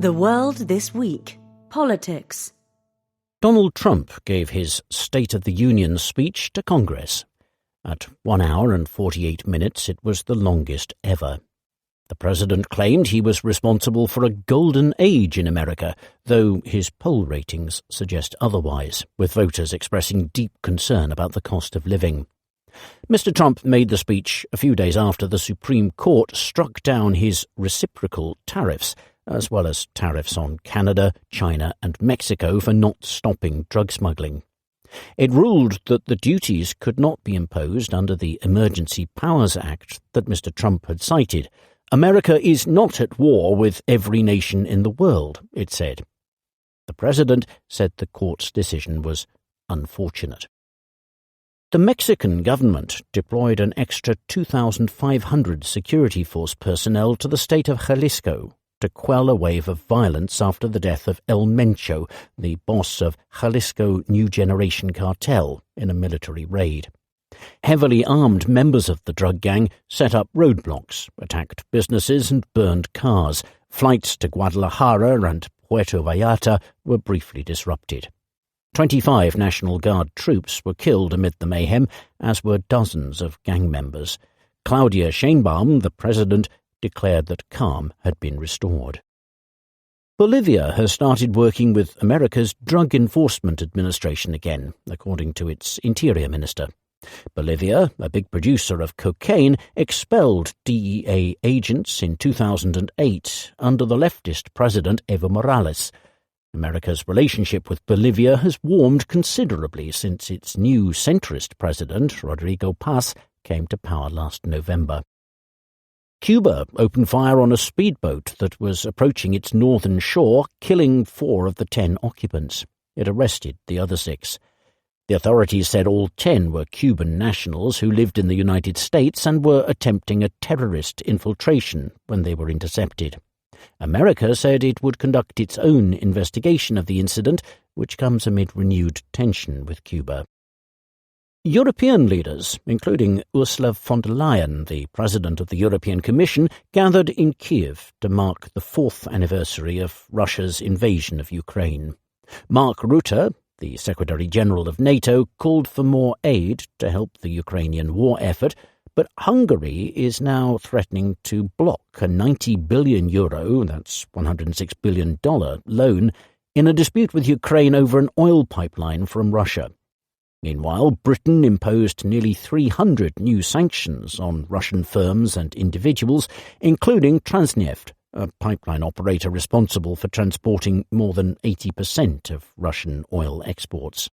The World This Week. Politics. Donald Trump gave his State of the Union speech to Congress. At 1 hour and 48 minutes, it was the longest ever. The president claimed he was responsible for a golden age in America, though his poll ratings suggest otherwise, with voters expressing deep concern about the cost of living. Mr. Trump made the speech a few days after the Supreme Court struck down his reciprocal tariffs, as well as tariffs on Canada, China and Mexico for not stopping drug smuggling. It ruled that the duties could not be imposed under the Emergency Powers Act that Mr. Trump had cited. America is not at war with every nation in the world, it said. The president said the court's decision was unfortunate. The Mexican government deployed an extra 2,500 security force personnel to the state of Jalisco to quell a wave of violence after the death of El Mencho, the boss of Jalisco New Generation Cartel, in a military raid. Heavily armed members of the drug gang set up roadblocks, attacked businesses and burned cars. Flights to Guadalajara and Puerto Vallarta were briefly disrupted. 25 National Guard troops were killed amid the mayhem, as were dozens of gang members. Claudia Sheinbaum, the president, declared that calm had been restored. Bolivia has started working with America's Drug Enforcement Administration again, according to its interior minister. Bolivia, a big producer of cocaine, expelled DEA agents in 2008 under the leftist president Evo Morales. America's relationship with Bolivia has warmed considerably since its new centrist president, Rodrigo Paz, came to power last November. Cuba opened fire on a speedboat that was approaching its northern shore, killing 4 of the 10 occupants. It arrested the other 6. The authorities said all 10 were Cuban nationals who lived in the United States and were attempting a terrorist infiltration when they were intercepted. America said it would conduct its own investigation of the incident, which comes amid renewed tension with Cuba. European leaders, including Ursula von der Leyen, the President of the European Commission, gathered in Kiev to mark the 4th anniversary of Russia's invasion of Ukraine. Mark Rutte, the Secretary-General of NATO, called for more aid to help the Ukrainian war effort, but Hungary is now threatening to block a €90 billion, that's $106 billion, loan in a dispute with Ukraine over an oil pipeline from Russia. Meanwhile, Britain imposed nearly 300 new sanctions on Russian firms and individuals, including Transneft, a pipeline operator responsible for transporting more than 80% of Russian oil exports.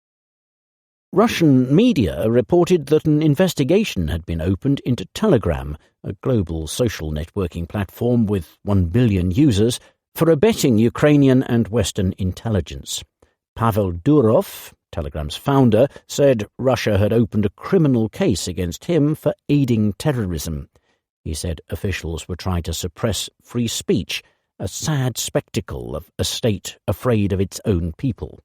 Russian media reported that an investigation had been opened into Telegram, a global social networking platform with 1 billion users, for abetting Ukrainian and Western intelligence. Pavel Durov, Telegram's founder, said Russia had opened a criminal case against him for aiding terrorism. He said officials were trying to suppress free speech, a sad spectacle of a state afraid of its own people.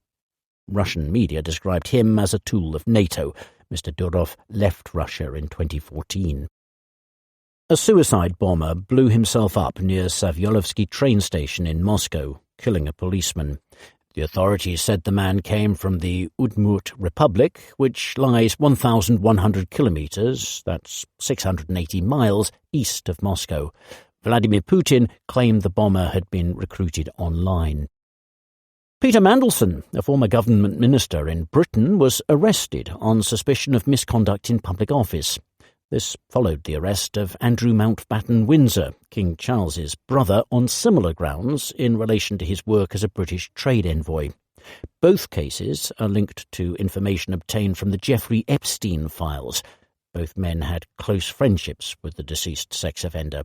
Russian media described him as a tool of NATO. Mr. Durov left Russia in 2014. A suicide bomber blew himself up near Savyolovsky train station in Moscow, killing a policeman. The authorities said the man came from the Udmurt Republic, which lies 1,100 kilometers, that's 680 miles, east of Moscow. Vladimir Putin claimed the bomber had been recruited online. Peter Mandelson, a former government minister in Britain, was arrested on suspicion of misconduct in public office. This followed the arrest of Andrew Mountbatten Windsor, King Charles's brother, on similar grounds in relation to his work as a British trade envoy. Both cases are linked to information obtained from the Jeffrey Epstein files. Both men had close friendships with the deceased sex offender.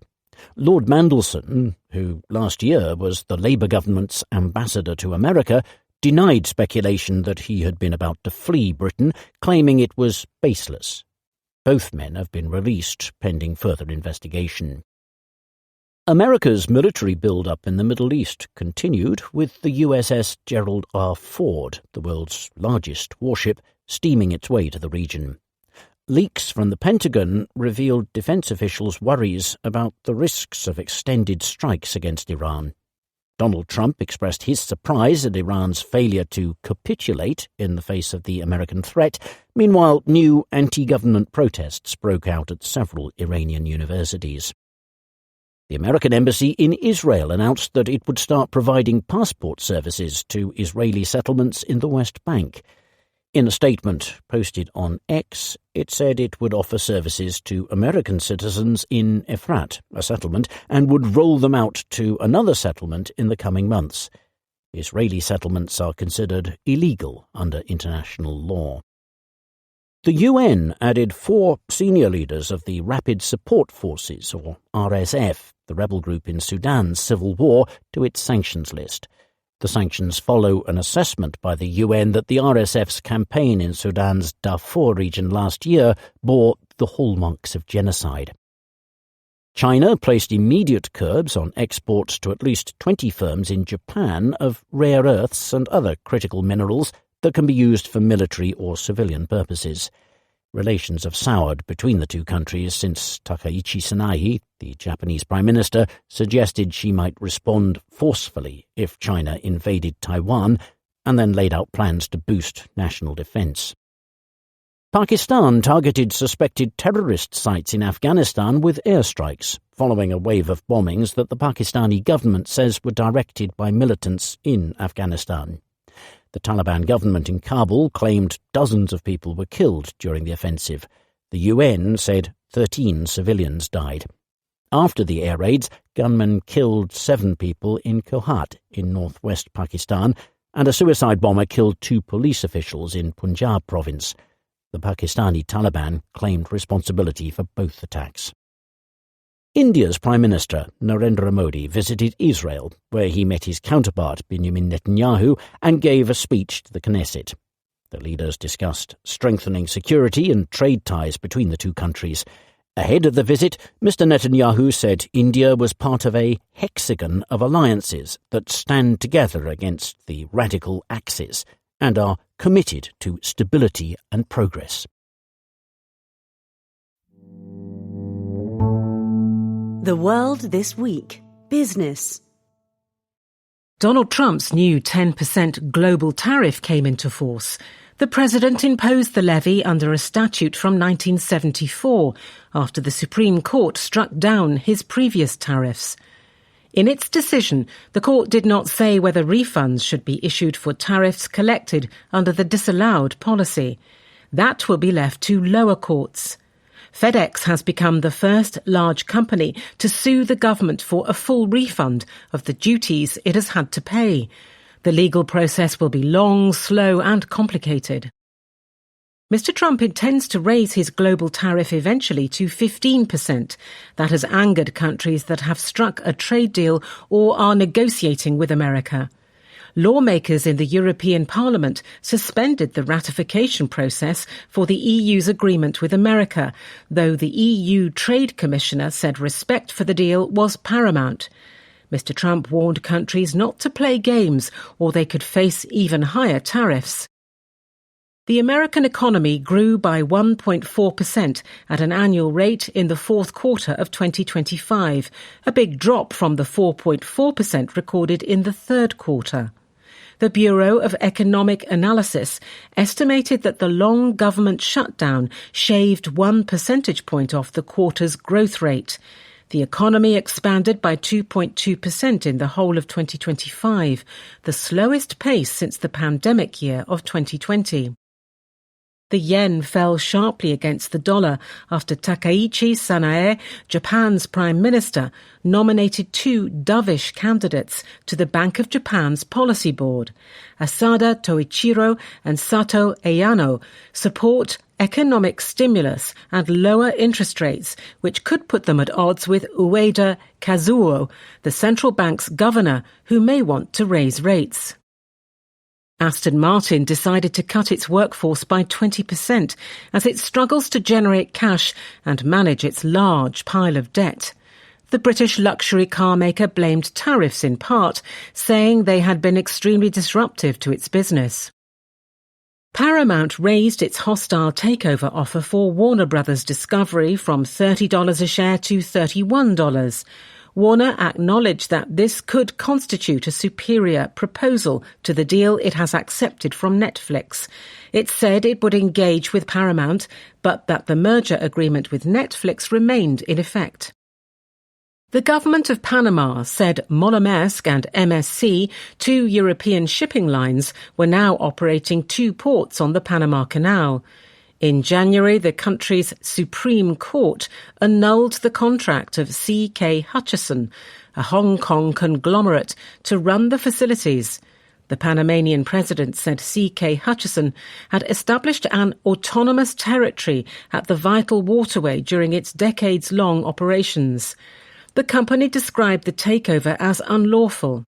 Lord Mandelson, who last year was the Labour government's ambassador to America, denied speculation that he had been about to flee Britain, claiming it was baseless. Both men have been released pending further investigation. America's military build-up in the Middle East continued with the USS Gerald R. Ford, the world's largest warship, steaming its way to the region. Leaks from the Pentagon revealed defense officials' worries about the risks of extended strikes against Iran. Donald Trump expressed his surprise at Iran's failure to capitulate in the face of the American threat. Meanwhile, new anti-government protests broke out at several Iranian universities. The American embassy in Israel announced that it would start providing passport services to Israeli settlements in the West Bank. In a statement posted on X, it said it would offer services to American citizens in Efrat, a settlement, and would roll them out to another settlement in the coming months. Israeli settlements are considered illegal under international law. The UN added 4 senior leaders of the Rapid Support Forces, or RSF, the rebel group in Sudan's civil war, to its sanctions list. The sanctions follow an assessment by the UN that the RSF's campaign in Sudan's Darfur region last year bore the hallmarks of genocide. China placed immediate curbs on exports to at least 20 firms in Japan of rare earths and other critical minerals that can be used for military or civilian purposes. Relations have soured between the two countries since Takaichi Sanae, the Japanese Prime Minister, suggested she might respond forcefully if China invaded Taiwan, and then laid out plans to boost national defence. Pakistan targeted suspected terrorist sites in Afghanistan with airstrikes, following a wave of bombings that the Pakistani government says were directed by militants in Afghanistan. The Taliban government in Kabul claimed dozens of people were killed during the offensive. The UN said 13 civilians died. After the air raids, gunmen killed 7 people in Kohat in northwest Pakistan, and a suicide bomber killed 2 police officials in Punjab province. The Pakistani Taliban claimed responsibility for both attacks. India's Prime Minister, Narendra Modi, visited Israel, where he met his counterpart, Benjamin Netanyahu, and gave a speech to the Knesset. The leaders discussed strengthening security and trade ties between the two countries. Ahead of the visit, Mr. Netanyahu said India was part of a hexagon of alliances that stand together against the radical Axis and are committed to stability and progress. The World This Week. Business. Donald Trump's new 10% global tariff came into force. The president imposed the levy under a statute from 1974 after the Supreme Court struck down his previous tariffs. In its decision, the court did not say whether refunds should be issued for tariffs collected under the disallowed policy. That will be left to lower courts. FedEx has become the first large company to sue the government for a full refund of the duties it has had to pay. The legal process will be long, slow and complicated. Mr. Trump intends to raise his global tariff eventually to 15%. That has angered countries that have struck a trade deal or are negotiating with America. Lawmakers in the European Parliament suspended the ratification process for the EU's agreement with America, though the EU Trade Commissioner said respect for the deal was paramount. Mr. Trump warned countries not to play games or they could face even higher tariffs. The American economy grew by 1.4% at an annual rate in the fourth quarter of 2025, a big drop from the 4.4% recorded in the third quarter. The Bureau of Economic Analysis estimated that the long government shutdown shaved 1 percentage point off the quarter's growth rate. The economy expanded by 2.2% in the whole of 2025, the slowest pace since the pandemic year of 2020. The yen fell sharply against the dollar after Takaichi Sanae, Japan's prime minister, nominated 2 dovish candidates to the Bank of Japan's policy board. Asada Toichiro and Sato Ayano support economic stimulus and lower interest rates, which could put them at odds with Ueda Kazuo, the central bank's governor, who may want to raise rates. Aston Martin decided to cut its workforce by 20% as it struggles to generate cash and manage its large pile of debt. The British luxury car maker blamed tariffs in part, saying they had been extremely disruptive to its business. Paramount raised its hostile takeover offer for Warner Bros. Discovery from $30 a share to $31. Warner acknowledged that this could constitute a superior proposal to the deal it has accepted from Netflix. It said it would engage with Paramount, but that the merger agreement with Netflix remained in effect. The government of Panama said Monomaersk and MSC, two European shipping lines, were now operating two ports on the Panama Canal. In January, the country's Supreme Court annulled the contract of C.K. Hutchison, a Hong Kong conglomerate, to run the facilities. The Panamanian president said C.K. Hutchison had established an autonomous territory at the vital waterway during its decades-long operations. The company described the takeover as unlawful.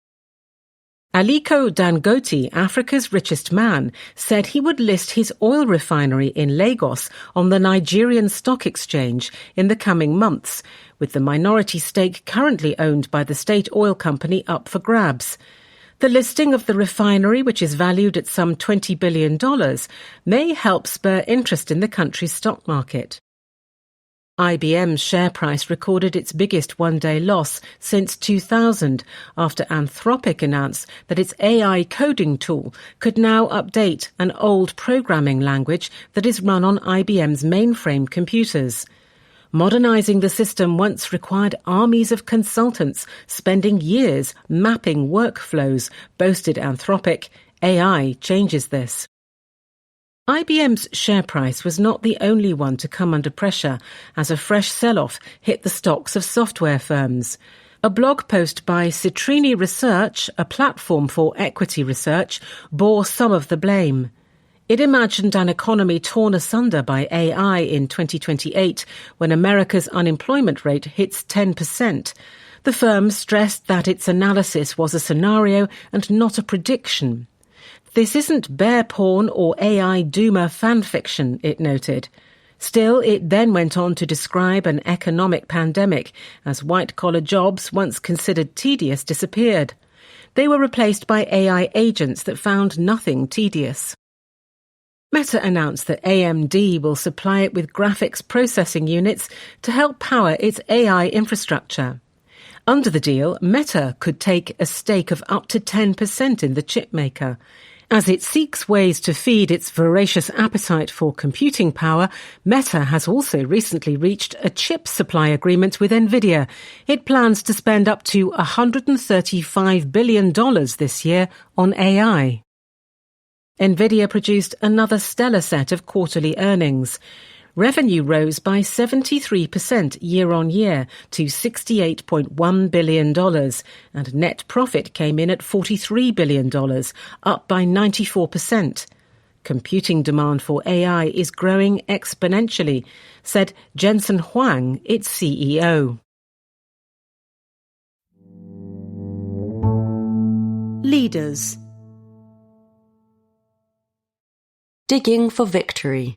Aliko Dangote, Africa's richest man, said he would list his oil refinery in Lagos on the Nigerian Stock Exchange in the coming months, with the minority stake currently owned by the state oil company up for grabs. The listing of the refinery, which is valued at some $20 billion, may help spur interest in the country's stock market. IBM's share price recorded its biggest one-day loss since 2000 after Anthropic announced that its AI coding tool could now update an old programming language that is run on IBM's mainframe computers. Modernizing the system once required armies of consultants spending years mapping workflows, boasted Anthropic. AI changes this. IBM's share price was not the only one to come under pressure as a fresh sell-off hit the stocks of software firms. A blog post by Citrini Research, a platform for equity research, bore some of the blame. It imagined an economy torn asunder by AI in 2028 when America's unemployment rate hits 10%. The firm stressed that its analysis was a scenario and not a prediction. This isn't bear porn or AI doomer fanfiction, it noted. Still, it then went on to describe an economic pandemic as white-collar jobs once considered tedious disappeared. They were replaced by AI agents that found nothing tedious. Meta announced that AMD will supply it with graphics processing units to help power its AI infrastructure. Under the deal, Meta could take a stake of up to 10% in the chipmaker. As it seeks ways to feed its voracious appetite for computing power, Meta has also recently reached a chip supply agreement with Nvidia. It plans to spend up to $135 billion this year on AI. Nvidia produced another stellar set of quarterly earnings. Revenue rose by 73% year-on-year to $68.1 billion, and net profit came in at $43 billion, up by 94%. Computing demand for AI is growing exponentially, said Jensen Huang, its CEO. Leaders. Digging for victory.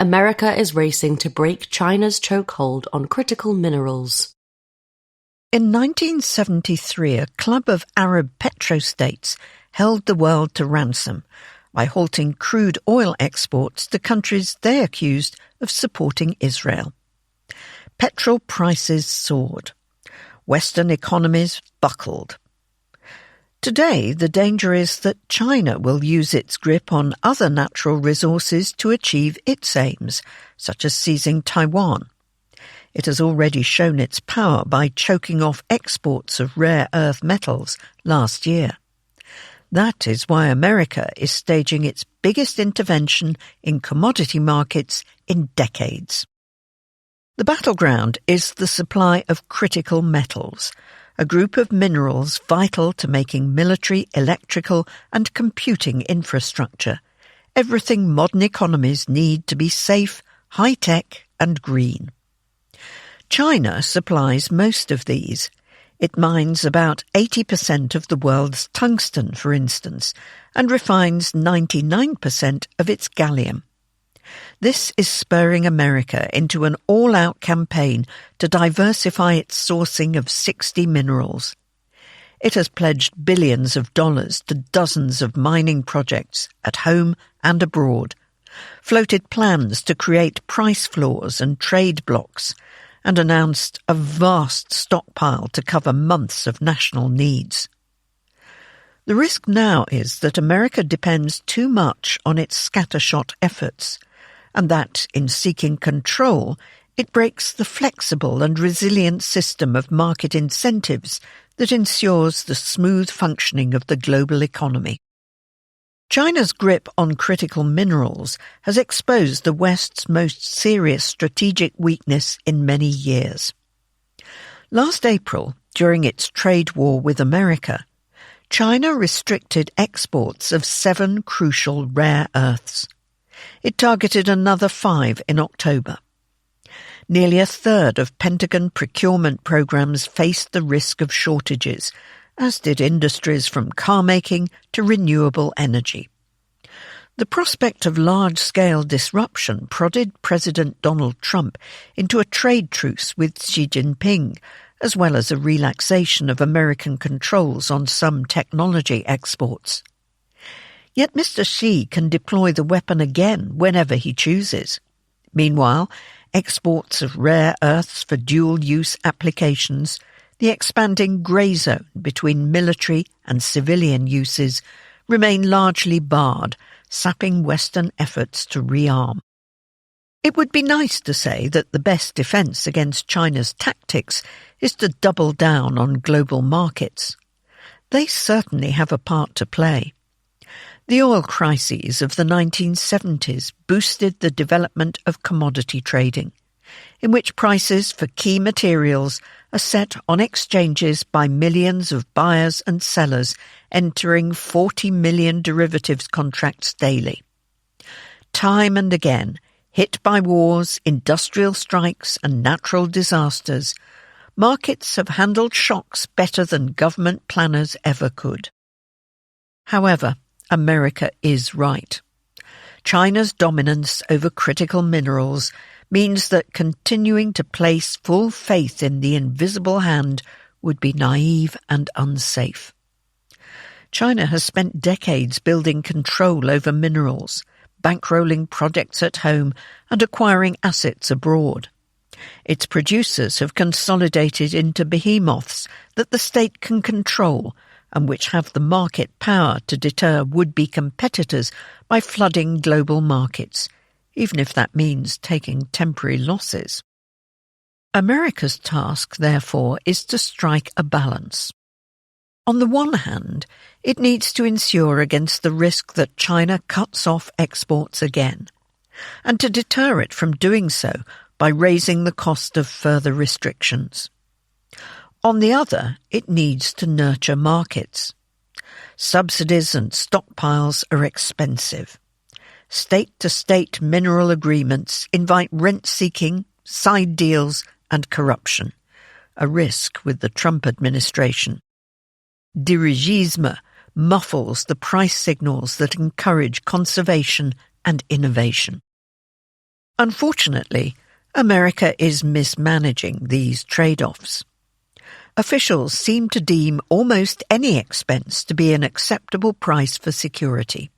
America is racing to break China's chokehold on critical minerals. In 1973, a club of Arab petrostates held the world to ransom by halting crude oil exports to countries they accused of supporting Israel. Petrol prices soared. Western economies buckled. Today, the danger is that China will use its grip on other natural resources to achieve its aims, such as seizing Taiwan. It has already shown its power by choking off exports of rare earth metals last year. That is why America is staging its biggest intervention in commodity markets in decades. The battleground is the supply of critical metals, a group of minerals vital to making military, electrical and computing infrastructure, everything modern economies need to be safe, high-tech and green. China supplies most of these. It mines about 80% of the world's tungsten, for instance, and refines 99% of its gallium. This is spurring America into an all-out campaign to diversify its sourcing of 60 minerals. It has pledged billions of dollars to dozens of mining projects at home and abroad, floated plans to create price floors and trade blocks, and announced a vast stockpile to cover months of national needs. The risk now is that America depends too much on its scattershot efforts, and that, in seeking control, it breaks the flexible and resilient system of market incentives that ensures the smooth functioning of the global economy. China's grip on critical minerals has exposed the West's most serious strategic weakness in many years. Last April, during its trade war with America, China restricted exports of 7 crucial rare earths. It targeted another 5 in October. Nearly a third of Pentagon procurement programs faced the risk of shortages, as did industries from car making to renewable energy. The prospect of large-scale disruption prodded President Donald Trump into a trade truce with Xi Jinping, as well as a relaxation of American controls on some technology exports. Yet Mr. Xi can deploy the weapon again whenever he chooses. Meanwhile, exports of rare earths for dual-use applications, the expanding grey zone between military and civilian uses, remain largely barred, sapping Western efforts to rearm. It would be nice to say that the best defence against China's tactics is to double down on global markets. They certainly have a part to play. The oil crises of the 1970s boosted the development of commodity trading, in which prices for key materials are set on exchanges by millions of buyers and sellers entering 40 million derivatives contracts daily. Time and again, hit by wars, industrial strikes and natural disasters, markets have handled shocks better than government planners ever could. However, America is right. China's dominance over critical minerals means that continuing to place full faith in the invisible hand would be naive and unsafe. China has spent decades building control over minerals, bankrolling projects at home and acquiring assets abroad. Its producers have consolidated into behemoths that the state can control and which have the market power to deter would-be competitors by flooding global markets, even if that means taking temporary losses. America's task, therefore, is to strike a balance. On the one hand, it needs to insure against the risk that China cuts off exports again, and to deter it from doing so by raising the cost of further restrictions. On the other, it needs to nurture markets. Subsidies and stockpiles are expensive. State-to-state mineral agreements invite rent-seeking, side deals and corruption, a risk with the Trump administration. Dirigisme muffles the price signals that encourage conservation and innovation. Unfortunately, America is mismanaging these trade-offs. Officials seem to deem almost any expense to be an acceptable price for security.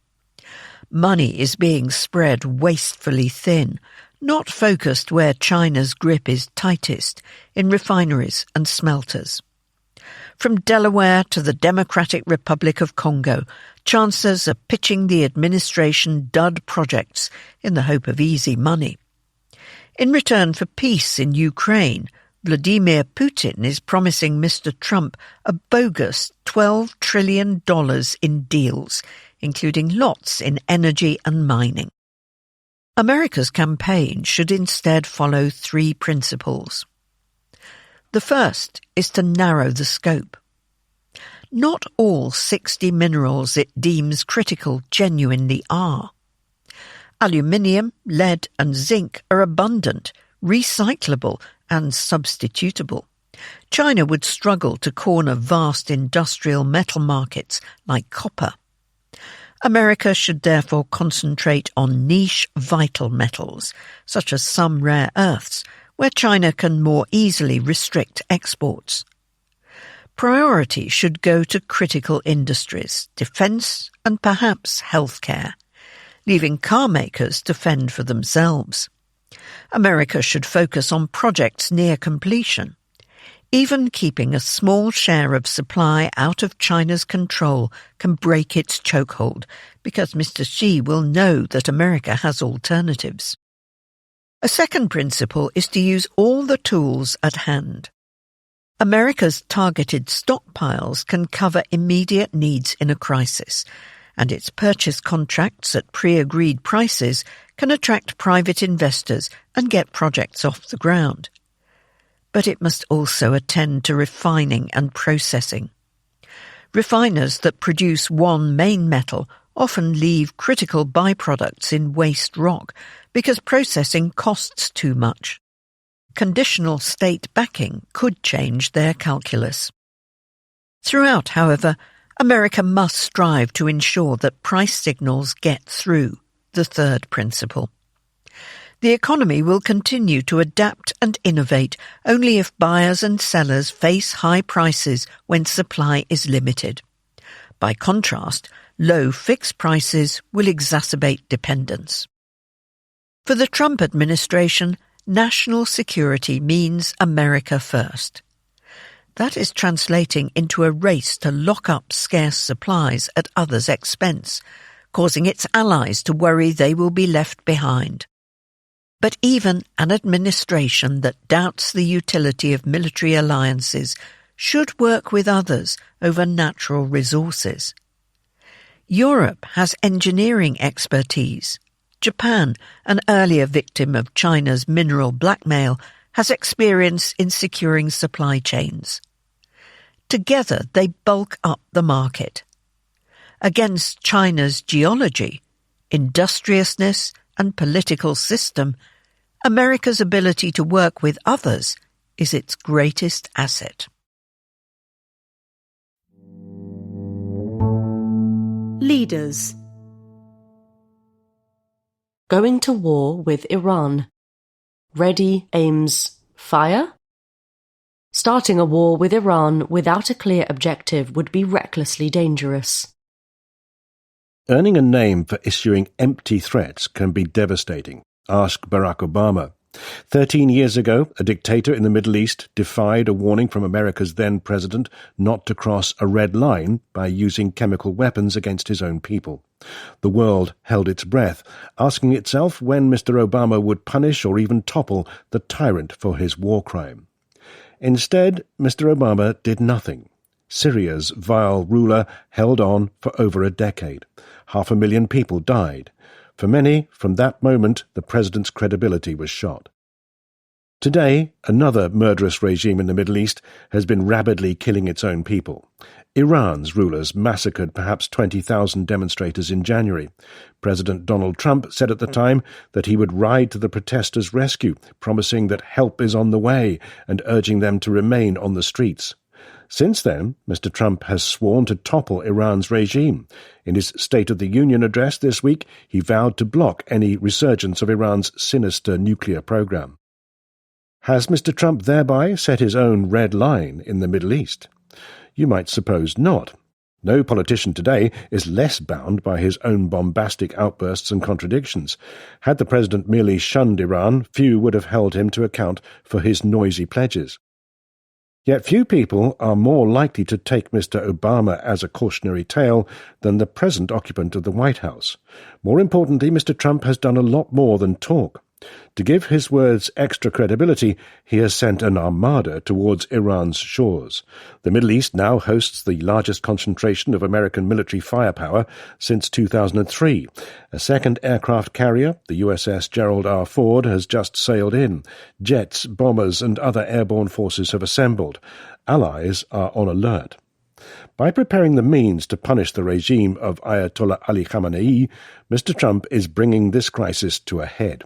Money is being spread wastefully thin, not focused where China's grip is tightest, in refineries and smelters. From Delaware to the Democratic Republic of Congo, chancellors are pitching the administration dud projects in the hope of easy money. In return for peace in Ukraine, Vladimir Putin is promising Mr. Trump a bogus $12 trillion in deals, including lots in energy and mining. America's campaign should instead follow 3 principles. The first is to narrow the scope. Not all 60 minerals it deems critical genuinely are. Aluminium, lead and zinc are abundant, recyclable and substitutable. China would struggle to corner vast industrial metal markets like copper. America should therefore concentrate on niche vital metals, such as some rare earths, where China can more easily restrict exports. Priority should go to critical industries, defence and perhaps healthcare, leaving car makers to fend for themselves. America should focus on projects near completion. Even keeping a small share of supply out of China's control can break its chokehold, because Mr. Xi will know that America has alternatives. A second principle is to use all the tools at hand. America's targeted stockpiles can cover immediate needs in a crisis, and its purchase contracts at pre-agreed prices can attract private investors and get projects off the ground. But it must also attend to refining and processing. Refiners that produce one main metal often leave critical byproducts in waste rock because processing costs too much. Conditional state backing could change their calculus. Throughout, however, America must strive to ensure that price signals get through, the third principle. The economy will continue to adapt and innovate only if buyers and sellers face high prices when supply is limited. By contrast, low fixed prices will exacerbate dependence. For the Trump administration, national security means America first. That is translating into a race to lock up scarce supplies at others' expense, causing its allies to worry they will be left behind. But even an administration that doubts the utility of military alliances should work with others over natural resources. Europe has engineering expertise. Japan, an earlier victim of China's mineral blackmail, has experience in securing supply chains. Together they bulk up the market. Against China's geology, industriousness, and political system, America's ability to work with others is its greatest asset. Leaders. Going to war with Iran. Ready, aims, fire? Starting a war with Iran without a clear objective would be recklessly dangerous. Earning a name for issuing empty threats can be devastating. Ask Barack Obama. 13 years ago, a dictator in the Middle East defied a warning from America's then president not to cross a red line by using chemical weapons against his own people. The world held its breath, asking itself when Mr. Obama would punish or even topple the tyrant for his war crime. Instead, Mr. Obama did nothing. Syria's vile ruler held on for over a decade. 500,000 people died. For many, from that moment, the president's credibility was shot. Today, another murderous regime in the Middle East has been rabidly killing its own people. Iran's rulers massacred perhaps 20,000 demonstrators in January. President Donald Trump said at the time that he would ride to the protesters' rescue, promising that help is on the way and urging them to remain on the streets. Since then, Mr. Trump has sworn to topple Iran's regime. In his State of the Union address this week, he vowed to block any resurgence of Iran's sinister nuclear program. Has Mr. Trump thereby set his own red line in the Middle East? You might suppose not. No politician today is less bound by his own bombastic outbursts and contradictions. Had the president merely shunned Iran, few would have held him to account for his noisy pledges. Yet few people are more likely to take Mr. Obama as a cautionary tale than the present occupant of the White House. More importantly, Mr. Trump has done a lot more than talk. To give his words extra credibility, he has sent an armada towards Iran's shores. The Middle East now hosts the largest concentration of American military firepower since 2003. A second aircraft carrier, the USS Gerald R. Ford, has just sailed in. Jets, bombers, and other airborne forces have assembled. Allies are on alert. By preparing the means to punish the regime of Ayatollah Ali Khamenei, Mr. Trump is bringing this crisis to a head.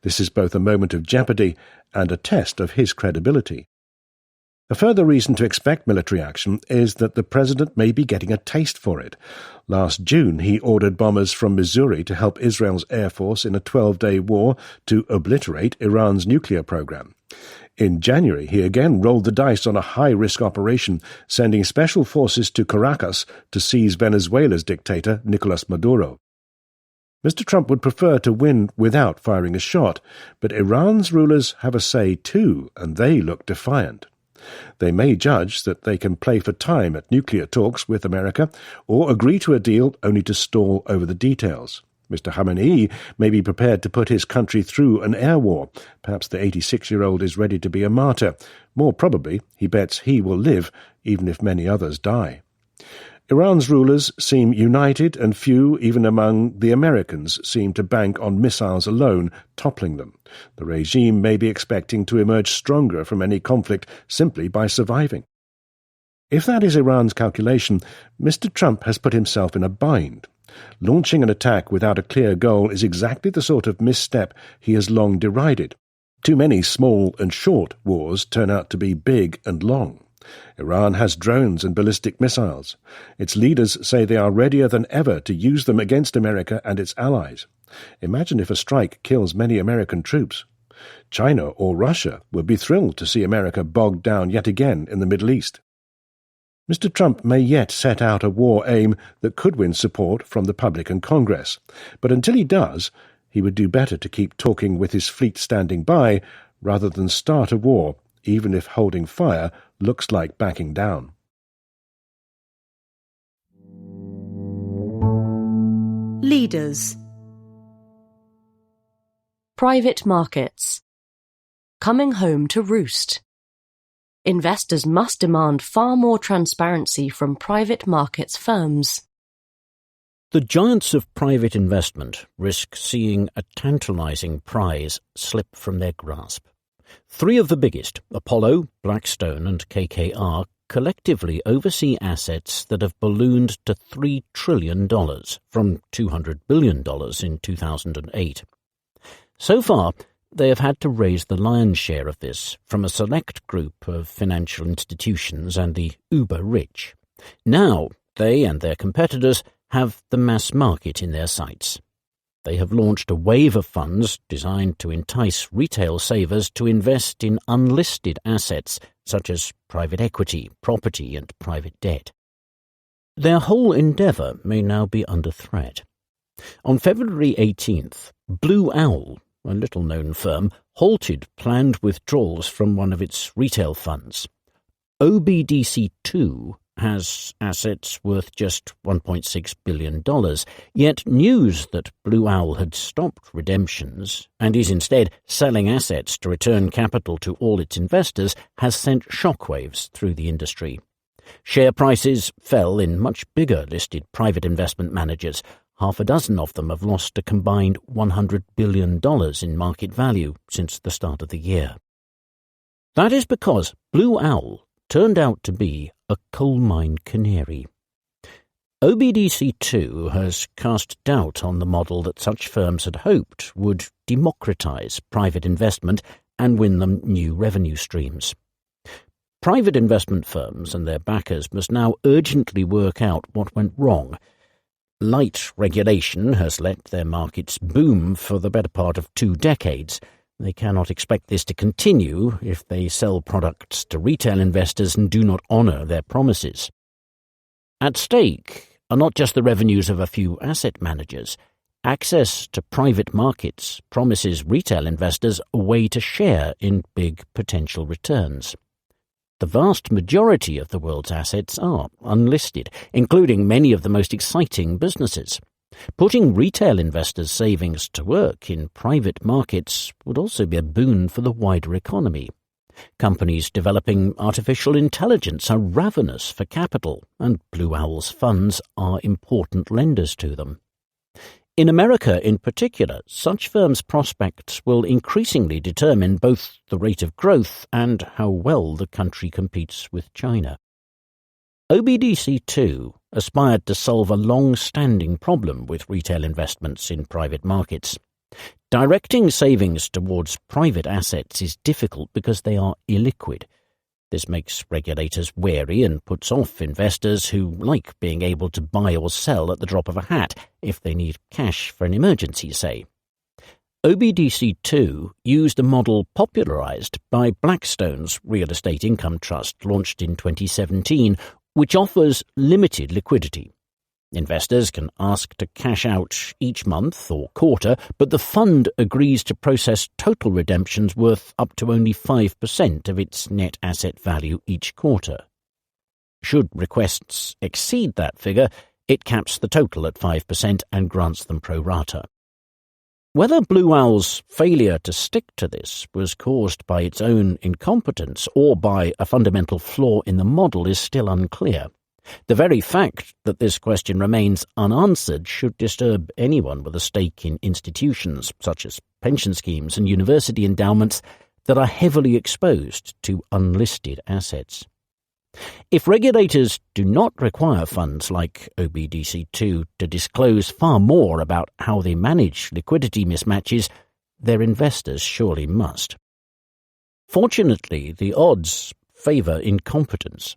This is both a moment of jeopardy and a test of his credibility. A further reason to expect military action is that the president may be getting a taste for it. Last June, he ordered bombers from Missouri to help Israel's Air Force in a 12-day war to obliterate Iran's nuclear program. In January, he again rolled the dice on a high-risk operation, sending special forces to Caracas to seize Venezuela's dictator, Nicolas Maduro. Mr. Trump would prefer to win without firing a shot, but Iran's rulers have a say too, and they look defiant. They may judge that they can play for time at nuclear talks with America, or agree to a deal only to stall over the details. Mr. Khamenei may be prepared to put his country through an air war. Perhaps the 86-year-old is ready to be a martyr. More probably, he bets he will live, even if many others die. Iran's rulers seem united, and few, even among the Americans, seem to bank on missiles alone toppling them. The regime may be expecting to emerge stronger from any conflict simply by surviving. If that is Iran's calculation, Mr. Trump has put himself in a bind. Launching an attack without a clear goal is exactly the sort of misstep he has long derided. Too many small and short wars turn out to be big and long. Iran has drones and ballistic missiles. Its leaders say they are readier than ever to use them against America and its allies. Imagine if a strike kills many American troops. China or Russia would be thrilled to see America bogged down yet again in the Middle East. Mr. Trump may yet set out a war aim that could win support from the public and Congress, but until he does, he would do better to keep talking with his fleet standing by rather than start a war, even if holding fire looks like backing down. Leaders. Private markets. Coming home to roost. Investors must demand far more transparency from private markets firms. The giants of private investment risk seeing a tantalizing prize slip from their grasp. Three of the biggest, Apollo, Blackstone and KKR, collectively oversee assets that have ballooned to $3 trillion from $200 billion in 2008. So far, they have had to raise the lion's share of this from a select group of financial institutions and the uber-rich. Now, they and their competitors have the mass market in their sights. They have launched a wave of funds designed to entice retail savers to invest in unlisted assets such as private equity, property and private debt. Their whole endeavour may now be under threat. On February 18th, Blue Owl, a little-known firm, halted planned withdrawals from one of its retail funds. OBDC2 has assets worth just $1.6 billion, yet news that Blue Owl had stopped redemptions and is instead selling assets to return capital to all its investors has sent shockwaves through the industry. Share prices fell in much bigger listed private investment managers. Half a dozen of them have lost a combined $100 billion in market value since the start of the year. That is because Blue Owl turned out to be a coal mine canary. OBDC2 has cast doubt on the model that such firms had hoped would democratize private investment and win them new revenue streams. Private investment firms and their backers must now urgently work out what went wrong. Light regulation has let their markets boom for the better part of 2 decades. They cannot expect this to continue if they sell products to retail investors and do not honour their promises. At stake are not just the revenues of a few asset managers. Access to private markets promises retail investors a way to share in big potential returns. The vast majority of the world's assets are unlisted, including many of the most exciting businesses. Putting retail investors' savings to work in private markets would also be a boon for the wider economy. Companies developing artificial intelligence are ravenous for capital, and Blue Owl's funds are important lenders to them. In America in particular, such firms' prospects will increasingly determine both the rate of growth and how well the country competes with China. OBDC2 aspired to solve a long-standing problem with retail investments in private markets. Directing savings towards private assets is difficult because they are illiquid. This makes regulators wary and puts off investors who like being able to buy or sell at the drop of a hat if they need cash for an emergency, say. OBDC2 used a model popularized by Blackstone's real estate income trust launched in 2017, which offers limited liquidity. Investors can ask to cash out each month or quarter, but the fund agrees to process total redemptions worth up to only 5% of its net asset value each quarter. Should requests exceed that figure, it caps the total at 5% and grants them pro rata. Whether Blue Owl's failure to stick to this was caused by its own incompetence or by a fundamental flaw in the model is still unclear. The very fact that this question remains unanswered should disturb anyone with a stake in institutions such as pension schemes and university endowments that are heavily exposed to unlisted assets. If regulators do not require funds like OBDC2 to disclose far more about how they manage liquidity mismatches, their investors surely must. Fortunately, the odds favour incompetence.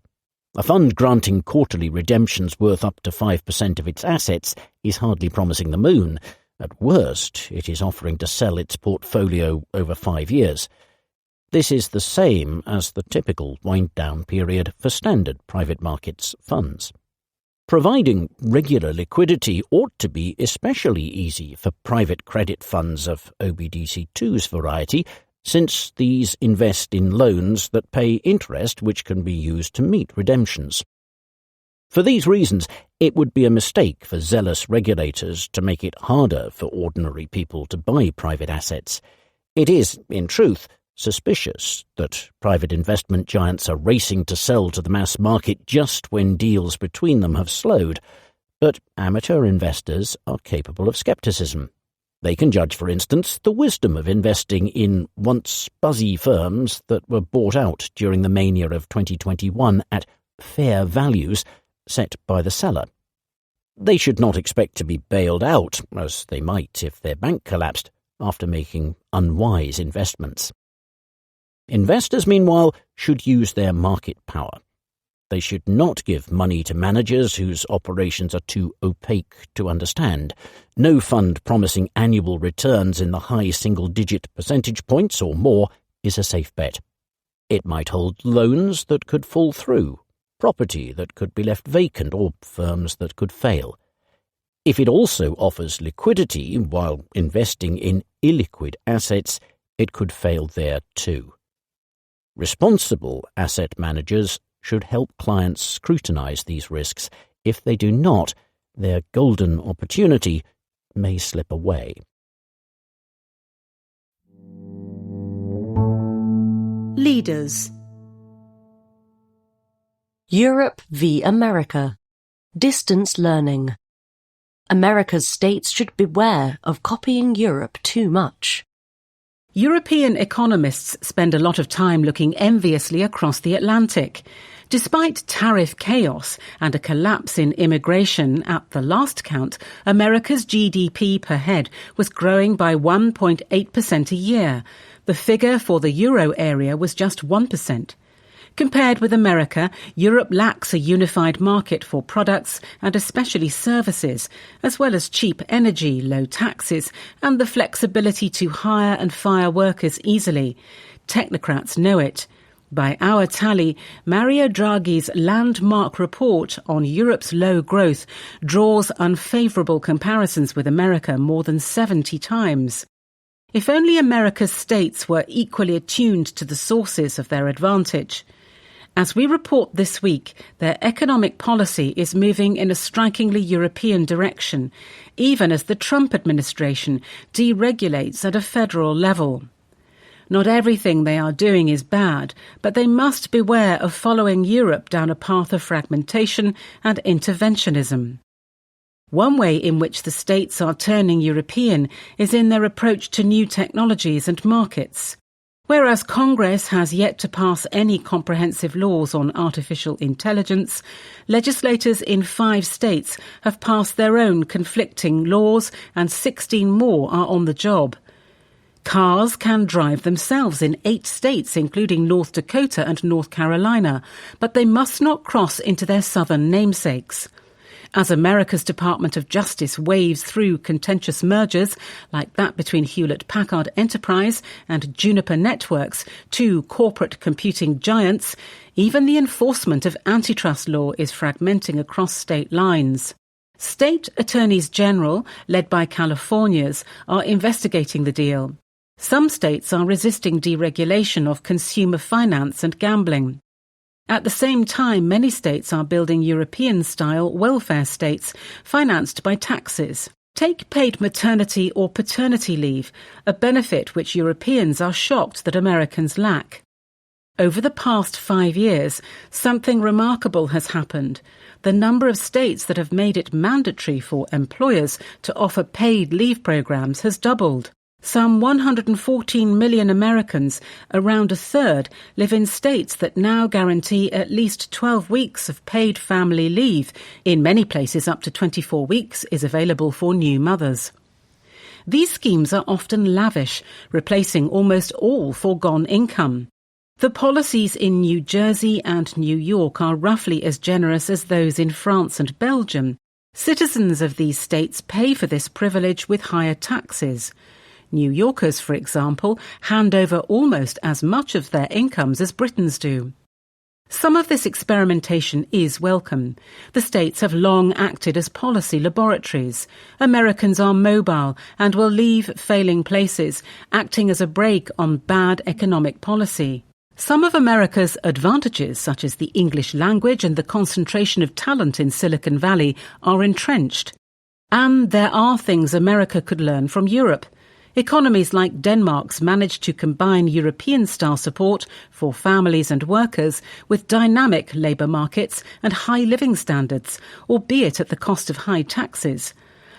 A fund granting quarterly redemptions worth up to 5% of its assets is hardly promising the moon. At worst, it is offering to sell its portfolio over 5 years. This is the same as the typical wind-down period for standard private markets funds. Providing regular liquidity ought to be especially easy for private credit funds of OBDC2's variety, since these invest in loans that pay interest which can be used to meet redemptions. For these reasons, it would be a mistake for zealous regulators to make it harder for ordinary people to buy private assets. It is, in truth, suspicious that private investment giants are racing to sell to the mass market just when deals between them have slowed, but amateur investors are capable of scepticism. They can judge, for instance, the wisdom of investing in once buzzy firms that were bought out during the mania of 2021 at fair values set by the seller. They should not expect to be bailed out, as they might if their bank collapsed, after making unwise investments. Investors, meanwhile, should use their market power. They should not give money to managers whose operations are too opaque to understand. No fund promising annual returns in the high single-digit percentage points or more is a safe bet. It might hold loans that could fall through, property that could be left vacant, or firms that could fail. If it also offers liquidity while investing in illiquid assets, it could fail there too. Responsible asset managers should help clients scrutinize these risks. If they do not, their golden opportunity may slip away. Leaders. Europe v. America. Distance learning. America's states should beware of copying Europe too much. European economists spend a lot of time looking enviously across the Atlantic. Despite tariff chaos and a collapse in immigration at the last count, America's GDP per head was growing by 1.8% a year. The figure for the euro area was just 1%. Compared with America, Europe lacks a unified market for products and especially services, as well as cheap energy, low taxes, and the flexibility to hire and fire workers easily. Technocrats know it. By our tally, Mario Draghi's landmark report on Europe's low growth draws unfavourable comparisons with America more than 70 times. If only America's states were equally attuned to the sources of their advantage. As we report this week, their economic policy is moving in a strikingly European direction, even as the Trump administration deregulates at a federal level. Not everything they are doing is bad, but they must beware of following Europe down a path of fragmentation and interventionism. One way in which the states are turning European is in their approach to new technologies and markets. Whereas Congress has yet to pass any comprehensive laws on artificial intelligence, legislators in 5 states have passed their own conflicting laws and 16 more are on the job. Cars can drive themselves in 8 states, including North Dakota and North Carolina, but they must not cross into their southern namesakes. As America's Department of Justice waves through contentious mergers, like that between Hewlett-Packard Enterprise and Juniper Networks, 2 corporate computing giants, even the enforcement of antitrust law is fragmenting across state lines. State attorneys general, led by California's, are investigating the deal. Some states are resisting deregulation of consumer finance and gambling. At the same time, many states are building European-style welfare states financed by taxes. Take paid maternity or paternity leave, a benefit which Europeans are shocked that Americans lack. Over the past 5 years, something remarkable has happened. The number of states that have made it mandatory for employers to offer paid leave programs has doubled. Some 114 million Americans, around a third, live in states that now guarantee at least 12 weeks of paid family leave. In many places, up to 24 weeks is available for new mothers. These schemes are often lavish, replacing almost all foregone income. The policies in New Jersey and New York are roughly as generous as those in France and Belgium. Citizens of these states pay for this privilege with higher taxes. New Yorkers, for example, hand over almost as much of their incomes as Britons do. Some of this experimentation is welcome. The states have long acted as policy laboratories. Americans are mobile and will leave failing places, acting as a brake on bad economic policy. Some of America's advantages, such as the English language and the concentration of talent in Silicon Valley, are entrenched. And there are things America could learn from Europe. Economies like Denmark's managed to combine European-style support for families and workers with dynamic labour markets and high living standards, albeit at the cost of high taxes.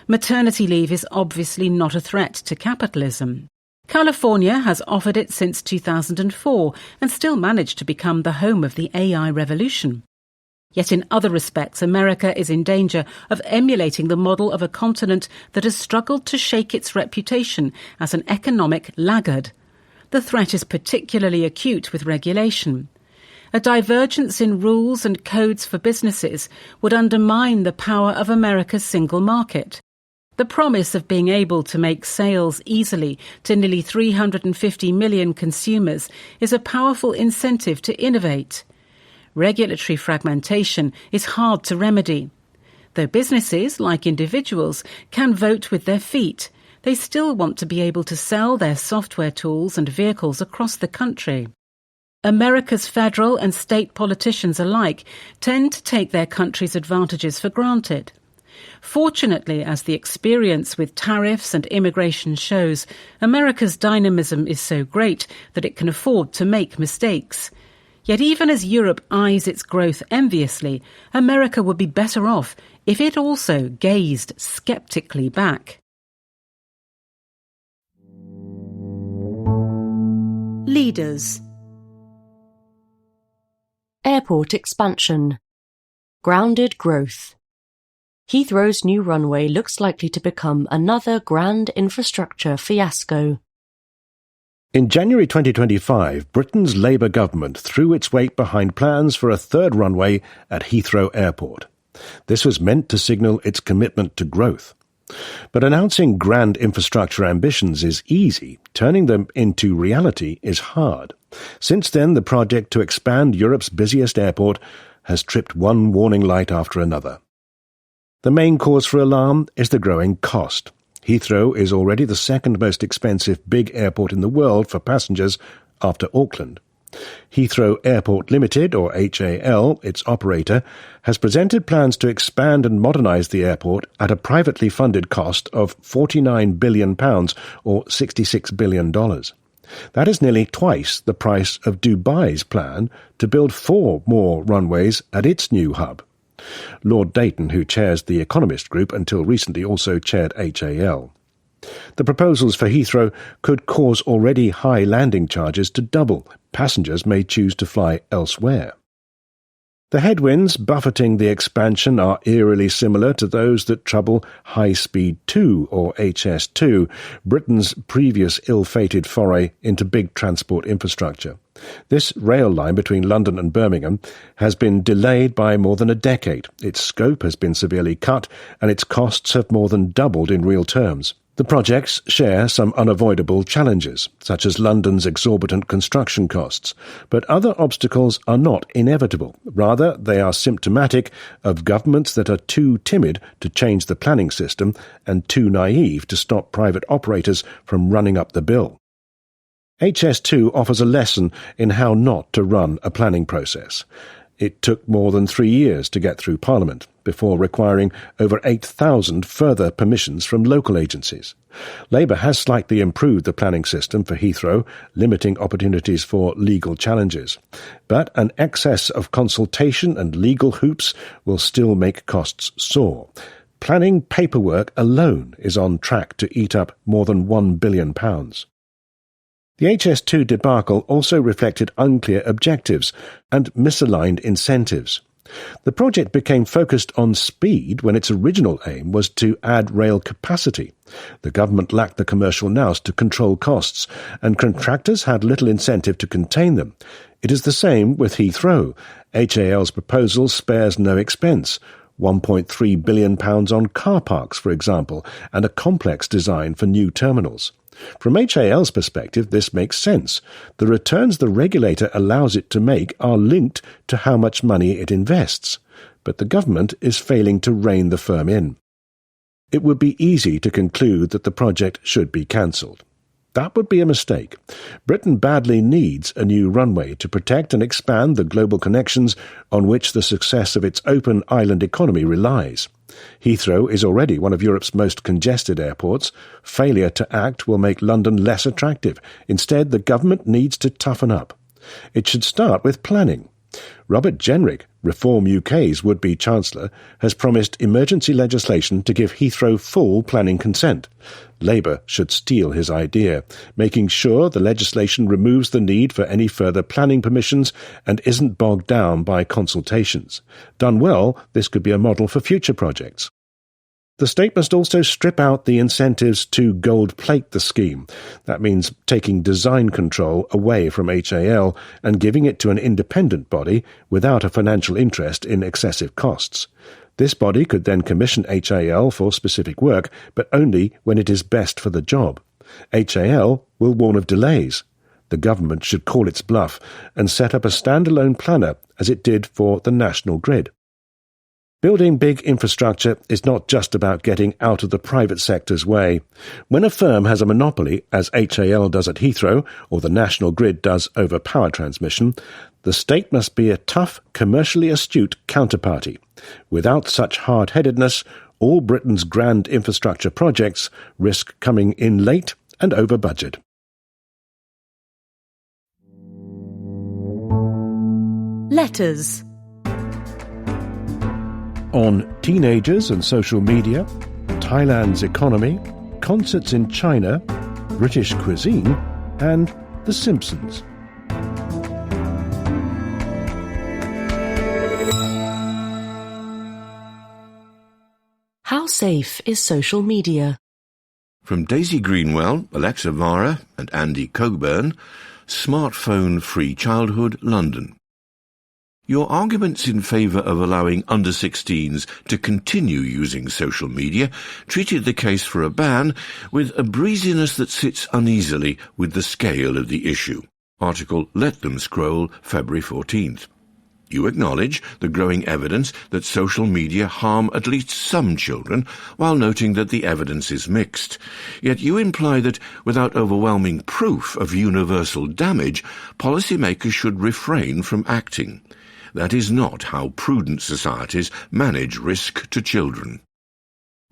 Maternity leave is obviously not a threat to capitalism. California has offered it since 2004 and still managed to become the home of the AI revolution. Yet in other respects, America is in danger of emulating the model of a continent that has struggled to shake its reputation as an economic laggard. The threat is particularly acute with regulation. A divergence in rules and codes for businesses would undermine the power of America's single market. The promise of being able to make sales easily to nearly 350 million consumers is a powerful incentive to innovate. Regulatory fragmentation is hard to remedy. Though businesses, like individuals, can vote with their feet, they still want to be able to sell their software tools and vehicles across the country. America's federal and state politicians alike tend to take their country's advantages for granted. Fortunately, as the experience with tariffs and immigration shows, America's dynamism is so great that it can afford to make mistakes. Yet even as Europe eyes its growth enviously, America would be better off if it also gazed sceptically back. Leaders. Airport expansion. Grounded growth. Heathrow's new runway looks likely to become another grand infrastructure fiasco. In January 2025, Britain's Labour government threw its weight behind plans for a third runway at Heathrow Airport. This was meant to signal its commitment to growth. But announcing grand infrastructure ambitions is easy. Turning them into reality is hard. Since then, the project to expand Europe's busiest airport has tripped one warning light after another. The main cause for alarm is the growing cost. Heathrow is already the second most expensive big airport in the world for passengers after Auckland. Heathrow Airport Limited, or HAL, its operator, has presented plans to expand and modernise the airport at a privately funded cost of £49 billion, or $66 billion. That is nearly twice the price of Dubai's plan to build 4 more runways at its new hub. Lord Dayton, who chairs the Economist Group, until recently also chaired HAL. The proposals for Heathrow could cause already high landing charges to double. Passengers may choose to fly elsewhere. The headwinds buffeting the expansion are eerily similar to those that trouble High Speed 2, or HS2, Britain's previous ill-fated foray into big transport infrastructure. This rail line between London and Birmingham has been delayed by more than a decade. Its scope has been severely cut, and its costs have more than doubled in real terms. The projects share some unavoidable challenges, such as London's exorbitant construction costs, but other obstacles are not inevitable. Rather, they are symptomatic of governments that are too timid to change the planning system and too naive to stop private operators from running up the bill. HS2 offers a lesson in how not to run a planning process. It took more than 3 years to get through Parliament, before requiring over 8,000 further permissions from local agencies. Labour has slightly improved the planning system for Heathrow, limiting opportunities for legal challenges. But an excess of consultation and legal hoops will still make costs soar. Planning paperwork alone is on track to eat up more than £1 billion. The HS2 debacle also reflected unclear objectives and misaligned incentives. The project became focused on speed when its original aim was to add rail capacity. The government lacked the commercial nous to control costs, and contractors had little incentive to contain them. It is the same with Heathrow. HAL's proposal spares no expense. £1.3 billion on car parks, for example, and a complex design for new terminals. From HAL's perspective, this makes sense. The returns the regulator allows it to make are linked to how much money it invests. But the government is failing to rein the firm in. It would be easy to conclude that the project should be cancelled. That would be a mistake. Britain badly needs a new runway to protect and expand the global connections on which the success of its open island economy relies. Heathrow is already one of Europe's most congested airports. Failure to act will make London less attractive. Instead, the government needs to toughen up. It should start with planning. Robert Jenrick, Reform UK's would-be Chancellor, has promised emergency legislation to give Heathrow full planning consent. Labour should steal his idea, making sure the legislation removes the need for any further planning permissions and isn't bogged down by consultations. Done well, this could be a model for future projects. The state must also strip out the incentives to gold-plate the scheme. That means taking design control away from HAL and giving it to an independent body without a financial interest in excessive costs. This body could then commission HAL for specific work, but only when it is best for the job. HAL will warn of delays. The government should call its bluff and set up a standalone planner, as it did for the national grid. Building big infrastructure is not just about getting out of the private sector's way. When a firm has a monopoly, as HAL does at Heathrow, or the national grid does over power transmission, the state must be a tough, commercially astute counterparty. Without such hard-headedness, all Britain's grand infrastructure projects risk coming in late and over budget. Letters. On teenagers and social media, Thailand's economy, concerts in China, British cuisine, and The Simpsons. How safe is social media? From Daisy Greenwell, Alexa Vara and Andy Coburn, Smartphone-Free Childhood, London. Your arguments in favour of allowing under-16s to continue using social media treated the case for a ban with a breeziness that sits uneasily with the scale of the issue. Article Let Them Scroll, February 14th. You acknowledge the growing evidence that social media harm at least some children, while noting that the evidence is mixed. Yet you imply that, without overwhelming proof of universal damage, policymakers should refrain from acting. That is not how prudent societies manage risk to children.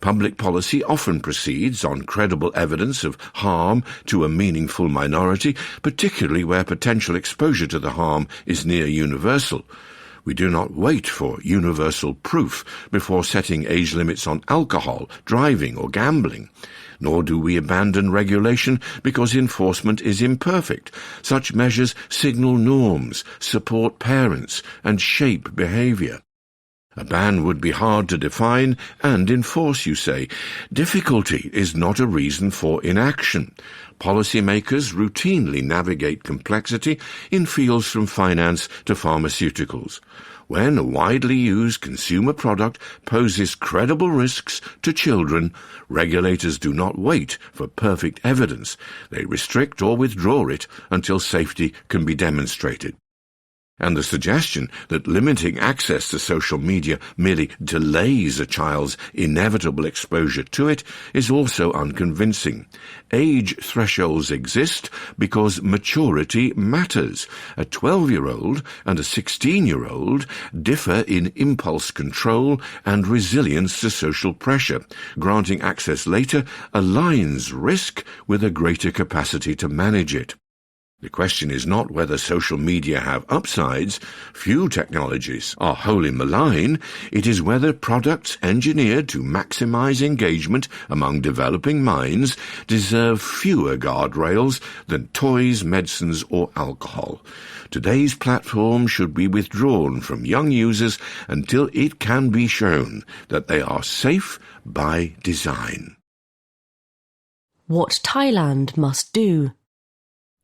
Public policy often proceeds on credible evidence of harm to a meaningful minority, particularly where potential exposure to the harm is near universal. We do not wait for universal proof before setting age limits on alcohol, driving, or gambling. Nor do we abandon regulation because enforcement is imperfect. Such measures signal norms, support parents, and shape behaviour. A ban would be hard to define and enforce, you say. Difficulty is not a reason for inaction. Policymakers routinely navigate complexity in fields from finance to pharmaceuticals. When a widely used consumer product poses credible risks to children, regulators do not wait for perfect evidence. They restrict or withdraw it until safety can be demonstrated. And the suggestion that limiting access to social media merely delays a child's inevitable exposure to it is also unconvincing. Age thresholds exist because maturity matters. A 12-year-old and a 16-year-old differ in impulse control and resilience to social pressure. Granting access later aligns risk with a greater capacity to manage it. The question is not whether social media have upsides. Few technologies are wholly malign. It is whether products engineered to maximize engagement among developing minds deserve fewer guardrails than toys, medicines, or alcohol. Today's platform should be withdrawn from young users until it can be shown that they are safe by design. What Thailand must do.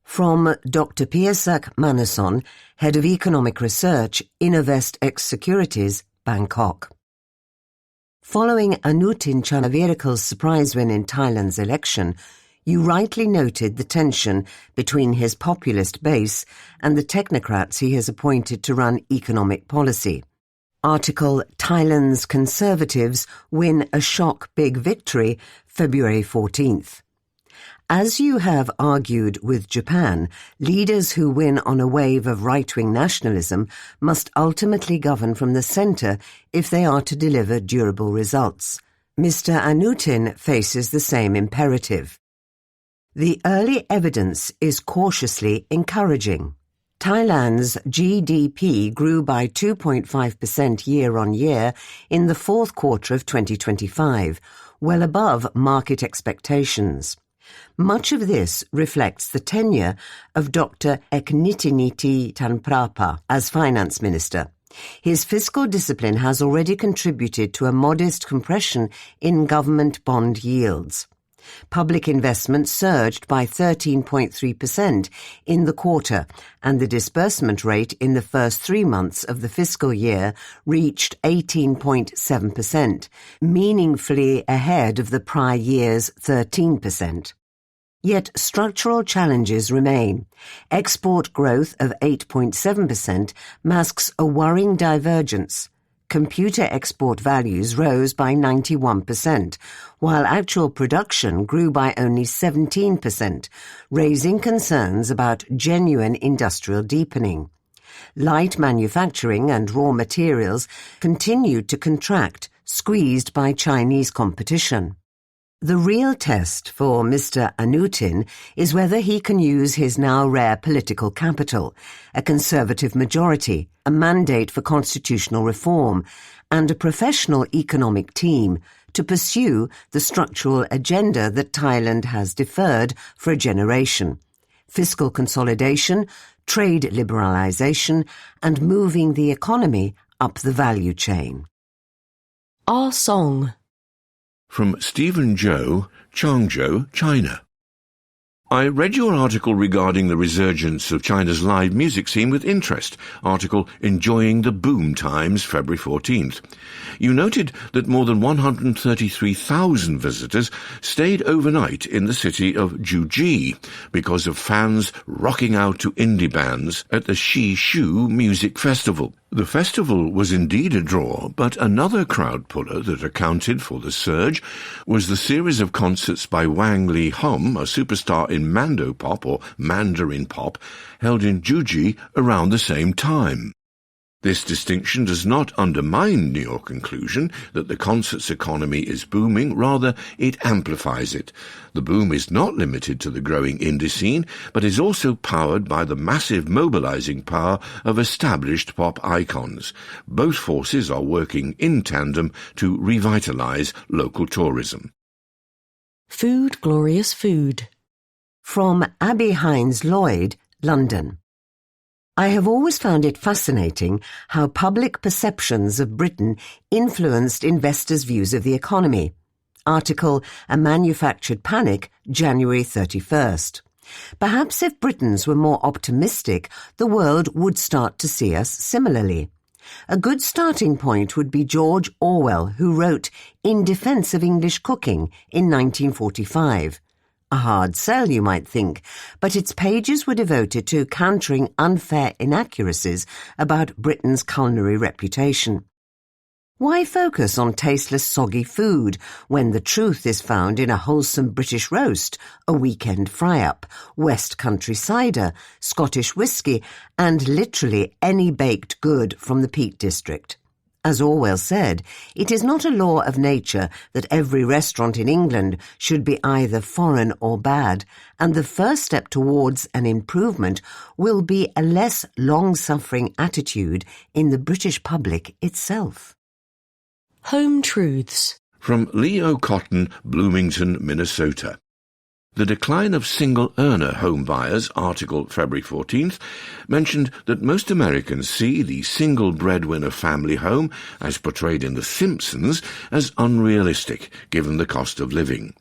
From Dr. Piyasak Manason, Head of Economic Research, Innovest X Securities, Bangkok. Following Anutin Charnvirakul's surprise win in Thailand's election, you rightly noted the tension between his populist base and the technocrats he has appointed to run economic policy. Article Thailand's Conservatives Win a Shock Big Victory, February 14th. As you have argued with Japan, leaders who win on a wave of right-wing nationalism must ultimately govern from the centre if they are to deliver durable results. Mr. Anutin faces the same imperative. The early evidence is cautiously encouraging. Thailand's GDP grew by 2.5% year-on-year in the fourth quarter of 2025, well above market expectations. Much of this reflects the tenure of Dr. Eknitiniti Tanprapa as finance minister. His fiscal discipline has already contributed to a modest compression in government bond yields. Public investment surged by 13.3% in the quarter, and the disbursement rate in the first 3 months of the fiscal year reached 18.7%, meaningfully ahead of the prior year's 13%. Yet structural challenges remain. Export growth of 8.7% masks a worrying divergence. Computer export values rose by 91%, while actual production grew by only 17%, raising concerns about genuine industrial deepening. Light manufacturing and raw materials continued to contract, squeezed by Chinese competition. The real test for Mr. Anutin is whether he can use his now rare political capital, a conservative majority, a mandate for constitutional reform, and a professional economic team to pursue the structural agenda that Thailand has deferred for a generation: fiscal consolidation, trade liberalization, and moving the economy up the value chain. Our song. From Stephen Zhou, Changzhou, China. I read your article regarding the resurgence of China's live music scene with interest. Article Enjoying the Boom Times, February 14th. You noted that more than 133,000 visitors stayed overnight in the city of Juji because of fans rocking out to indie bands at the Shishu Music Festival. The festival was indeed a draw, but another crowd puller that accounted for the surge was the series of concerts by Wang Li Hum, a superstar in Mando Pop or Mandarin Pop, held in Juji around the same time. This distinction does not undermine your conclusion that the concerts economy is booming, rather it amplifies it. The boom is not limited to the growing indie scene, but is also powered by the massive mobilizing power of established pop icons. Both forces are working in tandem to revitalize local tourism. Food, glorious food. From Abby Hines Lloyd, London. I have always found it fascinating how public perceptions of Britain influenced investors' views of the economy. Article A Manufactured Panic, January 31st. Perhaps if Britons were more optimistic, the world would start to see us similarly. A good starting point would be George Orwell, who wrote In Defence of English Cooking in 1945. A hard sell, you might think, but its pages were devoted to countering unfair inaccuracies about Britain's culinary reputation. Why focus on tasteless, soggy food when the truth is found in a wholesome British roast, a weekend fry-up, West Country cider, Scottish whisky, and literally any baked good from the Peak District? As Orwell said, it is not a law of nature that every restaurant in England should be either foreign or bad, and the first step towards an improvement will be a less long-suffering attitude in the British public itself. Home Truths. From Leo Cotton, Bloomington, Minnesota. The Decline of Single-Earner Home Buyers, article February 14th, mentioned that most Americans see the single breadwinner family home, as portrayed in The Simpsons, as unrealistic, given the cost of living.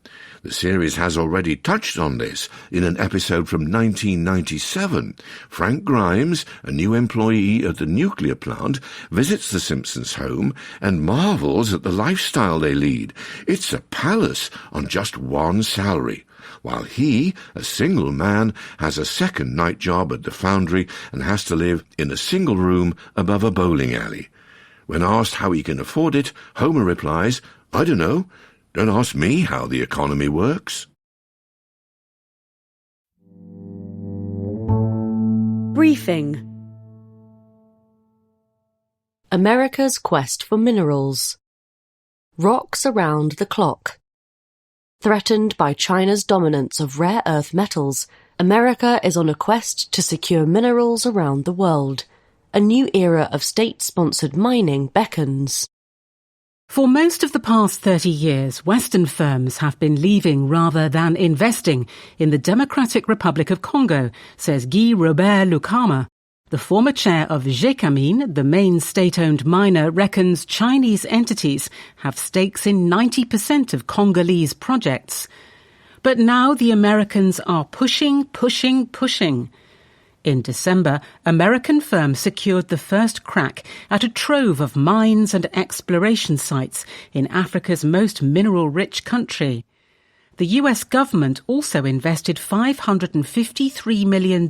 The series has already touched on this in an episode from 1997. Frank Grimes, a new employee at the nuclear plant, visits the Simpsons' home and marvels at the lifestyle they lead. It's a palace on just one salary, while he, a single man, has a second night job at the foundry and has to live in a single room above a bowling alley. When asked how he can afford it, Homer replies, "I don't know. Don't ask me how the economy works." Briefing. America's quest for minerals. Rocks around the clock. Threatened by China's dominance of rare earth metals, America is on a quest to secure minerals around the world. A new era of state-sponsored mining beckons. For most of the past 30 years, Western firms have been leaving rather than investing in the Democratic Republic of Congo, says Guy Robert Lukama. The former chair of Gécamine, the main state-owned miner, reckons Chinese entities have stakes in 90% of Congolese projects. But now the Americans are pushing. In December, American firms secured the first crack at a trove of mines and exploration sites in Africa's most mineral-rich country. The US government also invested $553 million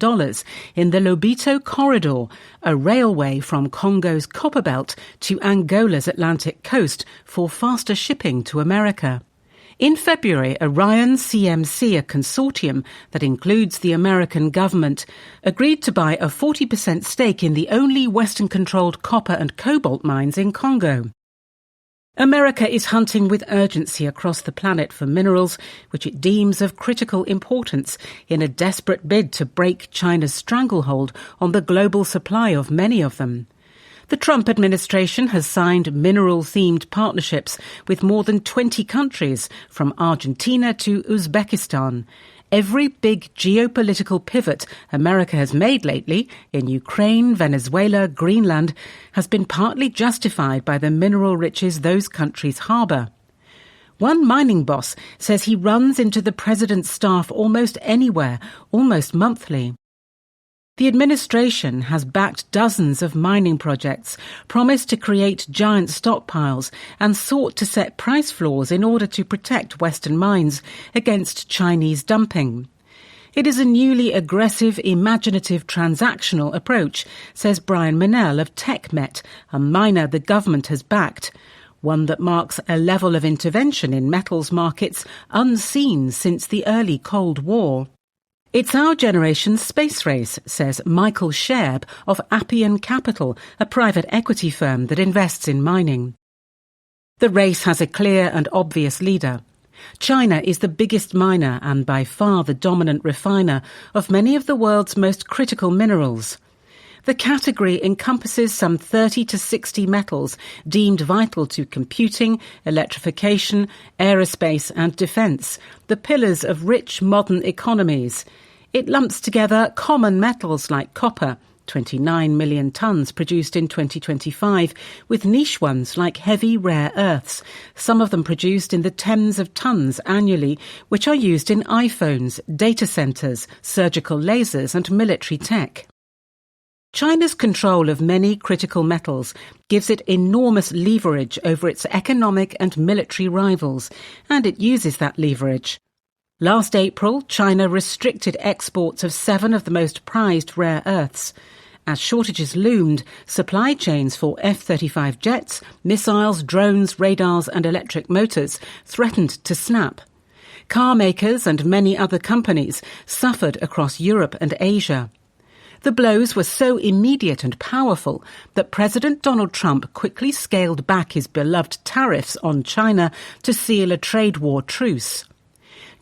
in the Lobito Corridor, a railway from Congo's Copperbelt to Angola's Atlantic coast for faster shipping to America. In February, Orion CMC, a consortium that includes the American government, agreed to buy a 40% stake in the only Western-controlled copper and cobalt mines in Congo. America is hunting with urgency across the planet for minerals which it deems of critical importance in a desperate bid to break China's stranglehold on the global supply of many of them. The Trump administration has signed mineral-themed partnerships with more than 20 countries, from Argentina to Uzbekistan. Every big geopolitical pivot America has made lately, in Ukraine, Venezuela, Greenland, has been partly justified by the mineral riches those countries harbour. One mining boss says he runs into the president's staff almost anywhere, almost monthly. The administration has backed dozens of mining projects, promised to create giant stockpiles, and sought to set price floors in order to protect Western mines against Chinese dumping. It is a newly aggressive, imaginative, transactional approach, says Brian Manell of TechMet, a miner the government has backed, one that marks a level of intervention in metals markets unseen since the early Cold War. It's our generation's space race, says Michael Scherb of Appian Capital, a private equity firm that invests in mining. The race has a clear and obvious leader. China is the biggest miner and by far the dominant refiner of many of the world's most critical minerals. The category encompasses some 30 to 60 metals deemed vital to computing, electrification, aerospace and defence, the pillars of rich modern economies. It lumps together common metals like copper, 29 million tonnes produced in 2025, with niche ones like heavy rare earths, some of them produced in the tens of tonnes annually, which are used in iPhones, data centres, surgical lasers and military tech. China's control of many critical metals gives it enormous leverage over its economic and military rivals, and it uses that leverage. Last April, China restricted exports of 7 of the most prized rare earths. As shortages loomed, supply chains for F-35 jets, missiles, drones, radars and electric motors threatened to snap. Car makers and many other companies suffered across Europe and Asia. The blows were so immediate and powerful that President Donald Trump quickly scaled back his beloved tariffs on China to seal a trade war truce.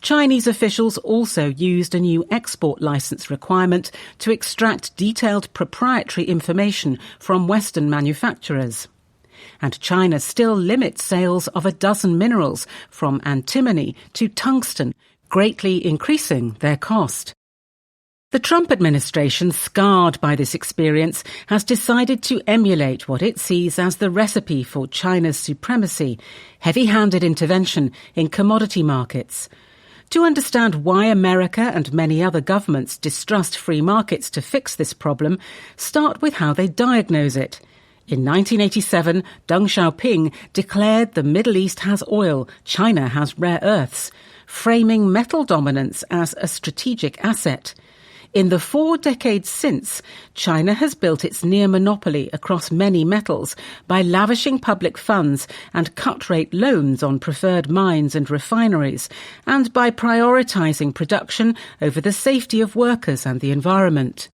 Chinese officials also used a new export license requirement to extract detailed proprietary information from Western manufacturers. And China still limits sales of a dozen minerals, from antimony to tungsten, greatly increasing their cost. The Trump administration, scarred by this experience, has decided to emulate what it sees as the recipe for China's supremacy: heavy-handed intervention in commodity markets. To understand why America and many other governments distrust free markets to fix this problem, start with how they diagnose it. In 1987, Deng Xiaoping declared the Middle East has oil, China has rare earths, framing metal dominance as a strategic asset. In the 4 decades since, China has built its near monopoly across many metals by lavishing public funds and cut-rate loans on preferred mines and refineries, and by prioritizing production over the safety of workers and the environment.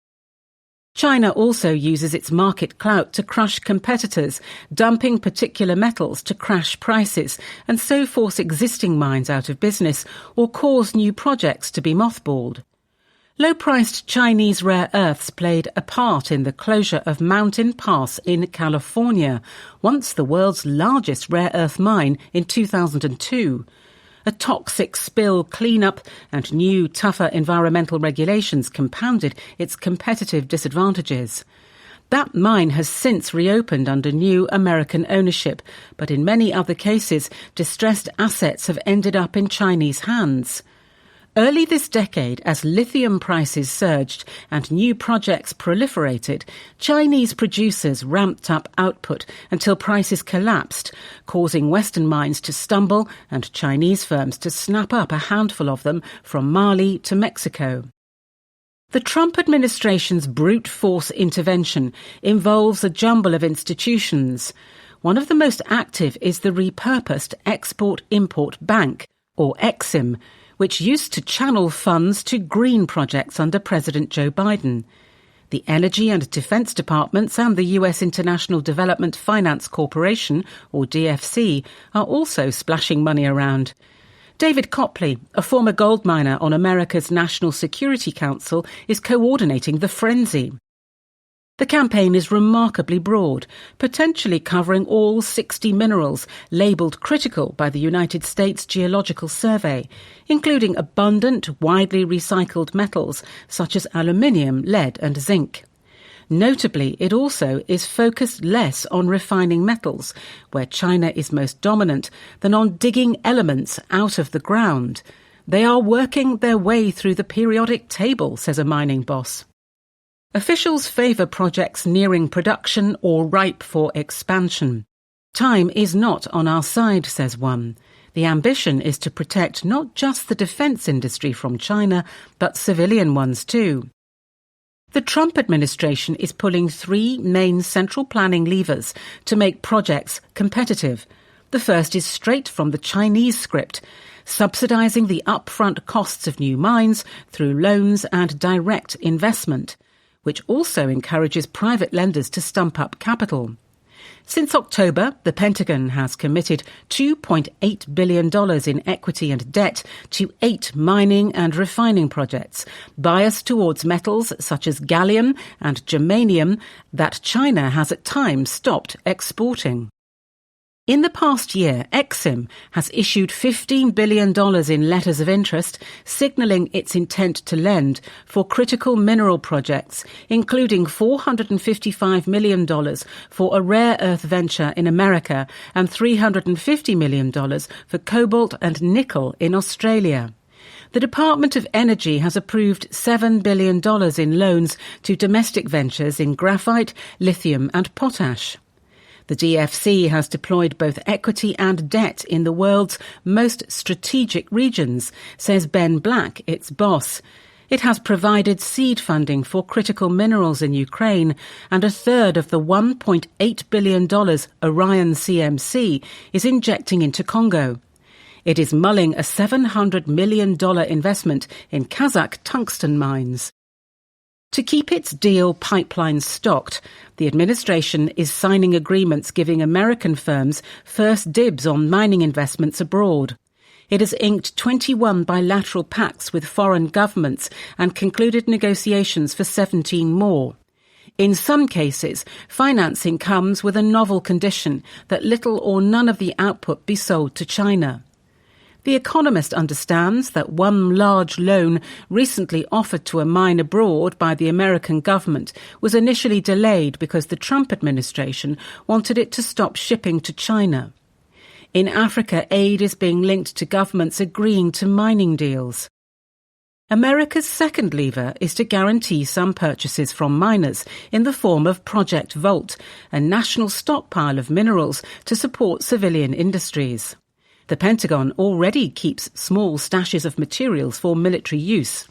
China also uses its market clout to crush competitors, dumping particular metals to crash prices and so force existing mines out of business or cause new projects to be mothballed. Low-priced Chinese rare earths played a part in the closure of Mountain Pass in California, once the world's largest rare earth mine, in 2002. A toxic spill cleanup and new, tougher environmental regulations compounded its competitive disadvantages. That mine has since reopened under new American ownership, but in many other cases, distressed assets have ended up in Chinese hands. Early this decade, as lithium prices surged and new projects proliferated, Chinese producers ramped up output until prices collapsed, causing Western mines to stumble and Chinese firms to snap up a handful of them from Mali to Mexico. The Trump administration's brute force intervention involves a jumble of institutions. One of the most active is the repurposed Export-Import Bank, or EXIM, which used to channel funds to green projects under President Joe Biden. The Energy and Defense Departments and the U.S. International Development Finance Corporation, or DFC, are also splashing money around. David Copley, a former gold miner on America's National Security Council, is coordinating the frenzy. The campaign is remarkably broad, potentially covering all 60 minerals labelled critical by the United States Geological Survey, including abundant, widely recycled metals such as aluminium, lead and zinc. Notably, it also is focused less on refining metals, where China is most dominant, than on digging elements out of the ground. They are working their way through the periodic table, says a mining boss. Officials favour projects nearing production or ripe for expansion. Time is not on our side, says one. The ambition is to protect not just the defence industry from China, but civilian ones too. The Trump administration is pulling 3 main central planning levers to make projects competitive. The first is straight from the Chinese script, subsidising the upfront costs of new mines through loans and direct investment, which also encourages private lenders to stump up capital. Since October, the Pentagon has committed $2.8 billion in equity and debt to 8 mining and refining projects, biased towards metals such as gallium and germanium that China has at times stopped exporting. In the past year, EXIM has issued $15 billion in letters of interest, signalling its intent to lend for critical mineral projects, including $455 million for a rare earth venture in America and $350 million for cobalt and nickel in Australia. The Department of Energy has approved $7 billion in loans to domestic ventures in graphite, lithium and potash. The DFC has deployed both equity and debt in the world's most strategic regions, says Ben Black, its boss. It has provided seed funding for critical minerals in Ukraine, and a third of the $1.8 billion Orion CMC is injecting into Congo. It is mulling a $700 million investment in Kazakh tungsten mines. To keep its deal pipeline stocked, the administration is signing agreements giving American firms first dibs on mining investments abroad. It has inked 21 bilateral pacts with foreign governments and concluded negotiations for 17 more. In some cases, financing comes with a novel condition that little or none of the output be sold to China. The Economist understands that one large loan recently offered to a mine abroad by the American government was initially delayed because the Trump administration wanted it to stop shipping to China. In Africa, aid is being linked to governments agreeing to mining deals. America's second lever is to guarantee some purchases from miners in the form of Project Volt, a national stockpile of minerals to support civilian industries. The Pentagon already keeps small stashes of materials for military use.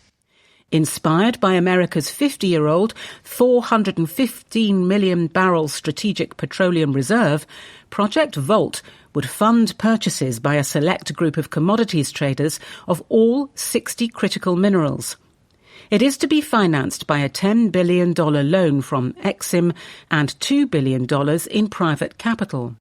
Inspired by America's 50-year-old 415 million barrel strategic petroleum reserve, Project Volt would fund purchases by a select group of commodities traders of all 60 critical minerals. It is to be financed by a $10 billion loan from Exim and $2 billion in private capital.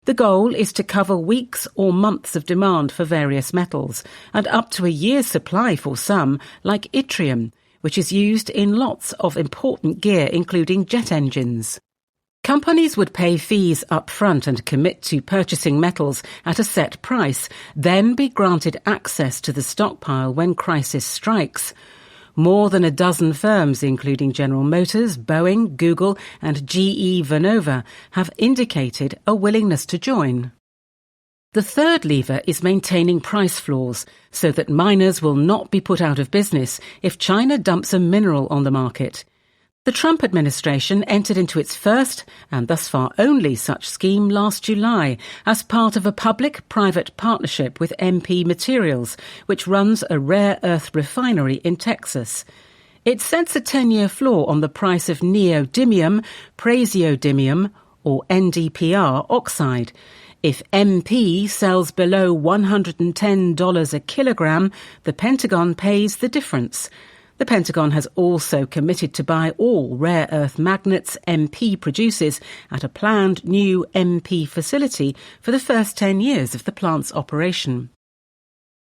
The goal is to cover weeks or months of demand for various metals, and up to a year's supply for some, like yttrium, which is used in lots of important gear, including jet engines. Companies would pay fees up front and commit to purchasing metals at a set price, then be granted access to the stockpile when crisis strikes. More than a dozen firms, including General Motors, Boeing, Google and GE Vernova, have indicated a willingness to join. The third lever is maintaining price floors so that miners will not be put out of business if China dumps a mineral on the market. The Trump administration entered into its first, and thus far only, such scheme last July as part of a public-private partnership with MP Materials, which runs a rare earth refinery in Texas. It sets a 10-year floor on the price of neodymium, praseodymium, or NdPr oxide. If MP sells below $110 a kilogram, the Pentagon pays the difference. The Pentagon has also committed to buy all rare earth magnets MP produces at a planned new MP facility for the first 10 years of the plant's operation.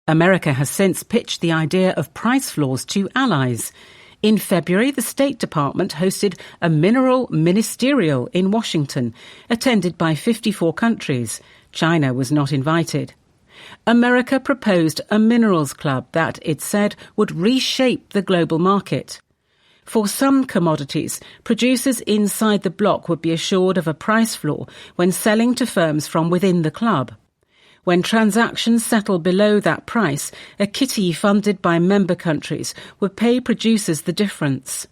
America has since pitched the idea of price floors to allies. In February, the State Department hosted a mineral ministerial in Washington, attended by 54 countries. China was not invited. America proposed a minerals club that, it said, would reshape the global market. For some commodities, producers inside the bloc would be assured of a price floor when selling to firms from within the club. When transactions settle below that price, a kitty funded by member countries would pay producers the difference.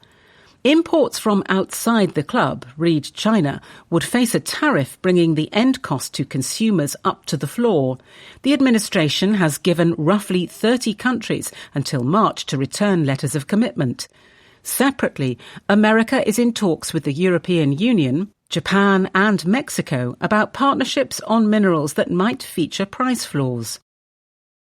Imports from outside the club, read China, would face a tariff bringing the end cost to consumers up to the floor. The administration has given roughly 30 countries until March to return letters of commitment. Separately, America is in talks with the European Union, Japan and Mexico about partnerships on minerals that might feature price floors.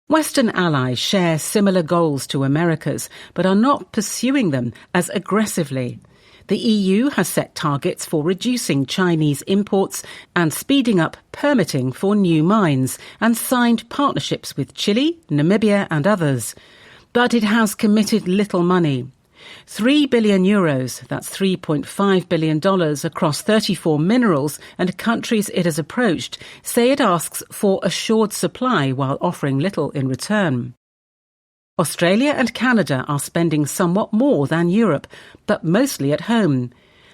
Western allies share similar goals to America's, but are not pursuing them as aggressively. The EU has set targets for reducing Chinese imports and speeding up permitting for new mines, and signed partnerships with Chile, Namibia and others. But it has committed little money. €3 billion, that's $3.5 billion across 34 minerals and countries it has approached, say it asks for assured supply while offering little in return. Australia and Canada are spending somewhat more than Europe, but mostly at home.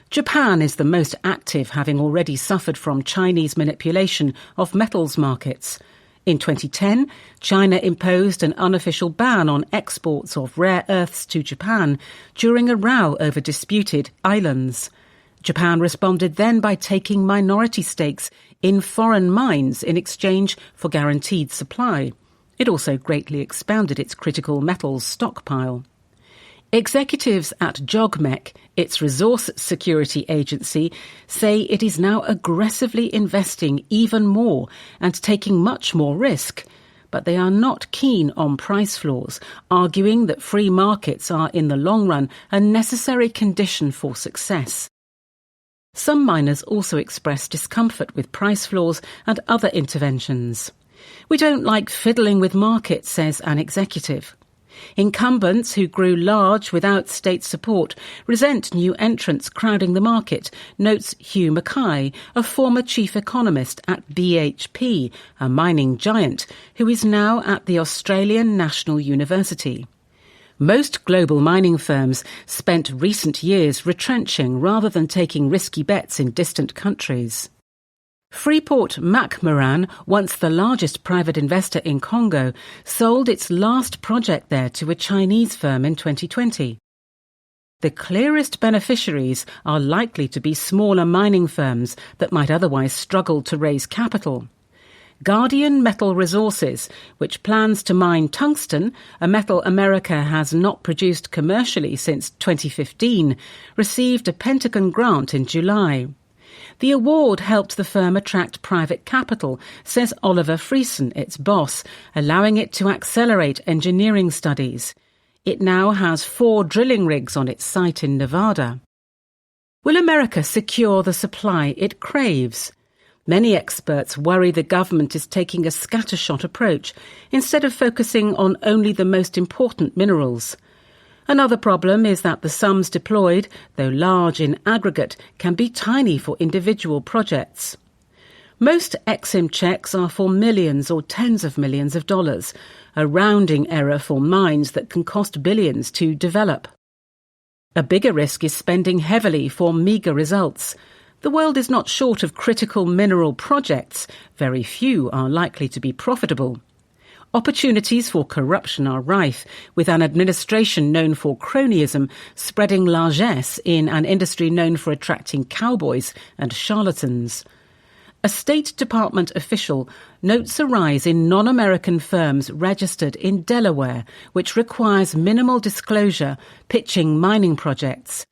Japan is the most active, having already suffered from Chinese manipulation of metals markets. In 2010, China imposed an unofficial ban on exports of rare earths to Japan during a row over disputed islands. Japan responded then by taking minority stakes in foreign mines in exchange for guaranteed supply. It also greatly expanded its critical metals stockpile. Executives at JOGMEC, its resource security agency, say it is now aggressively investing even more and taking much more risk. But they are not keen on price floors, arguing that free markets are in the long run a necessary condition for success. Some miners also express discomfort with price floors and other interventions. "We don't like fiddling with markets," says an executive. Incumbents who grew large without state support resent new entrants crowding the market, notes Hugh Mackay, a former chief economist at BHP, a mining giant, who is now at the Australian National University. Most global mining firms spent recent years retrenching rather than taking risky bets in distant countries. Freeport-McMoran, once the largest private investor in Congo, sold its last project there to a Chinese firm in 2020. The clearest beneficiaries are likely to be smaller mining firms that might otherwise struggle to raise capital. Guardian Metal Resources, which plans to mine tungsten, a metal America has not produced commercially since 2015, received a Pentagon grant in July. The award helped the firm attract private capital, says Oliver Friesen, its boss, allowing it to accelerate engineering studies. It now has 4 drilling rigs on its site in Nevada. Will America secure the supply it craves? Many experts worry the government is taking a scattershot approach, instead of focusing on only the most important minerals. Another problem is that the sums deployed, though large in aggregate, can be tiny for individual projects. Most Exim checks are for millions or tens of millions of dollars, a rounding error for mines that can cost billions to develop. A bigger risk is spending heavily for meagre results. The world is not short of critical mineral projects. Very few are likely to be profitable. Opportunities for corruption are rife, with an administration known for cronyism spreading largesse in an industry known for attracting cowboys and charlatans. A State Department official notes a rise in non-American firms registered in Delaware, which requires minimal disclosure, pitching mining projects.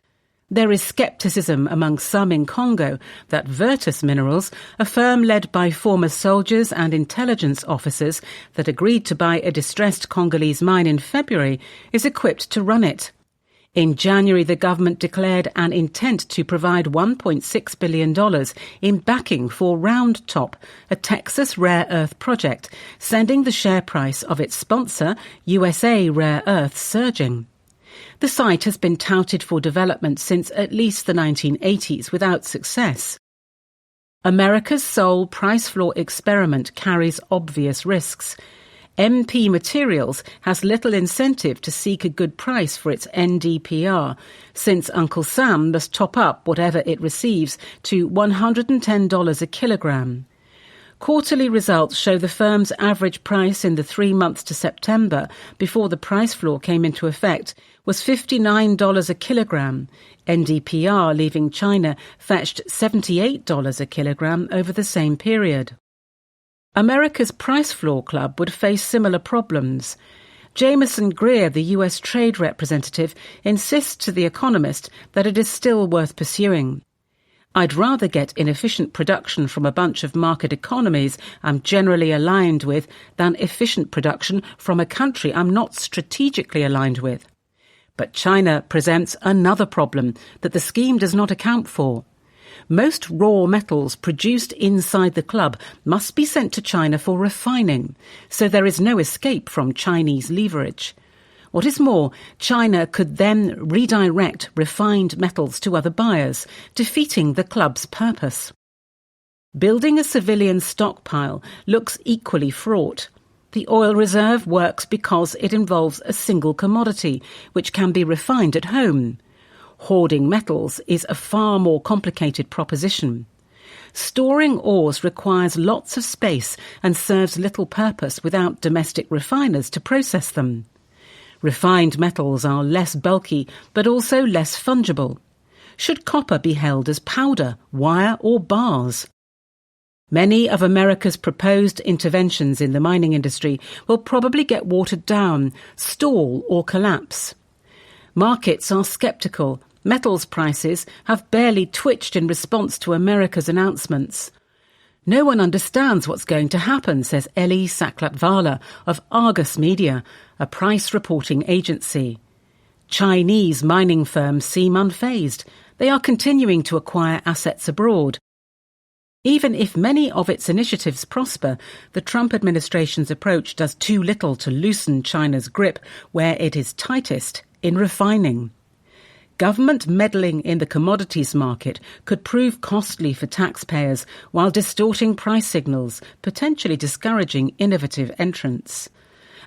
There is scepticism among some in Congo that Virtus Minerals, a firm led by former soldiers and intelligence officers that agreed to buy a distressed Congolese mine in February, is equipped to run it. In January, the government declared an intent to provide $1.6 billion in backing for Round Top, a Texas rare earth project, sending the share price of its sponsor, USA Rare Earth, surging. The site has been touted for development since at least the 1980s without success. America's sole price floor experiment carries obvious risks. MP Materials has little incentive to seek a good price for its NdPr, since Uncle Sam must top up whatever it receives to $110 a kilogram. Quarterly results show the firm's average price in the 3 months to September, before the price floor came into effect, was $59 a kilogram. NdPr leaving China fetched $78 a kilogram over the same period. America's price floor club would face similar problems. Jameson Greer, the US trade representative, insists to The Economist that it is still worth pursuing. "I'd rather get inefficient production from a bunch of market economies I'm generally aligned with than efficient production from a country I'm not strategically aligned with." But China presents another problem that the scheme does not account for. Most raw metals produced inside the club must be sent to China for refining, so there is no escape from Chinese leverage. What is more, China could then redirect refined metals to other buyers, defeating the club's purpose. Building a civilian stockpile looks equally fraught. The oil reserve works because it involves a single commodity, which can be refined at home. Hoarding metals is a far more complicated proposition. Storing ores requires lots of space and serves little purpose without domestic refiners to process them. Refined metals are less bulky but also less fungible. Should copper be held as powder, wire or bars? Many of America's proposed interventions in the mining industry will probably get watered down, stall or collapse. Markets are sceptical. Metals prices have barely twitched in response to America's announcements. No one understands what's going to happen, says Eli Saklatvala of Argus Media, a price reporting agency. Chinese mining firms seem unfazed. They are continuing to acquire assets abroad. Even if many of its initiatives prosper, the Trump administration's approach does too little to loosen China's grip where it is tightest, in refining. Government meddling in the commodities market could prove costly for taxpayers while distorting price signals, potentially discouraging innovative entrants.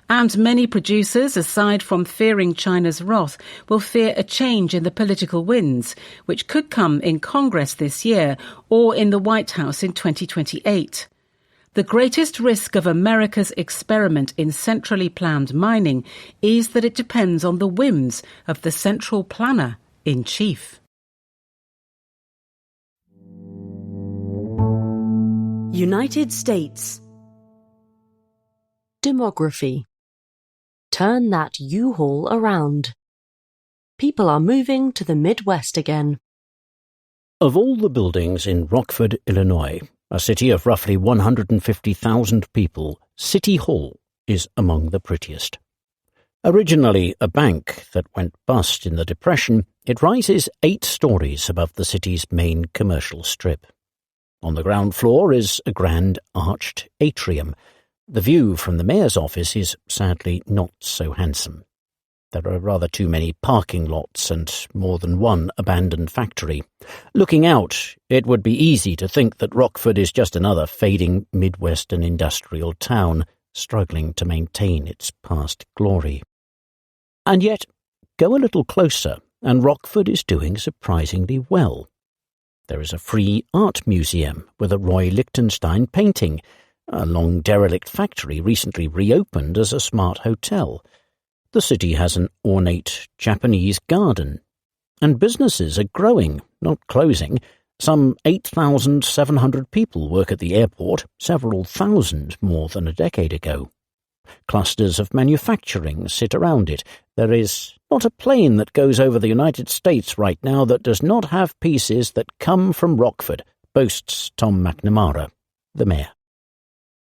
And many producers, aside from fearing China's wrath, will fear a change in the political winds, which could come in Congress this year or in the White House in 2028. The greatest risk of America's experiment in centrally planned mining is that it depends on the whims of the central planner-in-chief. United States. Demography. Turn that U-Haul around. People are moving to the Midwest again. Of all the buildings in Rockford, Illinois, a city of roughly 150,000 people, City Hall is among the prettiest. Originally a bank that went bust in the Depression, it rises 8 stories above the city's main commercial strip. On the ground floor is a grand arched atrium. The view from the mayor's office is sadly not so handsome. There are rather too many parking lots and more than one abandoned factory. Looking out, it would be easy to think that Rockford is just another fading Midwestern industrial town, struggling to maintain its past glory. And yet, go a little closer, and Rockford is doing surprisingly well. There is a free art museum with a Roy Lichtenstein painting. A long derelict factory recently reopened as a smart hotel. The city has an ornate Japanese garden. And businesses are growing, not closing. Some 8,700 people work at the airport, several thousand more than a decade ago. Clusters of manufacturing sit around it. There is not a plane that goes over the United States right now that does not have pieces that come from Rockford, boasts Tom McNamara, the mayor.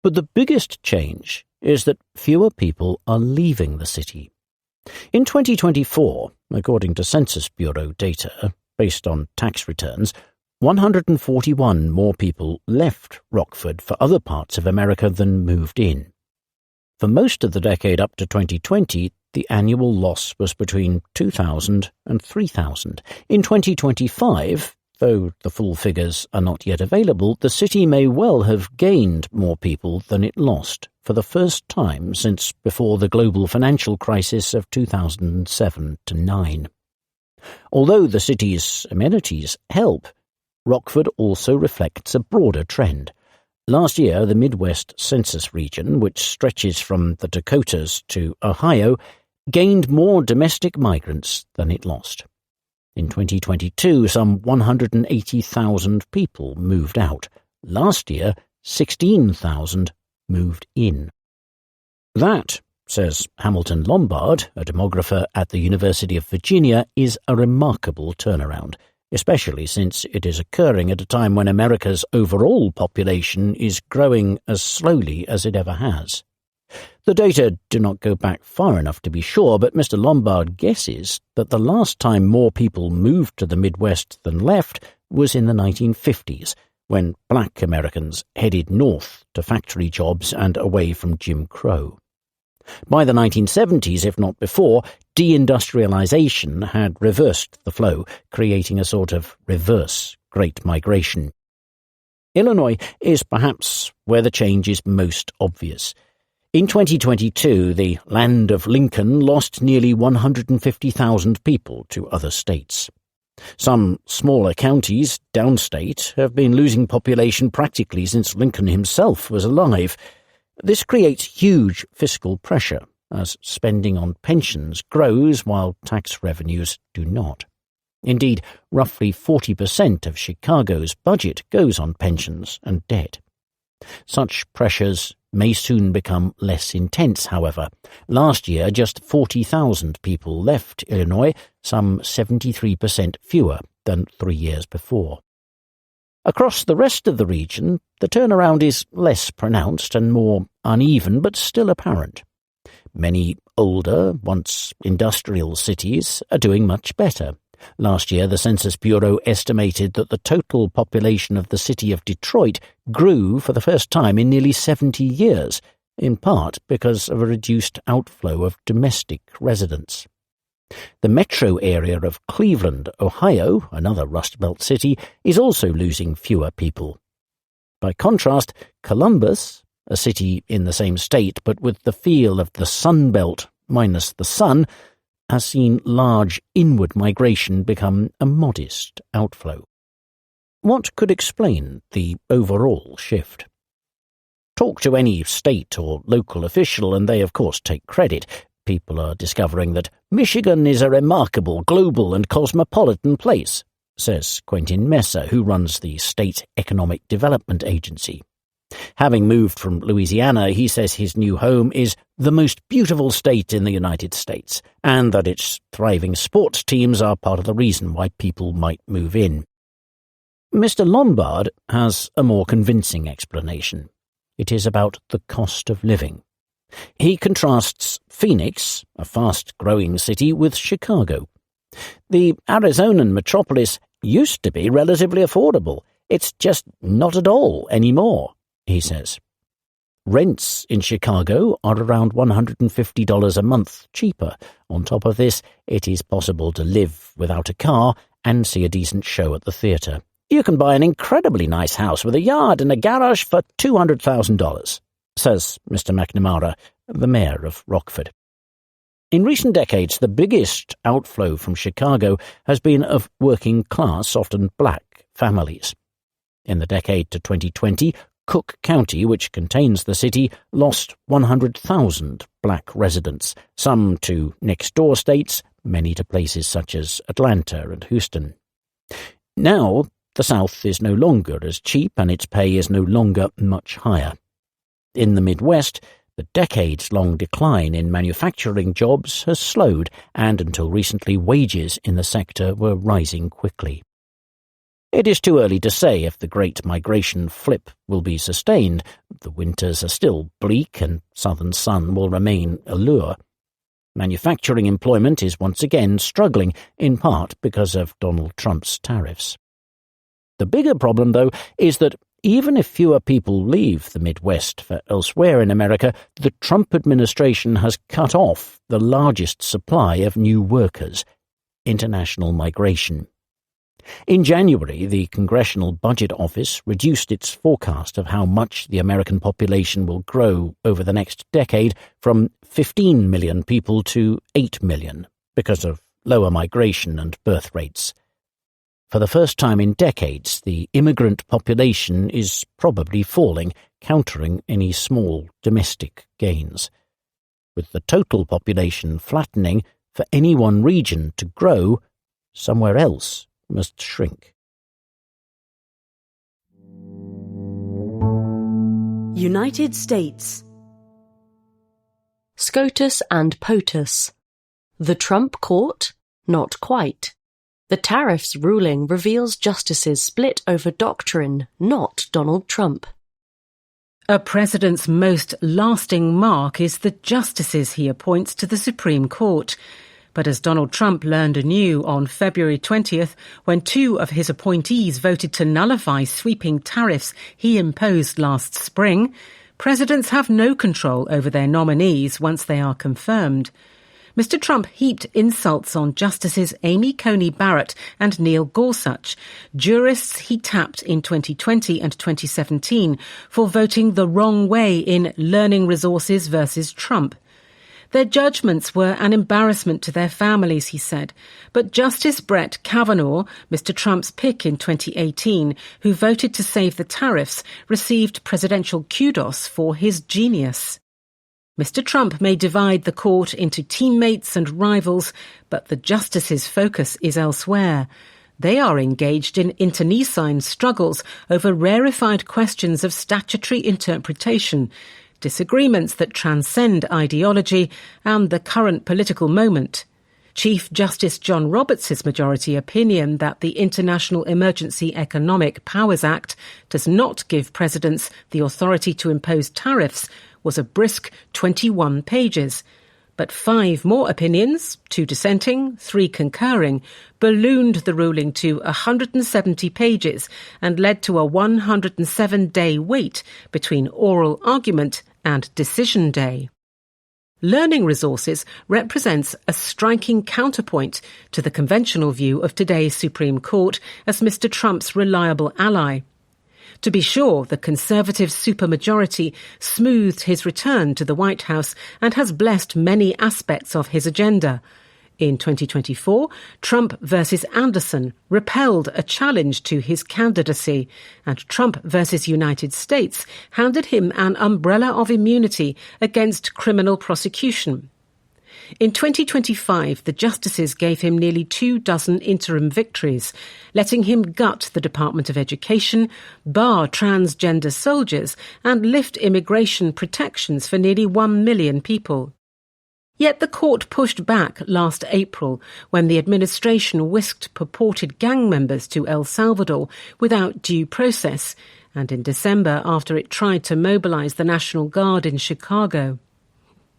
But the biggest change is that fewer people are leaving the city. In 2024, according to Census Bureau data, based on tax returns, 141 more people left Rockford for other parts of America than moved in. For most of the decade up to 2020, the annual loss was between 2,000 and 3,000. In 2025, though the full figures are not yet available, the city may well have gained more people than it lost for the first time since before the global financial crisis of 2007-9. Although the city's amenities help, Rockford also reflects a broader trend. Last year, the Midwest Census region, which stretches from the Dakotas to Ohio, gained more domestic migrants than it lost. In 2022, some 180,000 people moved out. Last year, 16,000 moved in. That, says Hamilton Lombard, a demographer at the University of Virginia, is a remarkable turnaround, especially since it is occurring at a time when America's overall population is growing as slowly as it ever has. The data do not go back far enough to be sure, but Mr. Lombard guesses that the last time more people moved to the Midwest than left was in the 1950s, when black Americans headed north to factory jobs and away from Jim Crow. By the 1970s, if not before, deindustrialization had reversed the flow, creating a sort of reverse Great Migration. Illinois is perhaps where the change is most obvious. In 2022, the land of Lincoln lost nearly 150,000 people to other states. Some smaller counties, downstate, have been losing population practically since Lincoln himself was alive. This creates huge fiscal pressure, as spending on pensions grows while tax revenues do not. Indeed, roughly 40% of Chicago's budget goes on pensions and debt. Such pressures may soon become less intense, however. Last year, just 40,000 people left Illinois, some 73% fewer than 3 years before. Across the rest of the region, the turnaround is less pronounced and more uneven, but still apparent. Many older, once industrial cities are doing much better. Last year, the Census Bureau estimated that the total population of the city of Detroit grew for the first time in nearly 70 years, in part because of a reduced outflow of domestic residents. The metro area of Cleveland, Ohio, another Rust Belt city, is also losing fewer people. By contrast, Columbus, a city in the same state but with the feel of the Sun Belt minus the sun, has seen large inward migration become a modest outflow. What could explain the overall shift? Talk to any state or local official and they of course take credit. People are discovering that Michigan is a remarkable global and cosmopolitan place, says Quentin Messer, who runs the State Economic Development Agency. Having moved from Louisiana, he says his new home is the most beautiful state in the United States, and that its thriving sports teams are part of the reason why people might move in. Mr. Lombard has a more convincing explanation. It is about the cost of living. He contrasts Phoenix, a fast-growing city, with Chicago. The Arizonan metropolis used to be relatively affordable. It's just not at all anymore, he says. Rents in Chicago are around $150 a month cheaper. On top of this, it is possible to live without a car and see a decent show at the theatre. You can buy an incredibly nice house with a yard and a garage for $200,000, says Mr. McNamara, the mayor of Rockford. In recent decades, the biggest outflow from Chicago has been of working-class, often black, families. In the decade to 2020, Cook County, which contains the city, lost 100,000 black residents, some to next-door states, many to places such as Atlanta and Houston. Now, the South is no longer as cheap and its pay is no longer much higher. In the Midwest, the decades-long decline in manufacturing jobs has slowed, and until recently wages in the sector were rising quickly. It is too early to say if the great migration flip will be sustained. The winters are still bleak and southern sun will remain a lure. Manufacturing employment is once again struggling, in part because of Donald Trump's tariffs. The bigger problem, though, is that even if fewer people leave the Midwest for elsewhere in America, the Trump administration has cut off the largest supply of new workers, international migration. In January, the Congressional Budget Office reduced its forecast of how much the American population will grow over the next decade from 15 million people to 8 million because of lower migration and birth rates. For the first time in decades, the immigrant population is probably falling, countering any small domestic gains. With the total population flattening, for any one region to grow, somewhere else must shrink. United States. SCOTUS and POTUS. The Trump court? Not quite. The tariffs ruling reveals justices split over doctrine, not Donald Trump. A president's most lasting mark is the justices he appoints to the Supreme Court. But as Donald Trump learned anew on February 20th, when two of his appointees voted to nullify sweeping tariffs he imposed last spring, presidents have no control over their nominees once they are confirmed. Mr. Trump heaped insults on Justices Amy Coney Barrett and Neil Gorsuch, jurists he tapped in 2020 and 2017 for voting the wrong way in Learning Resources versus Trump. Their judgments were an embarrassment to their families, he said. But Justice Brett Kavanaugh, Mr. Trump's pick in 2018, who voted to save the tariffs, received presidential kudos for his genius. Mr. Trump may divide the court into teammates and rivals, but the justices' focus is elsewhere. They are engaged in internecine struggles over rarefied questions of statutory interpretation, disagreements that transcend ideology and the current political moment. Chief Justice John Roberts' majority opinion that the International Emergency Economic Powers Act does not give presidents the authority to impose tariffs was a brisk 21 pages. But 5 more opinions, 2 dissenting, 3 concurring, ballooned the ruling to 170 pages and led to a 107-day wait between oral argument and decision day. Learning Resources represents a striking counterpoint to the conventional view of today's Supreme Court as Mr. Trump's reliable ally. To be sure, the Conservative supermajority smoothed his return to the White House and has blessed many aspects of his agenda. In 2024, Trump versus Anderson repelled a challenge to his candidacy, and Trump versus United States handed him an umbrella of immunity against criminal prosecution. In 2025, the justices gave him nearly 24 interim victories, letting him gut the Department of Education, bar transgender soldiers, and lift immigration protections for nearly 1 million people. Yet the court pushed back last April when the administration whisked purported gang members to El Salvador without due process, and in December after it tried to mobilize the National Guard in Chicago.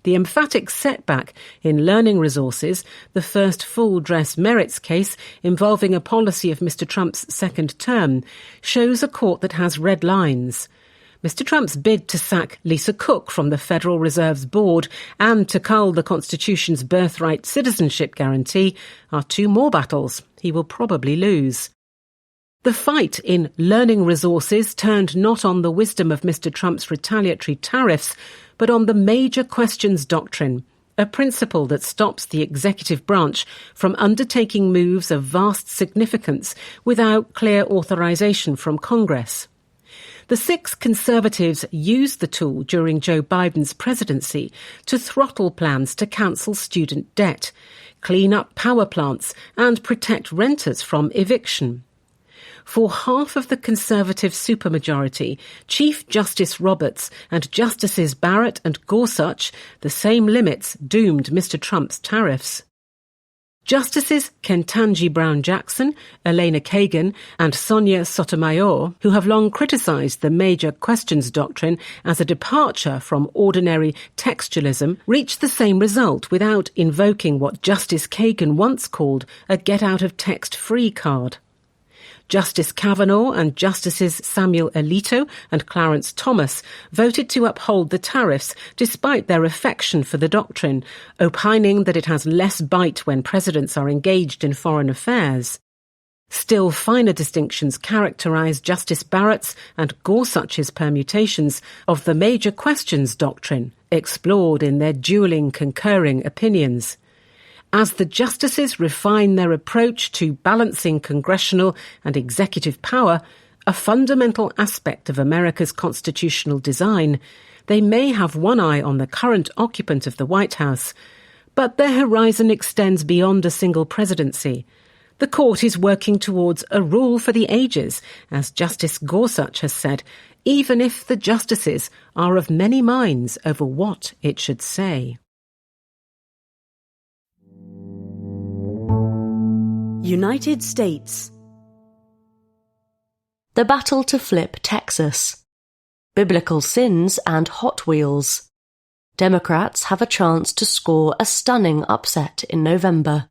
The emphatic setback in Learning Resources, the first full-dress merits case involving a policy of Mr. Trump's second term, shows a court that has red lines. Mr. Trump's bid to sack Lisa Cook from the Federal Reserve's board and to cull the Constitution's birthright citizenship guarantee are 2 more battles he will probably lose. The fight in Learning Resources turned not on the wisdom of Mr. Trump's retaliatory tariffs, but on the major questions doctrine, a principle that stops the executive branch from undertaking moves of vast significance without clear authorization from Congress. The 6 Conservatives used the tool during Joe Biden's presidency to throttle plans to cancel student debt, clean up power plants, and protect renters from eviction. For half of the Conservative supermajority, Chief Justice Roberts and Justices Barrett and Gorsuch, the same limits doomed Mr. Trump's tariffs. Justices Ketanji Brown Jackson, Elena Kagan, and Sonia Sotomayor, who have long criticised the major questions doctrine as a departure from ordinary textualism, reached the same result without invoking what Justice Kagan once called a get-out-of-text-free card. Justice Kavanaugh and Justices Samuel Alito and Clarence Thomas voted to uphold the tariffs despite their affection for the doctrine, opining that it has less bite when presidents are engaged in foreign affairs. Still finer distinctions characterize Justice Barrett's and Gorsuch's permutations of the major questions doctrine, explored in their dueling concurring opinions. As the justices refine their approach to balancing congressional and executive power, a fundamental aspect of America's constitutional design, they may have one eye on the current occupant of the White House, but their horizon extends beyond a single presidency. The court is working towards a rule for the ages, as Justice Gorsuch has said, even if the justices are of many minds over what it should say. United States. The battle to flip Texas. Biblical sins and Hot Wheels. Democrats have a chance to score a stunning upset in November.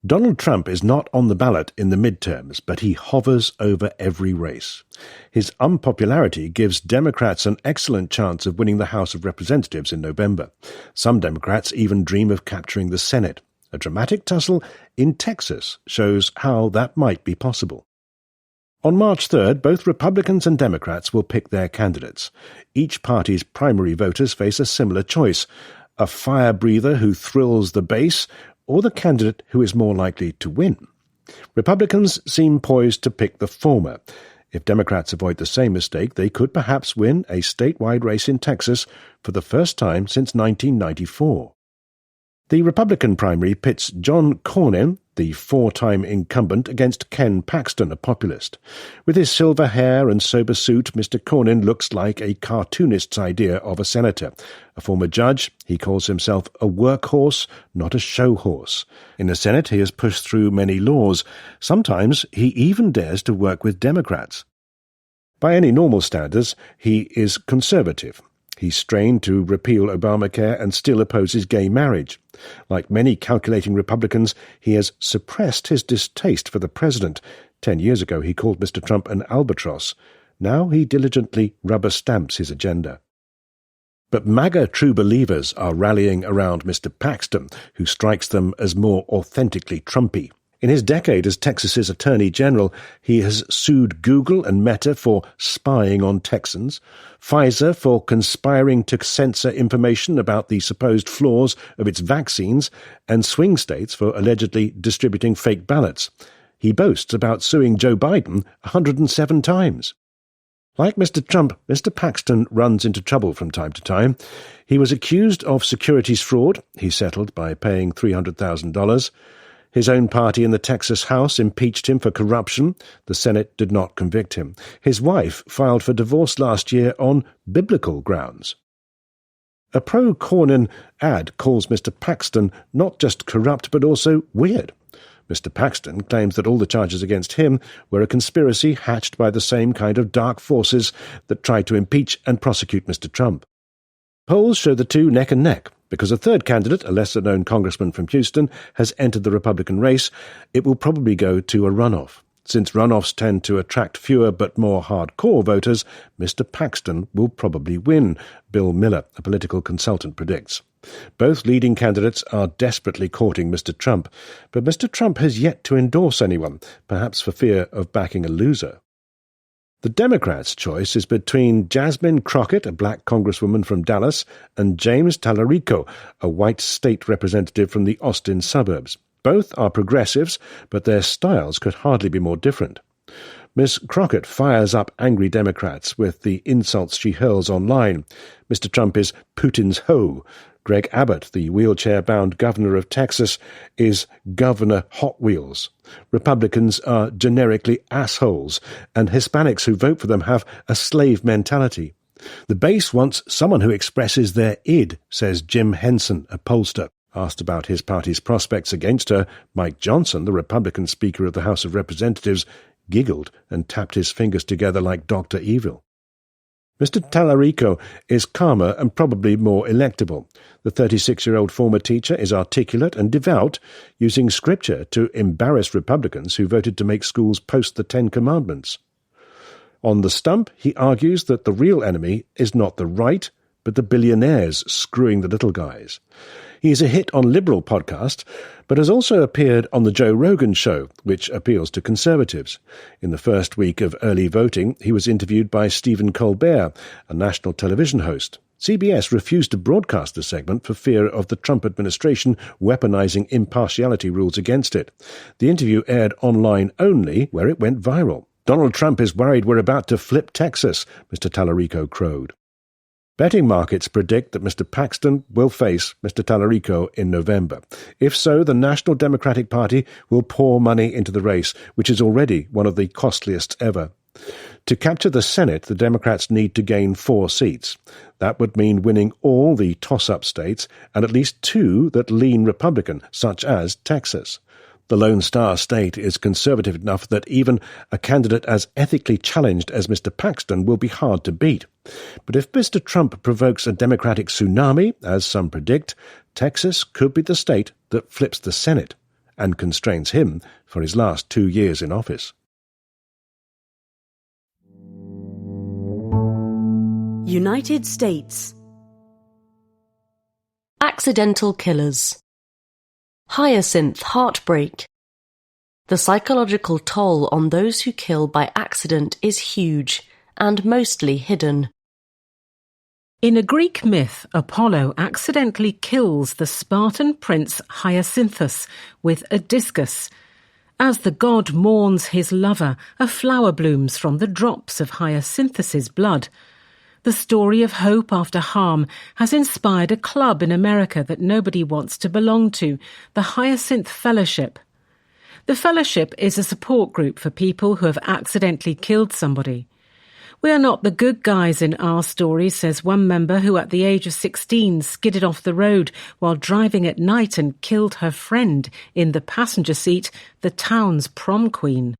Donald Trump is not on the ballot in the midterms, but he hovers over every race. His unpopularity gives Democrats an excellent chance of winning the House of Representatives in November. Some Democrats even dream of capturing the Senate. A dramatic tussle in Texas shows how that might be possible. On March 3rd, both Republicans and Democrats will pick their candidates. Each party's primary voters face a similar choice: a fire breather who thrills the base, or the candidate who is more likely to win? Republicans seem poised to pick the former. If Democrats avoid the same mistake, they could perhaps win a statewide race in Texas for the first time since 1994. The Republican primary pits John Cornyn, the four-time incumbent, against Ken Paxton, a populist. With his silver hair and sober suit, Mr. Cornyn looks like a cartoonist's idea of a senator. A former judge, he calls himself a workhorse, not a show horse. In the Senate, he has pushed through many laws. Sometimes he even dares to work with Democrats. By any normal standards, he is conservative. He strained to repeal Obamacare and still opposes gay marriage. Like many calculating Republicans, he has suppressed his distaste for the president. 10 years ago he called Mr. Trump an albatross. Now he diligently rubber stamps his agenda. But MAGA true believers are rallying around Mr. Paxton, who strikes them as more authentically Trumpy. In his decade as Texas's Attorney General, he has sued Google and Meta for spying on Texans, Pfizer for conspiring to censor information about the supposed flaws of its vaccines, and swing states for allegedly distributing fake ballots. He boasts about suing Joe Biden 107 times. Like Mr. Trump, Mr. Paxton runs into trouble from time to time. He was accused of securities fraud. He settled by paying $300,000. His own party in the Texas House impeached him for corruption. The Senate did not convict him. His wife filed for divorce last year on biblical grounds. A pro-Cornyn ad calls Mr. Paxton not just corrupt but also weird. Mr. Paxton claims that all the charges against him were a conspiracy hatched by the same kind of dark forces that tried to impeach and prosecute Mr. Trump. Polls show the two neck and neck. Because a third candidate, a lesser-known congressman from Houston, has entered the Republican race, it will probably go to a runoff. Since runoffs tend to attract fewer but more hardcore voters, Mr. Paxton will probably win, Bill Miller, a political consultant, predicts. Both leading candidates are desperately courting Mr. Trump, but Mr. Trump has yet to endorse anyone, perhaps for fear of backing a loser. The Democrats' choice is between Jasmine Crockett, a black congresswoman from Dallas, and James Tallarico, a white state representative from the Austin suburbs. Both are progressives, but their styles could hardly be more different. Miss Crockett fires up angry Democrats with the insults she hurls online. Mr. Trump is Putin's hoe. Greg Abbott, the wheelchair-bound governor of Texas, is Governor Hot Wheels. Republicans are generically assholes, and Hispanics who vote for them have a slave mentality. The base wants someone who expresses their id, says Jim Henson, a pollster. Asked about his party's prospects against her, Mike Johnson, the Republican Speaker of the House of Representatives, giggled and tapped his fingers together like Dr. Evil. Mr. Tallarico is calmer and probably more electable. The 36-year-old former teacher is articulate and devout, using scripture to embarrass Republicans who voted to make schools post the Ten Commandments. On the stump, he argues that the real enemy is not the right, but the billionaires screwing the little guys. He is a hit on liberal podcasts, but has also appeared on the Joe Rogan Show, which appeals to conservatives. In the first week of early voting, he was interviewed by Stephen Colbert, a national television host. CBS refused to broadcast the segment for fear of the Trump administration weaponizing impartiality rules against it. The interview aired online only, where it went viral. Donald Trump is worried we're about to flip Texas, Mr. Tallarico crowed. Betting markets predict that Mr. Paxton will face Mr. Tallarico in November. If so, the National Democratic Party will pour money into the race, which is already one of the costliest ever. To capture the Senate, the Democrats need to gain 4 seats. That would mean winning all the toss-up states and at least 2 that lean Republican, such as Texas. The Lone Star State is conservative enough that even a candidate as ethically challenged as Mr. Paxton will be hard to beat. But if Mr. Trump provokes a Democratic tsunami, as some predict, Texas could be the state that flips the Senate and constrains him for his last 2 years in office. United States. Accidental killers. Hyacinth heartbreak. The psychological toll on those who kill by accident is huge and mostly hidden. In a Greek myth, Apollo accidentally kills the Spartan prince Hyacinthus with a discus. As the god mourns his lover, a flower blooms from the drops of Hyacinthus's blood. The story of hope after harm has inspired a club in America that nobody wants to belong to, the Hyacinth Fellowship. The Fellowship is a support group for people who have accidentally killed somebody. "We are not the good guys in our story," says one member who at the age of 16 skidded off the road while driving at night and killed her friend in the passenger seat, the town's prom queen.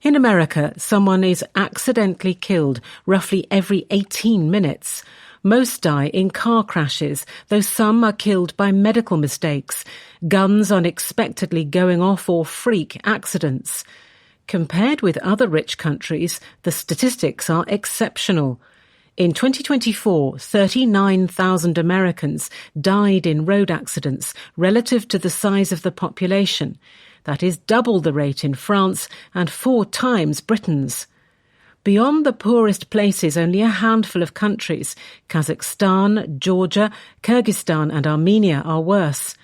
In America, someone is accidentally killed roughly every 18 minutes. Most die in car crashes, though some are killed by medical mistakes, guns unexpectedly going off, or freak accidents. Compared with other rich countries, the statistics are exceptional. In 2024, 39,000 Americans died in road accidents relative to the size of the population. That is double the rate in France and 4 times Britain's. Beyond the poorest places, only a handful of countries, Kazakhstan, Georgia, Kyrgyzstan and Armenia, are worse.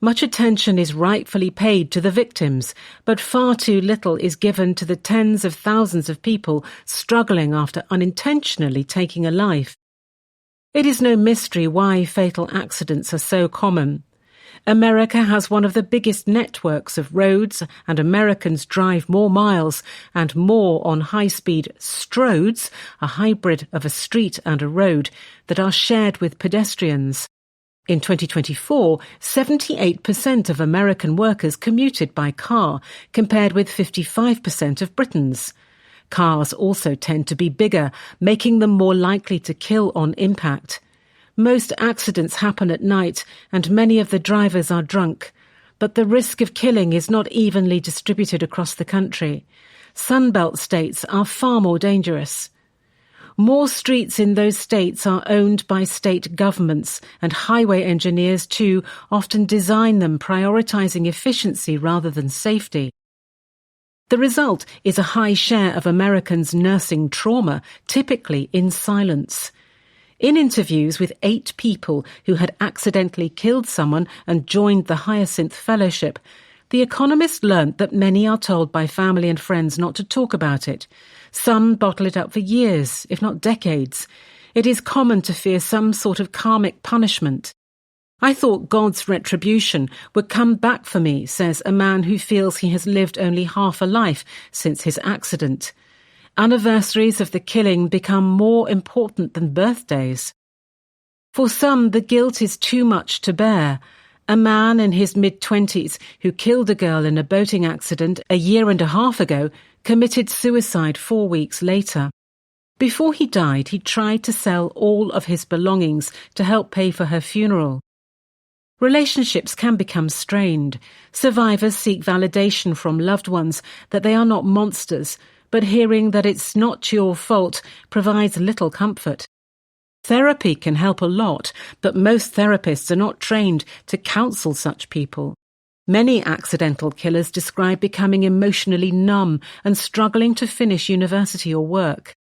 Much attention is rightfully paid to the victims, but far too little is given to the tens of thousands of people struggling after unintentionally taking a life. It is no mystery why fatal accidents are so common. America has one of the biggest networks of roads, and Americans drive more miles and more on high-speed stroads, a hybrid of a street and a road, that are shared with pedestrians. In 2024, 78% of American workers commuted by car, compared with 55% of Britain's. Cars also tend to be bigger, making them more likely to kill on impact. Most accidents happen at night, and many of the drivers are drunk. But the risk of killing is not evenly distributed across the country. Sunbelt states are far more dangerous. More streets in those states are owned by state governments, and highway engineers too often design them prioritizing efficiency rather than safety. The result is a high share of Americans nursing trauma, typically in silence. In interviews with 8 people who had accidentally killed someone and joined the Hyacinth Fellowship, The Economist learnt that many are told by family and friends not to talk about it. Some bottle it up for years, if not decades. It is common to fear some sort of karmic punishment. "I thought God's retribution would come back for me," says a man who feels he has lived only half a life since his accident. Anniversaries of the killing become more important than birthdays. For some, the guilt is too much to bear. A man in his mid-20s who killed a girl in a boating accident a year and a half ago committed suicide 4 weeks later. Before he died, he tried to sell all of his belongings to help pay for her funeral. Relationships can become strained. Survivors seek validation from loved ones that they are not monsters, but hearing that it's not your fault provides little comfort. Therapy can help a lot, but most therapists are not trained to counsel such people. Many accidental killers describe becoming emotionally numb and struggling to finish university or work.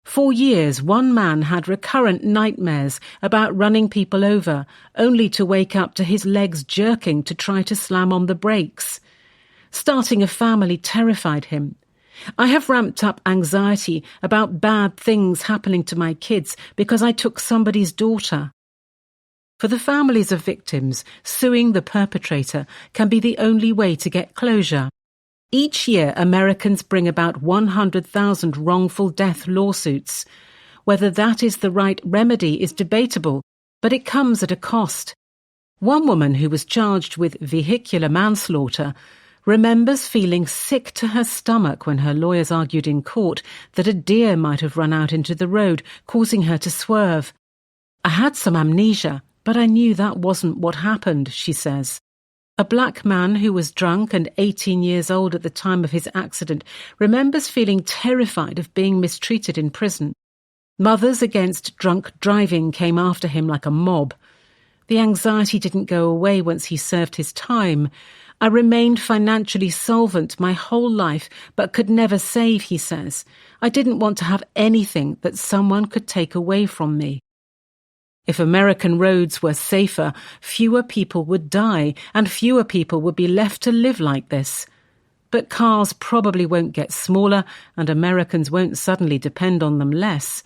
For years, one man had recurrent nightmares about running people over, only to wake up to his legs jerking to try to slam on the brakes. Starting a family terrified him. "I have ramped up anxiety about bad things happening to my kids because I took somebody's daughter." For the families of victims, suing the perpetrator can be the only way to get closure. Each year, Americans bring about 100,000 wrongful death lawsuits. Whether that is the right remedy is debatable, but it comes at a cost. One woman who was charged with vehicular manslaughter remembers feeling sick to her stomach when her lawyers argued in court that a deer might have run out into the road, causing her to swerve. "I had some amnesia, but I knew that wasn't what happened," she says. A black man who was drunk and 18 years old at the time of his accident remembers feeling terrified of being mistreated in prison. Mothers Against Drunk Driving came after him like a mob. The anxiety didn't go away once he served his time. I remained financially solvent my whole life, but could never save, he says. I didn't want to have anything that someone could take away from me. If American roads were safer, fewer people would die, and fewer people would be left to live like this. But cars probably won't get smaller, and Americans won't suddenly depend on them less.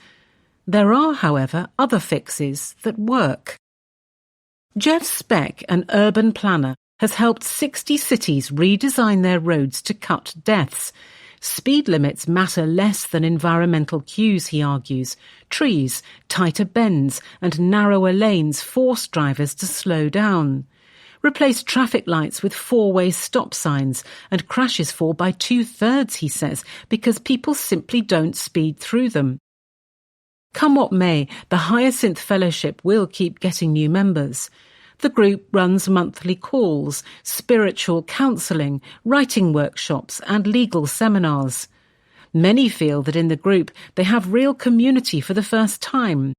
There are, however, other fixes that work. Jeff Speck, an urban planner, has helped 60 cities redesign their roads to cut deaths. Speed limits matter less than environmental cues, he argues. Trees, tighter bends, and narrower lanes force drivers to slow down. Replace traffic lights with four-way stop signs, and crashes fall by 2/3, he says, because people simply don't speed through them. Come what may, the Hyacinth Fellowship will keep getting new members. The group runs monthly calls, spiritual counselling, writing workshops, and legal seminars. Many feel that in the group they have real community for the first time.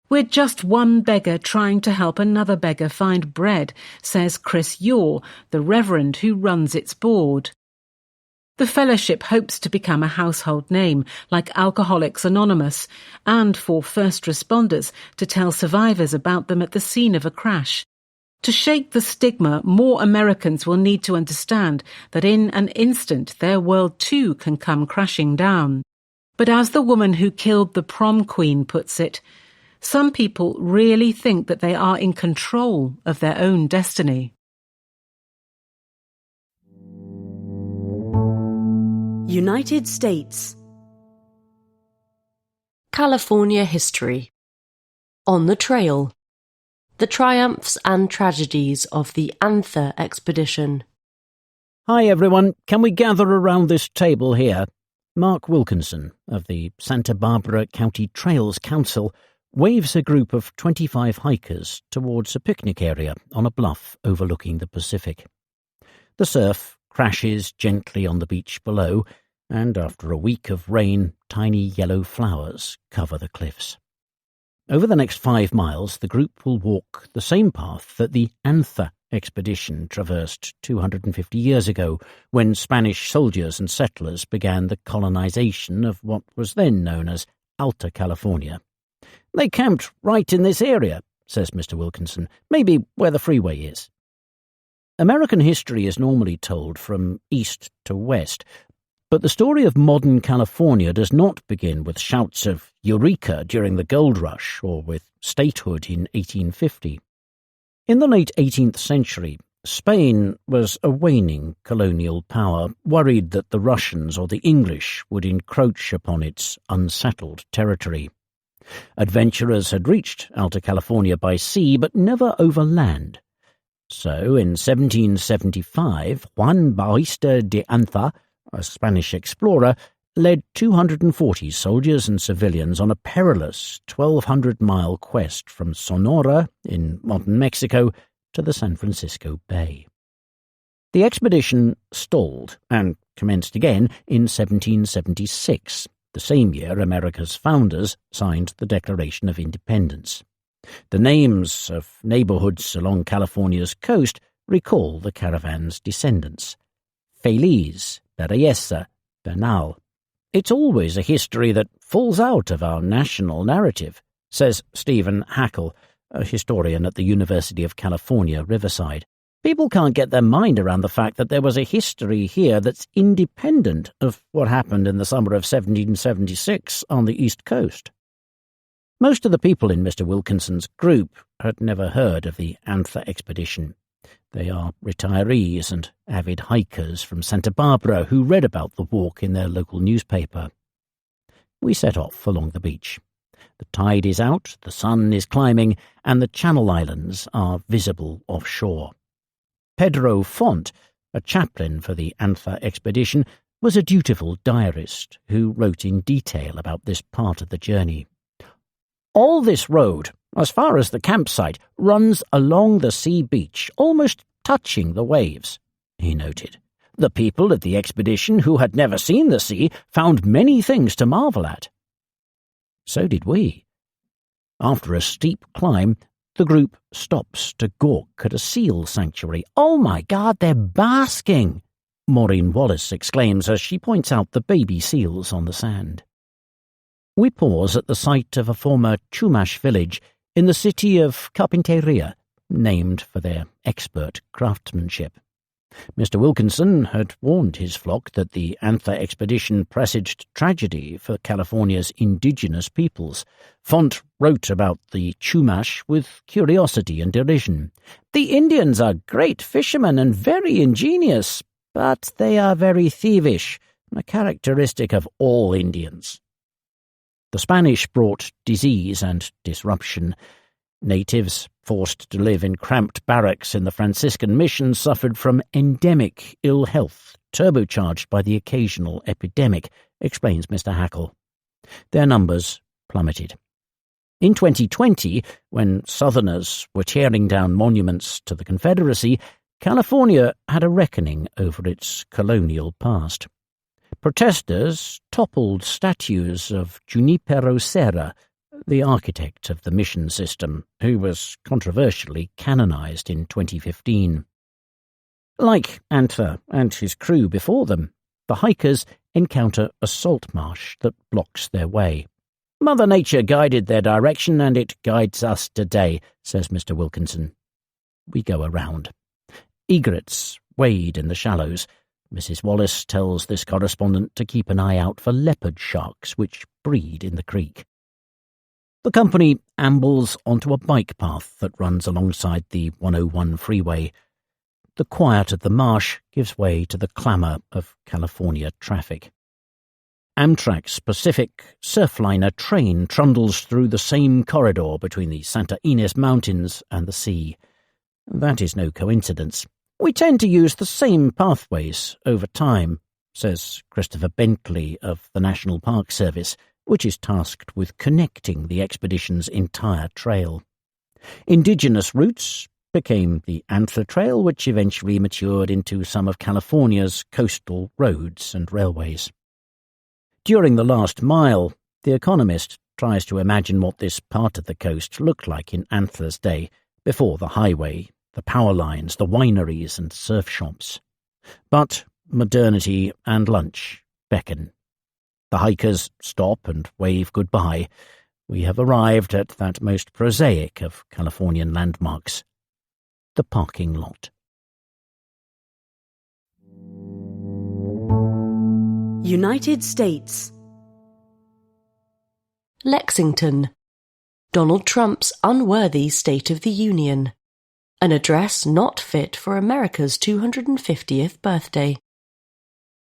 We're just one beggar trying to help another beggar find bread, says Chris Yore, the reverend who runs its board. The fellowship hopes to become a household name, like Alcoholics Anonymous, and for first responders to tell survivors about them at the scene of a crash. To shake the stigma, more Americans will need to understand that in an instant their world too can come crashing down. But as the woman who killed the prom queen puts it, some people really think that they are in control of their own destiny. United States. California history. On the trail. The triumphs and tragedies of the Anther expedition. Hi everyone, can we gather around this table here? Mark Wilkinson of the Santa Barbara County Trails Council waves a group of 25 hikers towards a picnic area on a bluff overlooking the Pacific. The surf crashes gently on the beach below, and after a week of rain, tiny yellow flowers cover the cliffs. Over the next 5 miles, the group will walk the same path that the Anther expedition traversed 250 years ago, when Spanish soldiers and settlers began the colonization of what was then known as Alta California. They camped right in this area, says Mr. Wilkinson, maybe where the freeway is. American history is normally told from east to west, but the story of modern California does not begin with shouts of Eureka during the gold rush or with statehood in 1850. In the late 18th century, Spain was a waning colonial power, worried that the Russians or the English would encroach upon its unsettled territory. Adventurers had reached Alta California by sea, but never over land. So, in 1775, Juan Bautista de Anther, a Spanish explorer, led 240 soldiers and civilians on a perilous 1,200-mile quest from Sonora, in modern Mexico, to the San Francisco Bay. The expedition stalled and commenced again in 1776, the same year America's founders signed the Declaration of Independence. The names of neighborhoods along California's coast recall the caravan's descendants: Feliz, Berryessa, Bernal. It's always a history that falls out of our national narrative, says Stephen Hackle, a historian at the University of California, Riverside. People can't get their mind around the fact that there was a history here that's independent of what happened in the summer of 1776 on the East Coast. Most of the people in Mr. Wilkinson's group had never heard of the Anther expedition. They are retirees and avid hikers from Santa Barbara who read about the walk in their local newspaper. We set off along the beach. The tide is out, the sun is climbing, and the Channel Islands are visible offshore. Pedro Font, a chaplain for the Anther expedition, was a dutiful diarist who wrote in detail about this part of the journey. All this road, as far as the campsite, runs along the sea beach, almost touching the waves, he noted. The people of the expedition who had never seen the sea found many things to marvel at. So did we. After a steep climb, The group stops to gawk at a seal sanctuary. "Oh my God, they're basking!" Maureen Wallace exclaims as she points out the baby seals on the sand. We pause at the site of a former Chumash village in the city of Carpinteria, named for their expert craftsmanship. Mr. Wilkinson had warned his flock that the Anther expedition presaged tragedy for California's indigenous peoples. Font wrote about the Chumash with curiosity and derision. "The Indians are great fishermen and very ingenious, but they are very thievish, a characteristic of all Indians." The Spanish brought disease and disruption. Natives, forced to live in cramped barracks in the Franciscan mission, suffered from endemic ill health, turbocharged by the occasional epidemic, explains Mr. Hackle. Their numbers plummeted. In 2020, when Southerners were tearing down monuments to the Confederacy, California had a reckoning over its colonial past. Protesters toppled statues of Junipero Serra, the architect of the mission system, who was controversially canonized in 2015. Like Anther and his crew before them, the hikers encounter a salt marsh that blocks their way. "Mother Nature guided their direction, and it guides us today," says Mr. Wilkinson. We go around. Egrets wade in the shallows. Mrs. Wallace tells this correspondent to keep an eye out for leopard sharks, which breed in the creek. The company ambles onto a bike path that runs alongside the 101 freeway. The quiet of the marsh gives way to the clamour of California traffic. Amtrak's Pacific Surfliner train trundles through the same corridor between the Santa Ynez Mountains and the sea. That is no coincidence. "We tend to use the same pathways over time," says Christopher Bentley of the National Park Service, which is tasked with connecting the expedition's entire trail. Indigenous routes became the Anther Trail, which eventually matured into some of California's coastal roads and railways. During the last mile, The Economist tries to imagine what this part of the coast looked like in Anther's day, before the highway, the power lines, the wineries and surf shops. But modernity and lunch beckon. The hikers stop and wave goodbye. We have arrived at that most prosaic of Californian landmarks, the parking lot. United States. Lexington. Donald Trump's unworthy State of the Union. An address not fit for America's 250th birthday.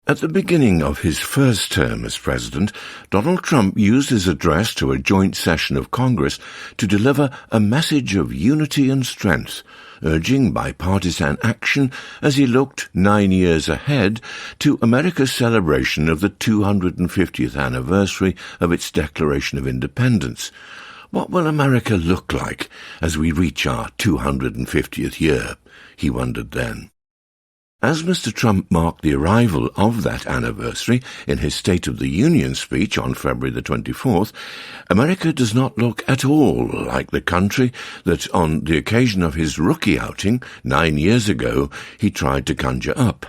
At the beginning of his first term as president, Donald Trump used his address to a joint session of Congress to deliver a message of unity and strength, urging bipartisan action as he looked 9 years ahead to America's celebration of the 250th anniversary of its Declaration of Independence. What will America look like as we reach our 250th year? He wondered then. As Mr. Trump marked the arrival of that anniversary in his State of the Union speech on February the 24th, America does not look at all like the country that, on the occasion of his rookie outing 9 years ago, he tried to conjure up.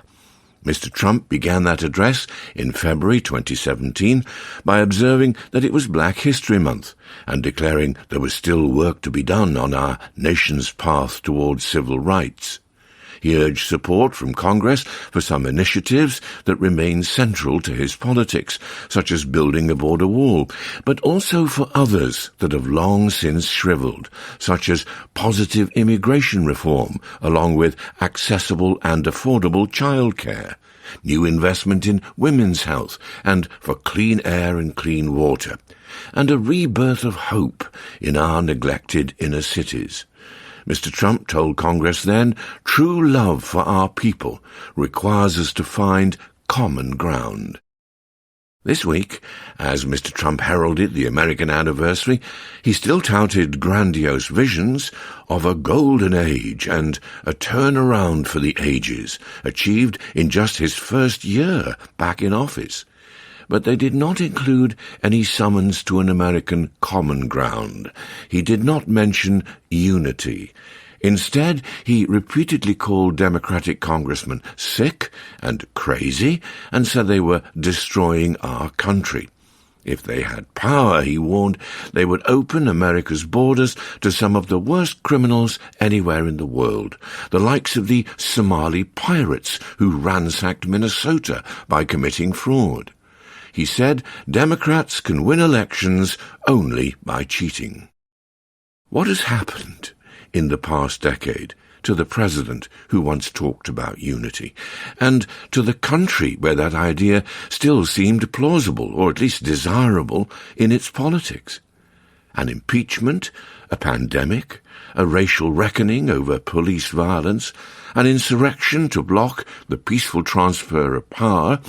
Mr. Trump began that address in February 2017 by observing that it was Black History Month and declaring there was still work to be done on our nation's path towards civil rights. He urged support from Congress for some initiatives that remain central to his politics, such as building a border wall, but also for others that have long since shriveled, such as positive immigration reform, along with accessible and affordable childcare, new investment in women's health, and for clean air and clean water, and a rebirth of hope in our neglected inner cities. Mr. Trump told Congress then, true love for our people requires us to find common ground. This week, as Mr. Trump heralded the American anniversary, he still touted grandiose visions of a golden age and a turnaround for the ages, achieved in just his first year back in office. But they did not include any summons to an American common ground. He did not mention unity. Instead, he repeatedly called Democratic congressmen sick and crazy and said they were destroying our country. If they had power, he warned, they would open America's borders to some of the worst criminals anywhere in the world, the likes of the Somali pirates who ransacked Minnesota by committing fraud. He said Democrats can win elections only by cheating. What has happened in the past decade to the president who once talked about unity, and to the country where that idea still seemed plausible, or at least desirable, in its politics? An impeachment, a pandemic, a racial reckoning over police violence, an insurrection to block the peaceful transfer of power,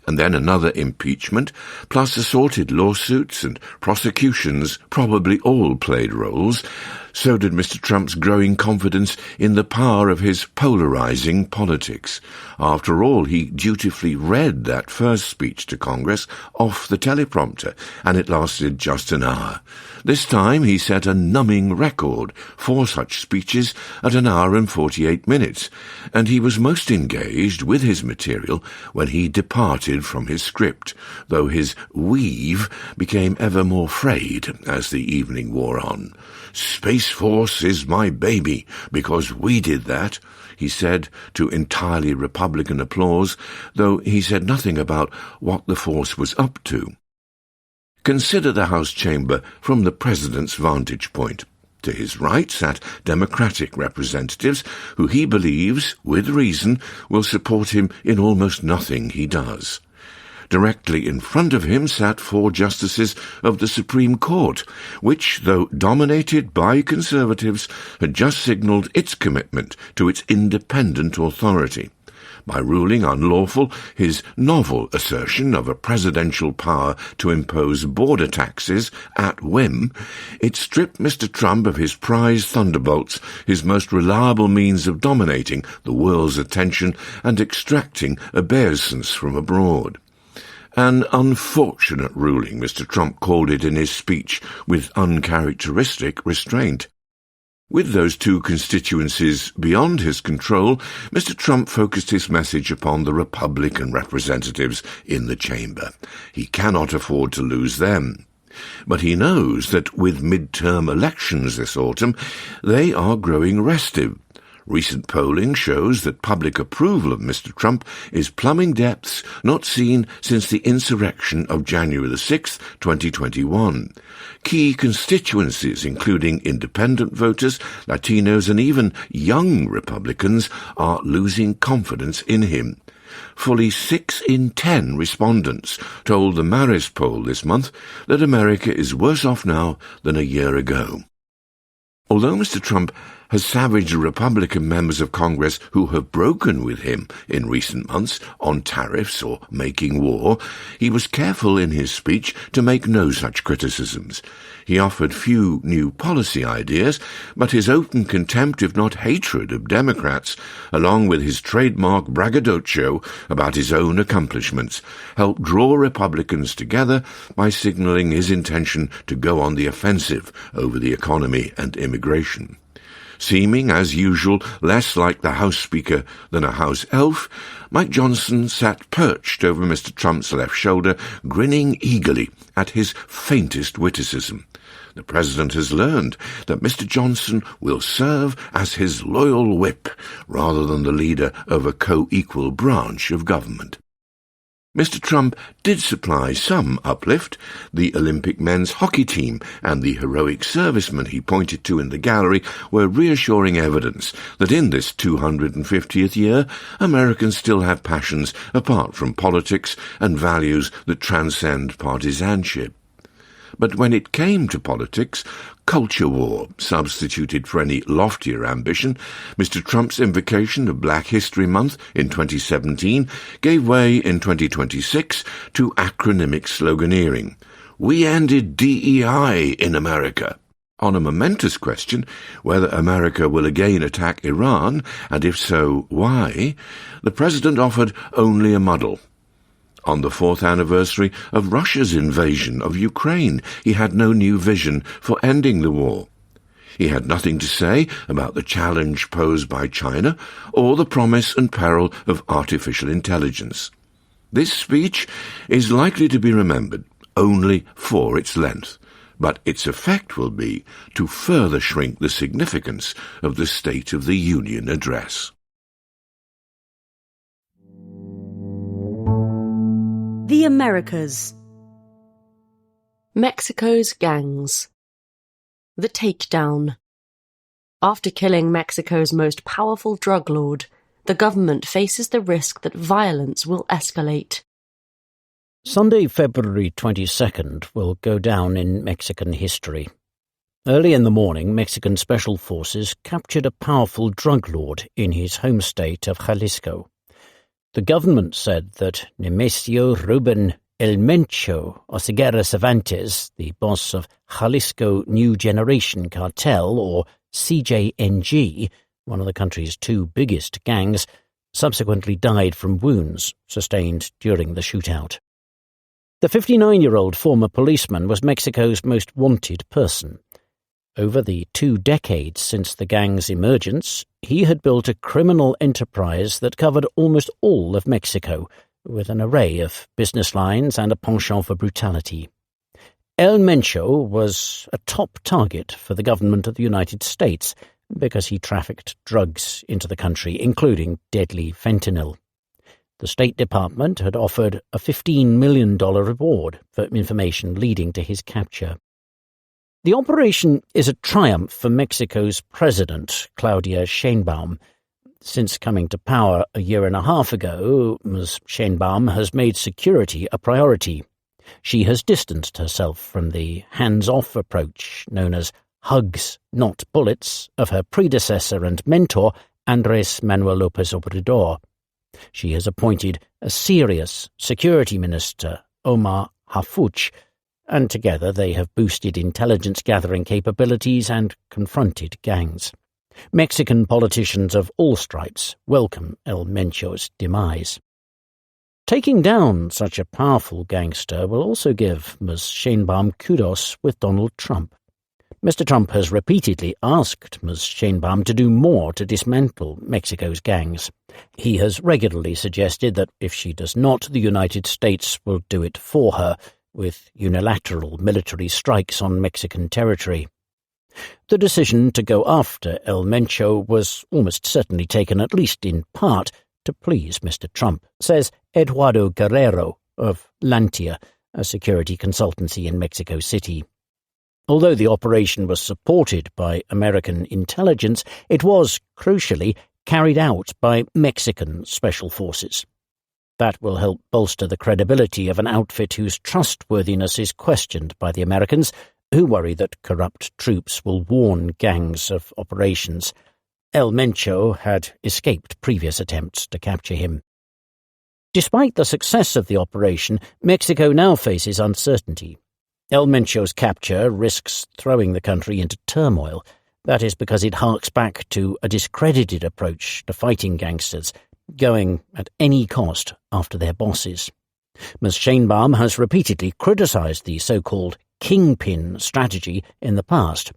and then another impeachment, plus assorted lawsuits and prosecutions probably all played roles. So did Mr. Trump's growing confidence in the power of his polarizing politics. After all, he dutifully read that first speech to Congress off the teleprompter, and it lasted just an hour. This time he set a numbing record, 4 such speeches at an hour and 48 minutes, and he was most engaged with his material when he departed from his script, though his weave became ever more frayed as the evening wore on. "Space Force is my baby, because we did that," he said to entirely Republican applause, though he said nothing about what the force was up to. Consider the House chamber from the president's vantage point. To his right sat Democratic representatives who he believes, with reason, will support him in almost nothing he does. Directly in front of him sat 4 justices of the Supreme Court, which, though dominated by conservatives, had just signalled its commitment to its independent authority. By ruling unlawful his novel assertion of a presidential power to impose border taxes at whim, it stripped Mr. Trump of his prized thunderbolts, his most reliable means of dominating the world's attention and extracting obeisance from abroad. An unfortunate ruling, Mr. Trump called it in his speech with uncharacteristic restraint. With those 2 constituencies beyond his control, Mr. Trump focused his message upon the Republican representatives in the chamber. He cannot afford to lose them. But he knows that with midterm elections this autumn, they are growing restive. Recent polling shows that public approval of Mr. Trump is plumbing depths not seen since the insurrection of January the 6th, 2021. Key constituencies, including independent voters, Latinos, and even young Republicans, are losing confidence in him. Fully 6 in 10 respondents told the Marist poll this month that America is worse off now than a year ago. Although Mr. Trump has savaged Republican members of Congress who have broken with him in recent months on tariffs or making war, he was careful in his speech to make no such criticisms. He offered few new policy ideas, but his open contempt, if not hatred, of Democrats, along with his trademark braggadocio about his own accomplishments, helped draw Republicans together by signaling his intention to go on the offensive over the economy and immigration. Seeming, as usual, less like the House Speaker than a House elf, Mike Johnson sat perched over Mr. Trump's left shoulder, grinning eagerly at his faintest witticism. The President has learned that Mr. Johnson will serve as his loyal whip rather than the leader of a co-equal branch of government. Mr. Trump did supply some uplift. The Olympic men's hockey team and the heroic servicemen he pointed to in the gallery were reassuring evidence that in this 250th year, Americans still have passions apart from politics and values that transcend partisanship. But when it came to politics, culture war substituted for any loftier ambition. Mr. Trump's invocation of Black History Month in 2017 gave way in 2026 to acronymic sloganeering. We ended DEI in America. On a momentous question, whether America will again attack Iran, and if so, why, the President offered only a muddle. On the 4th anniversary of Russia's invasion of Ukraine, he had no new vision for ending the war. He had nothing to say about the challenge posed by China or the promise and peril of artificial intelligence. This speech is likely to be remembered only for its length, but its effect will be to further shrink the significance of the State of the Union address. The Americas. Mexico's gangs. The takedown. After killing Mexico's most powerful drug lord, the government faces the risk that violence will escalate. Sunday, February 22nd, will go down in Mexican history. Early in the morning, Mexican special forces captured a powerful drug lord in his home state of Jalisco. The government said that Nemesio Ruben El Mencho Oseguera Cervantes, the boss of Jalisco New Generation Cartel, or CJNG, one of the country's two biggest gangs, subsequently died from wounds sustained during the shootout. The 59-year-old former policeman was Mexico's most wanted person. Over the 2 decades since the gang's emergence, he had built a criminal enterprise that covered almost all of Mexico, with an array of business lines and a penchant for brutality. El Mencho was a top target for the government of the United States because he trafficked drugs into the country, including deadly fentanyl. The State Department had offered a $15 million reward for information leading to his capture. The operation is a triumph for Mexico's president, Claudia Sheinbaum. Since coming to power a year and a half ago, Ms. Sheinbaum has made security a priority. She has distanced herself from the hands-off approach known as hugs, not bullets, of her predecessor and mentor, Andrés Manuel López Obrador. She has appointed a serious security minister, Omar Harfuch, and together they have boosted intelligence-gathering capabilities and confronted gangs. Mexican politicians of all stripes welcome El Mencho's demise. Taking down such a powerful gangster will also give Ms. Sheinbaum kudos with Donald Trump. Mr. Trump has repeatedly asked Ms. Sheinbaum to do more to dismantle Mexico's gangs. He has regularly suggested that if she does not, the United States will do it for her, with unilateral military strikes on Mexican territory. The decision to go after El Mencho was almost certainly taken, at least in part, to please Mr. Trump, says Eduardo Guerrero of Lantia, a security consultancy in Mexico City. Although the operation was supported by American intelligence, it was, crucially, carried out by Mexican special forces. That will help bolster the credibility of an outfit whose trustworthiness is questioned by the Americans, who worry that corrupt troops will warn gangs of operations. El Mencho had escaped previous attempts to capture him. Despite the success of the operation, Mexico now faces uncertainty. El Mencho's capture risks throwing the country into turmoil. That is because it harks back to a discredited approach to fighting gangsters, going at any cost after their bosses. Ms. Sheinbaum has repeatedly criticized the so-called kingpin strategy in the past.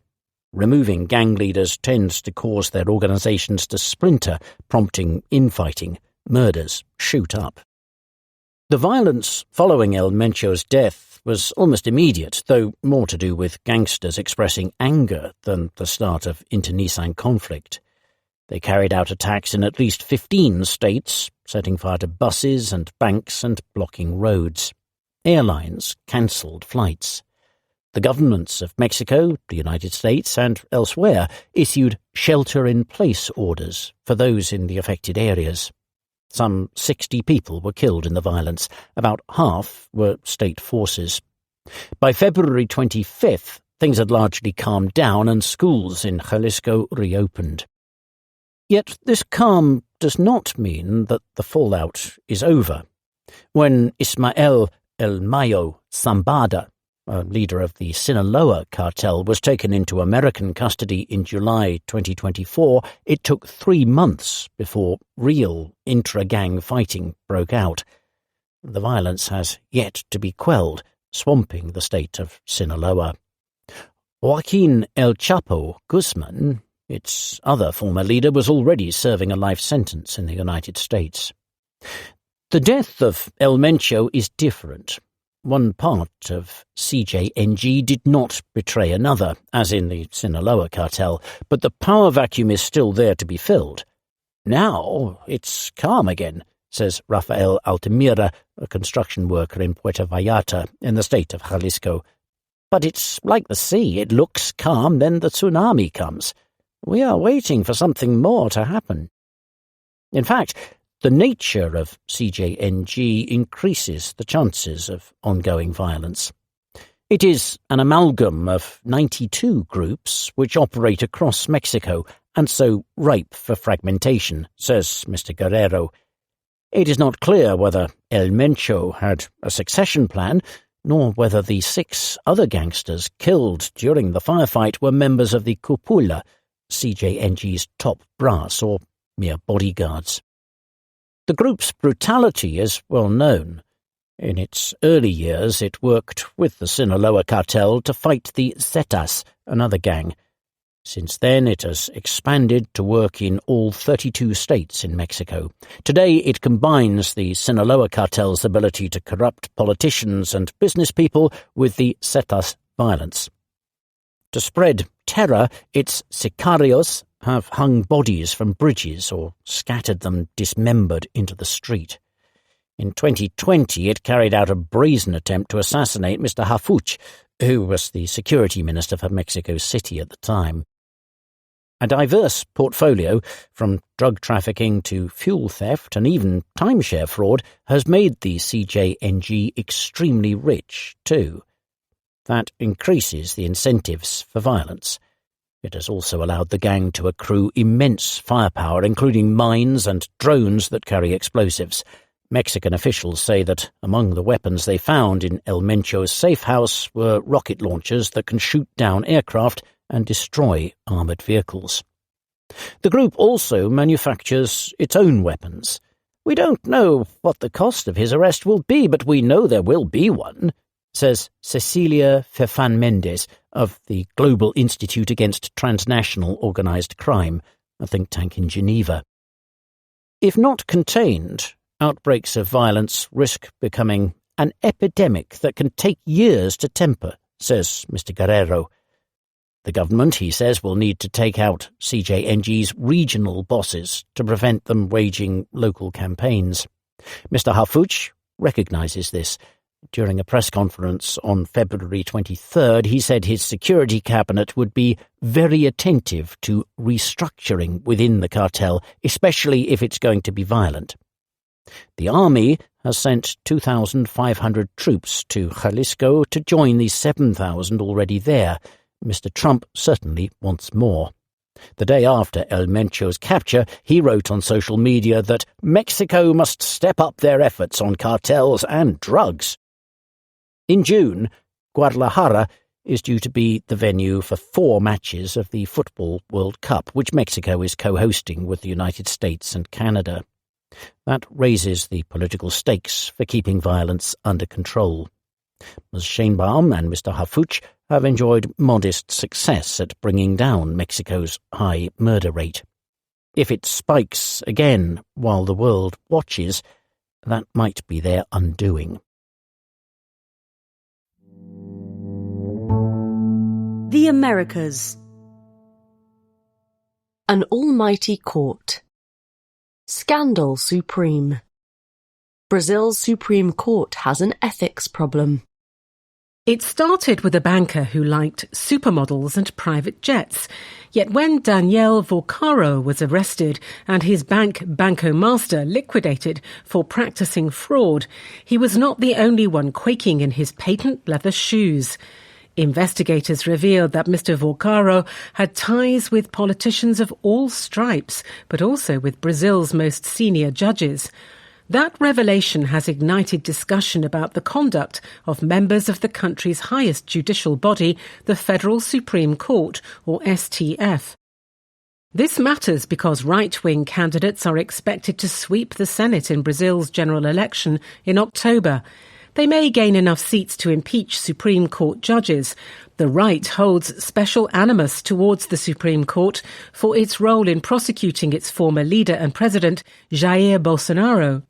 Removing gang leaders tends to cause their organizations to splinter, prompting infighting. Murders shoot up. The violence following El Mencho's death was almost immediate, though more to do with gangsters expressing anger than the start of internecine conflict. They carried out attacks in at least 15 states, setting fire to buses and banks and blocking roads. Airlines cancelled flights. The governments of Mexico, the United States, and elsewhere issued shelter-in-place orders for those in the affected areas. Some 60 people were killed in the violence. About half were state forces. By February 25th, things had largely calmed down and schools in Jalisco reopened. Yet this calm does not mean that the fallout is over. When Ismael El Mayo Zambada, a leader of the Sinaloa cartel, was taken into American custody in July 2024, it took 3 months before real intra-gang fighting broke out. The violence has yet to be quelled, swamping the state of Sinaloa. Joaquin El Chapo Guzman, its other former leader, was already serving a life sentence in the United States. The death of El Mencho is different. One part of CJNG did not betray another, as in the Sinaloa cartel, but the power vacuum is still there to be filled. Now it's calm again, says Rafael Altamira, a construction worker in Puerto Vallarta, in the state of Jalisco. But it's like the sea. It looks calm, then the tsunami comes. We are waiting for something more to happen. In fact, the nature of CJNG increases the chances of ongoing violence. It is an amalgam of 92 groups which operate across Mexico and so ripe for fragmentation, says Mr. Guerrero. It is not clear whether El Mencho had a succession plan, nor whether the 6 other gangsters killed during the firefight were members of the Cúpula, CJNG's top brass, or mere bodyguards. The group's brutality is well known. In its early years, it worked with the Sinaloa cartel to fight the Zetas, another gang. Since then, it has expanded to work in all 32 states in Mexico. Today, it combines the Sinaloa cartel's ability to corrupt politicians and business people with the Zetas violence. To spread terror, its sicarios have hung bodies from bridges or scattered them dismembered into the street. In 2020, it carried out a brazen attempt to assassinate Mr. Hafuch, who was the security minister for Mexico City at the time. A diverse portfolio, from drug trafficking to fuel theft and even timeshare fraud, has made the CJNG extremely rich, too. That increases the incentives for violence. It has also allowed the gang to accrue immense firepower, including mines and drones that carry explosives. Mexican officials say that among the weapons they found in El Mencho's safe house were rocket launchers that can shoot down aircraft and destroy armoured vehicles. The group also manufactures its own weapons. We don't know what the cost of his arrest will be, but we know there will be one, says Cecilia Fefan-Mendez of the Global Institute Against Transnational Organised Crime, a think tank in Geneva. If not contained, outbreaks of violence risk becoming an epidemic that can take years to temper, says Mr. Guerrero. The government, he says, will need to take out CJNG's regional bosses to prevent them waging local campaigns. Mr. Hafuch recognises this. During a press conference on February 23rd, he said his security cabinet would be very attentive to restructuring within the cartel, especially if it's going to be violent. The army has sent 2,500 troops to Jalisco to join the 7,000 already there. Mr. Trump certainly wants more. The day after El Mencho's capture, he wrote on social media that Mexico must step up their efforts on cartels and drugs. In June, Guadalajara is due to be the venue for 4 matches of the Football World Cup, which Mexico is co-hosting with the United States and Canada. That raises the political stakes for keeping violence under control. Ms. Sheinbaum and Mr. Hafuch have enjoyed modest success at bringing down Mexico's high murder rate. If it spikes again while the world watches, that might be their undoing. The Americas. An almighty court. Scandal supreme. Brazil's Supreme Court has an ethics problem. It started with a banker who liked supermodels and private jets. Yet when Daniel Volcaro was arrested and his bank, Banco Master, liquidated for practicing fraud, he was not the only one quaking in his patent leather shoes. Investigators revealed that Mr. Volcaro had ties with politicians of all stripes, but also with Brazil's most senior judges. That revelation has ignited discussion about the conduct of members of the country's highest judicial body, the Federal Supreme Court, or STF. This matters because right-wing candidates are expected to sweep the Senate in Brazil's general election in October. They may gain enough seats to impeach Supreme Court judges. The right holds special animus towards the Supreme Court for its role in prosecuting its former leader and president, Jair Bolsonaro.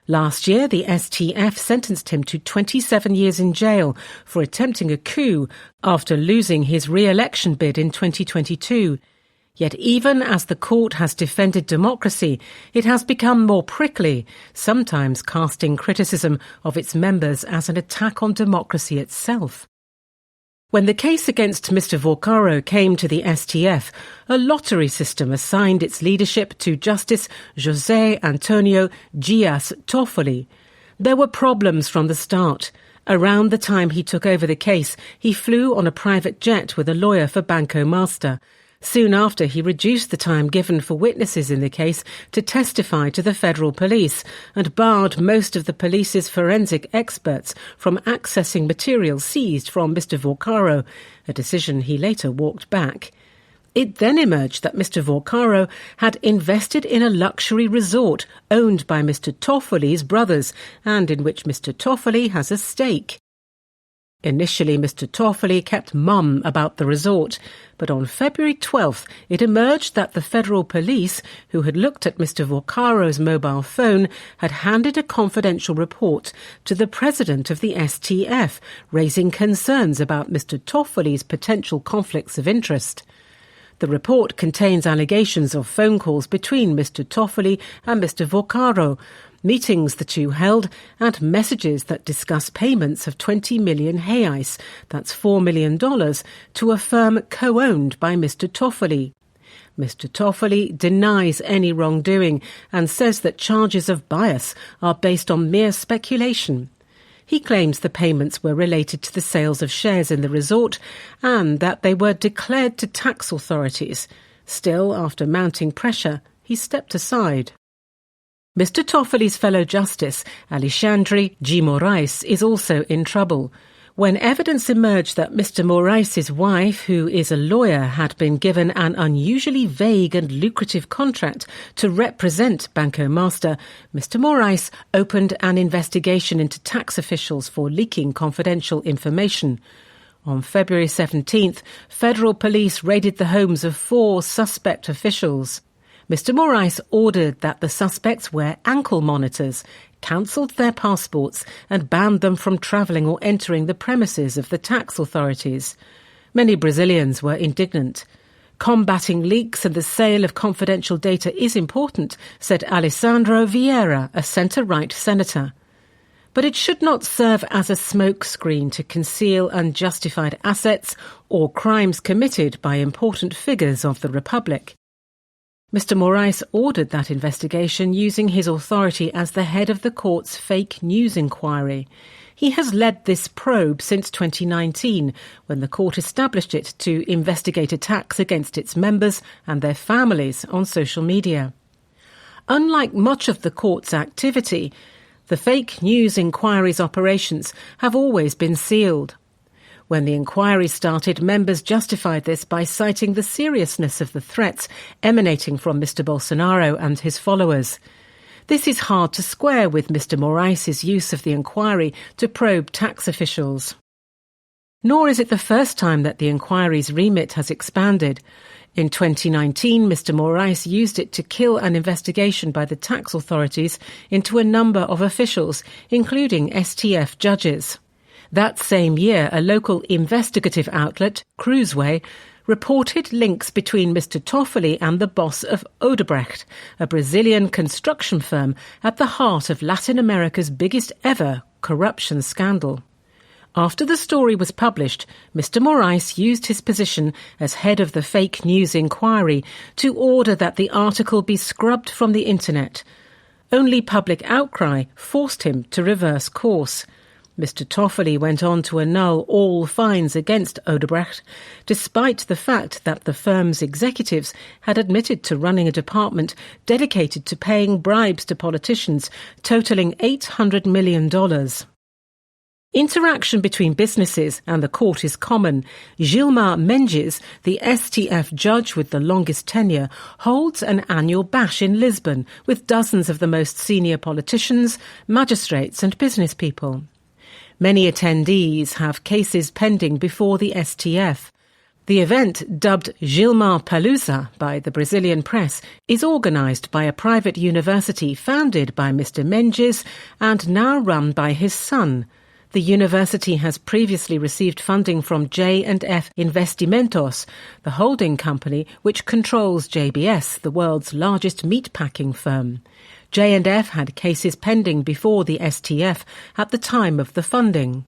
Last year, the STF sentenced him to 27 years in jail for attempting a coup after losing his re-election bid in 2022. Yet even as the court has defended democracy, it has become more prickly, sometimes casting criticism of its members as an attack on democracy itself. When the case against Mr. Vorcaro came to the STF, a lottery system assigned its leadership to Justice José Antonio Dias Toffoli. There were problems from the start. Around the time he took over the case, he flew on a private jet with a lawyer for Banco Master. Soon after, he reduced the time given for witnesses in the case to testify to the federal police and barred most of the police's forensic experts from accessing material seized from Mr. Vorcaro, a decision he later walked back. It then emerged that Mr. Vorcaro had invested in a luxury resort owned by Mr. Toffoli's brothers and in which Mr. Toffoli has a stake. Initially, Mr. Toffoli kept mum about the resort, but on February 12th it emerged that the federal police, who had looked at Mr. Vorcaro's mobile phone, had handed a confidential report to the president of the STF, raising concerns about Mr. Toffoli's potential conflicts of interest. The report contains allegations of phone calls between Mr. Toffoli and Mr. Vorcaro, meetings the two held, and messages that discuss payments of 20 million reais, that's $4 million, to a firm co-owned by Mr. Toffoli. Mr. Toffoli denies any wrongdoing and says that charges of bias are based on mere speculation. He claims the payments were related to the sales of shares in the resort and that they were declared to tax authorities. Still, after mounting pressure, he stepped aside. Mr. Toffoli's fellow justice, Alexandre de Moraes, is also in trouble. When evidence emerged that Mr. Moraes' wife, who is a lawyer, had been given an unusually vague and lucrative contract to represent Banco Master, Mr. Moraes opened an investigation into tax officials for leaking confidential information. On February 17th, federal police raided the homes of 4 suspect officials. Mr. Moraes ordered that the suspects wear ankle monitors, cancelled their passports and banned them from travelling or entering the premises of the tax authorities. Many Brazilians were indignant. Combating leaks and the sale of confidential data is important, said Alessandro Vieira, a centre-right senator. But it should not serve as a smokescreen to conceal unjustified assets or crimes committed by important figures of the Republic. Mr. Moraes ordered that investigation using his authority as the head of the court's fake news inquiry. He has led this probe since 2019, when the court established it to investigate attacks against its members and their families on social media. Unlike much of the court's activity, the fake news inquiry's operations have always been sealed. When the inquiry started, members justified this by citing the seriousness of the threats emanating from Mr. Bolsonaro and his followers. This is hard to square with Mr. Moraes' use of the inquiry to probe tax officials. Nor is it the first time that the inquiry's remit has expanded. In 2019, Mr. Moraes used it to kill an investigation by the tax authorities into a number of officials, including STF judges. That same year, a local investigative outlet, Cruiseway, reported links between Mr. Toffoli and the boss of Odebrecht, a Brazilian construction firm at the heart of Latin America's biggest ever corruption scandal. After the story was published, Mr. Moraes used his position as head of the fake news inquiry to order that the article be scrubbed from the internet. Only public outcry forced him to reverse course. Mr. Toffoli went on to annul all fines against Odebrecht, despite the fact that the firm's executives had admitted to running a department dedicated to paying bribes to politicians, totalling $800 million. Interaction between businesses and the court is common. Gilmar Menges, the STF judge with the longest tenure, holds an annual bash in Lisbon with dozens of the most senior politicians, magistrates and business people. Many attendees have cases pending before the STF. The event, dubbed Gilmar Palooza by the Brazilian press, is organised by a private university founded by Mr. Menges and now run by his son. The university has previously received funding from J&F Investimentos, the holding company which controls JBS, the world's largest meatpacking firm. J&F had cases pending before the STF at the time of the funding.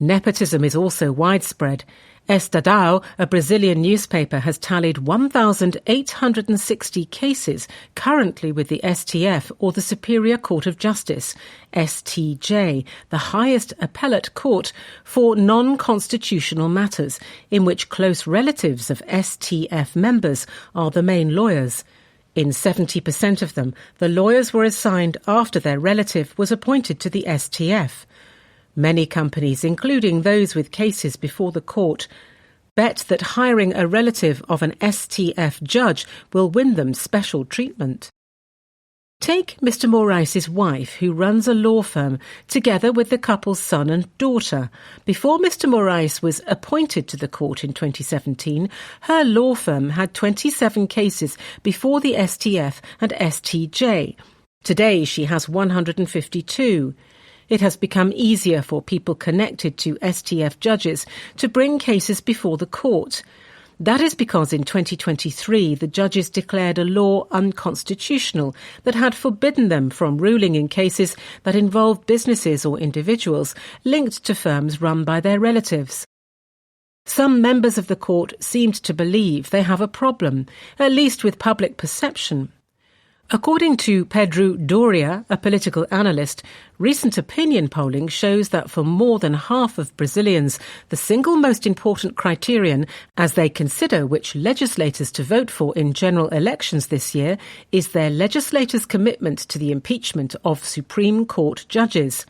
Nepotism is also widespread. Estadão, a Brazilian newspaper, has tallied 1,860 cases currently with the STF or the Superior Court of Justice, STJ, the highest appellate court for non-constitutional matters, in which close relatives of STF members are the main lawyers. In 70% of them, the lawyers were assigned after their relative was appointed to the STF. Many companies, including those with cases before the court, bet that hiring a relative of an STF judge will win them special treatment. Take Mr. Moraes' wife, who runs a law firm, together with the couple's son and daughter. Before Mr. Moraes was appointed to the court in 2017, her law firm had 27 cases before the STF and STJ. Today she has 152. It has become easier for people connected to STF judges to bring cases before the court. That is because in 2023 the judges declared a law unconstitutional that had forbidden them from ruling in cases that involved businesses or individuals linked to firms run by their relatives. Some members of the court seemed to believe they have a problem, at least with public perception. According to Pedro Doria, a political analyst, recent opinion polling shows that for more than half of Brazilians, the single most important criterion as they consider which legislators to vote for in general elections this year is their legislators' commitment to the impeachment of Supreme Court judges.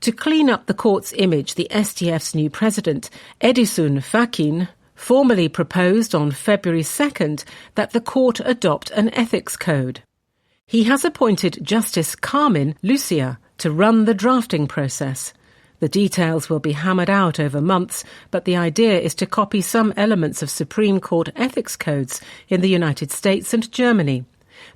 To clean up the court's image, the STF's new president, Edison Fachin, formally proposed on February 2nd that the court adopt an ethics code. He has appointed Justice Carmen Lucia to run the drafting process. The details will be hammered out over months, but the idea is to copy some elements of Supreme Court ethics codes in the United States and Germany.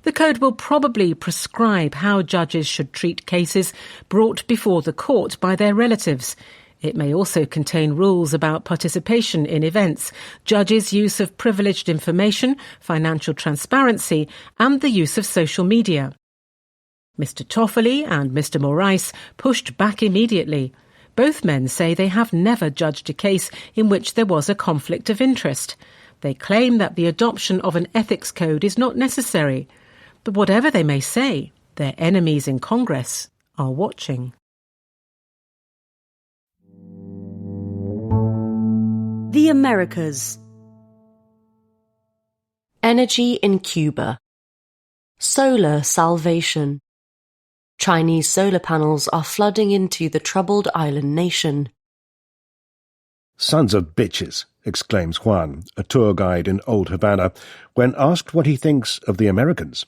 The code will probably prescribe how judges should treat cases brought before the court by their relatives. It may also contain rules about participation in events, judges' use of privileged information, financial transparency, and the use of social media. Mr. Toffoli and Mr. Moraes pushed back immediately. Both men say they have never judged a case in which there was a conflict of interest. They claim that the adoption of an ethics code is not necessary. But whatever they may say, their enemies in Congress are watching. The Americas. Energy in Cuba. Solar salvation. Chinese solar panels are flooding into the troubled island nation. Sons of bitches, exclaims Juan, a tour guide in Old Havana, when asked what he thinks of the Americans.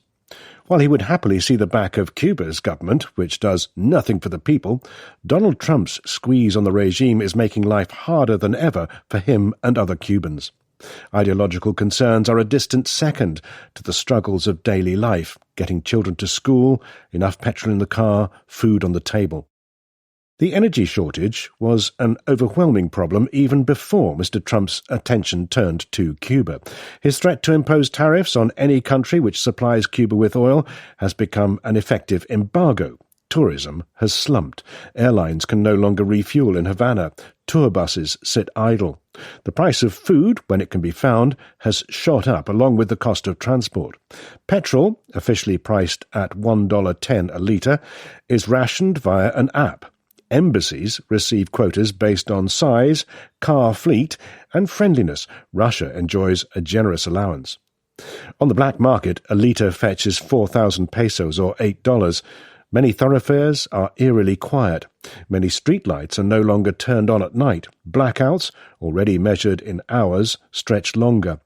While he would happily see the back of Cuba's government, which does nothing for the people, Donald Trump's squeeze on the regime is making life harder than ever for him and other Cubans. Ideological concerns are a distant second to the struggles of daily life, getting children to school, enough petrol in the car, food on the table. The energy shortage was an overwhelming problem even before Mr. Trump's attention turned to Cuba. His threat to impose tariffs on any country which supplies Cuba with oil has become an effective embargo. Tourism has slumped. Airlines can no longer refuel in Havana. Tour buses sit idle. The price of food, when it can be found, has shot up along with the cost of transport. Petrol, officially priced at $1.10 a litre, is rationed via an app. Embassies receive quotas based on size, car fleet, and friendliness. Russia enjoys a generous allowance. On the black market, a litre fetches 4,000 pesos or $8. Many thoroughfares are eerily quiet. Many streetlights are no longer turned on at night. Blackouts, already measured in hours, stretch longer.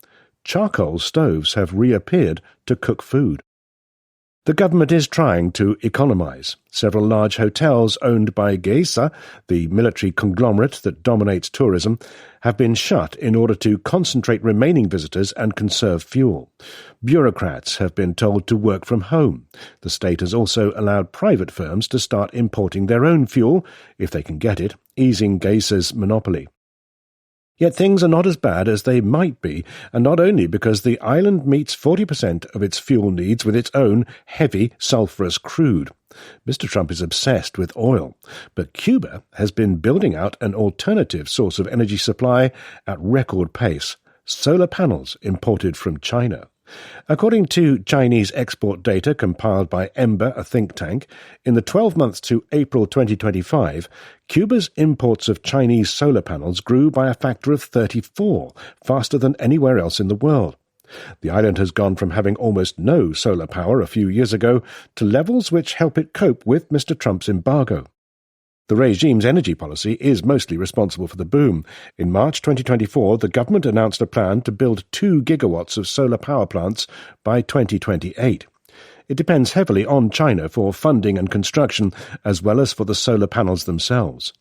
Charcoal stoves have reappeared to cook food. The government is trying to economize. Several large hotels owned by Geisa, the military conglomerate that dominates tourism, have been shut in order to concentrate remaining visitors and conserve fuel. Bureaucrats have been told to work from home. The state has also allowed private firms to start importing their own fuel, if they can get it, easing Geisa's monopoly. Yet things are not as bad as they might be, and not only because the island meets 40% of its fuel needs with its own heavy, sulphurous crude. Mr. Trump is obsessed with oil, but Cuba has been building out an alternative source of energy supply at record pace: solar panels imported from China. According to Chinese export data compiled by Ember, a think tank, in the 12 months to April 2025, Cuba's imports of Chinese solar panels grew by a factor of 34, faster than anywhere else in the world. The island has gone from having almost no solar power a few years ago to levels which help it cope with Mr. Trump's embargo. The regime's energy policy is mostly responsible for the boom. In March 2024, the government announced a plan to build 2 gigawatts of solar power plants by 2028. It depends heavily on China for funding and construction, as well as for the solar panels themselves.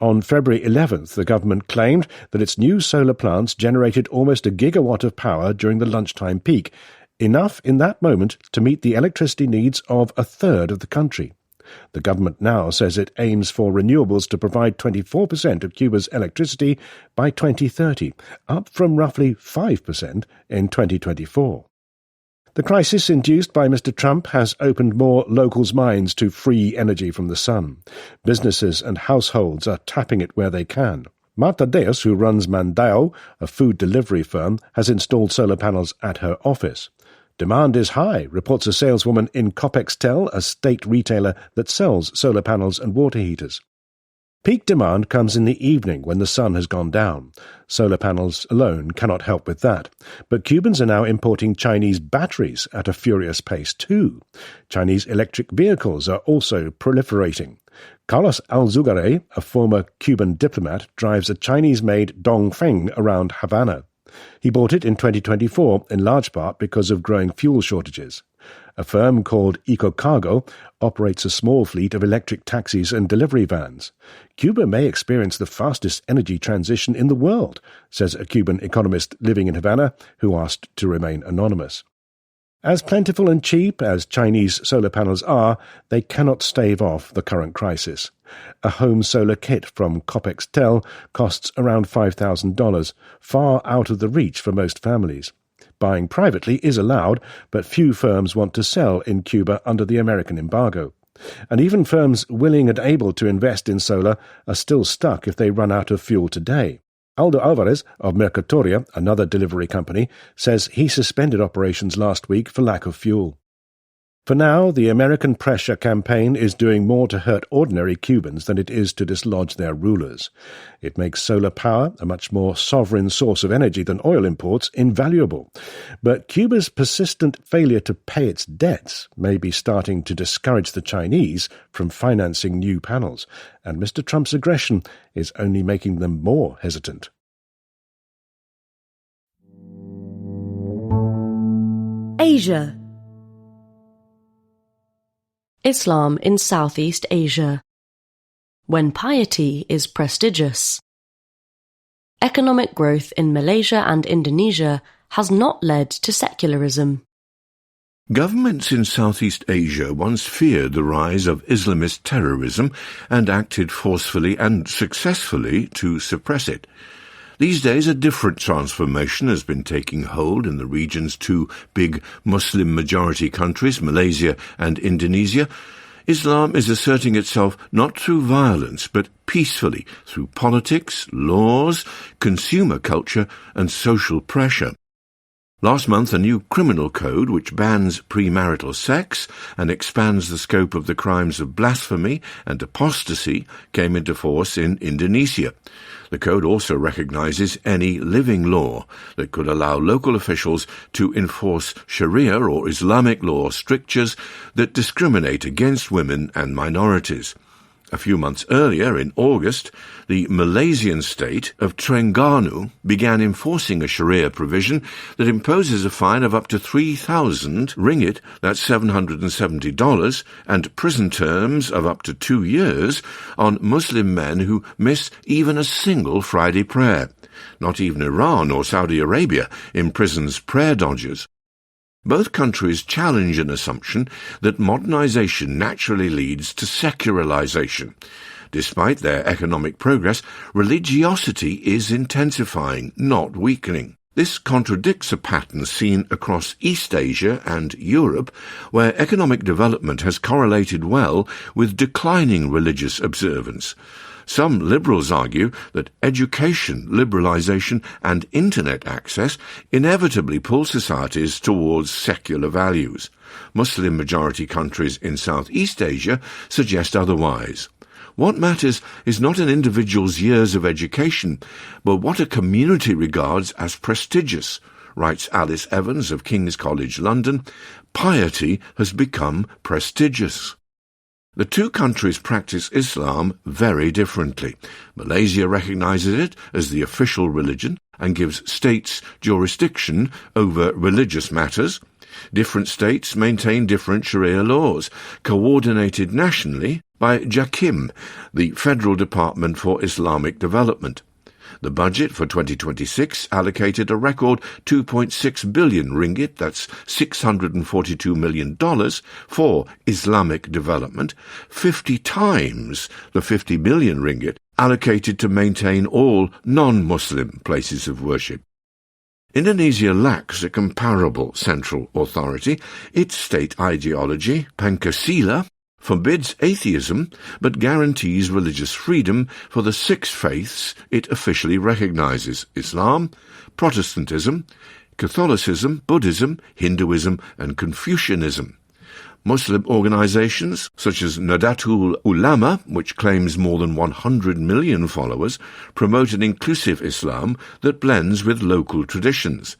On February 11th, the government claimed that its new solar plants generated almost a gigawatt of power during the lunchtime peak, enough in that moment to meet the electricity needs of a third of the country. The government now says it aims for renewables to provide 24% of Cuba's electricity by 2030, up from roughly 5% in 2024. The crisis induced by Mr. Trump has opened more locals' minds to free energy from the sun. Businesses and households are tapping it where they can. Marta Deus, who runs Mandao, a food delivery firm, has installed solar panels at her office. Demand is high, reports a saleswoman in Copextel, a state retailer that sells solar panels and water heaters. Peak demand comes in the evening when the sun has gone down. Solar panels alone cannot help with that. But Cubans are now importing Chinese batteries at a furious pace too. Chinese electric vehicles are also proliferating. Carlos Alzugare, a former Cuban diplomat, drives a Chinese-made Dongfeng around Havana. He bought it in 2024, in large part because of growing fuel shortages. A firm called EcoCargo operates a small fleet of electric taxis and delivery vans. Cuba may experience the fastest energy transition in the world, says a Cuban economist living in Havana who asked to remain anonymous. As plentiful and cheap as Chinese solar panels are, they cannot stave off the current crisis. A home solar kit from Copextel costs around $5,000, far out of the reach for most families. Buying privately is allowed, but few firms want to sell in Cuba under the American embargo. And even firms willing and able to invest in solar are still stuck if they run out of fuel today. Aldo Alvarez of Mercatoria, another delivery company, says he suspended operations last week for lack of fuel. For now, the American pressure campaign is doing more to hurt ordinary Cubans than it is to dislodge their rulers. It makes solar power, a much more sovereign source of energy than oil imports, invaluable. But Cuba's persistent failure to pay its debts may be starting to discourage the Chinese from financing new panels, and Mr. Trump's aggression is only making them more hesitant. Asia. Islam in Southeast Asia. When piety is prestigious. Economic growth in Malaysia and Indonesia has not led to secularism. Governments in Southeast Asia once feared the rise of Islamist terrorism and acted forcefully and successfully to suppress it. These days, a different transformation has been taking hold in the region's 2 big Muslim-majority countries, Malaysia and Indonesia. Islam is asserting itself not through violence, but peacefully, through politics, laws, consumer culture, and social pressure. Last month, a new criminal code which bans premarital sex and expands the scope of the crimes of blasphemy and apostasy came into force in Indonesia. The code also recognizes any living law that could allow local officials to enforce Sharia or Islamic law strictures that discriminate against women and minorities. A few months earlier, in August, the Malaysian state of Terengganu began enforcing a Sharia provision that imposes a fine of up to 3,000 ringgit, that's $770, and prison terms of up to 2 years on Muslim men who miss even a single Friday prayer. Not even Iran or Saudi Arabia imprisons prayer dodgers. Both countries challenge an assumption that modernization naturally leads to secularization. Despite their economic progress, religiosity is intensifying, not weakening. This contradicts a pattern seen across East Asia and Europe, where economic development has correlated well with declining religious observance. Some liberals argue that education, liberalization, and internet access inevitably pull societies towards secular values. Muslim-majority countries in Southeast Asia suggest otherwise. What matters is not an individual's years of education, but what a community regards as prestigious. Writes Alice Evans of King's College London, piety has become prestigious. The two countries practice Islam very differently. Malaysia recognizes it as the official religion and gives states jurisdiction over religious matters. Different states maintain different Sharia laws, coordinated nationally by JAKIM, the Federal Department for Islamic Development. The budget for 2026 allocated a record 2.6 billion ringgit, that's $642 million, for Islamic development, 50 times the 50 billion ringgit allocated to maintain all non-Muslim places of worship. Indonesia lacks a comparable central authority. Its state ideology, Pancasila, forbids atheism, but guarantees religious freedom for the 6 faiths it officially recognizes: Islam, Protestantism, Catholicism, Buddhism, Hinduism, and Confucianism. Muslim organizations, such as Nahdlatul Ulama, which claims more than 100 million followers, promote an inclusive Islam that blends with local traditions.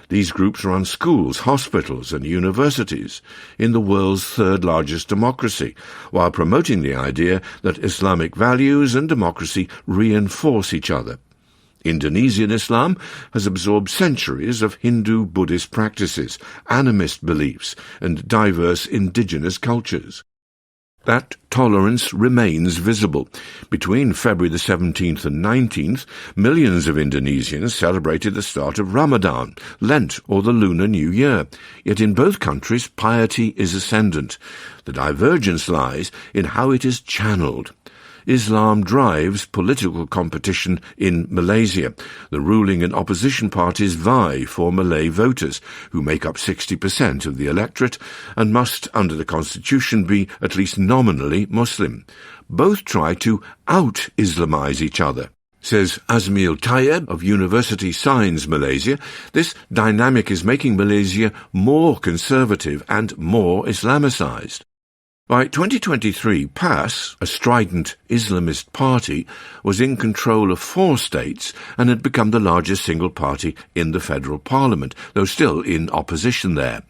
These groups run schools, hospitals, and universities in the world's third-largest democracy, while promoting the idea that Islamic values and democracy reinforce each other. Indonesian Islam has absorbed centuries of Hindu-Buddhist practices, animist beliefs, and diverse indigenous cultures. That tolerance remains visible. Between February the 17th and 19th, millions of Indonesians celebrated the start of Ramadan, Lent, or the Lunar New Year. Yet in both countries, piety is ascendant. The divergence lies in how it is channeled. Islam drives political competition in Malaysia. The ruling and opposition parties vie for Malay voters, who make up 60% of the electorate and must, under the constitution, be at least nominally Muslim. Both try to out-Islamize each other. Says Azmil Tayyib of University Science Malaysia, this dynamic is making Malaysia more conservative and more Islamicized. By 2023, PAS, a strident Islamist party, was in control of 4 states and had become the largest single party in the federal parliament, though still in opposition there.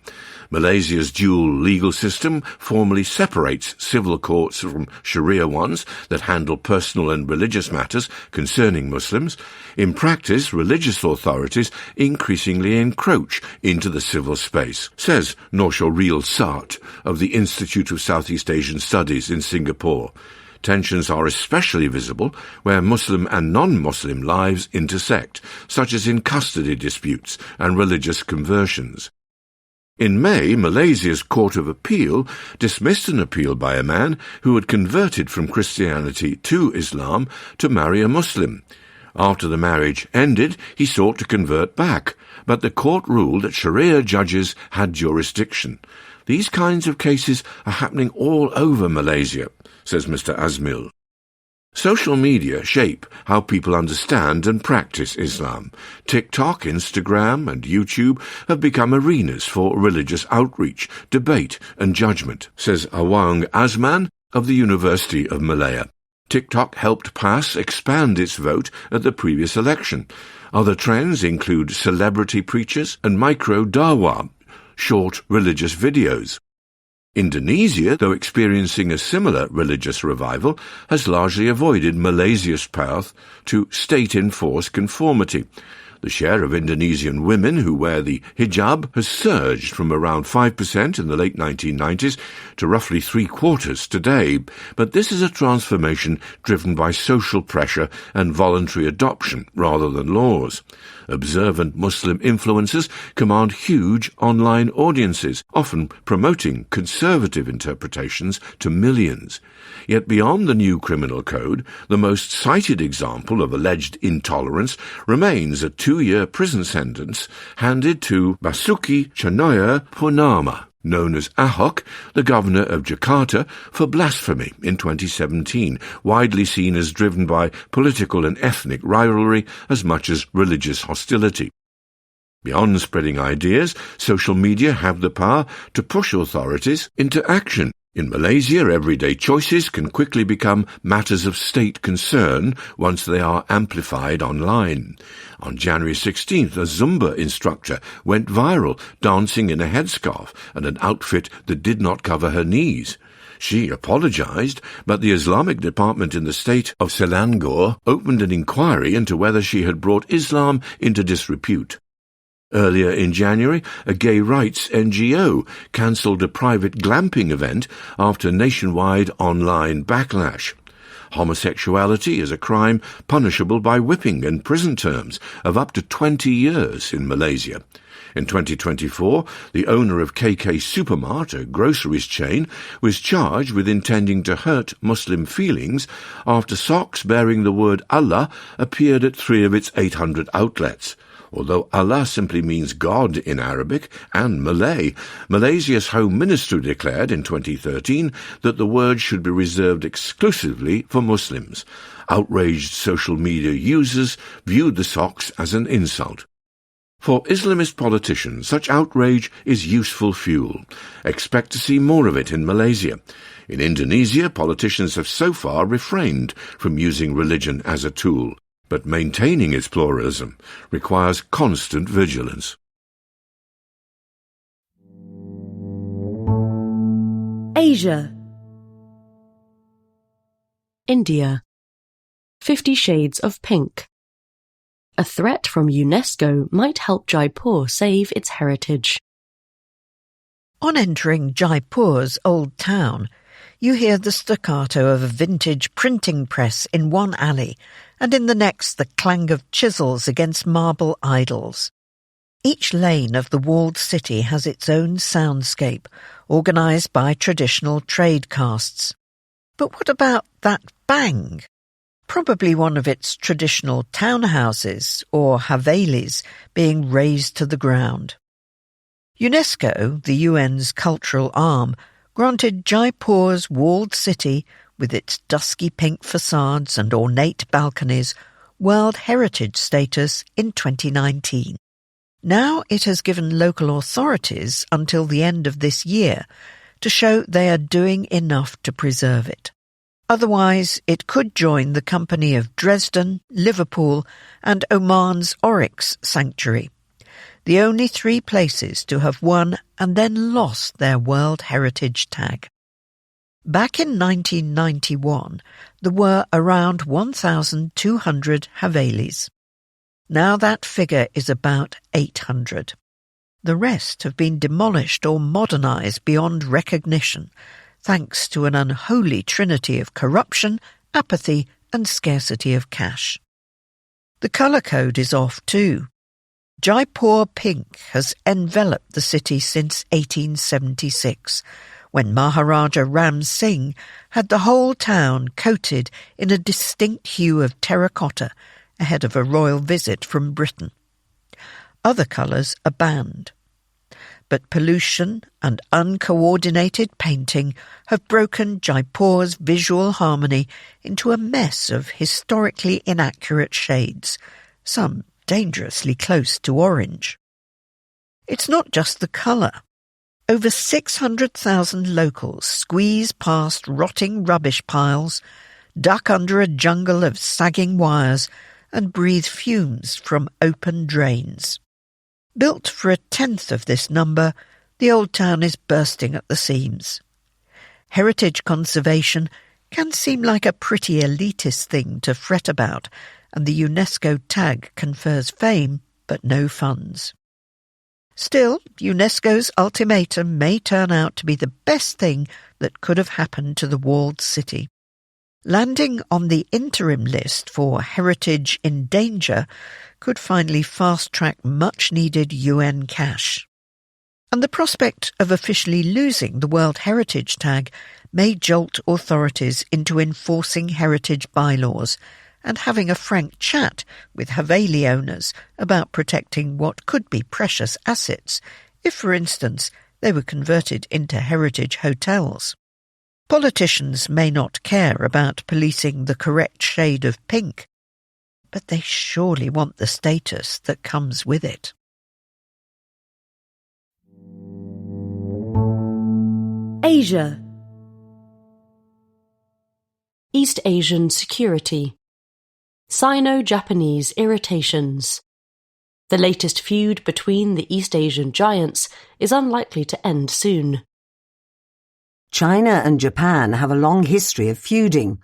Malaysia's dual legal system formally separates civil courts from Sharia ones that handle personal and religious matters concerning Muslims. In practice, religious authorities increasingly encroach into the civil space, says Norsharil Sart of the Institute of Southeast Asian Studies in Singapore. Tensions are especially visible where Muslim and non-Muslim lives intersect, such as in custody disputes and religious conversions. In May, Malaysia's Court of Appeal dismissed an appeal by a man who had converted from Christianity to Islam to marry a Muslim. After the marriage ended, he sought to convert back, but the court ruled that Sharia judges had jurisdiction. These kinds of cases are happening all over Malaysia, says Mr. Azmil. Social media shape how people understand and practice Islam. TikTok, Instagram, and YouTube have become arenas for religious outreach, debate, and judgment, says Awang Azman of the University of Malaya. TikTok helped PAS expand its vote at the previous election. Other trends include celebrity preachers and micro-dawah, short religious videos. Indonesia, though experiencing a similar religious revival, has largely avoided Malaysia's path to state-enforced conformity. The share of Indonesian women who wear the hijab has surged from around 5% in the late 1990s to roughly 3/4 today, but this is a transformation driven by social pressure and voluntary adoption rather than laws. Observant Muslim influencers command huge online audiences, often promoting conservative interpretations to millions. Yet beyond the new criminal code, the most cited example of alleged intolerance remains a 2-year prison sentence handed to Basuki Cahaya Purnama, known as Ahok, the governor of Jakarta, for blasphemy in 2017, widely seen as driven by political and ethnic rivalry as much as religious hostility. Beyond spreading ideas, social media have the power to push authorities into action. In Malaysia, everyday choices can quickly become matters of state concern once they are amplified online. On January 16th, a Zumba instructor went viral, dancing in a headscarf and an outfit that did not cover her knees. She apologized, but the Islamic department in the state of Selangor opened an inquiry into whether she had brought Islam into disrepute. Earlier in January, a gay rights NGO cancelled a private glamping event after nationwide online backlash. Homosexuality is a crime punishable by whipping and prison terms of up to 20 years in Malaysia. In 2024, the owner of KK Supermart, a groceries chain, was charged with intending to hurt Muslim feelings after socks bearing the word Allah appeared at 3 of its 800 outlets. Although Allah simply means God in Arabic and Malay, Malaysia's Home Ministry declared in 2013 that the word should be reserved exclusively for Muslims. Outraged social media users viewed the socks as an insult. For Islamist politicians, such outrage is useful fuel. Expect to see more of it in Malaysia. In Indonesia, politicians have so far refrained from using religion as a tool, but maintaining its pluralism requires constant vigilance. Asia. India. 50 Shades of Pink. A threat from UNESCO might help Jaipur save its heritage. On entering Jaipur's old town, you hear the staccato of a vintage printing press in one alley, and in the next the clang of chisels against marble idols. Each lane of the walled city has its own soundscape, organised by traditional trade castes. But what about that bang? Probably one of its traditional townhouses, or havelis, being razed to the ground. UNESCO, the UN's cultural arm, granted Jaipur's walled city, with its dusky pink facades and ornate balconies, World Heritage status in 2019. Now it has given local authorities until the end of this year to show they are doing enough to preserve it. Otherwise, it could join the company of Dresden, Liverpool, and Oman's Oryx Sanctuary, the only 3 places to have won and then lost their World Heritage tag. Back in 1991, there were around 1,200 havelis. Now that figure is about 800. The rest have been demolished or modernised beyond recognition, thanks to an unholy trinity of corruption, apathy, and scarcity of cash. The colour code is off too. Jaipur pink has enveloped the city since 1876, when Maharaja Ram Singh had the whole town coated in a distinct hue of terracotta ahead of a royal visit from Britain. Other colours are banned. but pollution and uncoordinated painting have broken Jaipur's visual harmony into a mess of historically inaccurate shades, some dangerously close to orange. It's not just the colour. Over 600,000 locals squeeze past rotting rubbish piles, duck under a jungle of sagging wires, and breathe fumes from open drains. Built for a tenth of this number, the old town is bursting at the seams. Heritage conservation can seem like a pretty elitist thing to fret about, and the UNESCO tag confers fame but no funds. Still, UNESCO's ultimatum may turn out to be the best thing that could have happened to the walled city. Landing on the interim list for Heritage in Danger could finally fast-track much-needed UN cash. And the prospect of officially losing the World Heritage tag may jolt authorities into enforcing heritage bylaws and having a frank chat with Haveli owners about protecting what could be precious assets if, for instance, they were converted into heritage hotels. Politicians may not care about policing the correct shade of pink, but they surely want the status that comes with it. Asia. East Asian security. Sino-Japanese irritations. The latest feud between the East Asian giants is unlikely to end soon. China and Japan have a long history of feuding.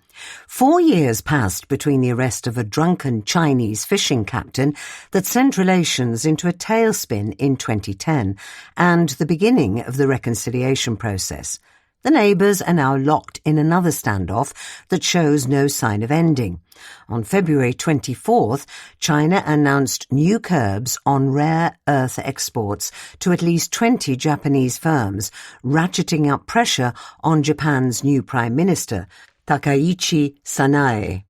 4 years passed between the arrest of a drunken Chinese fishing captain that sent relations into a tailspin in 2010 and the beginning of the reconciliation process. The neighbours are now locked in another standoff that shows no sign of ending. On February 24th, China announced new curbs on rare earth exports to at least 20 Japanese firms, ratcheting up pressure on Japan's new Prime Minister, Takaichi Sanae.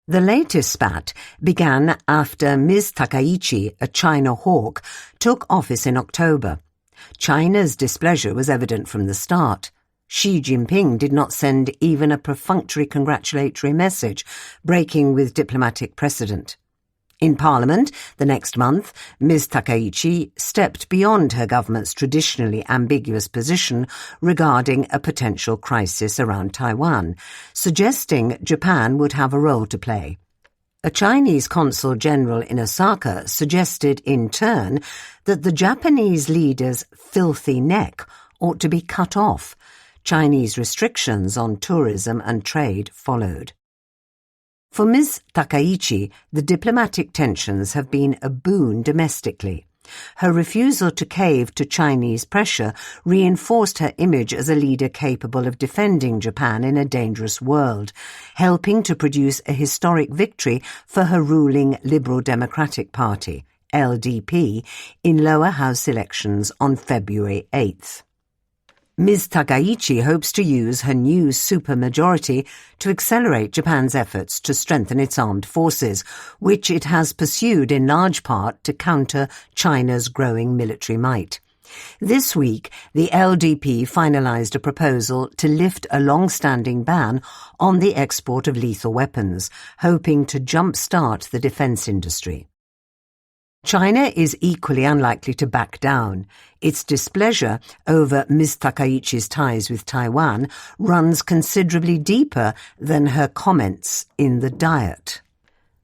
The latest spat began after Ms. Takaichi, a China hawk, took office in October. China's displeasure was evident from the start. Xi Jinping did not send even a perfunctory congratulatory message, breaking with diplomatic precedent. In Parliament the next month, Ms. Takaichi stepped beyond her government's traditionally ambiguous position regarding a potential crisis around Taiwan, suggesting Japan would have a role to play. A Chinese consul general in Osaka suggested in turn that the Japanese leader's filthy neck ought to be cut off. Chinese restrictions on tourism and trade followed. For Ms. Takaichi, the diplomatic tensions have been a boon domestically. Her refusal to cave to Chinese pressure reinforced her image as a leader capable of defending Japan in a dangerous world, helping to produce a historic victory for her ruling Liberal Democratic Party, LDP, in lower house elections on February 8th. Ms. Takaichi hopes to use her new supermajority to accelerate Japan's efforts to strengthen its armed forces, which it has pursued in large part to counter China's growing military might. This week, the LDP finalized a proposal to lift a long-standing ban on the export of lethal weapons, hoping to jump-start the defense industry. China is equally unlikely to back down. Its displeasure over Ms. Takaichi's ties with Taiwan runs considerably deeper than her comments in the Diet.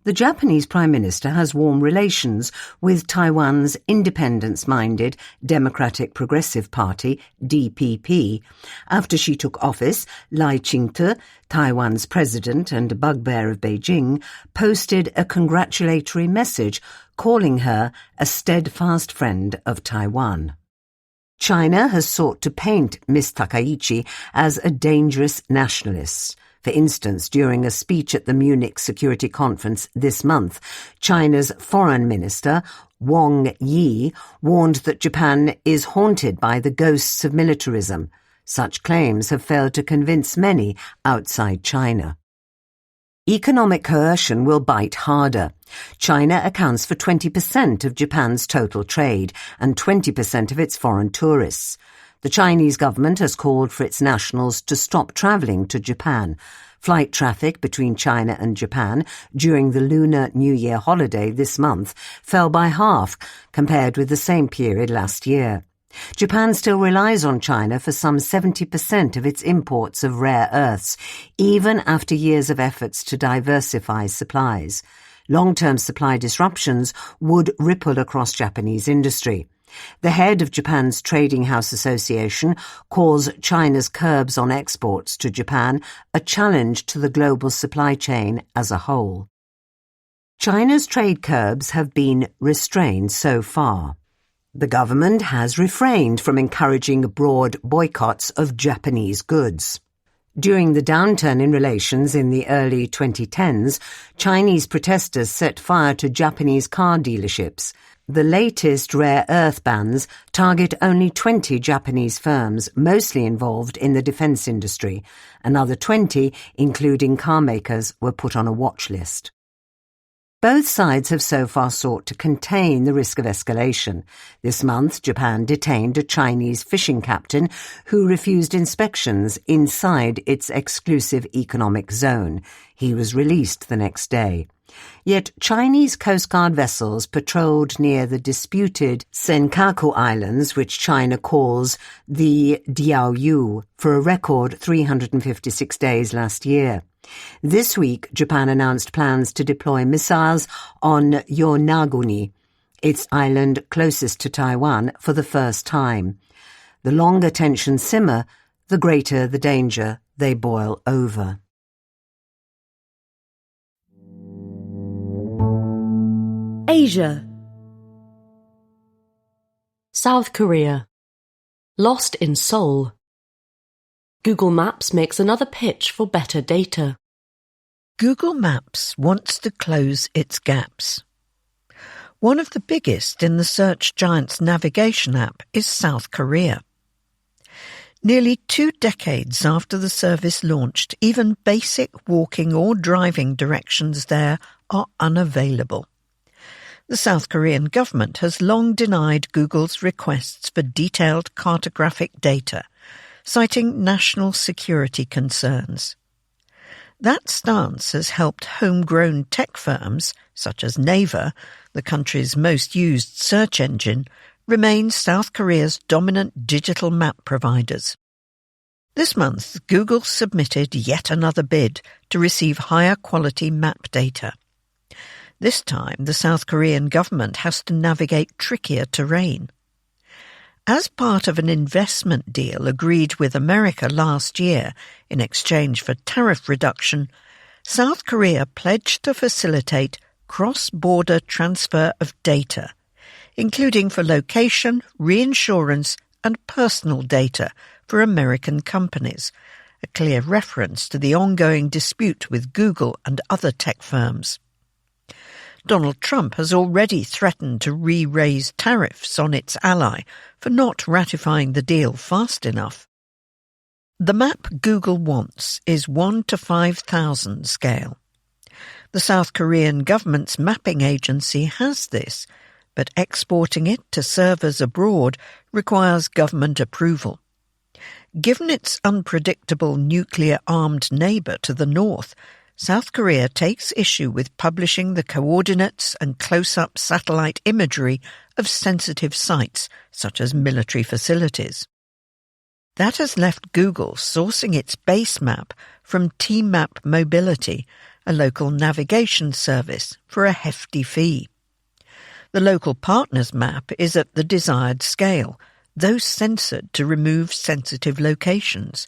The Japanese Prime Minister has warm relations with Taiwan's independence-minded Democratic Progressive Party, DPP. After she took office, Lai Ching-te, Taiwan's president and a bugbear of Beijing, posted a congratulatory message calling her a steadfast friend of Taiwan. China has sought to paint Ms. Takaichi as a dangerous nationalist. For instance, during a speech at the Munich Security Conference this month, China's Foreign Minister, Wang Yi, warned that Japan is haunted by the ghosts of militarism. Such claims have failed to convince many outside China. Economic coercion will bite harder. China accounts for 20% of Japan's total trade and 20% of its foreign tourists. The Chinese government has called for its nationals to stop travelling to Japan. Flight traffic between China and Japan during the Lunar New Year holiday this month fell by half compared with the same period last year. Japan still relies on China for some 70% of its imports of rare earths, even after years of efforts to diversify supplies. Long-term supply disruptions would ripple across Japanese industry. The head of Japan's Trading House Association calls China's curbs on exports to Japan a challenge to the global supply chain as a whole. China's trade curbs have been restrained so far. The government has refrained from encouraging broad boycotts of Japanese goods. During the downturn in relations in the early 2010s, Chinese protesters set fire to Japanese car dealerships. The latest rare earth bans target only 20 Japanese firms, mostly involved in the defense industry. Another 20, including car makers, were put on a watch list. Both sides have so far sought to contain the risk of escalation. This month, Japan detained a Chinese fishing captain who refused inspections inside its exclusive economic zone. He was released the next day. Yet Chinese Coast Guard vessels patrolled near the disputed Senkaku Islands, which China calls the Diaoyu, for a record 356 days last year. This week, Japan announced plans to deploy missiles on Yonaguni, its island closest to Taiwan, for the first time. The longer tensions simmer, the greater the danger they boil over. Asia. South Korea. Lost in Seoul. Google Maps makes another pitch for better data. Google Maps wants to close its gaps. One of the biggest in the search giant's navigation app is South Korea. Nearly 2 decades after the service launched, even basic walking or driving directions there are unavailable. The South Korean government has long denied Google's requests for detailed cartographic data, citing national security concerns. That stance has helped homegrown tech firms, such as Naver, the country's most used search engine, remain South Korea's dominant digital map providers. This month, Google submitted yet another bid to receive higher quality map data. This time, the South Korean government has to navigate trickier terrain. As part of an investment deal agreed with America last year in exchange for tariff reduction, South Korea pledged to facilitate cross-border transfer of data, including for location, reinsurance, and personal data for American companies, a clear reference to the ongoing dispute with Google and other tech firms. Donald Trump has already threatened to re-raise tariffs on its ally for not ratifying the deal fast enough. The map Google wants is 1 to 5,000 scale. The South Korean government's mapping agency has this, but exporting it to servers abroad requires government approval. Given its unpredictable nuclear-armed neighbour to the north, South Korea takes issue with publishing the coordinates and close-up satellite imagery of sensitive sites, such as military facilities. That has left Google sourcing its base map from T-Map Mobility, a local navigation service, for a hefty fee. The local partner's map is at the desired scale, though censored to remove sensitive locations.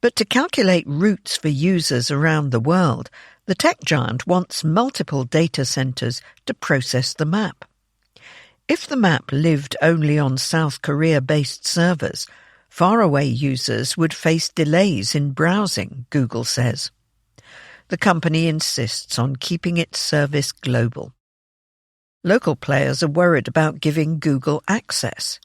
But to calculate routes for users around the world, the tech giant wants multiple data centers to process the map. If the map lived only on South Korea-based servers, faraway users would face delays in browsing, Google says. The company insists on keeping its service global. Local players are worried about giving Google access.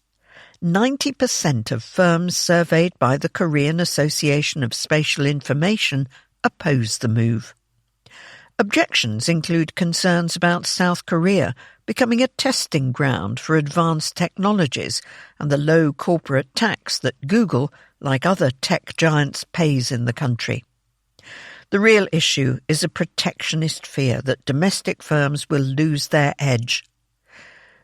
90% of firms surveyed by the Korean Association of Spatial Information oppose the move. Objections include concerns about South Korea becoming a testing ground for advanced technologies and the low corporate tax that Google, like other tech giants, pays in the country. The real issue is a protectionist fear that domestic firms will lose their edge.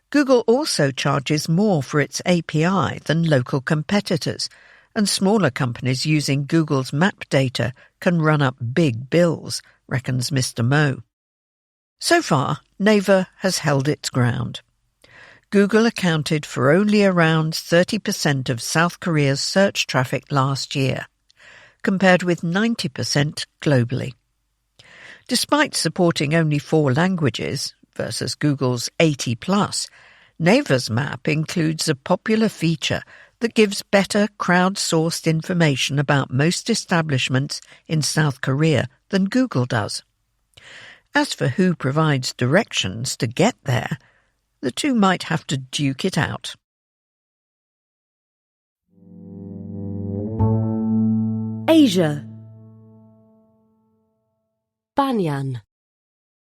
Google also charges more for its API than local competitors, and smaller companies using Google's map data can run up big bills, reckons Mr. Mo. So far, Naver has held its ground. Google accounted for only around 30% of South Korea's search traffic last year, compared with 90% globally. Despite supporting only 4 languages, versus Google's 80+, Naver's map includes a popular feature that gives better crowdsourced information about most establishments in South Korea than Google does. As for who provides directions to get there, the two might have to duke it out. Asia. Banyan.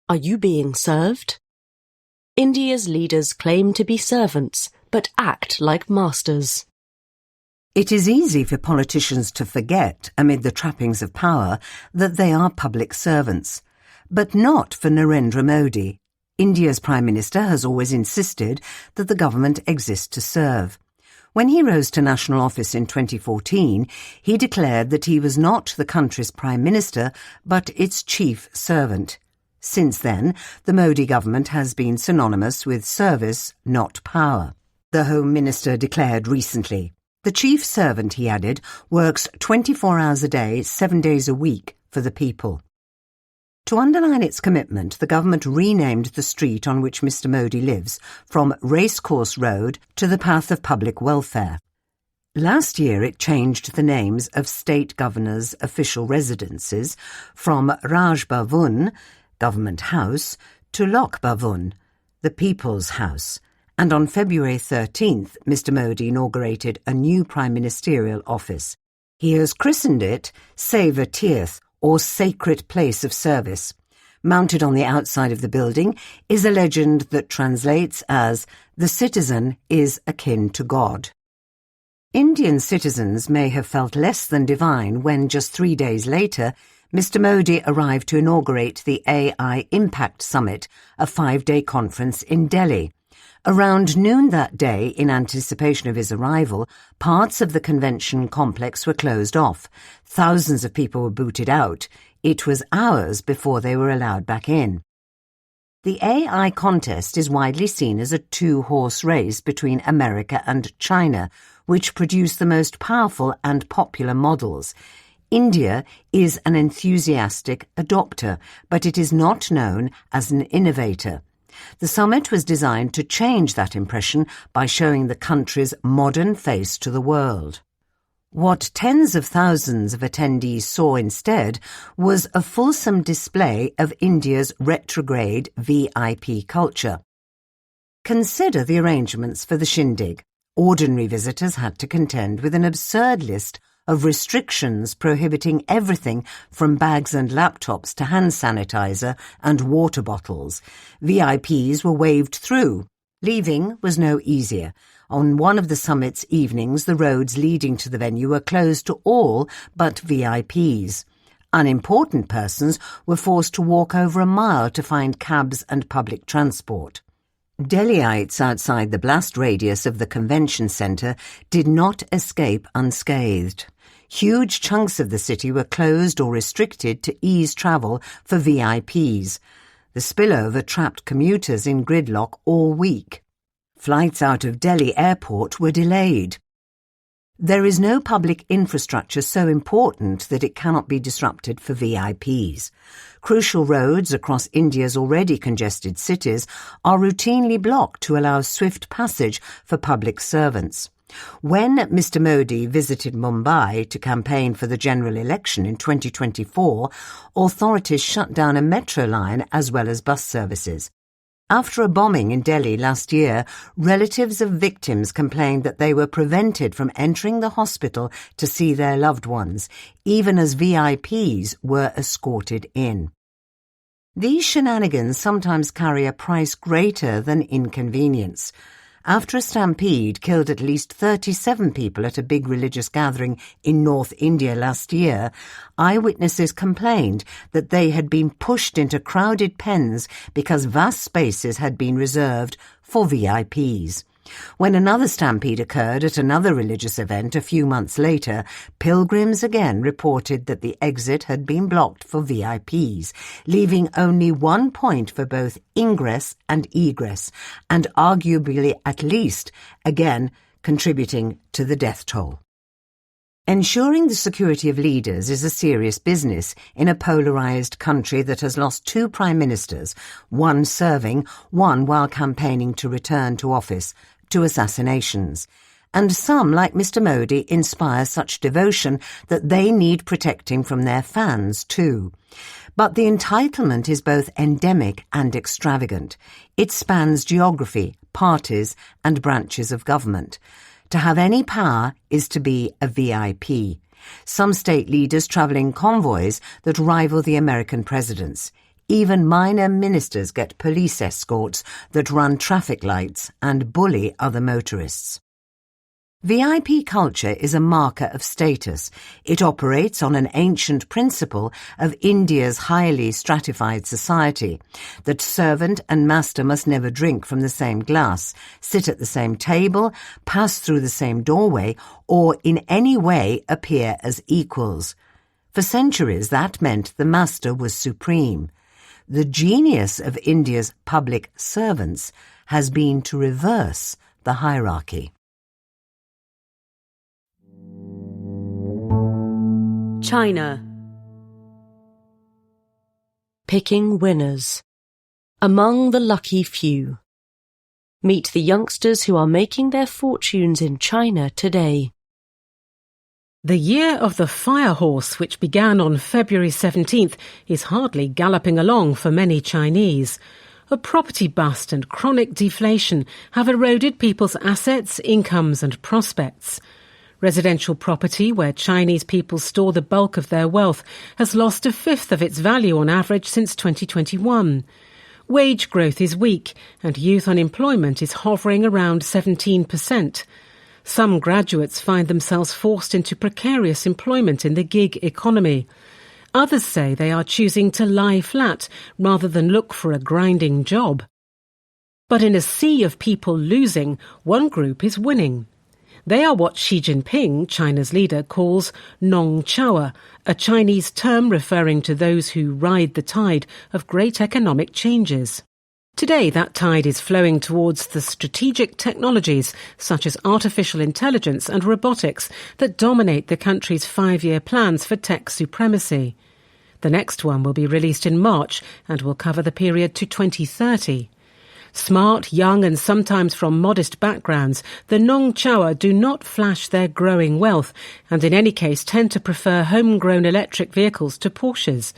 Are you being served? India's leaders claim to be servants, but act like masters. It is easy for politicians to forget, amid the trappings of power, that they are public servants. But not for Narendra Modi. India's Prime Minister has always insisted that the government exists to serve. When he rose to national office in 2014, he declared that he was not the country's Prime Minister, but its chief servant. Since then, the Modi government has been synonymous with service, not power. The Home Minister declared recently. The chief servant, he added, works 24 hours a day, 7 days a week for the people. To underline its commitment, the government renamed the street on which Mr. Modi lives from Racecourse Road to the Path of Public Welfare. Last year it changed the names of state governors' official residences from Raj Bhavan, Government House, to Lok Bhavan, the People's House. And on February 13th, Mr. Modi inaugurated a new prime ministerial office. He has christened it Seva Tirth, or Sacred Place of Service. Mounted on the outside of the building is a legend that translates as, "The citizen is akin to God." Indian citizens may have felt less than divine when, just 3 days later, Mr. Modi arrived to inaugurate the AI Impact Summit, a 5-day conference in Delhi. Around noon that day, in anticipation of his arrival, parts of the convention complex were closed off. Thousands of people were booted out. It was hours before they were allowed back in. The AI contest is widely seen as a 2-horse race between America and China, which produce the most powerful and popular models. India is an enthusiastic adopter, but it is not known as an innovator. The summit was designed to change that impression by showing the country's modern face to the world. What tens of thousands of attendees saw instead was a fulsome display of India's retrograde VIP culture. Consider the arrangements for the shindig. Ordinary visitors had to contend with an absurd list of restrictions prohibiting everything from bags and laptops to hand sanitizer and water bottles. VIPs were waved through. Leaving was no easier. On one of the summit's evenings, the roads leading to the venue were closed to all but VIPs. Unimportant persons were forced to walk over a mile to find cabs and public transport. Delhiites outside the blast radius of the convention centre did not escape unscathed. Huge chunks of the city were closed or restricted to ease travel for VIPs. The spillover trapped commuters in gridlock all week. Flights out of Delhi airport were delayed. There is no public infrastructure so important that it cannot be disrupted for VIPs. Crucial roads across India's already congested cities are routinely blocked to allow swift passage for public servants. When Mr. Modi visited Mumbai to campaign for the general election in 2024, authorities shut down a metro line as well as bus services. After a bombing in Delhi last year, relatives of victims complained that they were prevented from entering the hospital to see their loved ones, even as VIPs were escorted in. These shenanigans sometimes carry a price greater than inconvenience. After a stampede killed at least 37 people at a big religious gathering in North India last year, eyewitnesses complained that they had been pushed into crowded pens because vast spaces had been reserved for VIPs. When another stampede occurred at another religious event a few months later, pilgrims again reported that the exit had been blocked for VIPs, leaving only 1 point for both ingress and egress, and arguably at least, again, contributing to the death toll. Ensuring the security of leaders is a serious business in a polarised country that has lost 2 prime ministers, one serving, one while campaigning to return to office, to assassinations. And some, like Mr. Modi, inspire such devotion that they need protecting from their fans too. But the entitlement is both endemic and extravagant. It spans geography, parties, and branches of government. To have any power is to be a VIP. Some state leaders travel in convoys that rival the American president's. Even minor ministers get police escorts that run traffic lights and bully other motorists. VIP culture is a marker of status. It operates on an ancient principle of India's highly stratified society, that servant and master must never drink from the same glass, sit at the same table, pass through the same doorway, or in any way appear as equals. For centuries that meant the master was supreme. The genius of India's public servants has been to reverse the hierarchy. China. Picking winners. Among the lucky few. Meet the youngsters who are making their fortunes in China today. The year of the fire horse, which began on February 17th, is hardly galloping along for many Chinese. A property bust and chronic deflation have eroded people's assets, incomes and prospects. Residential property, where Chinese people store the bulk of their wealth, has lost a fifth of its value on average since 2021. Wage growth is weak and youth unemployment is hovering around 17%. Some graduates find themselves forced into precarious employment in the gig economy. Others say they are choosing to lie flat rather than look for a grinding job. But in a sea of people losing, one group is winning. They are what Xi Jinping, China's leader, calls nongchaoer, a Chinese term referring to those who ride the tide of great economic changes. Today, that tide is flowing towards the strategic technologies, such as artificial intelligence and robotics, that dominate the country's 5-year plans for tech supremacy. The next one will be released in March and will cover the period to 2030. Smart, young and sometimes from modest backgrounds, the nongchaoer do not flash their growing wealth and in any case tend to prefer homegrown electric vehicles to Porsches.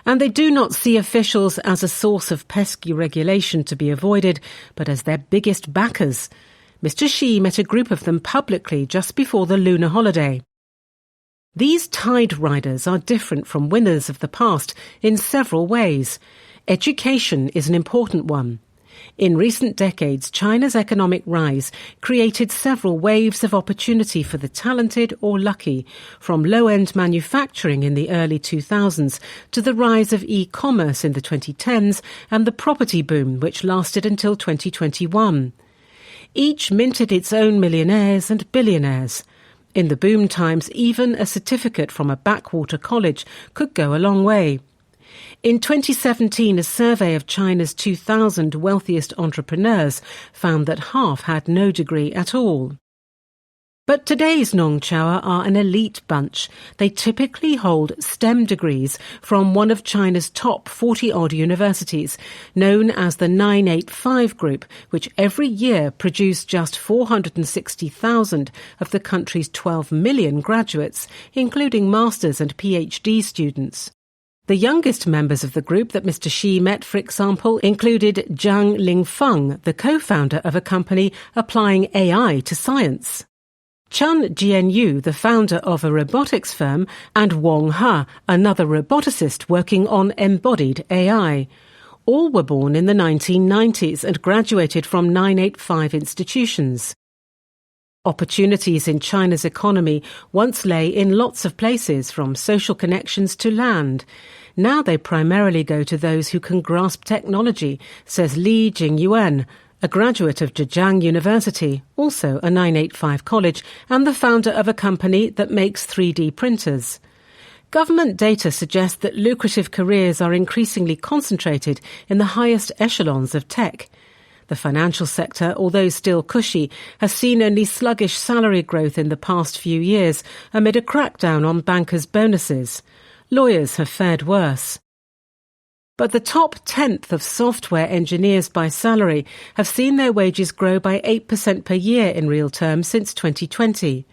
And they do not see officials as a source of pesky regulation to be avoided, but as their biggest backers. Mr. Xi met a group of them publicly just before the lunar holiday. These tide riders are different from winners of the past in several ways. Education is an important one. In recent decades, China's economic rise created several waves of opportunity for the talented or lucky, from low-end manufacturing in the early 2000s to the rise of e-commerce in the 2010s and the property boom, which lasted until 2021. Each minted its own millionaires and billionaires. In the boom times, even a certificate from a backwater college could go a long way. In 2017, a survey of China's 2,000 wealthiest entrepreneurs found that half had no degree at all. But today's nongchaoer are an elite bunch. They typically hold STEM degrees from one of China's top 40-odd universities, known as the 985 Group, which every year produce just 460,000 of the country's 12 million graduates, including masters and PhD students. The youngest members of the group that Mr. Xi met, for example, included Zhang Lingfeng, the co-founder of a company applying AI to science. Chen Jianyu, the founder of a robotics firm, and Wang He, another roboticist working on embodied AI. All were born in the 1990s and graduated from 985 institutions. Opportunities in China's economy once lay in lots of places, from social connections to land. Now they primarily go to those who can grasp technology, says Li Jingyuan, a graduate of Zhejiang University, also a 985 college, and the founder of a company that makes 3D printers. Government data suggests that lucrative careers are increasingly concentrated in the highest echelons of tech. The financial sector, although still cushy, has seen only sluggish salary growth in the past few years amid a crackdown on bankers' bonuses. Lawyers have fared worse. But the top tenth of software engineers by salary have seen their wages grow by 8% per year in real terms since 2020.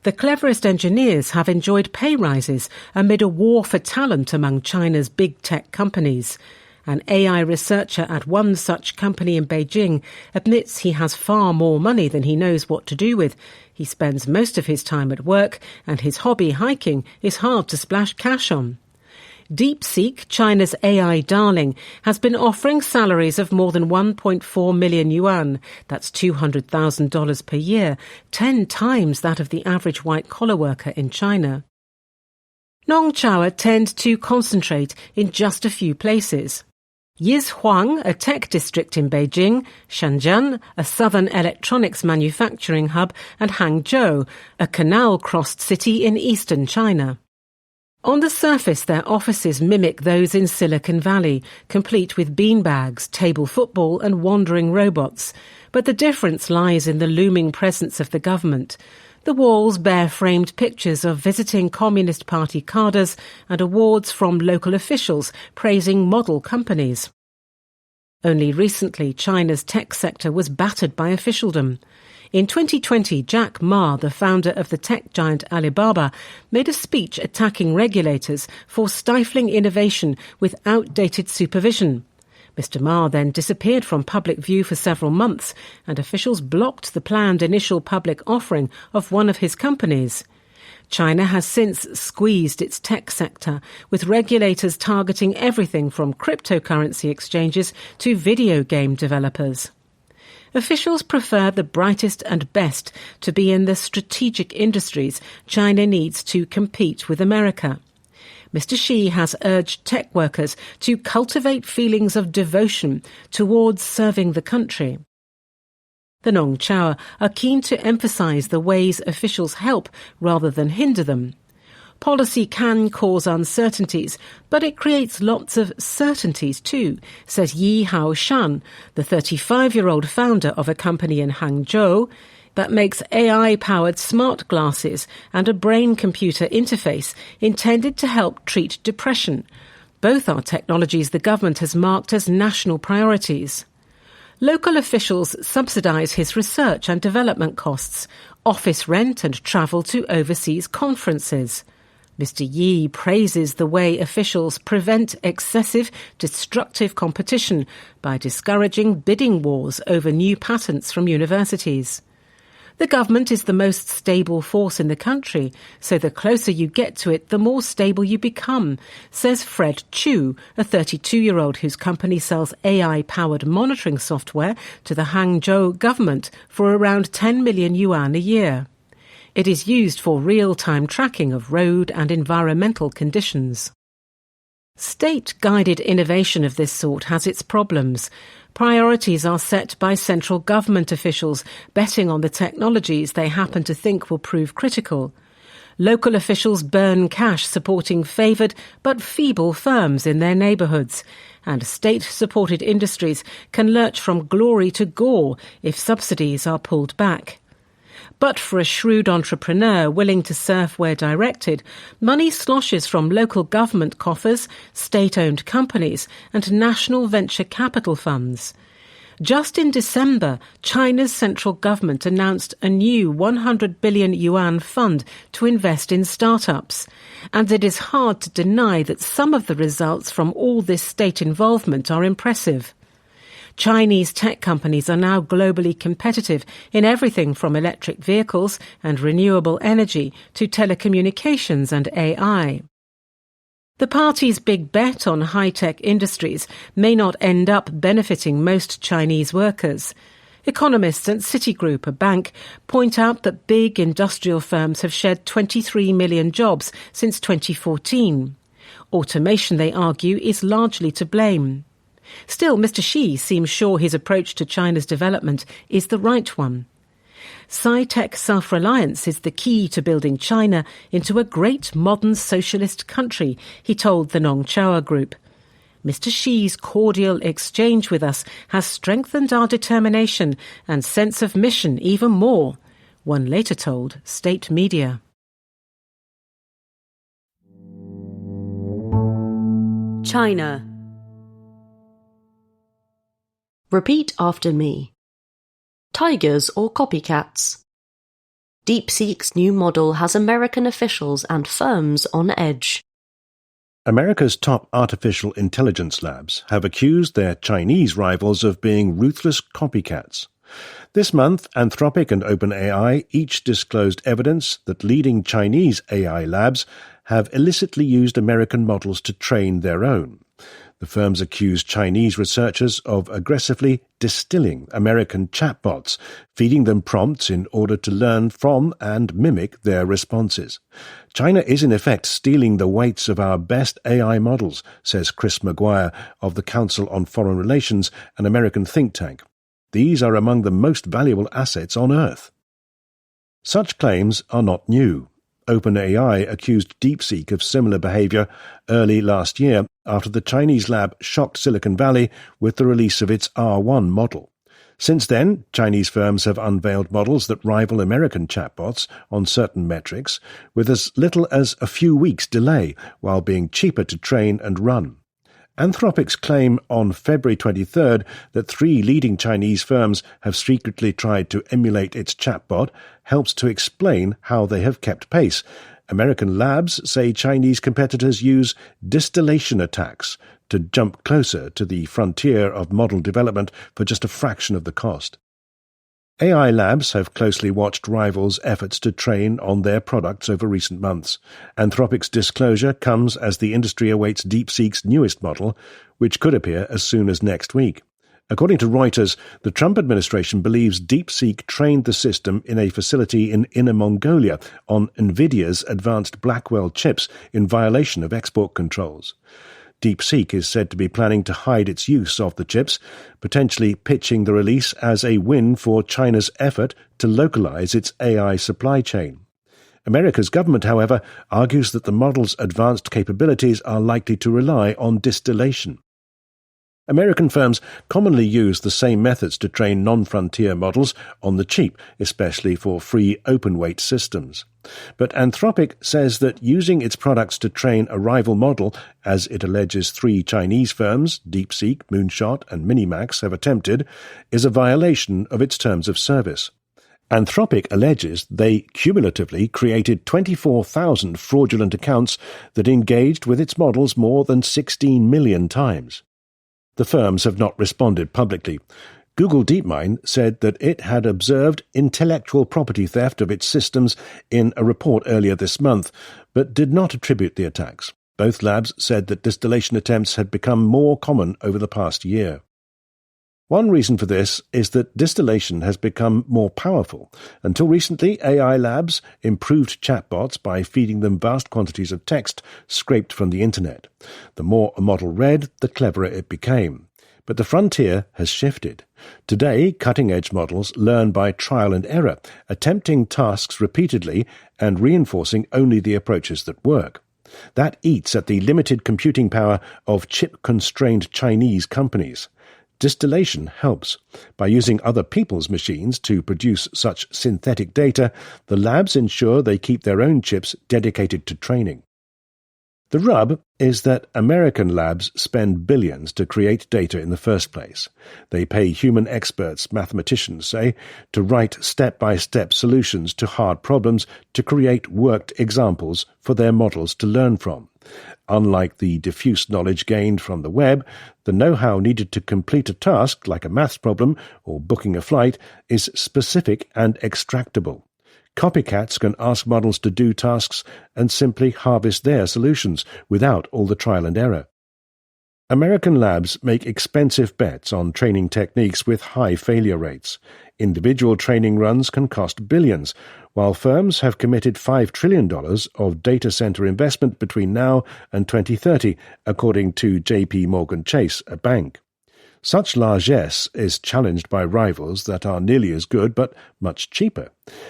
The cleverest engineers have enjoyed pay rises amid a war for talent among China's big tech companies. An AI researcher at one such company in Beijing admits he has far more money than he knows what to do with. He spends most of his time at work, and his hobby, hiking, is hard to splash cash on. DeepSeek, China's AI darling, has been offering salaries of more than 1.4 million yuan, that's $200,000 per year, 10 times that of the average white-collar worker in China. Nongchaoer tend to concentrate in just a few places. Yizhuang, a tech district in Beijing, Shenzhen, a southern electronics manufacturing hub, and Hangzhou, a canal-crossed city in eastern China. On the surface, their offices mimic those in Silicon Valley, complete with beanbags, table football, and wandering robots. But the difference lies in the looming presence of the government. The walls bear framed pictures of visiting Communist Party cadres and awards from local officials praising model companies. Only recently, China's tech sector was battered by officialdom. In 2020, Jack Ma, the founder of the tech giant Alibaba, made a speech attacking regulators for stifling innovation with outdated supervision. Mr. Ma then disappeared from public view for several months, and officials blocked the planned initial public offering of one of his companies. China has since squeezed its tech sector, with regulators targeting everything from cryptocurrency exchanges to video game developers. Officials prefer the brightest and best to be in the strategic industries China needs to compete with America. Mr. Xi has urged tech workers to cultivate feelings of devotion towards serving the country. The Nongchaoer are keen to emphasize the ways officials help rather than hinder them. Policy can cause uncertainties, but it creates lots of certainties too, says Yi Haoshan, the 35-year-old founder of a company in Hangzhou that makes AI-powered smart glasses and a brain-computer interface intended to help treat depression. Both are technologies the government has marked as national priorities. Local officials subsidize his research and development costs, office rent and travel to overseas conferences. Mr. Yi praises the way officials prevent excessive, destructive competition by discouraging bidding wars over new patents from universities. The government is the most stable force in the country, so the closer you get to it, the more stable you become, says Fred Chu, a 32-year-old whose company sells AI-powered monitoring software to the Hangzhou government for around 10 million yuan a year. It is used for real-time tracking of road and environmental conditions. State-guided innovation of this sort has its problems. Priorities are set by central government officials, betting on the technologies they happen to think will prove critical. Local officials burn cash supporting favoured but feeble firms in their neighbourhoods, and state-supported industries can lurch from glory to gore if subsidies are pulled back. But for a shrewd entrepreneur willing to surf where directed, money sloshes from local government coffers, state-owned companies, and national venture capital funds. Just in December, China's central government announced a new 100 billion yuan fund to invest in startups. And it is hard to deny that some of the results from all this state involvement are impressive. Chinese tech companies are now globally competitive in everything from electric vehicles and renewable energy to telecommunications and AI. The party's big bet on high-tech industries may not end up benefiting most Chinese workers. Economists and Citigroup, a bank, point out that big industrial firms have shed 23 million jobs since 2014. Automation, they argue, is largely to blame. Still, Mr. Xi seems sure his approach to China's development is the right one. Sci-tech self-reliance is the key to building China into a great modern socialist country, he told the Nongchawa Group. Mr. Xi's cordial exchange with us has strengthened our determination and sense of mission even more, one later told state media. China. Repeat after me. Tigers or copycats? DeepSeek's new model has American officials and firms on edge. America's top artificial intelligence labs have accused their Chinese rivals of being ruthless copycats. This month, Anthropic and OpenAI each disclosed evidence that leading Chinese AI labs have illicitly used American models to train their own. The firms accuse Chinese researchers of aggressively distilling American chatbots, feeding them prompts in order to learn from and mimic their responses. China is in effect stealing the weights of our best AI models, says Chris Maguire of the Council on Foreign Relations, an American think tank. These are among the most valuable assets on Earth. Such claims are not new. OpenAI accused DeepSeek of similar behavior early last year after the Chinese lab shocked Silicon Valley with the release of its R1 model. Since then, Chinese firms have unveiled models that rival American chatbots on certain metrics with as little as a few weeks' delay, while being cheaper to train and run. Anthropic's claim on February 23rd that 3 leading Chinese firms have secretly tried to emulate its chatbot helps to explain how they have kept pace. American labs say Chinese competitors use distillation attacks to jump closer to the frontier of model development for just a fraction of the cost. AI labs have closely watched rivals' efforts to train on their products over recent months. Anthropic's disclosure comes as the industry awaits DeepSeek's newest model, which could appear as soon as next week. According to Reuters, the Trump administration believes DeepSeek trained the system in a facility in Inner Mongolia on NVIDIA's advanced Blackwell chips in violation of export controls. DeepSeek is said to be planning to hide its use of the chips, potentially pitching the release as a win for China's effort to localize its AI supply chain. America's government, however, argues that the model's advanced capabilities are likely to rely on distillation. American firms commonly use the same methods to train non-frontier models on the cheap, especially for free open-weight systems. But Anthropic says that using its products to train a rival model, as it alleges 3 Chinese firms, DeepSeek, Moonshot and Minimax, have attempted, is a violation of its terms of service. Anthropic alleges they cumulatively created 24,000 fraudulent accounts that engaged with its models more than 16 million times. The firms have not responded publicly. Google DeepMind said that it had observed intellectual property theft of its systems in a report earlier this month, but did not attribute the attacks. Both labs said that distillation attempts had become more common over the past year. One reason for this is that distillation has become more powerful. Until recently, AI labs improved chatbots by feeding them vast quantities of text scraped from the internet. The more a model read, the cleverer it became. But the frontier has shifted. Today, cutting-edge models learn by trial and error, attempting tasks repeatedly and reinforcing only the approaches that work. That eats at the limited computing power of chip-constrained Chinese companies. Distillation helps. By using other people's machines to produce such synthetic data, the labs ensure they keep their own chips dedicated to training. The rub is that American labs spend billions to create data in the first place. They pay human experts, mathematicians say, to write step-by-step solutions to hard problems to create worked examples for their models to learn from. Unlike the diffuse knowledge gained from the web, the know-how needed to complete a task, like a maths problem or booking a flight, is specific and extractable. Copycats can ask models to do tasks and simply harvest their solutions without all the trial and error. American labs make expensive bets on training techniques with high failure rates. Individual training runs can cost billions, while firms have committed $5 trillion of data center investment between now and 2030, according to J.P. Morgan Chase, a bank. Such largesse is challenged by rivals that are nearly as good but much cheaper.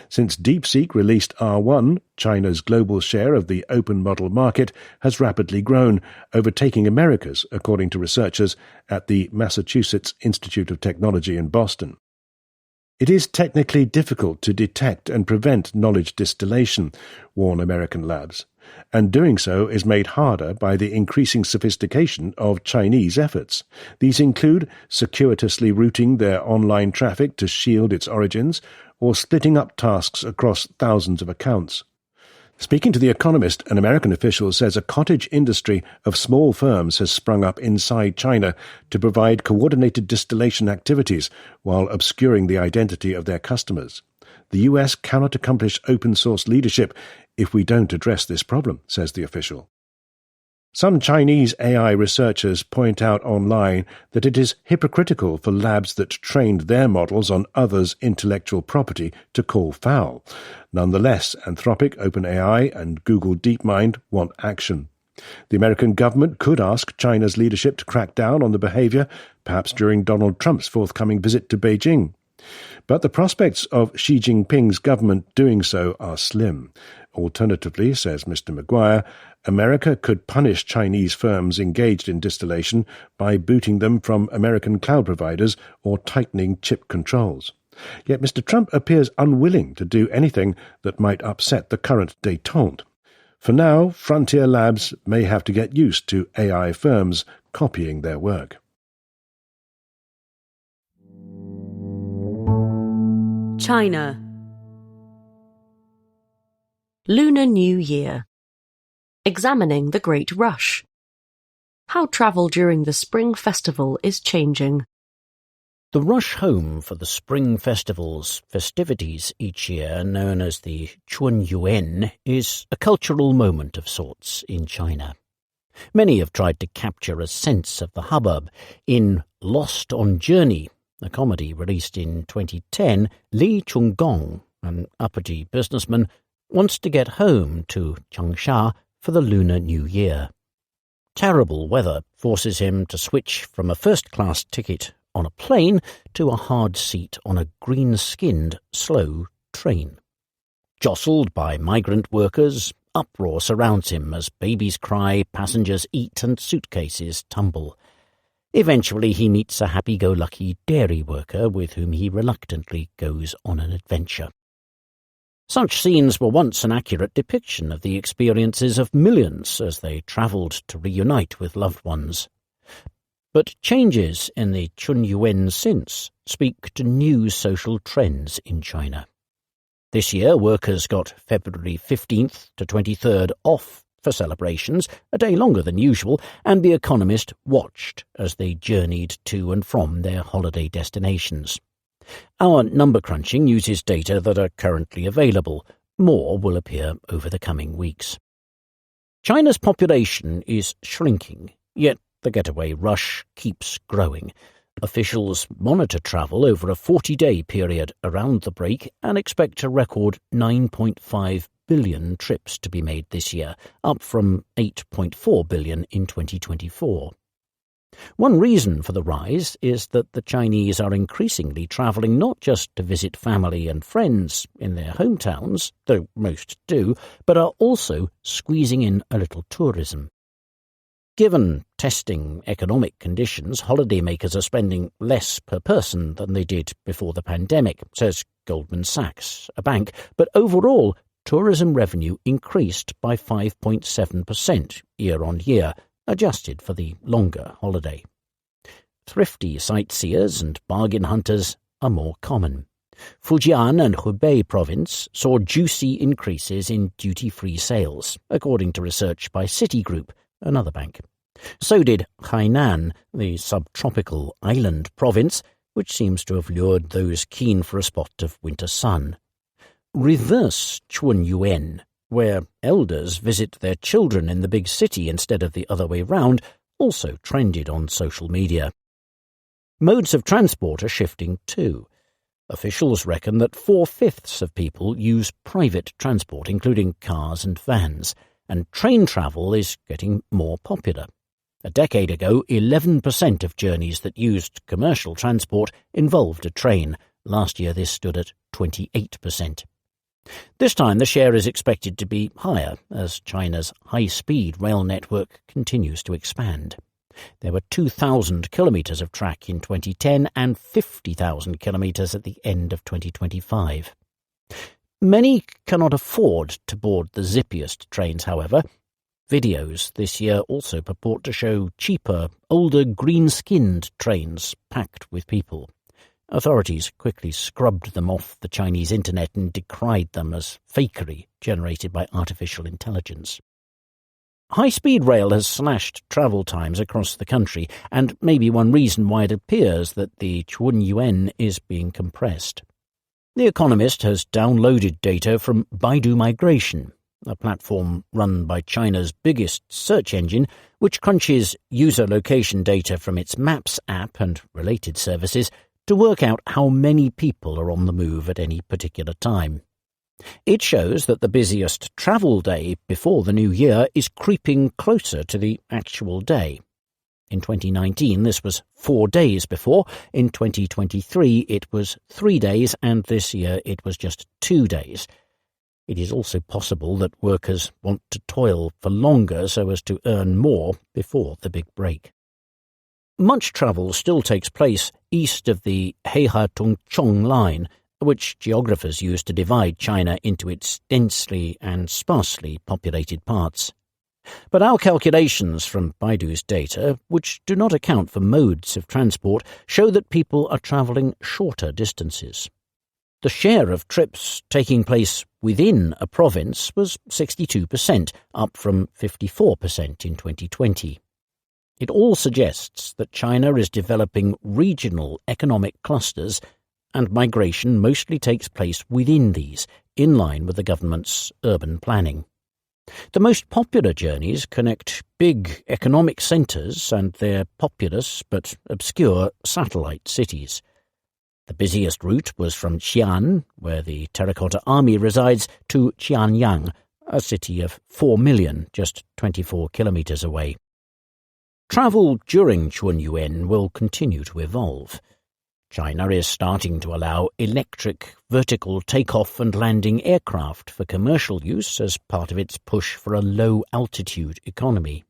Since DeepSeek released R1, China's global share of the open model market has rapidly grown, overtaking America's, according to researchers at the Massachusetts Institute of Technology in Boston. It is technically difficult to detect and prevent knowledge distillation, warn American labs, and doing so is made harder by the increasing sophistication of Chinese efforts. These include circuitously routing their online traffic to shield its origins, or splitting up tasks across thousands of accounts. Speaking to The Economist, an American official says a cottage industry of small firms has sprung up inside China to provide coordinated distillation activities while obscuring the identity of their customers. The US cannot accomplish open-source leadership if we don't address this problem, says the official. Some Chinese AI researchers point out online that it is hypocritical for labs that trained their models on others' intellectual property to call foul. Nonetheless, Anthropic, OpenAI, and Google DeepMind want action. The American government could ask China's leadership to crack down on the behavior, perhaps during Donald Trump's forthcoming visit to Beijing. But the prospects of Xi Jinping's government doing so are slim. Alternatively, says Mr. Maguire, America could punish Chinese firms engaged in distillation by booting them from American cloud providers or tightening chip controls. Yet Mr. Trump appears unwilling to do anything that might upset the current détente. For now, frontier labs may have to get used to AI firms copying their work. China. Lunar New Year. Examining the Great Rush. How travel during the Spring Festival is changing. The rush home for the Spring Festival's festivities each year, known as the Chunyuan, is a cultural moment of sorts in China. Many have tried to capture a sense of the hubbub. In Lost on Journey, a comedy released in 2010, Li Chunggong, an uppity businessman, wants to get home to Changsha for the Lunar New Year. Terrible weather forces him to switch from a first-class ticket on a plane to a hard seat on a green-skinned, slow train. Jostled by migrant workers, uproar surrounds him as babies cry, passengers eat and suitcases tumble. Eventually he meets a happy-go-lucky dairy worker with whom he reluctantly goes on an adventure. Such scenes were once an accurate depiction of the experiences of millions as they travelled to reunite with loved ones. But changes in the Chunyuan since speak to new social trends in China. This year, workers got February 15th to 23rd off for celebrations, a day longer than usual, and The Economist watched as they journeyed to and from their holiday destinations. Our number crunching uses data that are currently available. More will appear over the coming weeks. China's population is shrinking, yet the getaway rush keeps growing. Officials monitor travel over a 40-day period around the break and expect a record 9.5 billion trips to be made this year, up from 8.4 billion in 2024. One reason for the rise is that the Chinese are increasingly travelling not just to visit family and friends in their hometowns, though most do, but are also squeezing in a little tourism. Given testing economic conditions, holidaymakers are spending less per person than they did before the pandemic, says Goldman Sachs, a bank, but overall tourism revenue increased by 5.7% year-on-year, adjusted for the longer holiday. Thrifty sightseers and bargain hunters are more common. Fujian and Hubei province saw juicy increases in duty-free sales, according to research by Citigroup, another bank. So did Hainan, the subtropical island province, which seems to have lured those keen for a spot of winter sun. Reverse Chunyuan, where elders visit their children in the big city instead of the other way round, also trended on social media. Modes of transport are shifting too. Officials reckon that 4/5 of people use private transport, including cars and vans, and train travel is getting more popular. A decade ago, 11% of journeys that used commercial transport involved a train. Last year this stood at 28%. This time the share is expected to be higher as China's high-speed rail network continues to expand. There were 2,000 kilometres of track in 2010 and 50,000 kilometres at the end of 2025. Many cannot afford to board the zippiest trains, however. Videos this year also purport to show cheaper, older, green-skinned trains packed with people. Authorities quickly scrubbed them off the Chinese internet and decried them as fakery generated by artificial intelligence. High-speed rail has slashed travel times across the country, and may be one reason why it appears that the Chunyuan is being compressed. The Economist has downloaded data from Baidu Migration, a platform run by China's biggest search engine, which crunches user location data from its Maps app and related services to work out how many people are on the move at any particular time. It shows that the busiest travel day before the new year is creeping closer to the actual day. In 2019, this was 4 days before. In 2023, it was 3 days, and this year it was just 2 days. It is also possible that workers want to toil for longer so as to earn more before the big break. Much travel still takes place east of the Heihe-Tongchong line, which geographers use to divide China into its densely and sparsely populated parts. But our calculations from Baidu's data, which do not account for modes of transport, show that people are travelling shorter distances. The share of trips taking place within a province was 62%, up from 54% in 2020. It all suggests that China is developing regional economic clusters, and migration mostly takes place within these, in line with the government's urban planning. The most popular journeys connect big economic centres and their populous but obscure satellite cities. The busiest route was from Xi'an, where the Terracotta Army resides, to Qianyang, a city of 4 million, just 24 kilometres away. Travel during Chunyuan will continue to evolve. China is starting to allow electric vertical takeoff and landing aircraft for commercial use as part of its push for a low-altitude economy.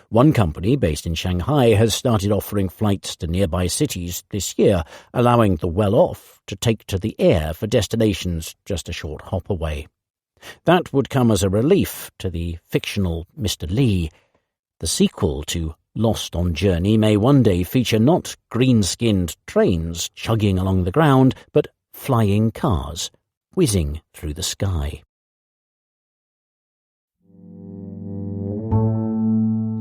One company based in Shanghai has started offering flights to nearby cities this year, allowing the well-off to take to the air for destinations just a short hop away. That would come as a relief to the fictional Mr. Li. The sequel to Lost on Journey may one day feature not green-skinned trains chugging along the ground, but flying cars whizzing through the sky.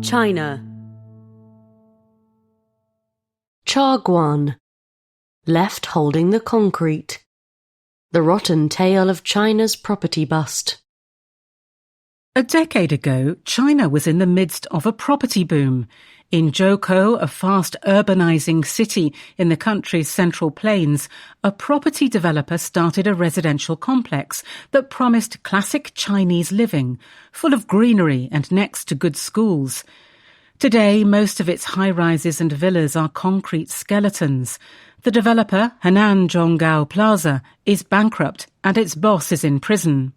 China. Chaguan, left holding the concrete. The rotten tale of China's property bust. A decade ago, China was in the midst of a property boom. In Zhoukou, a fast urbanizing city in the country's central plains, a property developer started a residential complex that promised classic Chinese living, full of greenery and next to good schools. Today, most of its high-rises and villas are concrete skeletons. The developer, Henan Zhonggao Plaza, is bankrupt and its boss is in prison.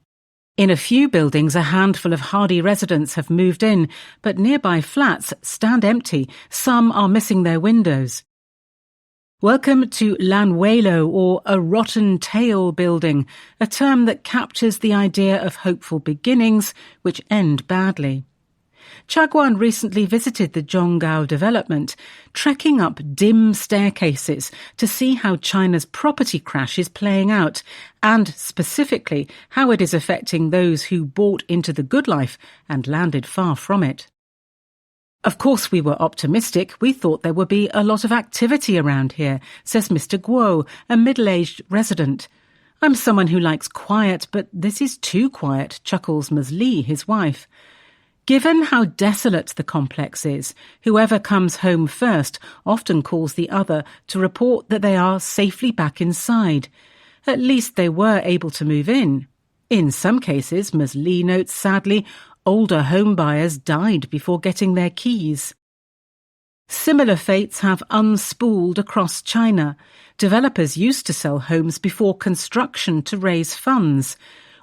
In a few buildings, a handful of hardy residents have moved in, but nearby flats stand empty. Some are missing their windows. Welcome to Lanuelo, or a rotten tail building, a term that captures the idea of hopeful beginnings which end badly. Chagwan recently visited the Zhonggao development, trekking up dim staircases to see how China's property crash is playing out, and specifically how it is affecting those who bought into the good life and landed far from it. Of course we were optimistic. We thought there would be a lot of activity around here, says Mr. Guo, a middle-aged resident. I'm someone who likes quiet, but this is too quiet, chuckles Ms. Li, his wife. Given how desolate the complex is, whoever comes home first often calls the other to report that they are safely back inside. At least they were able to move in. In some cases, Ms. Li notes sadly, older home buyers died before getting their keys. Similar fates have unspooled across China. Developers used to sell homes before construction to raise funds.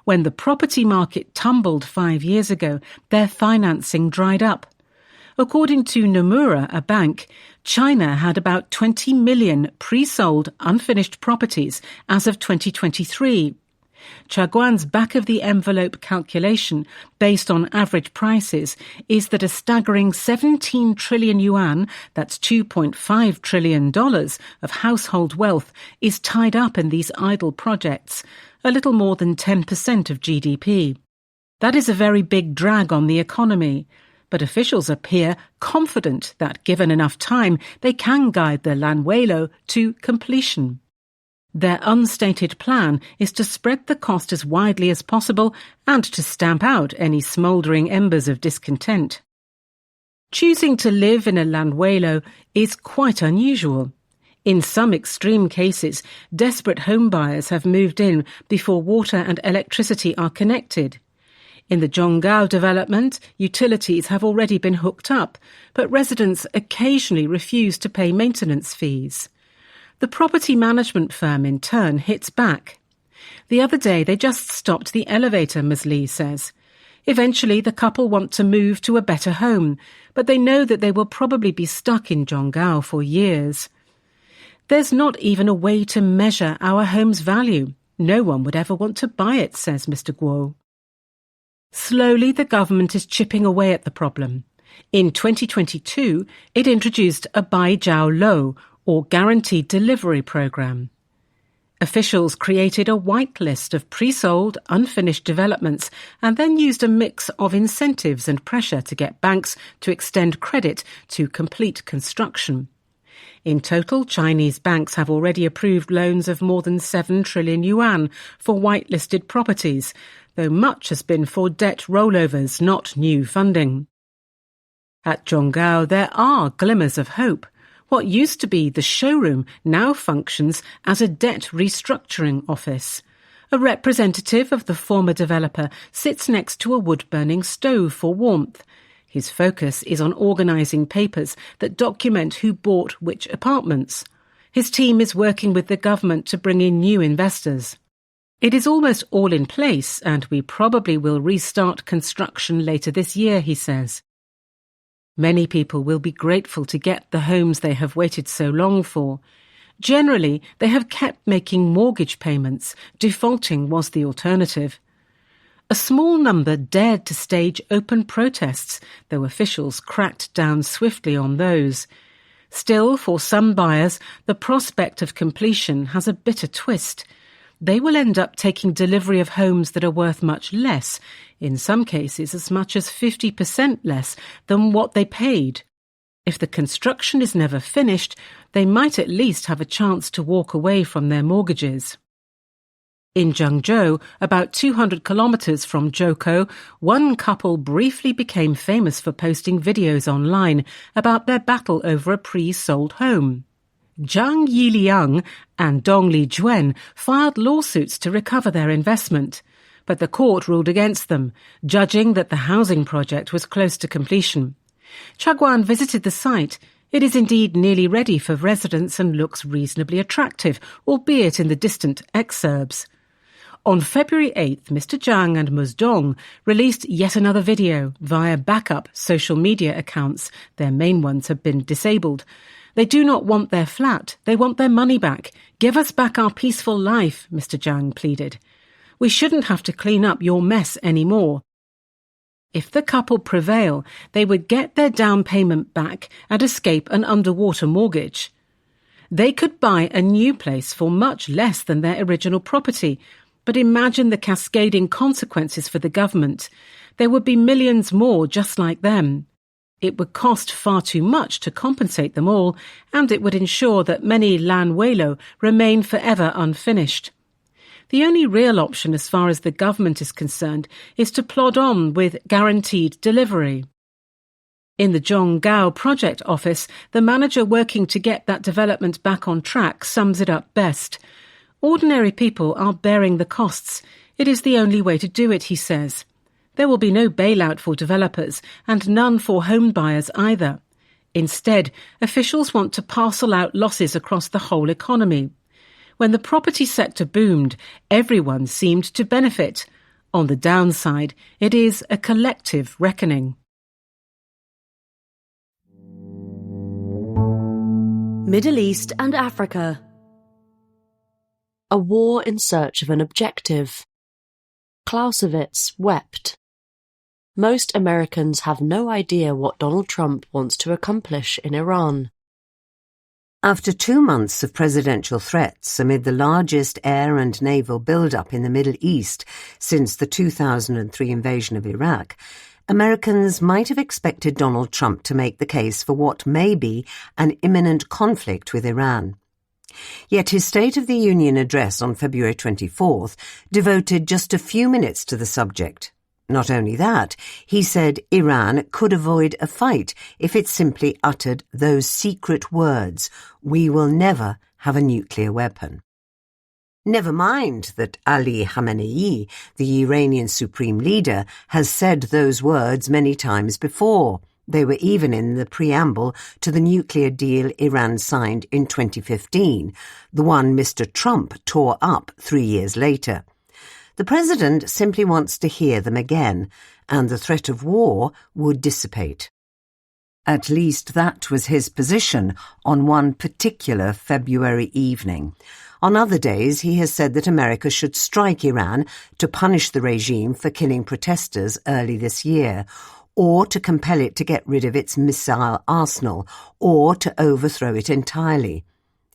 When the property market tumbled 5 years ago, their financing dried up. According to Nomura, a bank, China had about 20 million pre-sold unfinished properties as of 2023. Chagwan's back-of-the-envelope calculation, based on average prices, is that a staggering 17 trillion yuan, that's $2.5 trillion, of household wealth is tied up in these idle projects, a little more than 10% of GDP. That is a very big drag on the economy, but officials appear confident that, given enough time, they can guide the Lanuelo to completion. Their unstated plan is to spread the cost as widely as possible and to stamp out any smouldering embers of discontent. Choosing to live in a Lanuelo is quite unusual. In some extreme cases, desperate homebuyers have moved in before water and electricity are connected. In the Zhonggao development, utilities have already been hooked up, but residents occasionally refuse to pay maintenance fees. The property management firm, in turn, hits back. The other day, they just stopped the elevator, Ms. Li says. Eventually, the couple want to move to a better home, but they know that they will probably be stuck in Zhonggao for years. There's not even a way to measure our home's value. No one would ever want to buy it, says Mr. Guo. Slowly, the government is chipping away at the problem. In 2022, it introduced a Bai Jiao Lo, or Guaranteed Delivery Programme. Officials created a whitelist of pre-sold, unfinished developments and then used a mix of incentives and pressure to get banks to extend credit to complete construction. In total, Chinese banks have already approved loans of more than 7 trillion yuan for whitelisted properties, though much has been for debt rollovers, not new funding. At Zhonggao, there are glimmers of hope. What used to be the showroom now functions as a debt restructuring office. A representative of the former developer sits next to a wood-burning stove for warmth. His focus is on organising papers that document who bought which apartments. His team is working with the government to bring in new investors. It is almost all in place, and we probably will restart construction later this year, he says. Many people will be grateful to get the homes they have waited so long for. Generally, they have kept making mortgage payments. Defaulting was the alternative. A small number dared to stage open protests, though officials cracked down swiftly on those. Still, for some buyers, the prospect of completion has a bitter twist. They will end up taking delivery of homes that are worth much less, in some cases as much as 50% less than what they paid. If the construction is never finished, they might at least have a chance to walk away from their mortgages. In Zhengzhou, about 200 kilometers from Zhoukou, one couple briefly became famous for posting videos online about their battle over a pre-sold home. Zhang Yiliang and Dong Lijuan filed lawsuits to recover their investment, but the court ruled against them, judging that the housing project was close to completion. Chagwan visited the site. It is indeed nearly ready for residents and looks reasonably attractive, albeit in the distant exurbs. On February 8th, Mr. Zhang and Ms. Dong released yet another video via backup social media accounts. Their main ones have been disabled. They do not want their flat. They want their money back. Give us back our peaceful life, Mr. Zhang pleaded. We shouldn't have to clean up your mess anymore. If the couple prevail, they would get their down payment back and escape an underwater mortgage. They could buy a new place for much less than their original property, but imagine the cascading consequences for the government. There would be millions more just like them. It would cost far too much to compensate them all, and it would ensure that many Lanwelo remain forever unfinished. The only real option as far as the government is concerned is to plod on with guaranteed delivery. In the Zhonggao project office, the manager working to get that development back on track sums it up best. Ordinary people are bearing the costs. It is the only way to do it, he says. There will be no bailout for developers and none for home buyers either. Instead, officials want to parcel out losses across the whole economy. When the property sector boomed, everyone seemed to benefit. On the downside, it is a collective reckoning. Middle East and Africa. A war in search of an objective. Clausewitz wept. Most Americans have no idea what Donald Trump wants to accomplish in Iran. After 2 months of presidential threats amid the largest air and naval build-up in the Middle East since the 2003 invasion of Iraq, Americans might have expected Donald Trump to make the case for what may be an imminent conflict with Iran. Yet his State of the Union address on February 24th devoted just a few minutes to the subject. Not only that, he said Iran could avoid a fight if it simply uttered those secret words, "We will never have a nuclear weapon." Never mind that Ali Khamenei, the Iranian supreme leader, has said those words many times before. They were even in the preamble to the nuclear deal Iran signed in 2015, the one Mr. Trump tore up 3 years later. The president simply wants to hear them again, and the threat of war would dissipate. At least that was his position on one particular February evening. On other days, he has said that America should strike Iran to punish the regime for killing protesters early this year, or to compel it to get rid of its missile arsenal, or to overthrow it entirely.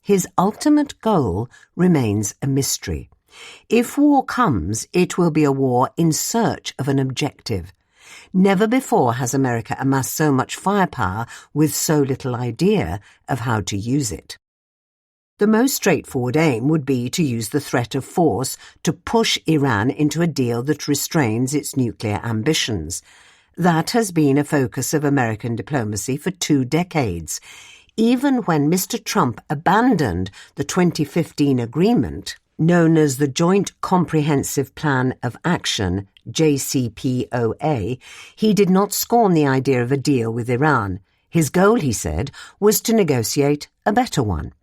His ultimate goal remains a mystery. If war comes, it will be a war in search of an objective. Never before has America amassed so much firepower with so little idea of how to use it. The most straightforward aim would be to use the threat of force to push Iran into a deal that restrains its nuclear ambitions. That has been a focus of American diplomacy for 2 decades. Even when Mr. Trump abandoned the 2015 agreement, known as the Joint Comprehensive Plan of Action, JCPOA, he did not scorn the idea of a deal with Iran. His goal, he said, was to negotiate a better one.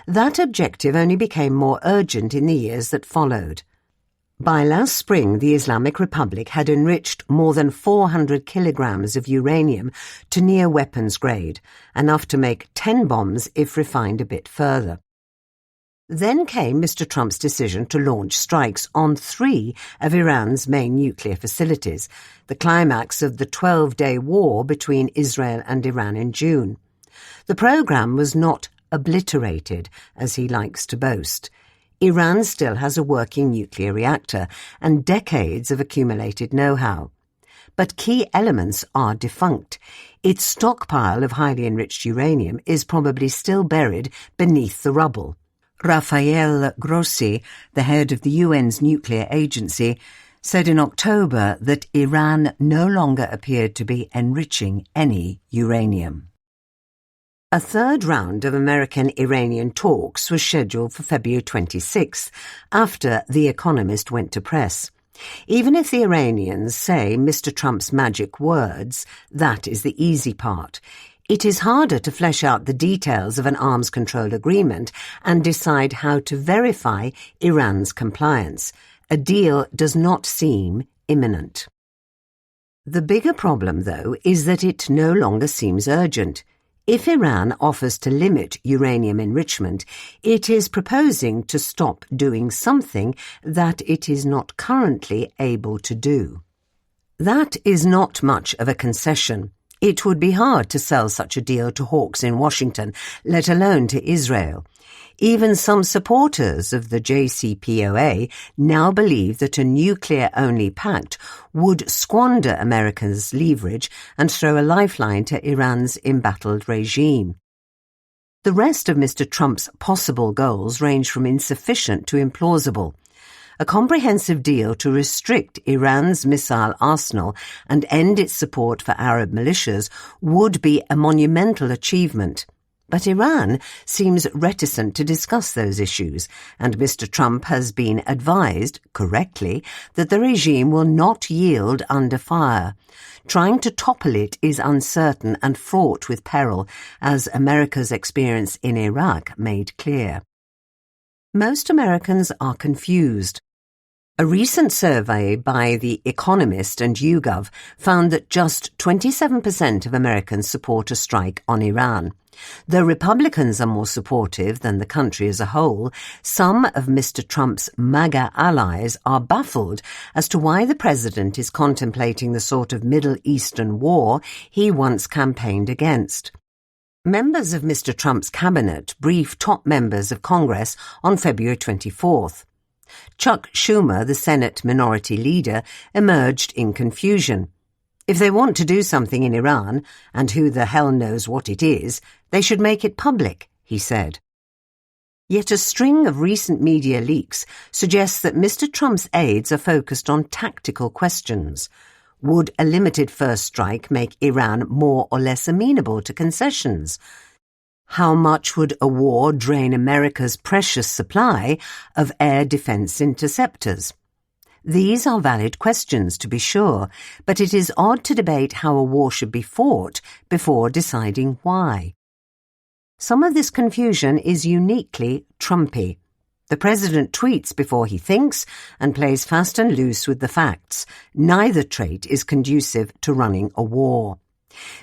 That objective only became more urgent in the years that followed. By last spring, the Islamic Republic had enriched more than 400 kilograms of uranium to near weapons grade, enough to make 10 bombs if refined a bit further. Then came Mr. Trump's decision to launch strikes on 3 of Iran's main nuclear facilities, the climax of the 12-day war between Israel and Iran in June. The program was not obliterated, as he likes to boast. Iran still has a working nuclear reactor and decades of accumulated know-how. But key elements are defunct. Its stockpile of highly enriched uranium is probably still buried beneath the rubble. Rafael Grossi, the head of the UN's nuclear agency, said in October that Iran no longer appeared to be enriching any uranium. A third round of American-Iranian talks was scheduled for February 26th, after The Economist went to press. Even if the Iranians say Mr. Trump's magic words, that is the easy part. It is harder to flesh out the details of an arms control agreement and decide how to verify Iran's compliance. A deal does not seem imminent. The bigger problem, though, is that it no longer seems urgent. If Iran offers to limit uranium enrichment, it is proposing to stop doing something that it is not currently able to do. That is not much of a concession. It would be hard to sell such a deal to hawks in Washington, let alone to Israel. Even some supporters of the JCPOA now believe that a nuclear-only pact would squander America's leverage and throw a lifeline to Iran's embattled regime. The rest of Mr. Trump's possible goals range from insufficient to implausible. A comprehensive deal to restrict Iran's missile arsenal and end its support for Arab militias would be a monumental achievement. But Iran seems reticent to discuss those issues, and Mr. Trump has been advised, correctly, that the regime will not yield under fire. Trying to topple it is uncertain and fraught with peril, as America's experience in Iraq made clear. Most Americans are confused. A recent survey by The Economist and YouGov found that just 27% of Americans support a strike on Iran. Though Republicans are more supportive than the country as a whole, some of Mr. Trump's MAGA allies are baffled as to why the president is contemplating the sort of Middle Eastern war he once campaigned against. Members of Mr. Trump's cabinet briefed top members of Congress on February 24th. Chuck Schumer, the Senate Minority Leader, emerged in confusion. If they want to do something in Iran, and who the hell knows what it is, they should make it public, he said. Yet a string of recent media leaks suggests that Mr. Trump's aides are focused on tactical questions. Would a limited first strike make Iran more or less amenable to concessions? How much would a war drain America's precious supply of air defense interceptors? These are valid questions, to be sure, but it is odd to debate how a war should be fought before deciding why. Some of this confusion is uniquely Trumpy. The president tweets before he thinks and plays fast and loose with the facts. Neither trait is conducive to running a war.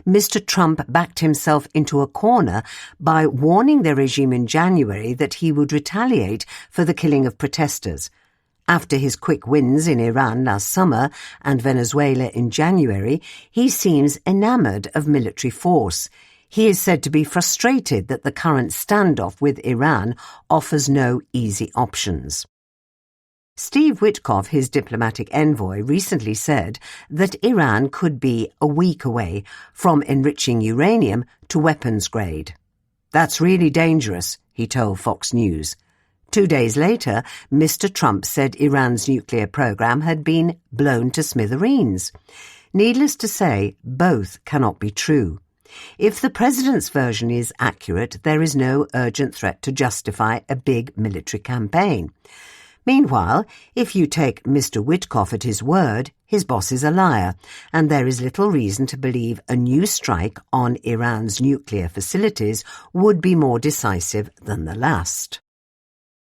Mr. Trump backed himself into a corner by warning the regime in January that he would retaliate for the killing of protesters. After his quick wins in Iran last summer and Venezuela in January, he seems enamored of military force. He is said to be frustrated that the current standoff with Iran offers no easy options. Steve Witkoff, his diplomatic envoy, recently said that Iran could be a week away from enriching uranium to weapons grade. That's really dangerous, he told Fox News. 2 days later, Mr. Trump said Iran's nuclear program had been blown to smithereens. Needless to say, both cannot be true. If the president's version is accurate, there is no urgent threat to justify a big military campaign. Meanwhile, if you take Mr. Witkoff at his word, his boss is a liar, and there is little reason to believe a new strike on Iran's nuclear facilities would be more decisive than the last.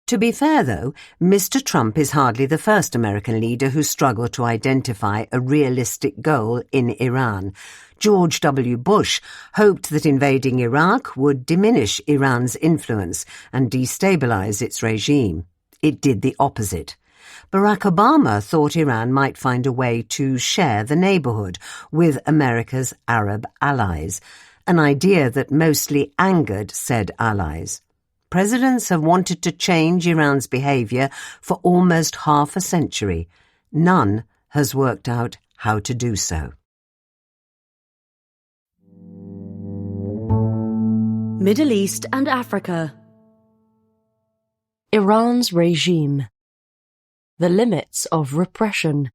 To be fair, though, Mr. Trump is hardly the first American leader who struggled to identify a realistic goal in Iran. George W. Bush hoped that invading Iraq would diminish Iran's influence and destabilize its regime. It did the opposite. Barack Obama thought Iran might find a way to share the neighborhood with America's Arab allies, an idea that mostly angered said allies. Presidents have wanted to change Iran's behavior for almost half a century. None has worked out how to do so. Middle East and Africa. Iran's regime. The limits of repression.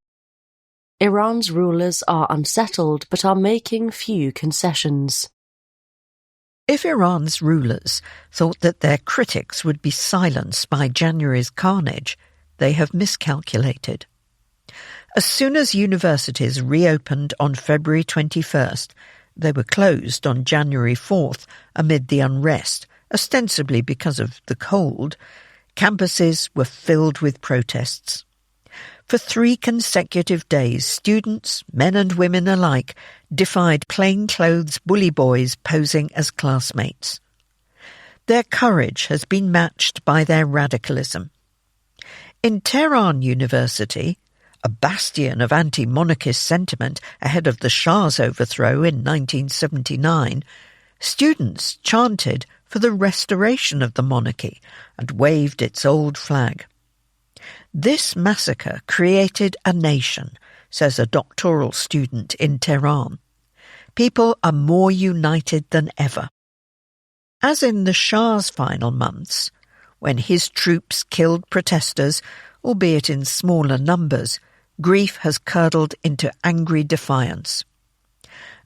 Iran's rulers are unsettled but are making few concessions. If Iran's rulers thought that their critics would be silenced by January's carnage, they have miscalculated. As soon as universities reopened on February 21st, they were closed on January 4th amid the unrest, ostensibly because of the cold. Campuses were filled with protests. For 3 consecutive days, students, men and women alike, defied plainclothes bully boys posing as classmates. Their courage has been matched by their radicalism. In Tehran University, a bastion of anti-monarchist sentiment ahead of the Shah's overthrow in 1979, students chanted for the restoration of the monarchy and waved its old flag. This massacre created a nation, says a doctoral student in Tehran. People are more united than ever. As in the Shah's final months, when his troops killed protesters, albeit in smaller numbers, grief has curdled into angry defiance.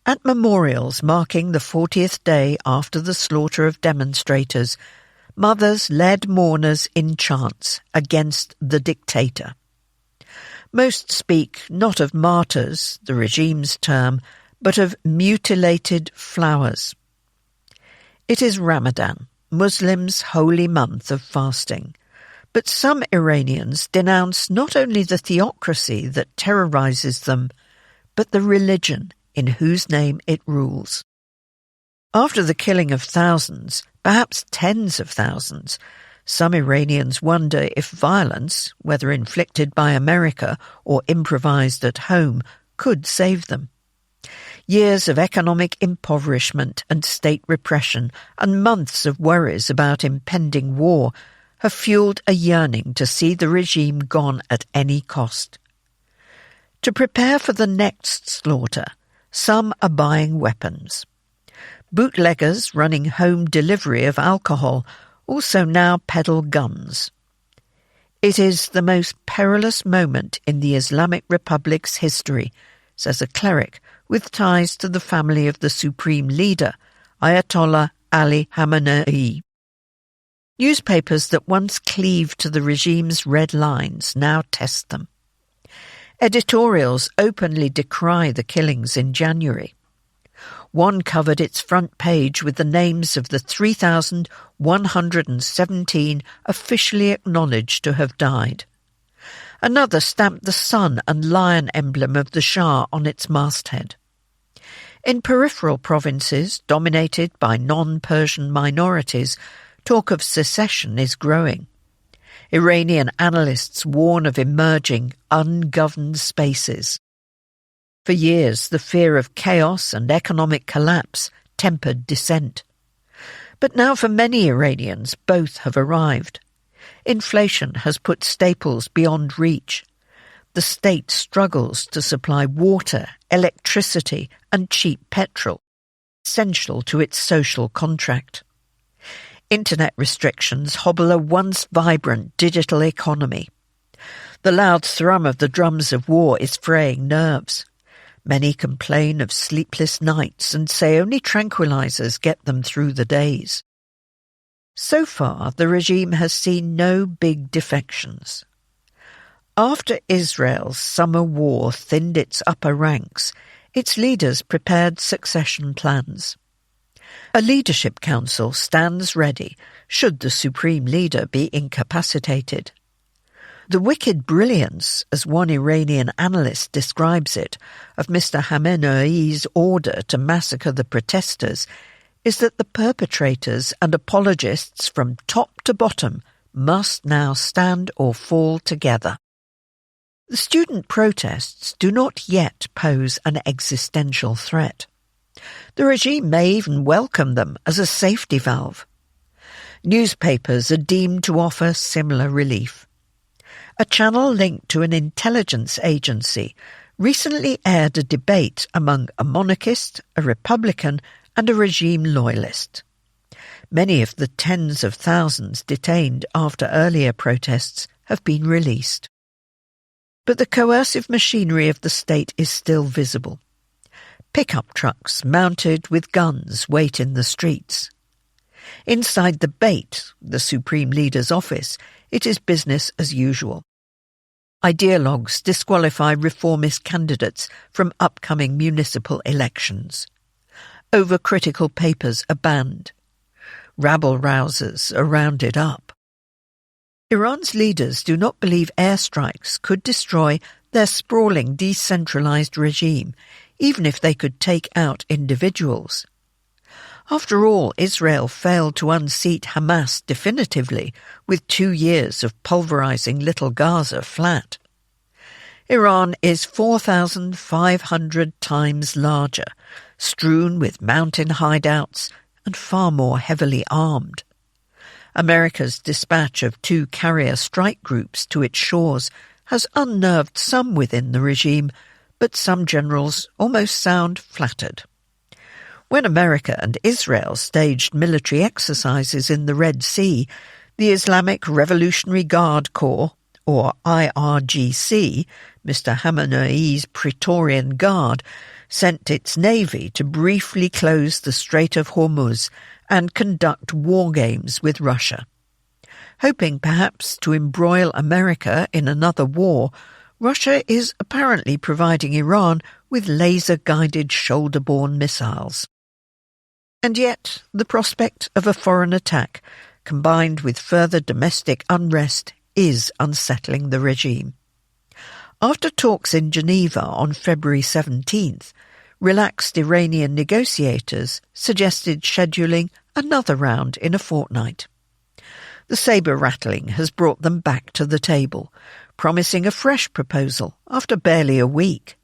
At memorials marking the 40th day after the slaughter of demonstrators, mothers led mourners in chants against the dictator. Most speak not of martyrs, the regime's term, but of mutilated flowers. It is Ramadan, Muslims' holy month of fasting, but some Iranians denounce not only the theocracy that terrorizes them, but the religion in whose name it rules. After the killing of thousands, perhaps tens of thousands, some Iranians wonder if violence, whether inflicted by America or improvised at home, could save them. Years of economic impoverishment and state repression and months of worries about impending war have fueled a yearning to see the regime gone at any cost. To prepare for the next slaughter, some are buying weapons. Bootleggers running home delivery of alcohol also now peddle guns. It is the most perilous moment in the Islamic Republic's history, says a cleric with ties to the family of the supreme leader, Ayatollah Ali Khamenei. Newspapers that once cleaved to the regime's red lines now test them. Editorials openly decry the killings in January. One covered its front page with the names of the 3,117 officially acknowledged to have died. Another stamped the sun and lion emblem of the Shah on its masthead. In peripheral provinces dominated by non-Persian minorities, talk of secession is growing. Iranian analysts warn of emerging ungoverned spaces. For years, the fear of chaos and economic collapse tempered dissent. But now for many Iranians, both have arrived. Inflation has put staples beyond reach. The state struggles to supply water, electricity, and cheap petrol, essential to its social contract. Internet restrictions hobble a once vibrant digital economy. The loud thrum of the drums of war is fraying nerves. Many complain of sleepless nights and say only tranquilizers get them through the days. So far, the regime has seen no big defections. After Israel's summer war thinned its upper ranks, its leaders prepared succession plans. A leadership council stands ready should the supreme leader be incapacitated. The wicked brilliance, as one Iranian analyst describes it, of Mr. Khamenei's order to massacre the protesters is that the perpetrators and apologists from top to bottom must now stand or fall together. The student protests do not yet pose an existential threat. The regime may even welcome them as a safety valve. Newspapers are deemed to offer similar relief. A channel linked to an intelligence agency recently aired a debate among a monarchist, a republican, and a regime loyalist. Many of the tens of thousands detained after earlier protests have been released. But the coercive machinery of the state is still visible. Pickup trucks mounted with guns wait in the streets. Inside the Beit, the Supreme Leader's office, it is business as usual. Ideologues disqualify reformist candidates from upcoming municipal elections. Overcritical papers are banned. Rabble-rousers are rounded up. Iran's leaders do not believe airstrikes could destroy their sprawling, decentralized regime, even if they could take out individuals. After all, Israel failed to unseat Hamas definitively, with 2 years of pulverizing Little Gaza flat. Iran is 4,500 times larger, strewn with mountain hideouts and far more heavily armed. America's dispatch of 2 carrier strike groups to its shores has unnerved some within the regime, but some generals almost sound flattered. When America and Israel staged military exercises in the Red Sea, the Islamic Revolutionary Guard Corps, or IRGC, Mr. Khamenei's Praetorian Guard, sent its navy to briefly close the Strait of Hormuz and conduct war games with Russia. Hoping perhaps to embroil America in another war, Russia is apparently providing Iran with laser-guided shoulder-borne missiles. And yet, the prospect of a foreign attack, combined with further domestic unrest, is unsettling the regime. After talks in Geneva on February 17th, relaxed Iranian negotiators suggested scheduling another round in a fortnight. The sabre-rattling has brought them back to the table, promising a fresh proposal after barely a week.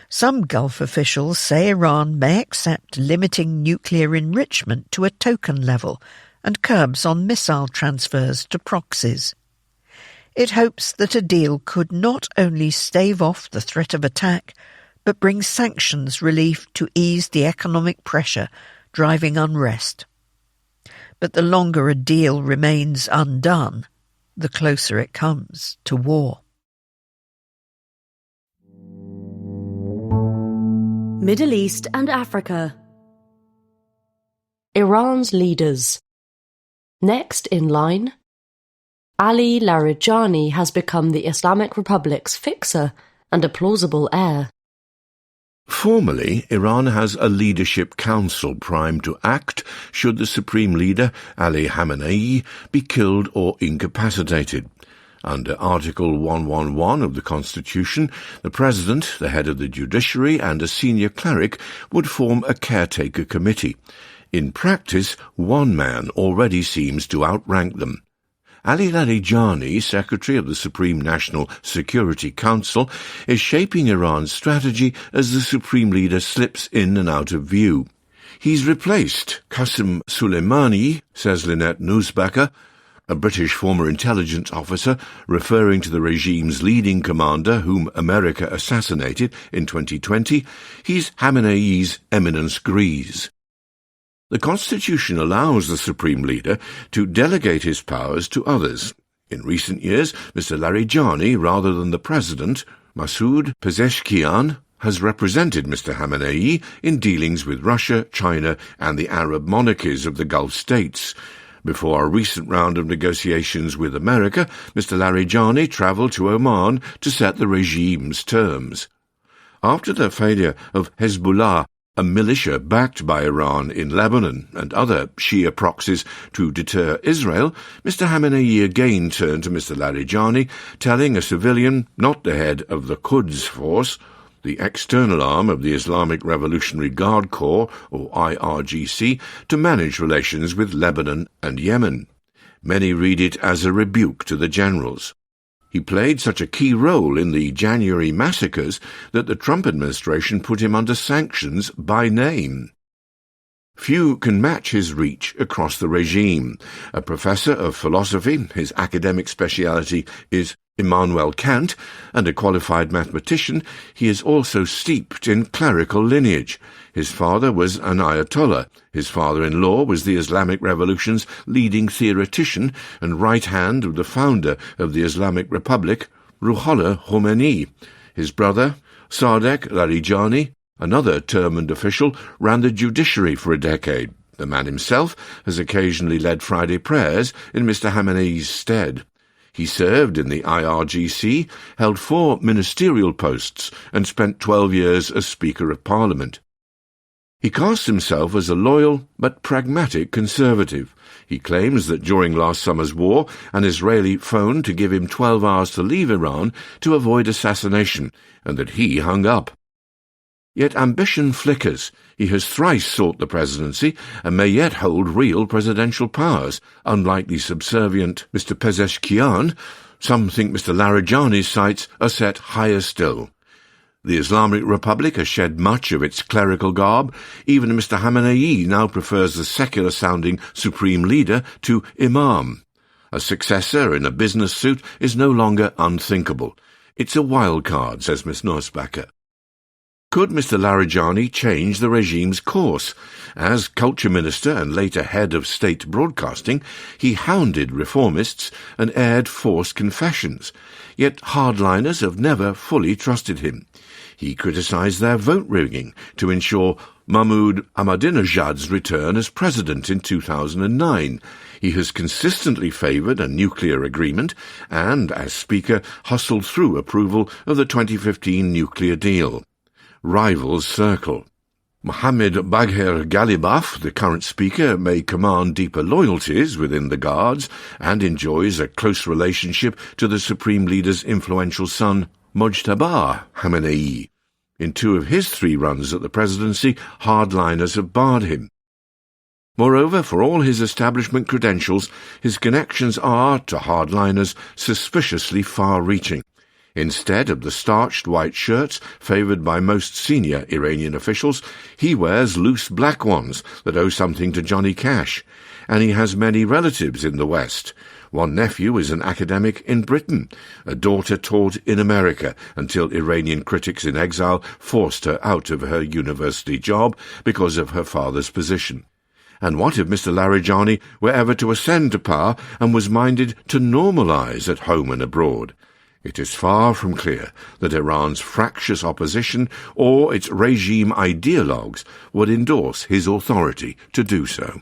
Some Gulf officials say Iran may accept limiting nuclear enrichment to a token level and curbs on missile transfers to proxies. It hopes that a deal could not only stave off the threat of attack, but bring sanctions relief to ease the economic pressure driving unrest. But the longer a deal remains undone, the closer it comes to war. Middle East and Africa. Iran's leaders. Next in line, Ali Larijani has become the Islamic Republic's fixer and a plausible heir. Formally, Iran has a leadership council primed to act should the supreme leader, Ali Khamenei, be killed or incapacitated. Under Article 111 of the Constitution, the President, the head of the judiciary, and a senior cleric would form a caretaker committee. In practice, one man already seems to outrank them. Ali Larijani, Secretary of the Supreme National Security Council, is shaping Iran's strategy as the Supreme Leader slips in and out of view. He's replaced Qasem Soleimani, says Lynette Nusbacher, a British former intelligence officer referring to the regime's leading commander whom America assassinated in 2020. He's Khamenei's Eminence Grise. The Constitution allows the Supreme Leader to delegate his powers to others. In recent years, Mr. Larijani, rather than the President, Masoud Pezeshkian, has represented Mr. Khamenei in dealings with Russia, China, and the Arab monarchies of the Gulf states. Before a recent round of negotiations with America, Mr. Larijani travelled to Oman to set the regime's terms. After the failure of Hezbollah, a militia backed by Iran in Lebanon and other Shia proxies to deter Israel, Mr. Khamenei again turned to Mr. Larijani, telling a civilian, not the head of the Quds Force, the external arm of the Islamic Revolutionary Guard Corps, or IRGC, to manage relations with Lebanon and Yemen. Many read it as a rebuke to the generals. He played such a key role in the January massacres that the Trump administration put him under sanctions by name. Few can match his reach across the regime. A professor of philosophy, his academic speciality is Immanuel Kant, and a qualified mathematician, he is also steeped in clerical lineage. His father was an Ayatollah. His father-in-law was the Islamic Revolution's leading theoretician and right hand of the founder of the Islamic Republic, Ruhollah Khomeini. His brother, Sadek Larijani, another termed official, ran the judiciary for a decade. The man himself has occasionally led Friday prayers in Mr. Khamenei's stead. He served in the IRGC, held 4 ministerial posts, and spent 12 years as Speaker of Parliament. He casts himself as a loyal but pragmatic conservative. He claims that during last summer's war, an Israeli phoned to give him 12 hours to leave Iran to avoid assassination, and that he hung up. Yet ambition flickers. He has thrice sought the presidency and may yet hold real presidential powers, unlike the subservient Mr. Pezeshkian. Some think Mr. Larijani's sights are set higher still. The Islamic Republic has shed much of its clerical garb. Even Mr. Khamenei now prefers the secular-sounding supreme leader to imam. A successor in a business suit is no longer unthinkable. It's a wild card, says Miss Nussbacher. Could Mr. Larijani change the regime's course? As culture minister and later head of state broadcasting, he hounded reformists and aired forced confessions. Yet hardliners have never fully trusted him. He criticised their vote-rigging to ensure Mahmoud Ahmadinejad's return as president in 2009. He has consistently favoured a nuclear agreement and, as speaker, hustled through approval of the 2015 nuclear deal. Rivals circle. Mohammed Bagher Ghalibaf, the current speaker, may command deeper loyalties within the Guards and enjoys a close relationship to the Supreme Leader's influential son, Mojtaba Khamenei. In 2 of his 3 runs at the presidency, hardliners have barred him. Moreover, for all his establishment credentials, his connections are, to hardliners, suspiciously far-reaching. Instead of the starched white shirts favoured by most senior Iranian officials, he wears loose black ones that owe something to Johnny Cash, and he has many relatives in the West. One nephew is an academic in Britain. A daughter taught in America until Iranian critics in exile forced her out of her university job because of her father's position. And what if Mr. Larijani were ever to ascend to power and was minded to normalise at home and abroad? It is far from clear that Iran's fractious opposition or its regime ideologues would endorse his authority to do so.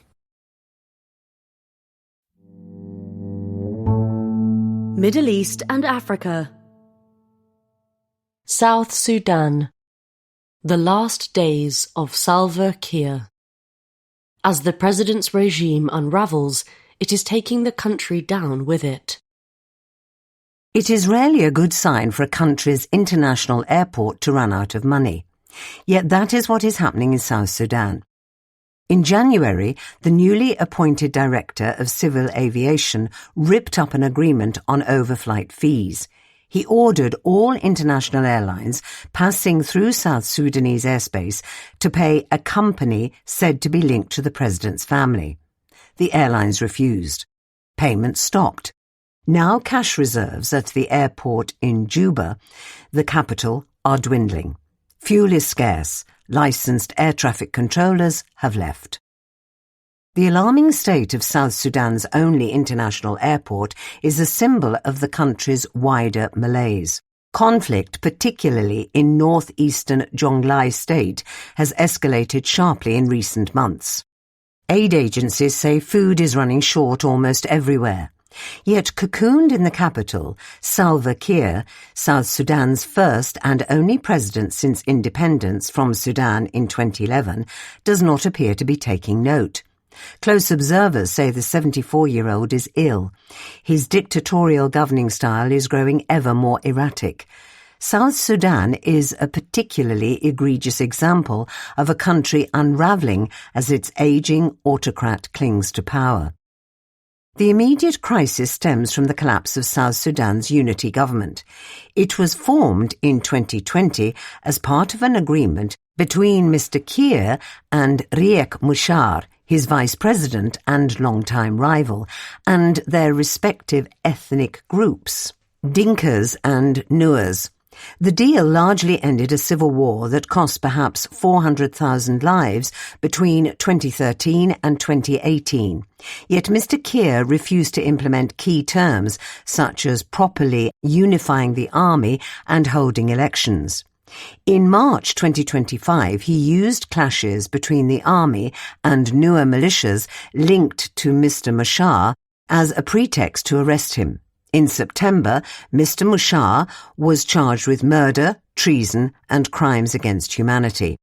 Middle East and Africa. South Sudan. The last days of Salva Kiir. As the president's regime unravels, it is taking the country down with it. It is rarely a good sign for a country's international airport to run out of money. Yet that is what is happening in South Sudan. In January, the newly appointed Director of Civil Aviation ripped up an agreement on overflight fees. He ordered all international airlines passing through South Sudanese airspace to pay a company said to be linked to the president's family. The airlines refused. Payments stopped. Now cash reserves at the airport in Juba, the capital, are dwindling. Fuel is scarce. Licensed air traffic controllers have left. The alarming state of South Sudan's only international airport is a symbol of the country's wider malaise. Conflict, particularly in northeastern Jonglei state, has escalated sharply in recent months. Aid agencies say food is running short almost everywhere. Yet cocooned in the capital, Salva Kiir, South Sudan's first and only president since independence from Sudan in 2011, does not appear to be taking note. Close observers say the 74-year-old is ill. His dictatorial governing style is growing ever more erratic. South Sudan is a particularly egregious example of a country unravelling as its ageing autocrat clings to power. The immediate crisis stems from the collapse of South Sudan's unity government. It was formed in 2020 as part of an agreement between Mr. Kiir and Riek Machar, his vice president and longtime rival, and their respective ethnic groups, Dinkas and Nuers. The deal largely ended a civil war that cost perhaps 400,000 lives between 2013 and 2018. Yet Mr. Kiir refused to implement key terms such as properly unifying the army and holding elections. In March 2025, he used clashes between the army and Nuer militias linked to Mr. Machar as a pretext to arrest him. In September, Mr. Machar was charged with murder, treason, and crimes against humanity.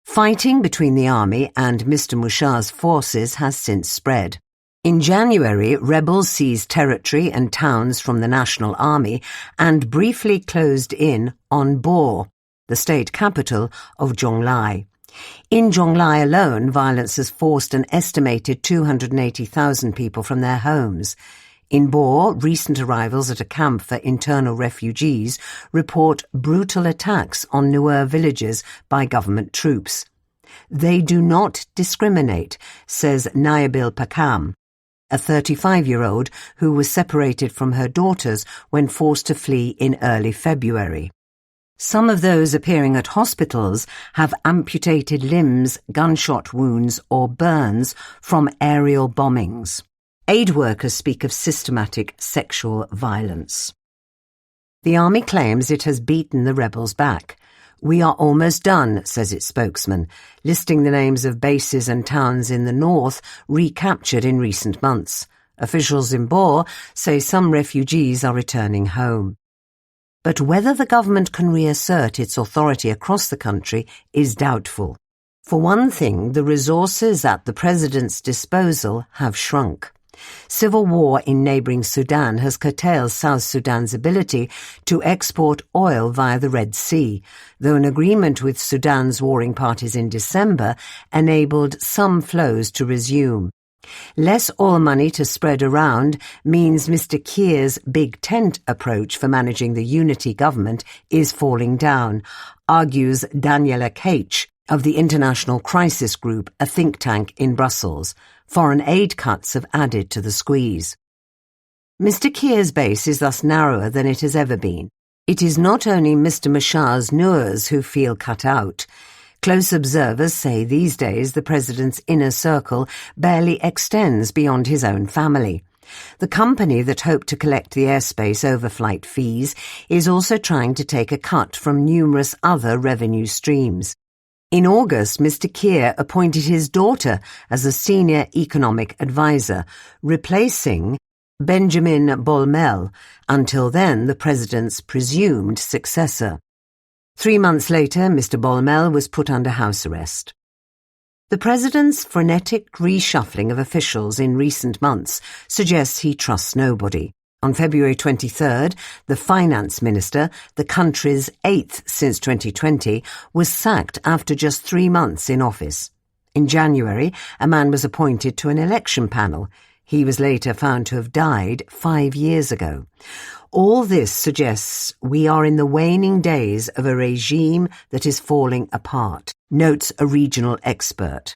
Fighting between the army and Mr. Mushar's forces has since spread. In January, rebels seized territory and towns from the National Army and briefly closed in on Bor, the state capital of Jonglai. In Jonglai alone, violence has forced an estimated 280,000 people from their homes. In Bor, recent arrivals at a camp for internal refugees report brutal attacks on Nuer villages by government troops. They do not discriminate, says Nayabil Pakam, a 35-year-old who was separated from her daughters when forced to flee in early February. Some of those appearing at hospitals have amputated limbs, gunshot wounds or burns from aerial bombings. Aid workers speak of systematic sexual violence. The army claims it has beaten the rebels back. "We are almost done," says its spokesman, listing the names of bases and towns in the north recaptured in recent months. Officials in Bor say some refugees are returning home. But whether the government can reassert its authority across the country is doubtful. For one thing, the resources at the president's disposal have shrunk. Civil war in neighbouring Sudan has curtailed South Sudan's ability to export oil via the Red Sea, though an agreement with Sudan's warring parties in December enabled some flows to resume. Less oil money to spread around means Mr. Kiir's big tent approach for managing the unity government is falling down, argues Daniela Cage of the International Crisis Group, a think tank in Brussels. Foreign aid cuts have added to the squeeze. Mr. Kiir's base is thus narrower than it has ever been. It is not only Mr. Mushar's Nuers who feel cut out. Close observers say these days the president's inner circle barely extends beyond his own family. The company that hoped to collect the airspace overflight fees is also trying to take a cut from numerous other revenue streams. In August, Mr. Kiir appointed his daughter as a senior economic advisor, replacing Benjamin Bolmel, until then the president's presumed successor. 3 months later, Mr. Bolmel was put under house arrest. The president's frenetic reshuffling of officials in recent months suggests he trusts nobody. On February 23rd, the finance minister, the country's 8th since 2020, was sacked after just 3 months in office. In January, a man was appointed to an election panel. He was later found to have died 5 years ago. All this suggests we are in the waning days of a regime that is falling apart, notes a regional expert.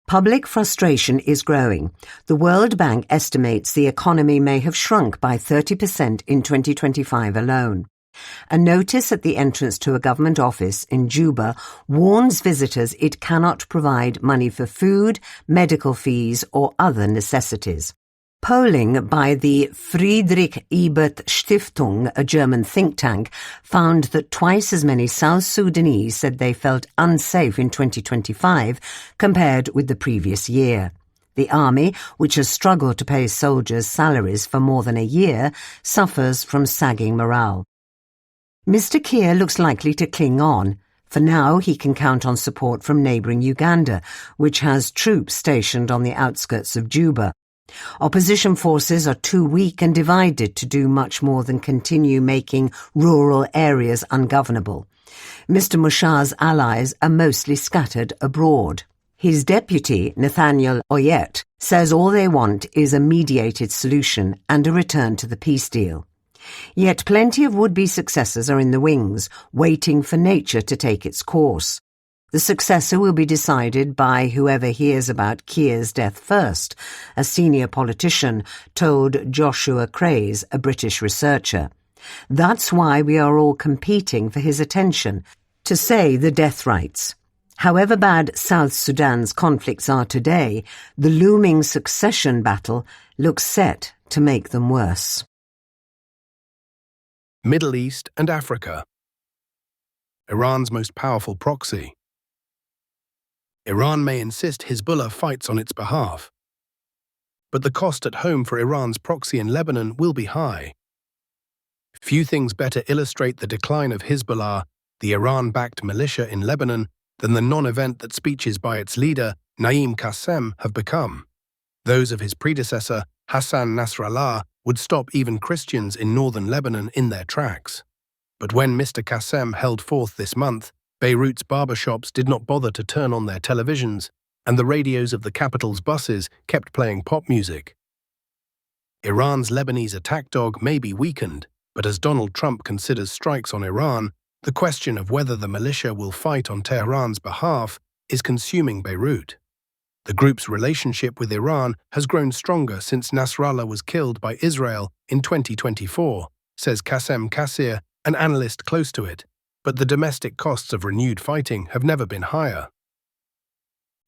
Public frustration is growing. The World Bank estimates the economy may have shrunk by 30% in 2025 alone. A notice at the entrance to a government office in Juba warns visitors it cannot provide money for food, medical fees, or other necessities. Polling by the Friedrich Ebert Stiftung, a German think tank, found that twice as many South Sudanese said they felt unsafe in 2025 compared with the previous year. The army, which has struggled to pay soldiers' salaries for more than a year, suffers from sagging morale. Mr. Kiir looks likely to cling on. For now, he can count on support from neighbouring Uganda, which has troops stationed on the outskirts of Juba. Opposition forces are too weak and divided to do much more than continue making rural areas ungovernable. Mr. Mushar's allies are mostly scattered abroad. His deputy, Nathaniel Oyet, says all they want is a mediated solution and a return to the peace deal. Yet plenty of would-be successors are in the wings, waiting for nature to take its course. The successor will be decided by whoever hears about Kiir's death first, a senior politician told Joshua Craze, a British researcher. That's why we are all competing for his attention, to say the death rights. However bad South Sudan's conflicts are today, the looming succession battle looks set to make them worse. Middle East and Africa. Iran's most powerful proxy. Iran may insist Hezbollah fights on its behalf, but the cost at home for Iran's proxy in Lebanon will be high. Few things better illustrate the decline of Hezbollah, the Iran-backed militia in Lebanon, than the non-event that speeches by its leader, Naim Qassem, have become. Those of his predecessor, Hassan Nasrallah, would stop even Christians in northern Lebanon in their tracks. But when Mr. Qassem held forth this month, Beirut's barbershops did not bother to turn on their televisions, and the radios of the capital's buses kept playing pop music. Iran's Lebanese attack dog may be weakened, but as Donald Trump considers strikes on Iran, the question of whether the militia will fight on Tehran's behalf is consuming Beirut. The group's relationship with Iran has grown stronger since Nasrallah was killed by Israel in 2024, says Qassem Kassir, an analyst close to it, but the domestic costs of renewed fighting have never been higher.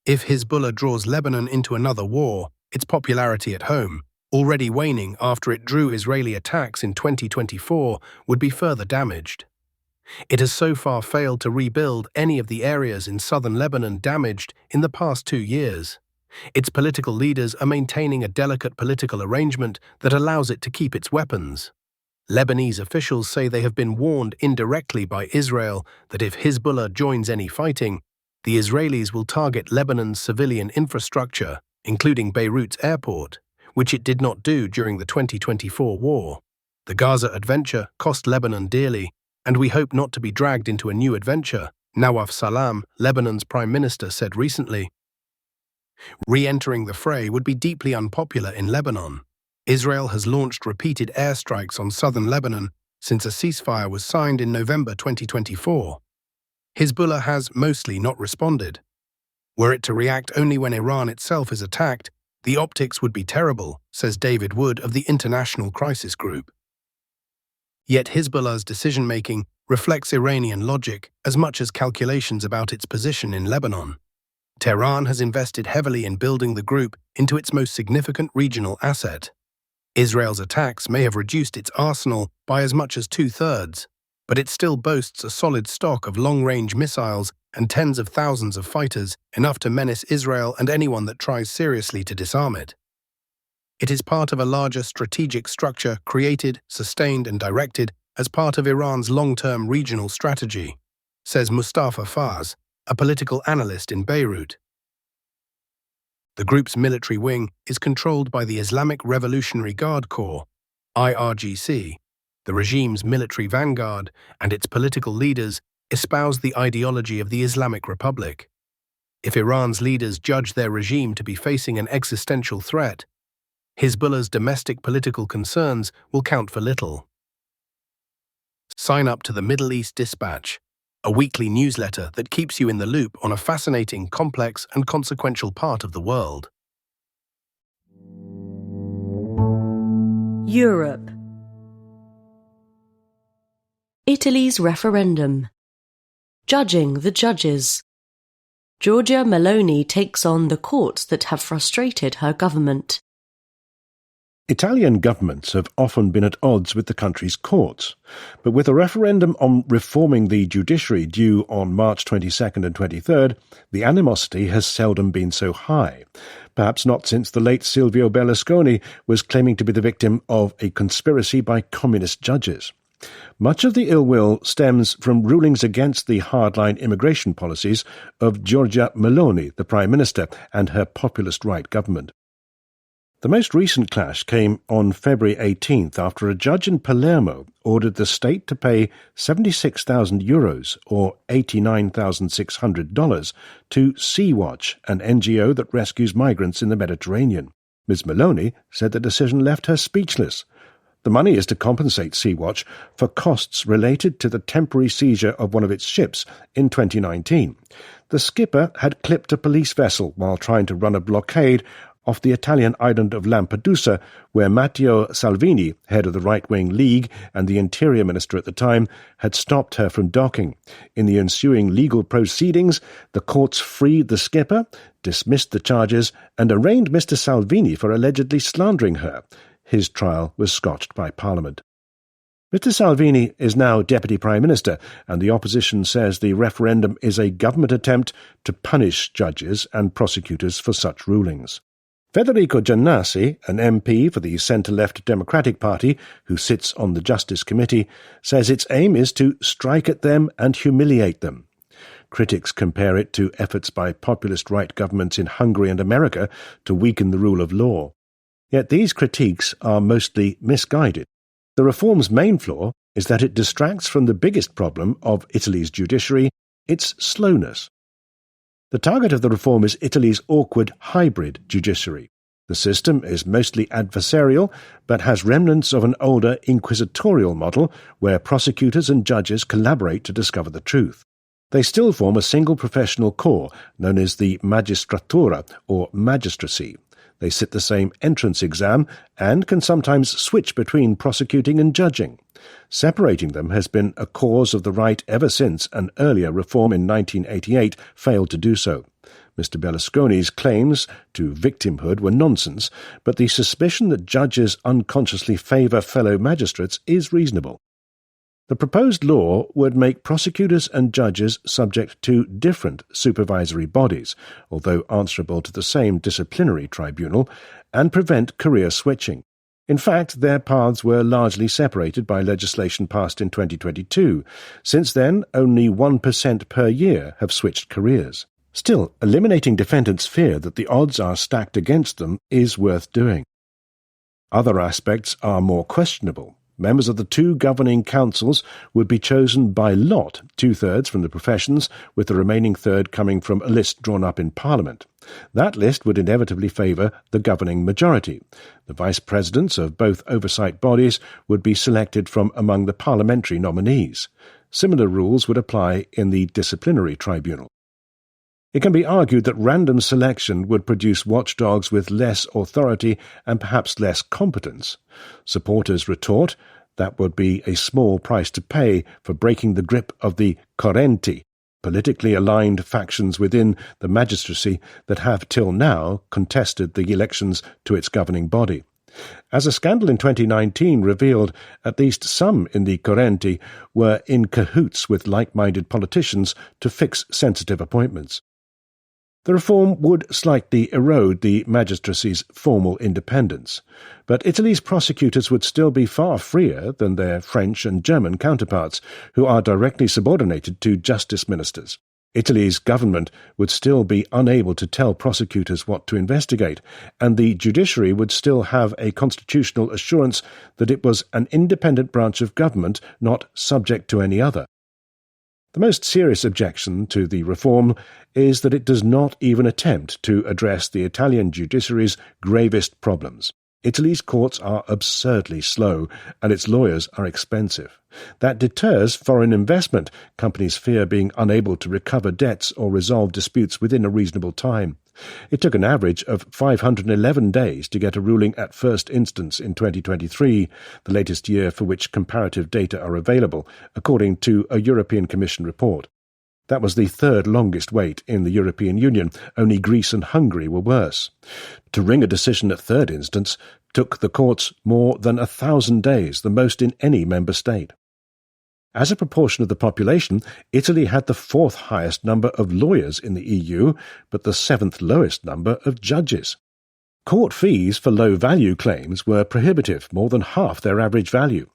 If Hezbollah draws Lebanon into another war, its popularity at home, already waning after it drew Israeli attacks in 2024, would be further damaged. It has so far failed to rebuild any of the areas in southern Lebanon damaged in the past 2 years. Its political leaders are maintaining a delicate political arrangement that allows it to keep its weapons. Lebanese officials say they have been warned indirectly by Israel that if Hezbollah joins any fighting, the Israelis will target Lebanon's civilian infrastructure, including Beirut's airport, which it did not do during the 2024 war. The Gaza adventure cost Lebanon dearly, and we hope not to be dragged into a new adventure, Nawaf Salam, Lebanon's prime minister, said recently. Re-entering the fray would be deeply unpopular in Lebanon. Israel has launched repeated airstrikes on southern Lebanon since a ceasefire was signed in November 2024. Hezbollah has mostly not responded. Were it to react only when Iran itself is attacked, the optics would be terrible, says David Wood of the International Crisis Group. Yet Hezbollah's decision-making reflects Iranian logic as much as calculations about its position in Lebanon. Tehran has invested heavily in building the group into its most significant regional asset. Israel's attacks may have reduced its arsenal by as much as 2/3, but it still boasts a solid stock of long-range missiles and tens of thousands of fighters, enough to menace Israel and anyone that tries seriously to disarm it. It is part of a larger strategic structure created, sustained, and directed as part of Iran's long-term regional strategy, says Mustafa Faz, a political analyst in Beirut. The group's military wing is controlled by the Islamic Revolutionary Guard Corps, IRGC. The regime's military vanguard and its political leaders espouse the ideology of the Islamic Republic. If Iran's leaders judge their regime to be facing an existential threat, Hezbollah's domestic political concerns will count for little. Sign up to the Middle East Dispatch, a weekly newsletter that keeps you in the loop on a fascinating, complex, and consequential part of the world. Europe. Italy's referendum. Judging the judges. Giorgia Meloni takes on the courts that have frustrated her government. Italian governments have often been at odds with the country's courts, but with a referendum on reforming the judiciary due on March 22nd and 23rd, the animosity has seldom been so high, perhaps not since the late Silvio Berlusconi was claiming to be the victim of a conspiracy by communist judges. Much of the ill will stems from rulings against the hardline immigration policies of Giorgia Meloni, the Prime Minister, and her populist right government. The most recent clash came on February 18th after a judge in Palermo ordered the state to pay €76,000 or $89,600 to Sea-Watch, an NGO that rescues migrants in the Mediterranean. Ms. Meloni said the decision left her speechless. The money is to compensate Sea-Watch for costs related to the temporary seizure of one of its ships in 2019. The skipper had clipped a police vessel while trying to run a blockade off the Italian island of Lampedusa, where Matteo Salvini, head of the right-wing League and the Interior Minister at the time, had stopped her from docking. In the ensuing legal proceedings, the courts freed the skipper, dismissed the charges, and arraigned Mr. Salvini for allegedly slandering her. His trial was scotched by Parliament. Mr. Salvini is now Deputy Prime Minister, and the opposition says the referendum is a government attempt to punish judges and prosecutors for such rulings. Federico Giannassi, an MP for the centre-left Democratic Party, who sits on the Justice Committee, says its aim is to strike at them and humiliate them. Critics compare it to efforts by populist right governments in Hungary and America to weaken the rule of law. Yet these critiques are mostly misguided. The reform's main flaw is that it distracts from the biggest problem of Italy's judiciary, its slowness. The target of the reform is Italy's awkward hybrid judiciary. The system is mostly adversarial, but has remnants of an older inquisitorial model where prosecutors and judges collaborate to discover the truth. They still form a single professional corps, known as the magistratura, or magistracy. They sit the same entrance exam and can sometimes switch between prosecuting and judging. Separating them has been a cause of the right ever since an earlier reform in 1988 failed to do so. Mr. Berlusconi's claims to victimhood were nonsense, but the suspicion that judges unconsciously favour fellow magistrates is reasonable. The proposed law would make prosecutors and judges subject to different supervisory bodies, although answerable to the same disciplinary tribunal, and prevent career switching. In fact, their paths were largely separated by legislation passed in 2022. Since then, only 1% per year have switched careers. Still, eliminating defendants' fear that the odds are stacked against them is worth doing. Other aspects are more questionable. Members of the two governing councils would be chosen by lot, 2/3 from the professions, with the remaining third coming from a list drawn up in Parliament. That list would inevitably favour the governing majority. The vice-presidents of both oversight bodies would be selected from among the parliamentary nominees. Similar rules would apply in the disciplinary tribunal. It can be argued that random selection would produce watchdogs with less authority and perhaps less competence. Supporters retort that would be a small price to pay for breaking the grip of the correnti, politically aligned factions within the magistracy that have till now contested the elections to its governing body. As a scandal in 2019 revealed, at least some in the correnti were in cahoots with like-minded politicians to fix sensitive appointments. The reform would slightly erode the magistracy's formal independence, but Italy's prosecutors would still be far freer than their French and German counterparts, who are directly subordinated to justice ministers. Italy's government would still be unable to tell prosecutors what to investigate, and the judiciary would still have a constitutional assurance that it was an independent branch of government not subject to any other. The most serious objection to the reform is that it does not even attempt to address the Italian judiciary's gravest problems. Italy's courts are absurdly slow, and its lawyers are expensive. That deters foreign investment. Companies fear being unable to recover debts or resolve disputes within a reasonable time. It took an average of 511 days to get a ruling at first instance in 2023, the latest year for which comparative data are available, according to a European Commission report. That was the third longest wait in the European Union. Only Greece and Hungary were worse. To wring a decision at third instance took the courts more than 1,000 days, the most in any member state. As a proportion of the population, Italy had the fourth highest number of lawyers in the EU, but the seventh lowest number of judges. Court fees for low-value claims were prohibitive, more than half their average value.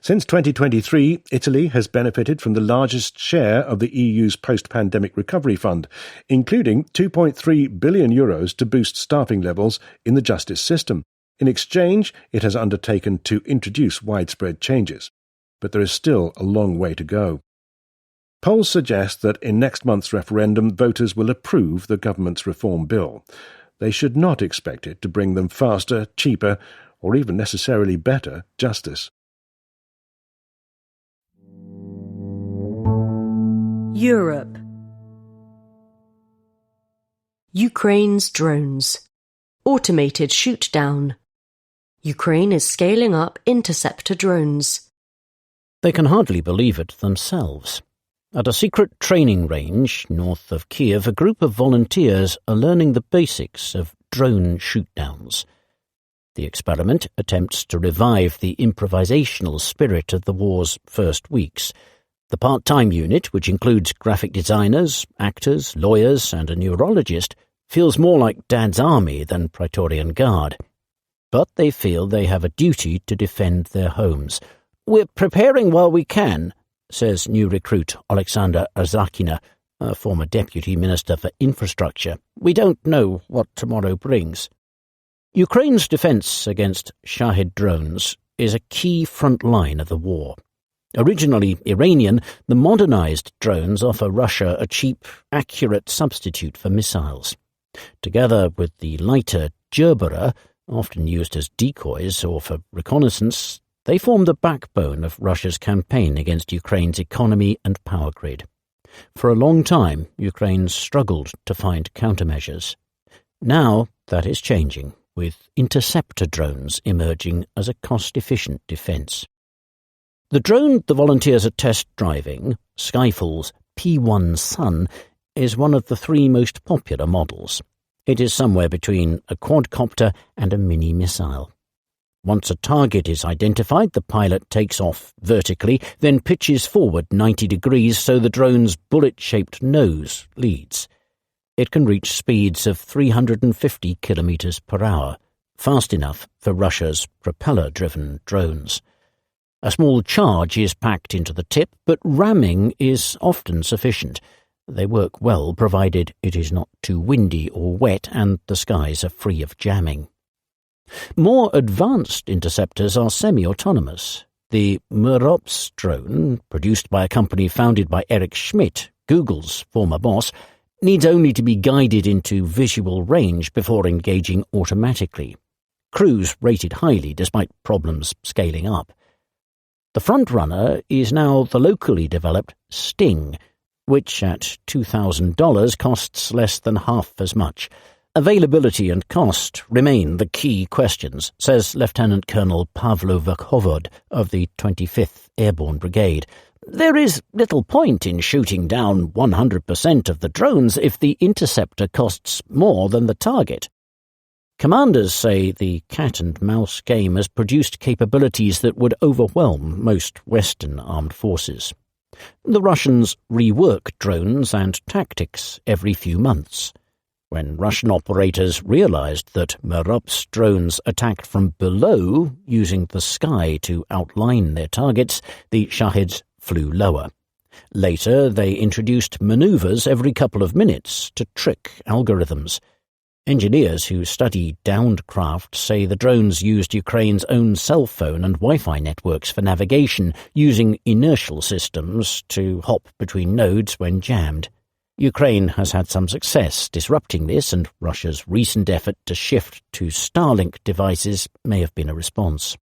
Since 2023, Italy has benefited from the largest share of the EU's post-pandemic recovery fund, including €2.3 billion to boost staffing levels in the justice system. In exchange, it has undertaken to introduce widespread changes. But there is still a long way to go. Polls suggest that in next month's referendum, voters will approve the government's reform bill. They should not expect it to bring them faster, cheaper, or even necessarily better justice. Europe. Ukraine's drones. Automated shoot-down. Ukraine is scaling up interceptor drones. They can hardly believe it themselves. At a secret training range north of Kiev, a group of volunteers are learning the basics of drone shoot-downs. The experiment attempts to revive the improvisational spirit of the war's first weeks. The part-time unit, which includes graphic designers, actors, lawyers, and a neurologist, feels more like Dad's army than Praetorian Guard. But they feel they have a duty to defend their homes. "We're preparing while we can," says new recruit Alexander Arzakina, a former deputy minister for infrastructure. We don't know what tomorrow brings. Ukraine's defence against Shahed drones is a key front line of the war. Originally Iranian, the modernised drones offer Russia a cheap, accurate substitute for missiles. Together with the lighter Gerbera, often used as decoys or for reconnaissance, they form the backbone of Russia's campaign against Ukraine's economy and power grid. For a long time, Ukraine struggled to find countermeasures. Now that is changing, with interceptor drones emerging as a cost-efficient defence. The drone the volunteers are test driving, Skyfall's P-1 Sun, is one of the three most popular models. It is somewhere between a quadcopter and a mini-missile. Once a target is identified, the pilot takes off vertically, then pitches forward 90 degrees so the drone's bullet-shaped nose leads. It can reach speeds of 350 kilometers per hour, fast enough for Russia's propeller-driven drones. A small charge is packed into the tip, but ramming is often sufficient. They work well provided it is not too windy or wet and the skies are free of jamming. More advanced interceptors are semi-autonomous. The Merops drone, produced by a company founded by Eric Schmidt, Google's former boss, needs only to be guided into visual range before engaging automatically. Crews rate it highly despite problems scaling up. The frontrunner is now the locally developed Sting, which at $2,000 costs less than half as much. Availability and cost remain the key questions, says Lieutenant Colonel Pavlo Verkhovod of the 25th Airborne Brigade. There is little point in shooting down 100% of the drones if the interceptor costs more than the target. Commanders say the cat-and-mouse game has produced capabilities that would overwhelm most Western armed forces. The Russians rework drones and tactics every few months. When Russian operators realized that Merops drones attacked from below, using the sky to outline their targets, the Shaheds flew lower. Later, they introduced maneuvers every couple of minutes to trick algorithms. Engineers who study downed craft say the drones used Ukraine's own cell phone and Wi-Fi networks for navigation, using inertial systems to hop between nodes when jammed. Ukraine has had some success disrupting this, and Russia's recent effort to shift to Starlink devices may have been a response.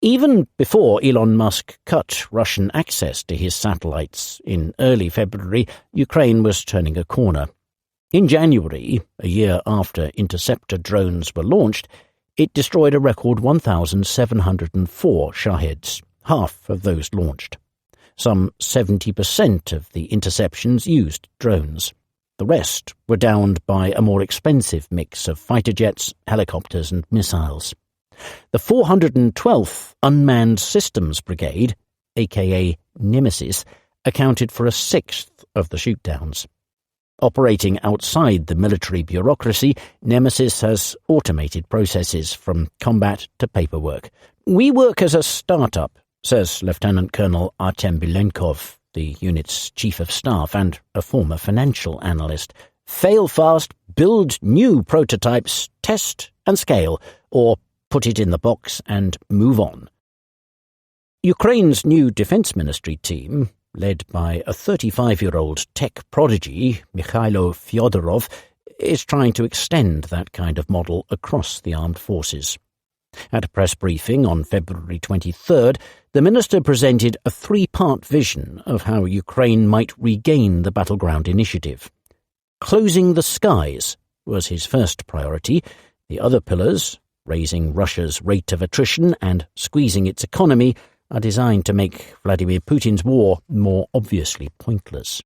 Even before Elon Musk cut Russian access to his satellites in early February, Ukraine was turning a corner. In January, a year after interceptor drones were launched, it destroyed a record 1,704 Shaheds, half of those launched. Some 70% of the interceptions used drones. The rest were downed by a more expensive mix of fighter jets, helicopters and missiles. The 412th Unmanned Systems Brigade, aka Nemesis, accounted for a sixth of the shootdowns. Operating outside the military bureaucracy, Nemesis has automated processes from combat to paperwork. We work as a startup, says Lieutenant Colonel Artem Bilenkov, the unit's chief of staff and a former financial analyst. Fail fast, build new prototypes, test and scale, or put it in the box and move on. Ukraine's new defense ministry team, led by a 35-year-old tech prodigy, Mikhailo Fyodorov, is trying to extend that kind of model across the armed forces. At a press briefing on February 23rd, the minister presented a three-part vision of how Ukraine might regain the battleground initiative. Closing the skies was his first priority. The other pillars, raising Russia's rate of attrition and squeezing its economy, are designed to make Vladimir Putin's war more obviously pointless.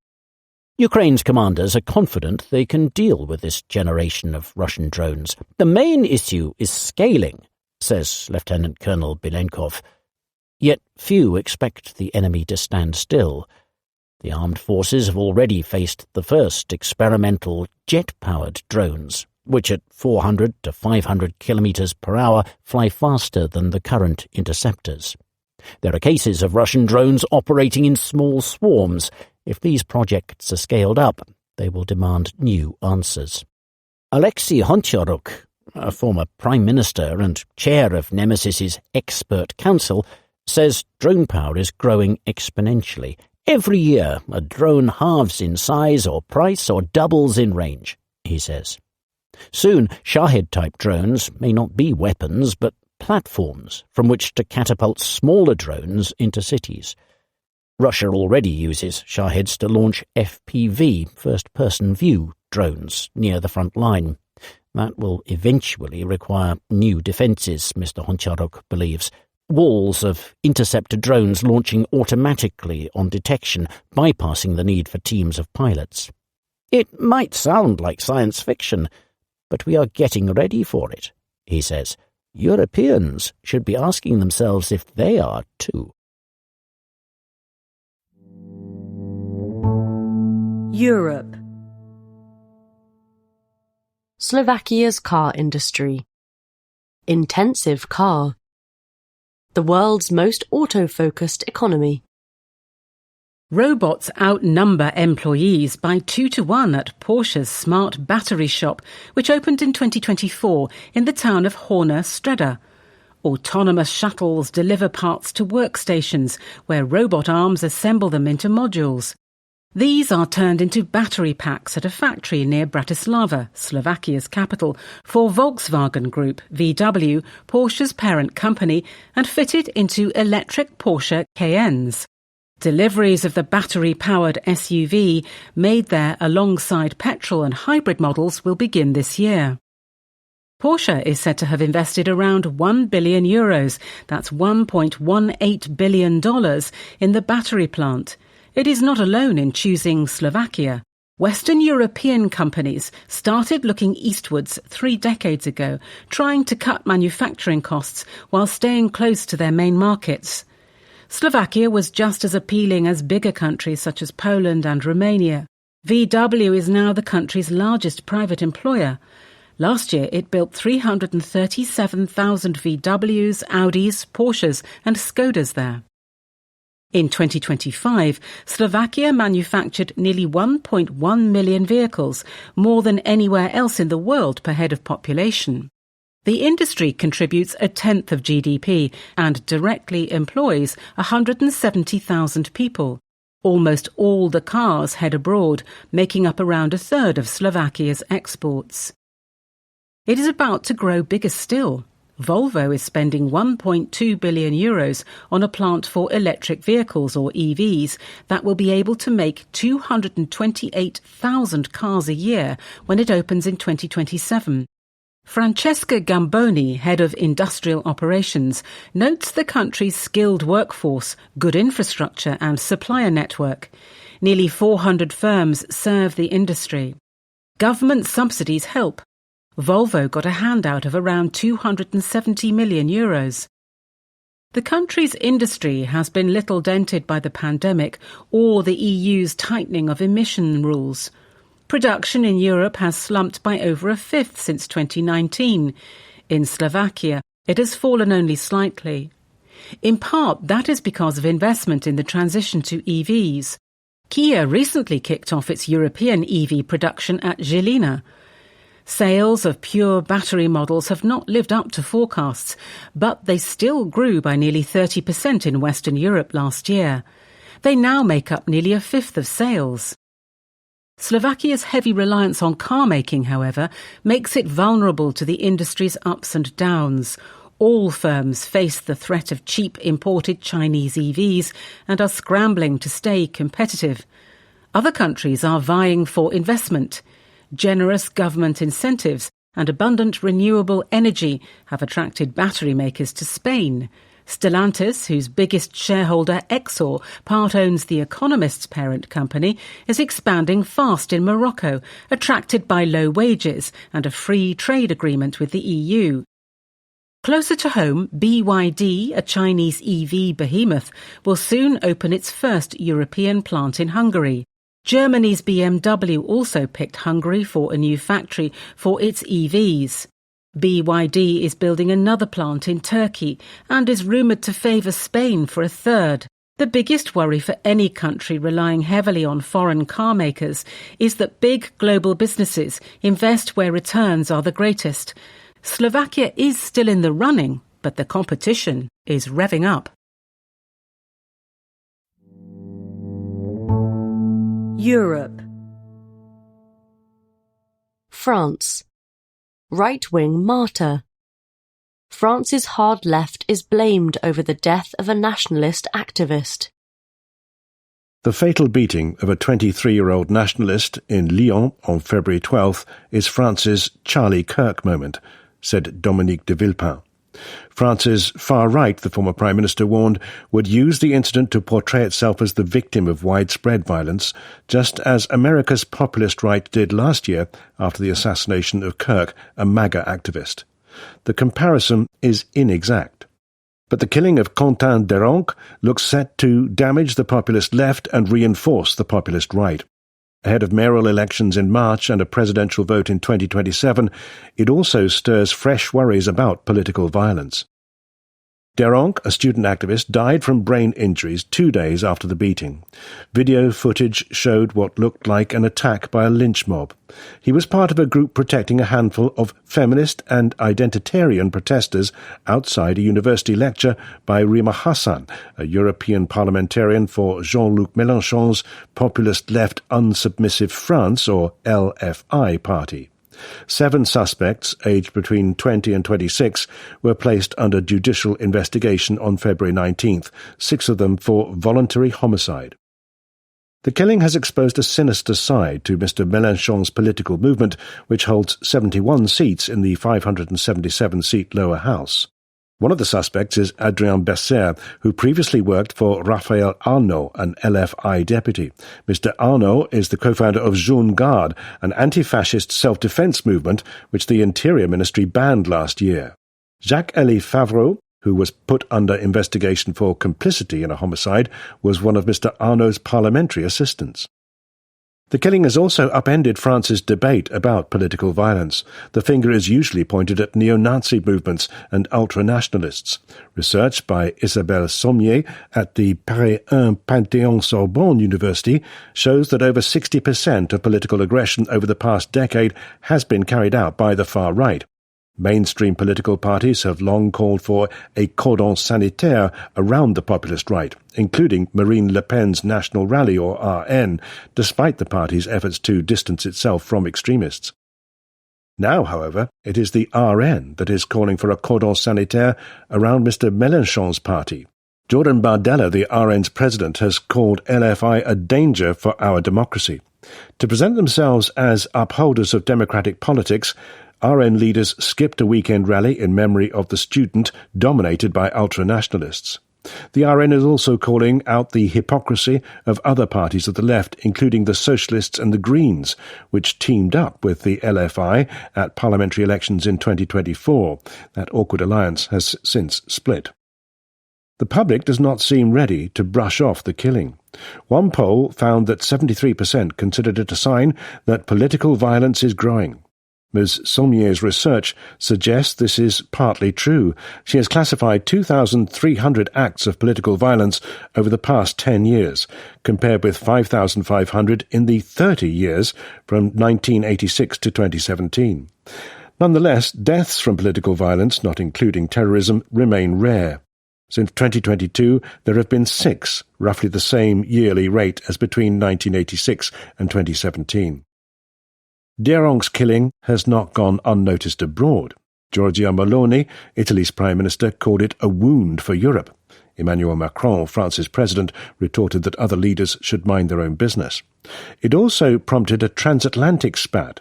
Ukraine's commanders are confident they can deal with this generation of Russian drones. The main issue is scaling, says Lieutenant Colonel Bilenkov. Yet few expect the enemy to stand still. The armed forces have already faced the first experimental jet-powered drones, which at 400 to 500 kilometers per hour fly faster than the current interceptors. There are cases of Russian drones operating in small swarms. If these projects are scaled up, they will demand new answers. Alexei Honcharuk, a former Prime Minister and chair of Nemesis's expert council, says drone power is growing exponentially. Every year, a drone halves in size or price or doubles in range, he says. Soon, Shahed-type drones may not be weapons, but platforms from which to catapult smaller drones into cities. Russia already uses Shaheds to launch FPV, first-person view, drones near the front line. That will eventually require new defences, Mr. Honcharuk believes. Walls of interceptor drones launching automatically on detection, bypassing the need for teams of pilots. It might sound like science fiction, but we are getting ready for it, he says. Europeans should be asking themselves if they are too. Europe. Slovakia's car industry. Intensive car. The world's most auto-focused economy. Robots outnumber employees by 2-to-1 at Porsche's smart battery shop, which opened in 2024 in the town of Horna Streda. Autonomous shuttles deliver parts to workstations, where robot arms assemble them into modules. These are turned into battery packs at a factory near Bratislava, Slovakia's capital, for Volkswagen Group, VW, Porsche's parent company, and fitted into electric Porsche Cayennes. Deliveries of the battery-powered SUV, made there alongside petrol and hybrid models, will begin this year. Porsche is said to have invested around €1 billion, that's $1.18 billion, in the battery plant. It is not alone in choosing Slovakia. Western European companies started looking eastwards 3 decades ago, trying to cut manufacturing costs while staying close to their main markets. Slovakia was just as appealing as bigger countries such as Poland and Romania. VW is now the country's largest private employer. Last year it built 337,000 VWs, Audis, Porsches and Skodas there. In 2025, Slovakia manufactured nearly 1.1 million vehicles, more than anywhere else in the world per head of population. The industry contributes 1/10 of GDP and directly employs 170,000 people. Almost all the cars head abroad, making up around 1/3 of Slovakia's exports. It is about to grow bigger still. Volvo is spending €1.2 billion on a plant for electric vehicles, or EVs, that will be able to make 228,000 cars a year when it opens in 2027. Francesca Gamboni, head of industrial operations, notes the country's skilled workforce, good infrastructure and supplier network. Nearly 400 firms serve the industry. Government subsidies help. Volvo got a handout of around €270 million. The country's industry has been little dented by the pandemic or the EU's tightening of emission rules. Production in Europe has slumped by over 1/5 since 2019. In Slovakia, it has fallen only slightly. In part, that is because of investment in the transition to EVs. Kia recently kicked off its European EV production at Žilina. Sales of pure battery models have not lived up to forecasts, but they still grew by nearly 30% in Western Europe last year. They now make up nearly 1/5 of sales. Slovakia's heavy reliance on car making, however, makes it vulnerable to the industry's ups and downs. All firms face the threat of cheap imported Chinese EVs and are scrambling to stay competitive. Other countries are vying for investment. Generous government incentives and abundant renewable energy have attracted battery makers to Spain. Stellantis, whose biggest shareholder Exor part-owns the Economist's parent company, is expanding fast in Morocco, attracted by low wages and a free trade agreement with the EU. Closer to home, BYD, a Chinese EV behemoth, will soon open its first European plant in Hungary. Germany's BMW also picked Hungary for a new factory for its EVs. BYD is building another plant in Turkey and is rumoured to favour Spain for a third. The biggest worry for any country relying heavily on foreign car makers is that big global businesses invest where returns are the greatest. Slovakia is still in the running, but the competition is revving up. Europe. France. Right-wing martyr. France's hard left is blamed over the death of a nationalist activist. The fatal beating of a 23-year-old nationalist in Lyon on February 12th is France's Charlie Kirk moment, said Dominique de Villepin. France's far right, the former Prime Minister warned, would use the incident to portray itself as the victim of widespread violence, just as America's populist right did last year after the assassination of Kirk, a MAGA activist. The comparison is inexact. But the killing of Quentin Deronck looks set to damage the populist left and reinforce the populist right. Ahead of mayoral elections in March and a presidential vote in 2027, it also stirs fresh worries about political violence. Deronck, a student activist, died from brain injuries 2 days after the beating. Video footage showed what looked like an attack by a lynch mob. He was part of a group protecting a handful of feminist and identitarian protesters outside a university lecture by Rima Hassan, a European parliamentarian for Jean-Luc Mélenchon's populist left Unsubmissive France, or LFI, party. 7 suspects, aged between 20 and 26, were placed under judicial investigation on February 19th, 6 of them for voluntary homicide. The killing has exposed a sinister side to Mr. Mélenchon's political movement, which holds 71 seats in the 577-seat lower house. One of the suspects is Adrien Besser, who previously worked for Raphaël Arnaud, an LFI deputy. Mr. Arnaud is the co-founder of Jeune Garde, an anti-fascist self-defense movement which the Interior Ministry banned last year. Jacques-Élie Favreau, who was put under investigation for complicity in a homicide, was one of Mr. Arnaud's parliamentary assistants. The killing has also upended France's debate about political violence. The finger is usually pointed at neo-Nazi movements and ultra-nationalists. Research by Isabelle Sommier at the Paris 1 Panthéon-Sorbonne University shows that over 60% of political aggression over the past decade has been carried out by the far right. Mainstream political parties have long called for a cordon sanitaire around the populist right, including Marine Le Pen's National Rally, or RN, despite the party's efforts to distance itself from extremists. Now, however, it is the RN that is calling for a cordon sanitaire around Mr. Mélenchon's party. Jordan Bardella, the RN's president, has called LFI a danger for our democracy. To present themselves as upholders of democratic politics, RN leaders skipped a weekend rally in memory of the student dominated by ultra-nationalists. The RN is also calling out the hypocrisy of other parties of the left, including the Socialists and the Greens, which teamed up with the LFI at parliamentary elections in 2024. That awkward alliance has since split. The public does not seem ready to brush off the killing. One poll found that 73% considered it a sign that political violence is growing. Ms. Sommier's research suggests this is partly true. She has classified 2,300 acts of political violence over the past 10 years, compared with 5,500 in the 30 years from 1986 to 2017. Nonetheless, deaths from political violence, not including terrorism, remain rare. Since 2022, there have been 6, roughly the same yearly rate as between 1986 and 2017. Deronck's killing has not gone unnoticed abroad. Giorgia Meloni, Italy's Prime Minister, called it a wound for Europe. Emmanuel Macron, France's president, retorted that other leaders should mind their own business. It also prompted a transatlantic spat.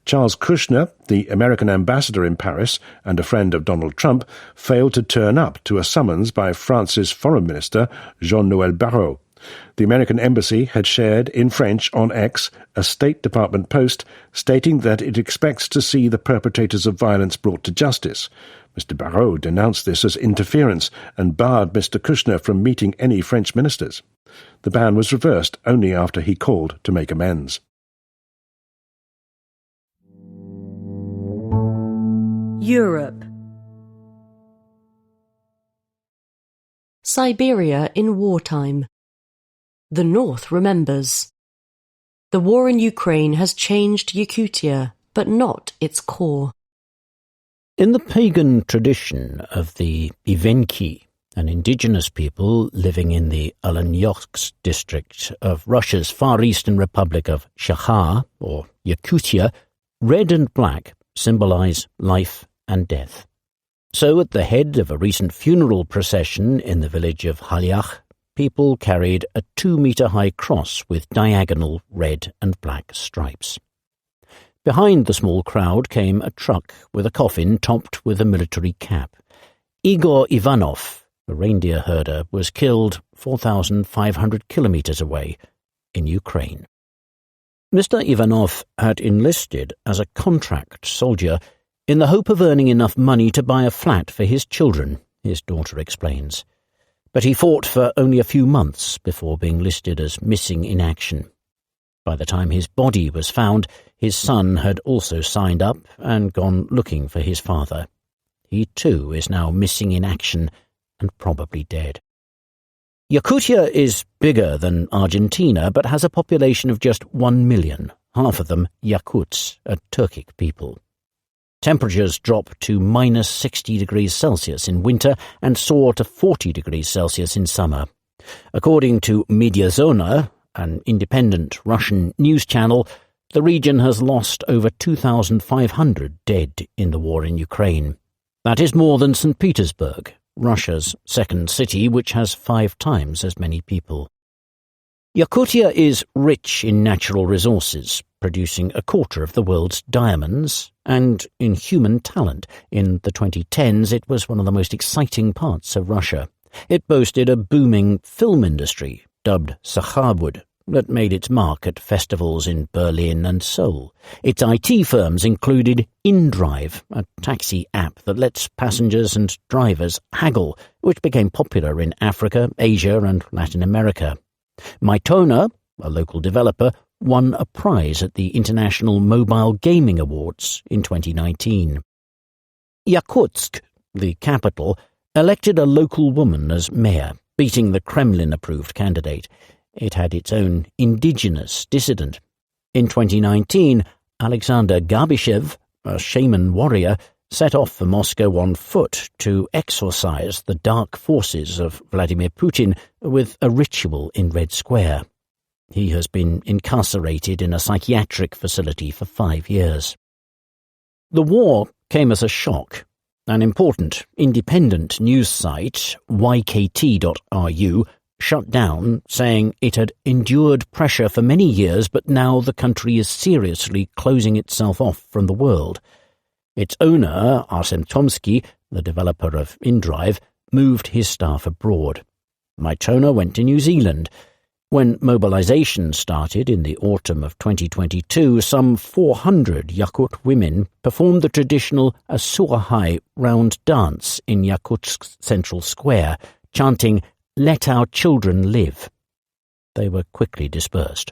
Charles Kushner, the American ambassador in Paris and a friend of Donald Trump, failed to turn up to a summons by France's foreign minister, Jean-Noël Barrot. The American embassy had shared, in French, on X, a State Department post stating that it expects to see the perpetrators of violence brought to justice. Mr. Barrot denounced this as interference and barred Mr. Kushner from meeting any French ministers. The ban was reversed only after he called to make amends. Europe. Siberia in wartime. The North remembers. The war in Ukraine has changed Yakutia, but not its core. In the pagan tradition of the Evenki, an indigenous people living in the Alanyoksk district of Russia's Far Eastern Republic of Shahar, or Yakutia, red and black symbolize life and death. So at the head of a recent funeral procession in the village of Halyach, people carried a 2-metre-high cross with diagonal red and black stripes. Behind the small crowd came a truck with a coffin topped with a military cap. Igor Ivanov, a reindeer herder, was killed 4,500 kilometres away in Ukraine. Mr. Ivanov had enlisted as a contract soldier in the hope of earning enough money to buy a flat for his children, his daughter explains. But he fought for only a few months before being listed as missing in action. By the time his body was found, his son had also signed up and gone looking for his father. He too is now missing in action and probably dead. Yakutia is bigger than Argentina, but has a population of just 1 million, half of them Yakuts, a Turkic people. Temperatures drop to minus 60 degrees Celsius in winter and soar to 40 degrees Celsius in summer. According to Mediazona, an independent Russian news channel, the region has lost over 2,500 dead in the war in Ukraine. That is more than St. Petersburg, Russia's second city, which has 5 times as many people. Yakutia is rich in natural resources, producing a quarter of the world's diamonds, and in human talent. In the 2010s, it was one of the most exciting parts of Russia. It boasted a booming film industry, dubbed Sakharwood, that made its mark at festivals in Berlin and Seoul. Its IT firms included InDrive, a taxi app that lets passengers and drivers haggle, which became popular in Africa, Asia, and Latin America. Mytona, a local developer, won a prize at the International Mobile Gaming Awards in 2019. Yakutsk, the capital, elected a local woman as mayor, beating the Kremlin-approved candidate. It had its own indigenous dissident. In 2019, Alexander Gabyshev, a shaman warrior, set off for Moscow on foot to exorcise the dark forces of Vladimir Putin with a ritual in Red Square. He has been incarcerated in a psychiatric facility for 5 years. The war came as a shock. An important independent news site, ykt.ru, shut down, saying it had endured pressure for many years, but now the country is seriously closing itself off from the world. Its owner, Arsen Tomsky, the developer of InDrive, moved his staff abroad. Mytona went to New Zealand. When mobilization started in the autumn of 2022, some 400 Yakut women performed the traditional Asuahai round dance in Yakutsk's central square, chanting, "Let our children live." They were quickly dispersed.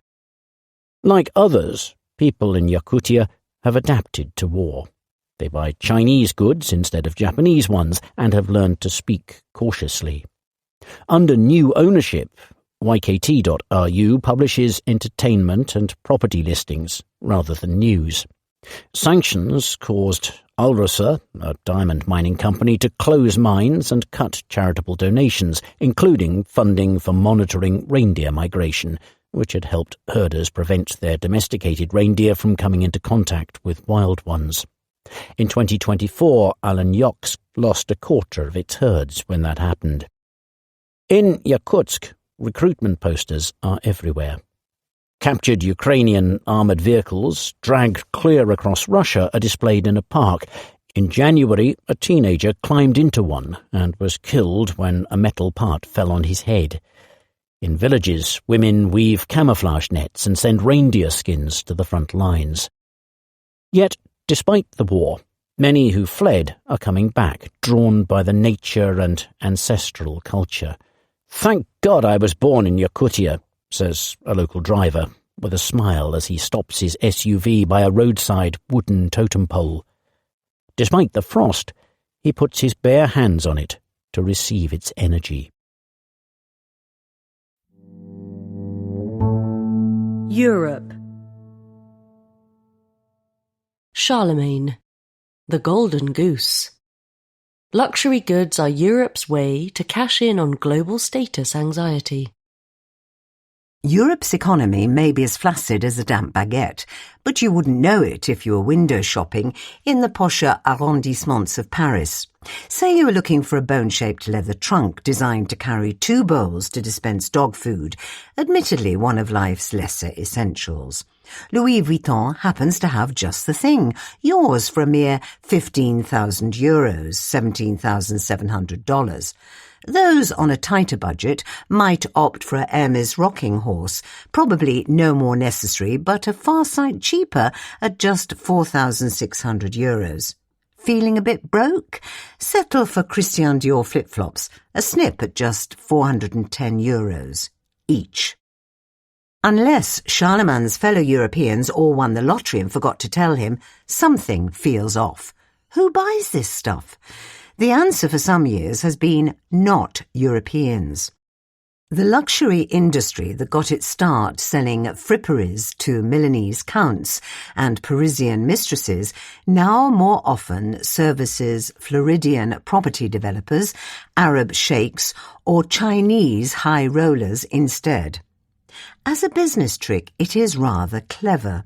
Like others, people in Yakutia have adapted to war. They buy Chinese goods instead of Japanese ones and have learned to speak cautiously. Under new ownership, ykt.ru publishes entertainment and property listings rather than news. Sanctions caused Alrosa, a diamond mining company, to close mines and cut charitable donations, including funding for monitoring reindeer migration, which had helped herders prevent their domesticated reindeer from coming into contact with wild ones. In 2024, Alanyoksk lost a quarter of its herds when that happened. In Yakutsk, recruitment posters are everywhere. Captured Ukrainian armoured vehicles, dragged clear across Russia, are displayed in a park. In January, a teenager climbed into one and was killed when a metal part fell on his head. In villages, women weave camouflage nets and send reindeer skins to the front lines. Yet, despite the war, many who fled are coming back, drawn by the nature and ancestral culture. "Thank God I was born in Yakutia," says a local driver, with a smile as he stops his SUV by a roadside wooden totem pole. Despite the frost, he puts his bare hands on it to receive its energy. Europe. Charlemagne, the Golden Goose. Luxury goods are Europe's way to cash in on global status anxiety. Europe's economy may be as flaccid as a damp baguette, but you wouldn't know it if you were window shopping in the posher arrondissements of Paris. Say you were looking for a bone-shaped leather trunk designed to carry 2 bowls to dispense dog food, admittedly one of life's lesser essentials. Louis Vuitton happens to have just the thing, yours for a mere €15,000, $17,700. Those on a tighter budget might opt for a Hermes rocking horse, probably no more necessary but a far sight cheaper at just €4,600. Feeling a bit broke? Settle for Christian Dior flip-flops, a snip at just €410 each. Unless Charlemagne's fellow Europeans all won the lottery and forgot to tell him, something feels off. Who buys this stuff? The answer for some years has been not Europeans. The luxury industry that got its start selling fripperies to Milanese counts and Parisian mistresses now more often services Floridian property developers, Arab sheikhs, or Chinese high rollers instead. As a business trick, it is rather clever.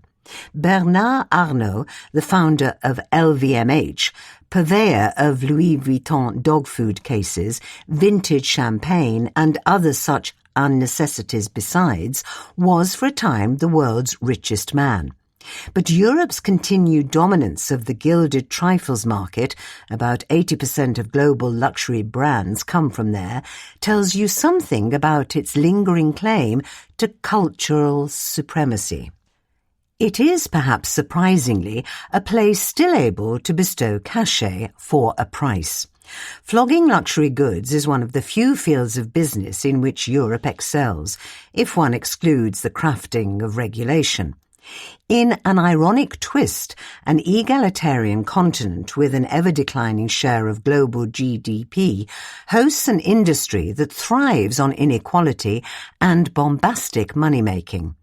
Bernard Arnault, the founder of LVMH, purveyor of Louis Vuitton dog food cases, vintage champagne, and other such unnecessities besides, was for a time the world's richest man. But Europe's continued dominance of the gilded trifles market, about 80% of global luxury brands come from there, tells you something about its lingering claim to cultural supremacy. It is, perhaps surprisingly, a place still able to bestow cachet for a price. Flogging luxury goods is one of the few fields of business in which Europe excels, if one excludes the crafting of regulation. In an ironic twist, an egalitarian continent with an ever-declining share of global GDP hosts an industry that thrives on inequality and bombastic money-making.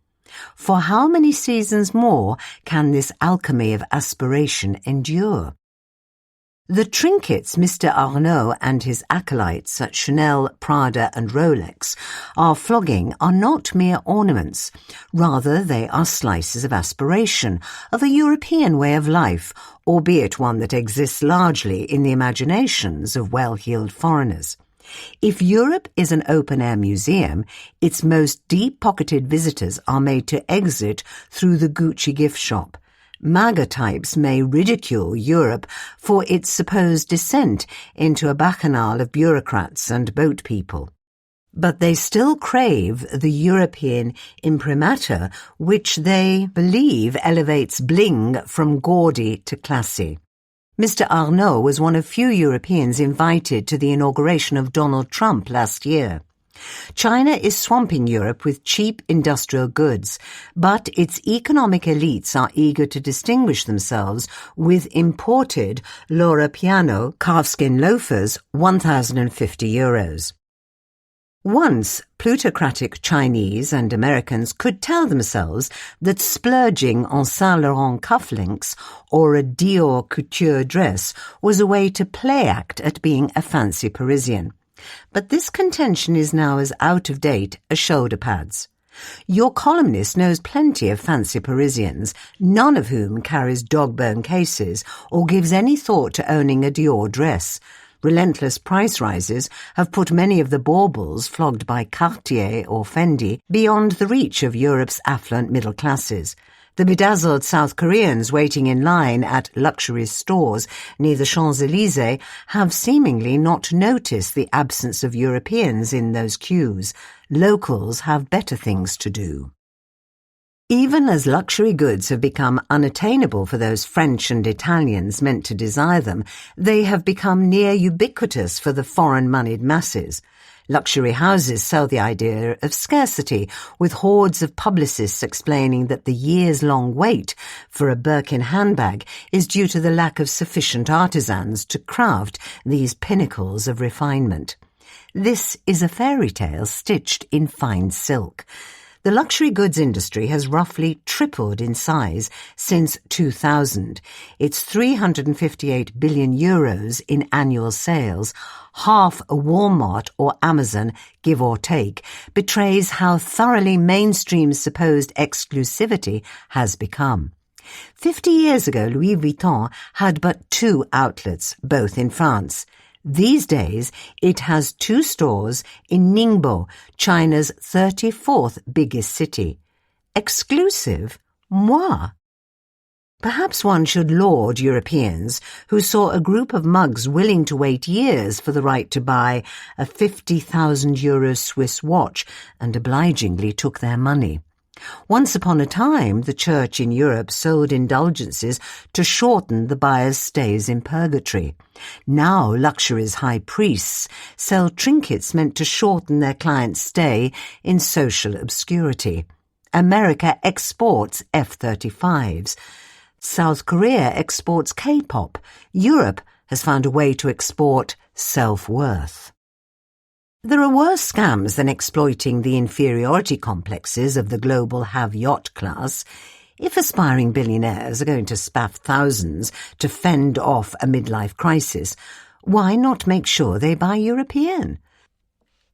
For how many seasons more can this alchemy of aspiration endure? The trinkets Mr. Arnault and his acolytes at Chanel, Prada and Rolex are flogging are not mere ornaments. Rather, they are slices of aspiration, of a European way of life, albeit one that exists largely in the imaginations of well-heeled foreigners. If Europe is an open-air museum, its most deep-pocketed visitors are made to exit through the Gucci gift shop. MAGA types may ridicule Europe for its supposed descent into a bacchanal of bureaucrats and boat people. But they still crave the European imprimatur, which they believe elevates bling from gaudy to classy. Mr. Arnault was one of few Europeans invited to the inauguration of Donald Trump last year. China is swamping Europe with cheap industrial goods, but its economic elites are eager to distinguish themselves with imported Loro Piano calfskin loafers, €1,050. Once, plutocratic Chinese and Americans could tell themselves that splurging on Saint Laurent cufflinks or a Dior couture dress was a way to play act at being a fancy Parisian. But this contention is now as out of date as shoulder pads. Your columnist knows plenty of fancy Parisians, none of whom carries dog-bone cases or gives any thought to owning a Dior dress. Relentless price rises have put many of the baubles flogged by Cartier or Fendi beyond the reach of Europe's affluent middle classes. The bedazzled South Koreans waiting in line at luxury stores near the Champs-Élysées have seemingly not noticed the absence of Europeans in those queues. Locals have better things to do. Even as luxury goods have become unattainable for those French and Italians meant to desire them, they have become near ubiquitous for the foreign-moneyed masses. Luxury houses sell the idea of scarcity, with hordes of publicists explaining that the years-long wait for a Birkin handbag is due to the lack of sufficient artisans to craft these pinnacles of refinement. This is a fairy tale stitched in fine silk. The luxury goods industry has roughly tripled in size since 2000. Its €358 billion in annual sales, half a Walmart or Amazon, give or take, betrays how thoroughly mainstream supposed exclusivity has become. 50 years ago, Louis Vuitton had but 2 outlets, both in France. These days, it has 2 stores in Ningbo, China's 34th biggest city. Exclusive? Moi? Perhaps one should laud Europeans who saw a group of mugs willing to wait years for the right to buy a €50,000 Swiss watch and obligingly took their money. Once upon a time, the Church in Europe sold indulgences to shorten the buyer's stays in purgatory. Now luxury's high priests sell trinkets meant to shorten their clients' stay in social obscurity. America exports F-35s. South Korea exports K-pop. Europe has found a way to export self-worth. There are worse scams than exploiting the inferiority complexes of the global have-yacht class. If aspiring billionaires are going to spaff thousands to fend off a midlife crisis, why not make sure they buy European?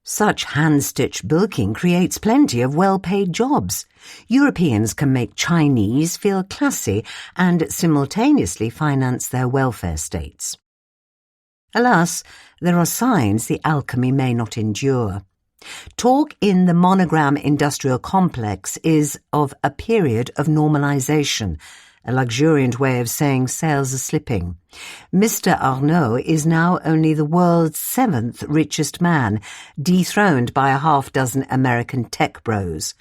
Such hand-stitched bilking creates plenty of well-paid jobs. Europeans can make Chinese feel classy and simultaneously finance their welfare states. Alas, there are signs the alchemy may not endure. Talk in the monogram industrial complex is of a period of normalization, a luxuriant way of saying sales are slipping. Mr. Arnault is now only the world's 7th richest man, dethroned by a half-dozen American tech bros.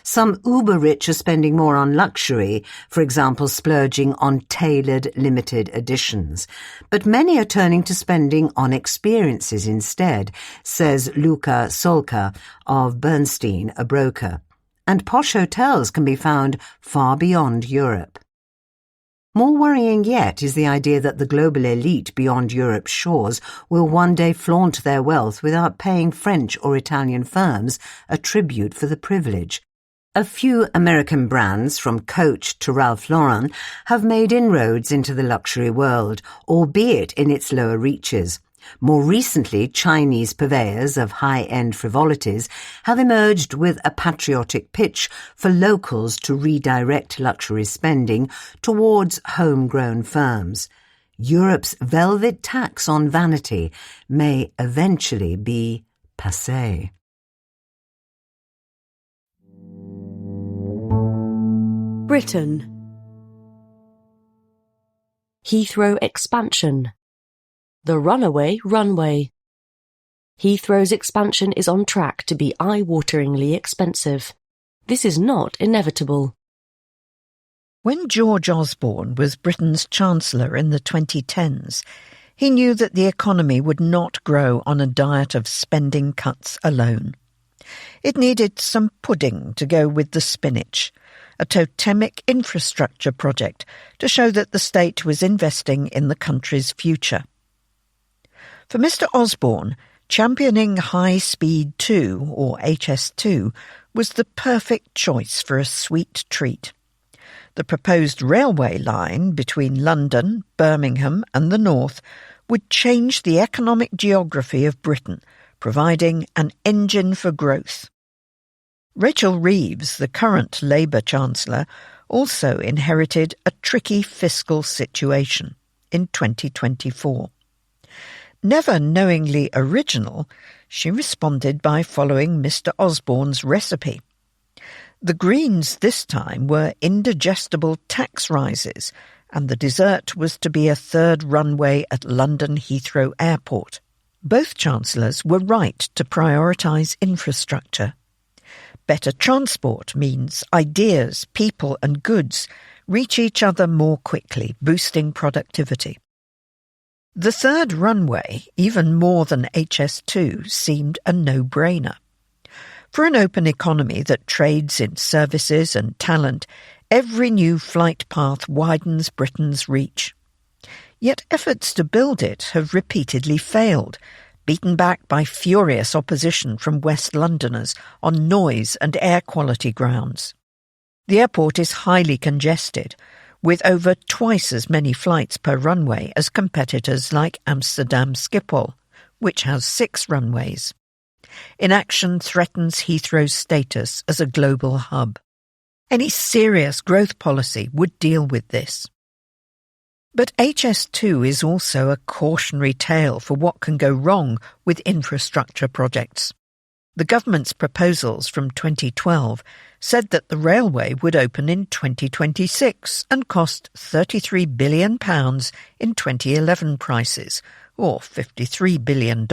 Some uber-rich are spending more on luxury, for example splurging on tailored limited editions. But many are turning to spending on experiences instead, says Luca Solka of Bernstein, a broker. And posh hotels can be found far beyond Europe. More worrying yet is the idea that the global elite beyond Europe's shores will one day flaunt their wealth without paying French or Italian firms a tribute for the privilege. A few American brands, from Coach to Ralph Lauren, have made inroads into the luxury world, albeit in its lower reaches. More recently, Chinese purveyors of high-end frivolities have emerged with a patriotic pitch for locals to redirect luxury spending towards homegrown firms. Europe's velvet tax on vanity may eventually be passé. Britain. Heathrow expansion. The runaway runway. Heathrow's expansion is on track to be eye-wateringly expensive. This is not inevitable. When George Osborne was Britain's Chancellor in the 2010s, he knew that the economy would not grow on a diet of spending cuts alone. It needed some pudding to go with the spinach, a totemic infrastructure project to show that the state was investing in the country's future. For Mr. Osborne, championing High Speed 2, or HS2, was the perfect choice for a sweet treat. The proposed railway line between London, Birmingham and the north would change the economic geography of Britain, providing an engine for growth. Rachel Reeves, the current Labour Chancellor, also inherited a tricky fiscal situation in 2024. Never knowingly original, she responded by following Mr. Osborne's recipe. The Greens this time were indigestible tax rises, and the dessert was to be a third runway at London Heathrow Airport. Both chancellors were right to prioritise infrastructure. Better transport means ideas, people and goods reach each other more quickly, boosting productivity. The third runway, even more than HS2, seemed a no-brainer. For an open economy that trades in services and talent, every new flight path widens Britain's reach. Yet efforts to build it have repeatedly failed, beaten back by furious opposition from West Londoners on noise and air quality grounds. The airport is highly congested, with over twice as many flights per runway as competitors like Amsterdam Schiphol, which has 6 runways. Inaction threatens Heathrow's status as a global hub. Any serious growth policy would deal with this. But HS2 is also a cautionary tale for what can go wrong with infrastructure projects. The government's proposals from 2012 said that the railway would open in 2026 and cost £33 billion in 2011 prices, or $53 billion.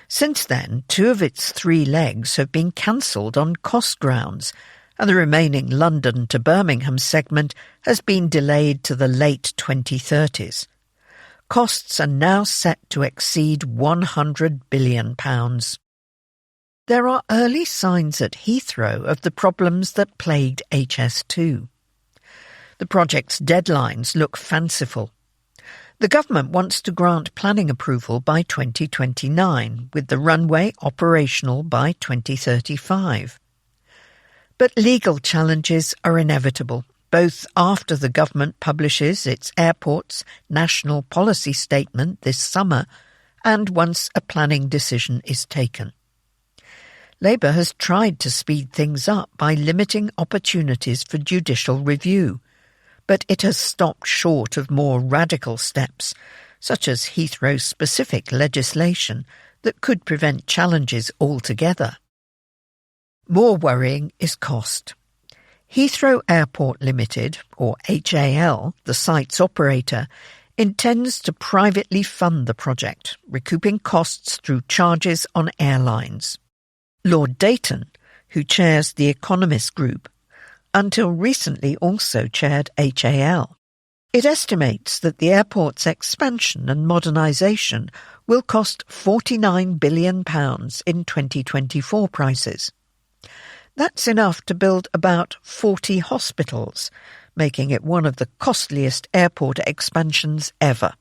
Since then, 2 of its 3 legs have been cancelled on cost grounds, and the remaining London to Birmingham segment has been delayed to the late 2030s. Costs are now set to exceed £100 billion. There are early signs at Heathrow of the problems that plagued HS2. The project's deadlines look fanciful. The government wants to grant planning approval by 2029, with the runway operational by 2035. But legal challenges are inevitable, both after the government publishes its airport's national policy statement this summer and once a planning decision is taken. Labour has tried to speed things up by limiting opportunities for judicial review, but it has stopped short of more radical steps, such as Heathrow-specific legislation that could prevent challenges altogether. More worrying is cost. Heathrow Airport Limited, or HAL, the site's operator, intends to privately fund the project, recouping costs through charges on airlines. Lord Dayton, who chairs the Economist Group, until recently also chaired HAL. It estimates that the airport's expansion and modernisation will cost £49 billion in 2024 prices. That's enough to build about 40 hospitals, making it one of the costliest airport expansions ever.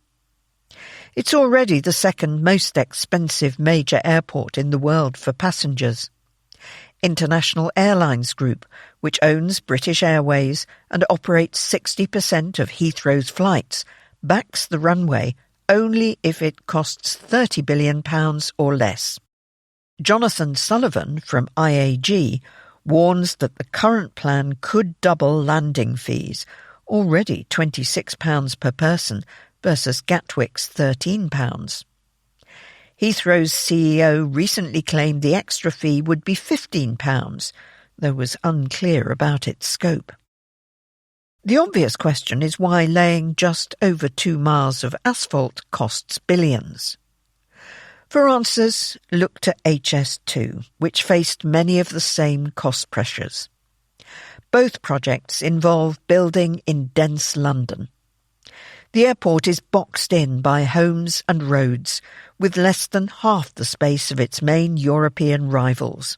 It's already the second most expensive major airport in the world for passengers. International Airlines Group, which owns British Airways and operates 60% of Heathrow's flights, backs the runway only if it costs £30 billion or less. Jonathan Sullivan from IAG warns that the current plan could double landing fees, already £26 per person versus Gatwick's £13. Heathrow's CEO recently claimed the extra fee would be £15, though was unclear about its scope. The obvious question is why laying just over 2 miles of asphalt costs billions. For answers, look to HS2, which faced many of the same cost pressures. Both projects involve building in dense London. The airport is boxed in by homes and roads, with less than half the space of its main European rivals.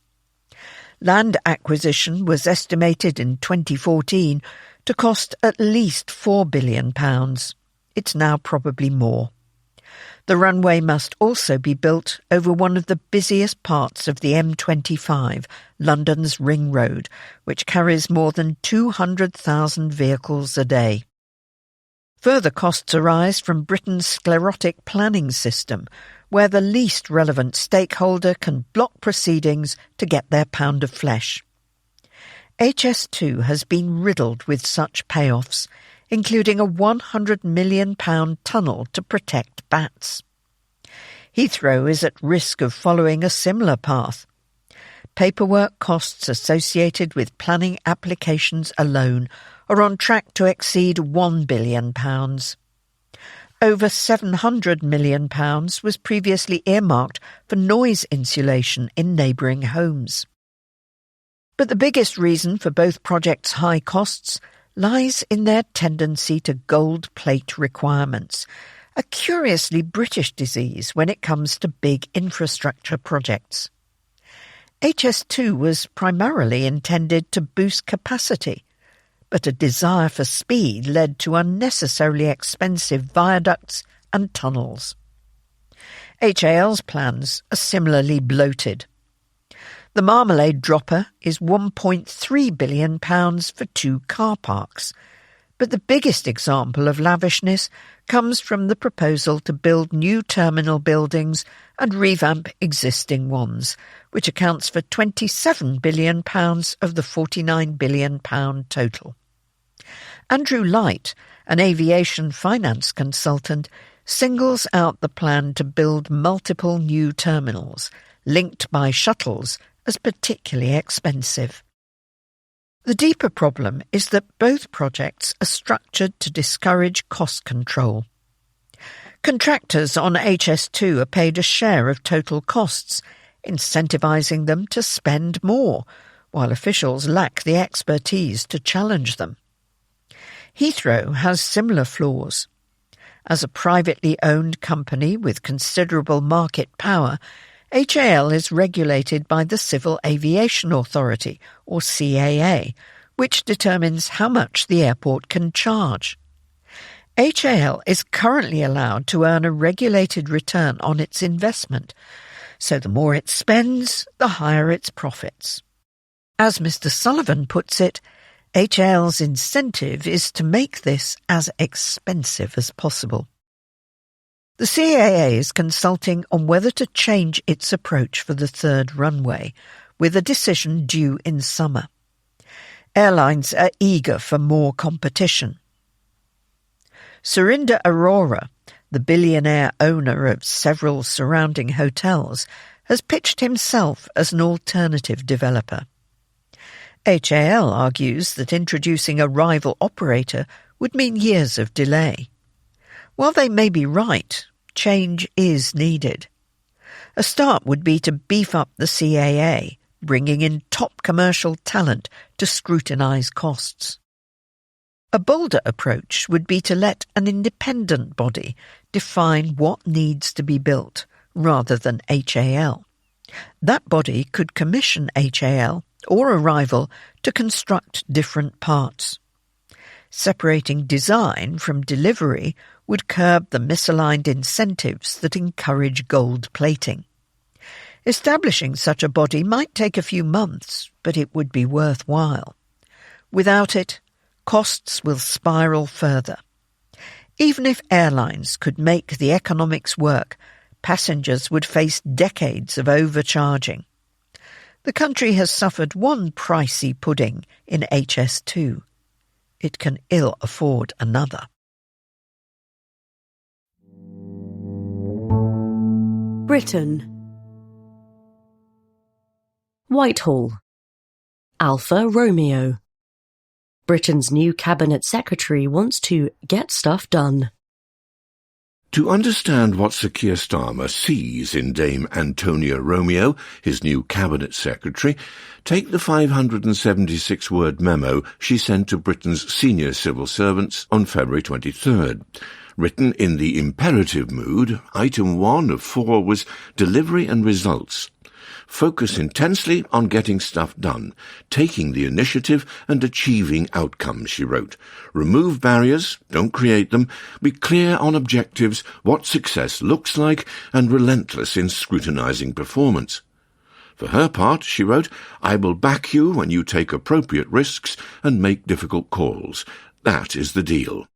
Land acquisition was estimated in 2014 to cost at least £4 billion. It's now probably more. The runway must also be built over one of the busiest parts of the M25, London's Ring Road, which carries more than 200,000 vehicles a day. Further costs arise from Britain's sclerotic planning system, where the least relevant stakeholder can block proceedings to get their pound of flesh. HS2 has been riddled with such payoffs, including a £100 million tunnel to protect bats. Heathrow is at risk of following a similar path. Paperwork costs associated with planning applications alone are on track to exceed £1 billion. Over £700 million was previously earmarked for noise insulation in neighbouring homes. But the biggest reason for both projects' high costs lies in their tendency to gold plate requirements, a curiously British disease when it comes to big infrastructure projects. HS2 was primarily intended to boost capacity, but a desire for speed led to unnecessarily expensive viaducts and tunnels. HAL's plans are similarly bloated. The Marmalade Dropper is £1.3 billion for 2 car parks, but the biggest example of lavishness comes from the proposal to build new terminal buildings and revamp existing ones, which accounts for £27 billion of the £49 billion total. Andrew Light, an aviation finance consultant, singles out the plan to build multiple new terminals, linked by shuttles, as particularly expensive. The deeper problem is that both projects are structured to discourage cost control. Contractors on HS2 are paid a share of total costs, incentivising them to spend more, while officials lack the expertise to challenge them. Heathrow has similar flaws. As a privately owned company with considerable market power, HAL is regulated by the Civil Aviation Authority, or CAA, which determines how much the airport can charge. HAL is currently allowed to earn a regulated return on its investment, so the more it spends, the higher its profits. As Mr. Sullivan puts it, HAL's incentive is to make this as expensive as possible. The CAA is consulting on whether to change its approach for the third runway, with a decision due in summer. Airlines are eager for more competition. Surinder Arora, the billionaire owner of several surrounding hotels, has pitched himself as an alternative developer. HAL argues that introducing a rival operator would mean years of delay. While they may be right, change is needed. A start would be to beef up the CAA, bringing in top commercial talent to scrutinise costs. A bolder approach would be to let an independent body define what needs to be built, rather than HAL. That body could commission HAL or a rival to construct different parts. Separating design from delivery would curb the misaligned incentives that encourage gold plating. Establishing such a body might take a few months, but it would be worthwhile. Without it, costs will spiral further. Even if airlines could make the economics work, passengers would face decades of overcharging. The country has suffered one pricey pudding in HS2. It can ill afford another. Britain. Whitehall. Alpha Romeo. Britain's new cabinet secretary wants to get stuff done. To understand what Sir Keir Starmer sees in Dame Antonia Romeo, his new cabinet secretary, take the 576-word memo she sent to Britain's senior civil servants on February 23rd. Written in the imperative mood, item 1 of 4 was delivery and results. Focus intensely on getting stuff done, taking the initiative and achieving outcomes, she wrote. Remove barriers, don't create them, be clear on objectives, what success looks like, and relentless in scrutinizing performance. For her part, she wrote, I will back you when you take appropriate risks and make difficult calls. That is the deal.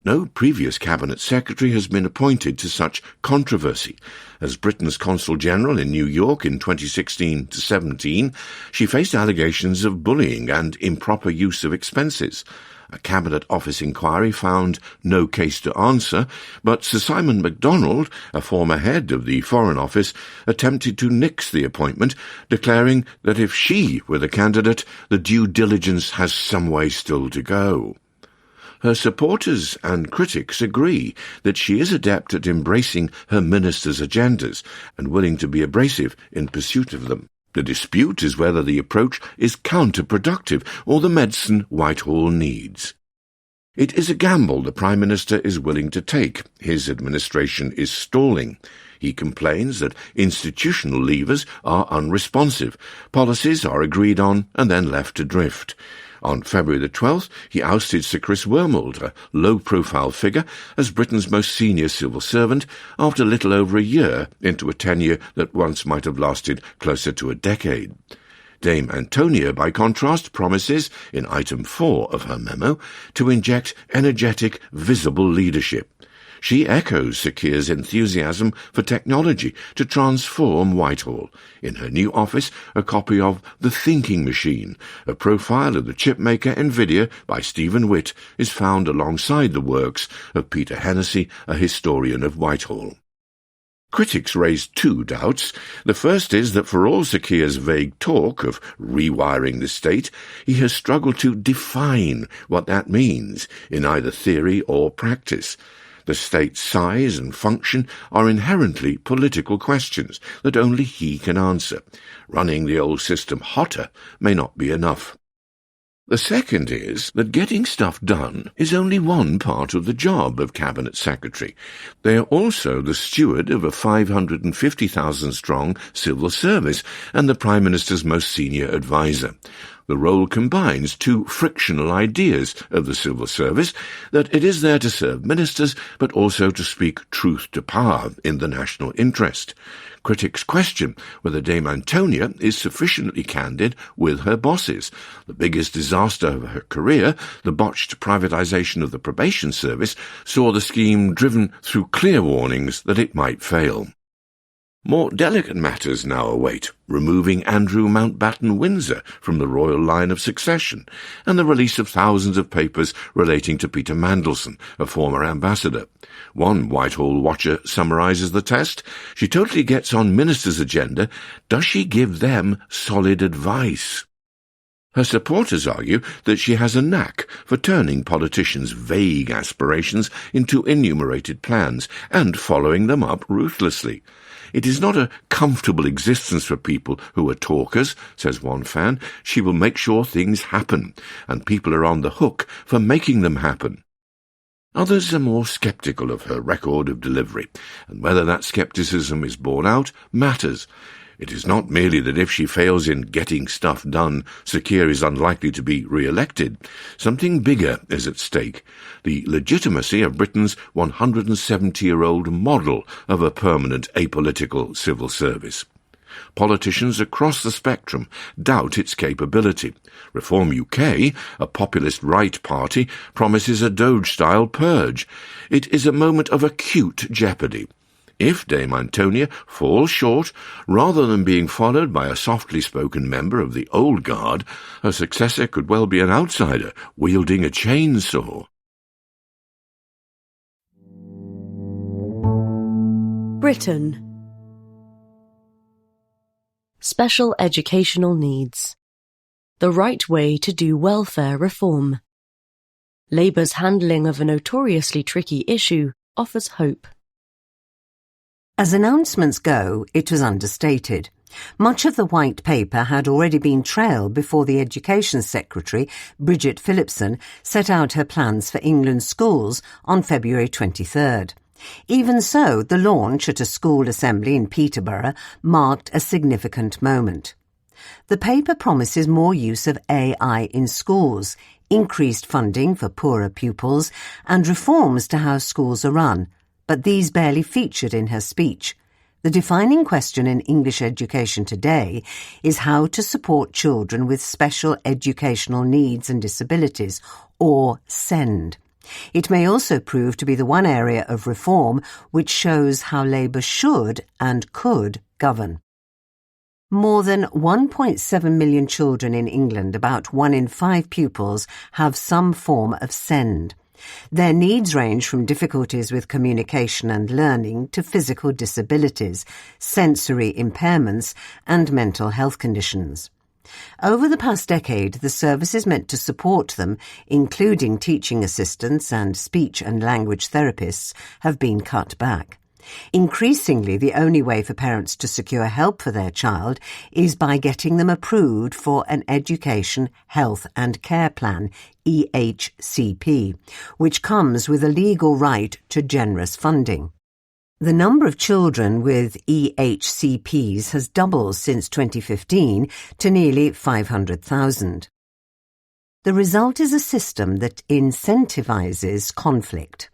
No previous cabinet secretary has been appointed to such controversy. As Britain's Consul General in New York in 2016-17, she faced allegations of bullying and improper use of expenses. A Cabinet Office inquiry found no case to answer, but Sir Simon MacDonald, a former head of the Foreign Office, attempted to nix the appointment, declaring that if she were the candidate, the due diligence has some way still to go. Her supporters and critics agree that she is adept at embracing her ministers' agendas and willing to be abrasive in pursuit of them. The dispute is whether the approach is counterproductive or the medicine Whitehall needs. It is a gamble the Prime Minister is willing to take. His administration is stalling. He complains that institutional levers are unresponsive. Policies are agreed on and then left adrift. On February the 12th, he ousted Sir Chris Wormald, a low-profile figure, as Britain's most senior civil servant after little over a year into a tenure that once might have lasted closer to a decade. Dame Antonia, by contrast, promises, in item 4 of her memo, to inject energetic, visible leadership. She echoes Sir Keir's enthusiasm for technology to transform Whitehall. In her new office, a copy of The Thinking Machine, a profile of the chipmaker NVIDIA by Stephen Witt, is found alongside the works of Peter Hennessy, a historian of Whitehall. Critics raise two doubts. The first is that for all Sir Keir's vague talk of rewiring the state, he has struggled to define what that means in either theory or practice. The state's size and function are inherently political questions that only he can answer. Running the old system hotter may not be enough. The second is that getting stuff done is only one part of the job of Cabinet Secretary. They are also the steward of a 550,000-strong civil service and the Prime Minister's most senior adviser. The role combines two frictional ideas of the civil service, that it is there to serve ministers, but also to speak truth to power in the national interest. Critics question whether Dame Antonia is sufficiently candid with her bosses. The biggest disaster of her career, the botched privatisation of the probation service, saw the scheme driven through clear warnings that it might fail. More delicate matters now await, removing Andrew Mountbatten-Windsor from the royal line of succession, and the release of thousands of papers relating to Peter Mandelson, a former ambassador. One Whitehall watcher summarises the test. She totally gets on ministers' agenda. Does she give them solid advice? Her supporters argue that she has a knack for turning politicians' vague aspirations into enumerated plans and following them up ruthlessly. It is not a comfortable existence for people who are talkers, says one fan. She will make sure things happen, and people are on the hook for making them happen. Others are more sceptical of her record of delivery, and whether that scepticism is borne out matters. It is not merely that if she fails in getting stuff done, Sir Keir is unlikely to be re-elected. Something bigger is at stake: the legitimacy of Britain's 170-year-old model of a permanent apolitical civil service. Politicians across the spectrum doubt its capability. Reform UK, a populist right party, promises a Doge-style purge. It is a moment of acute jeopardy. If Dame Antonia falls short, rather than being followed by a softly spoken member of the old guard, her successor could well be an outsider wielding a chainsaw. Britain. Special educational needs. The right way to do welfare reform. Labour's handling of a notoriously tricky issue offers hope. As announcements go, it was understated. Much of the White Paper had already been trailed before the Education Secretary, Bridget Phillipson, set out her plans for England's schools on February 23rd. Even so, the launch at a school assembly in Peterborough marked a significant moment. The paper promises more use of AI in schools, increased funding for poorer pupils, and reforms to how schools are run, but these barely featured in her speech. The defining question in English education today is how to support children with special educational needs and disabilities, or SEND. It may also prove to be the one area of reform which shows how Labour should and could govern. More than 1.7 million children in England, about 1 in 5 pupils, have some form of SEND. Their needs range from difficulties with communication and learning to physical disabilities, sensory impairments, and mental health conditions. Over the past decade, the services meant to support them, including teaching assistants and speech and language therapists, have been cut back. Increasingly, the only way for parents to secure help for their child is by getting them approved for an Education, Health and Care Plan, EHCP, which comes with a legal right to generous funding. The number of children with EHCPs has doubled since 2015 to nearly 500,000. The result is a system that incentivizes conflict.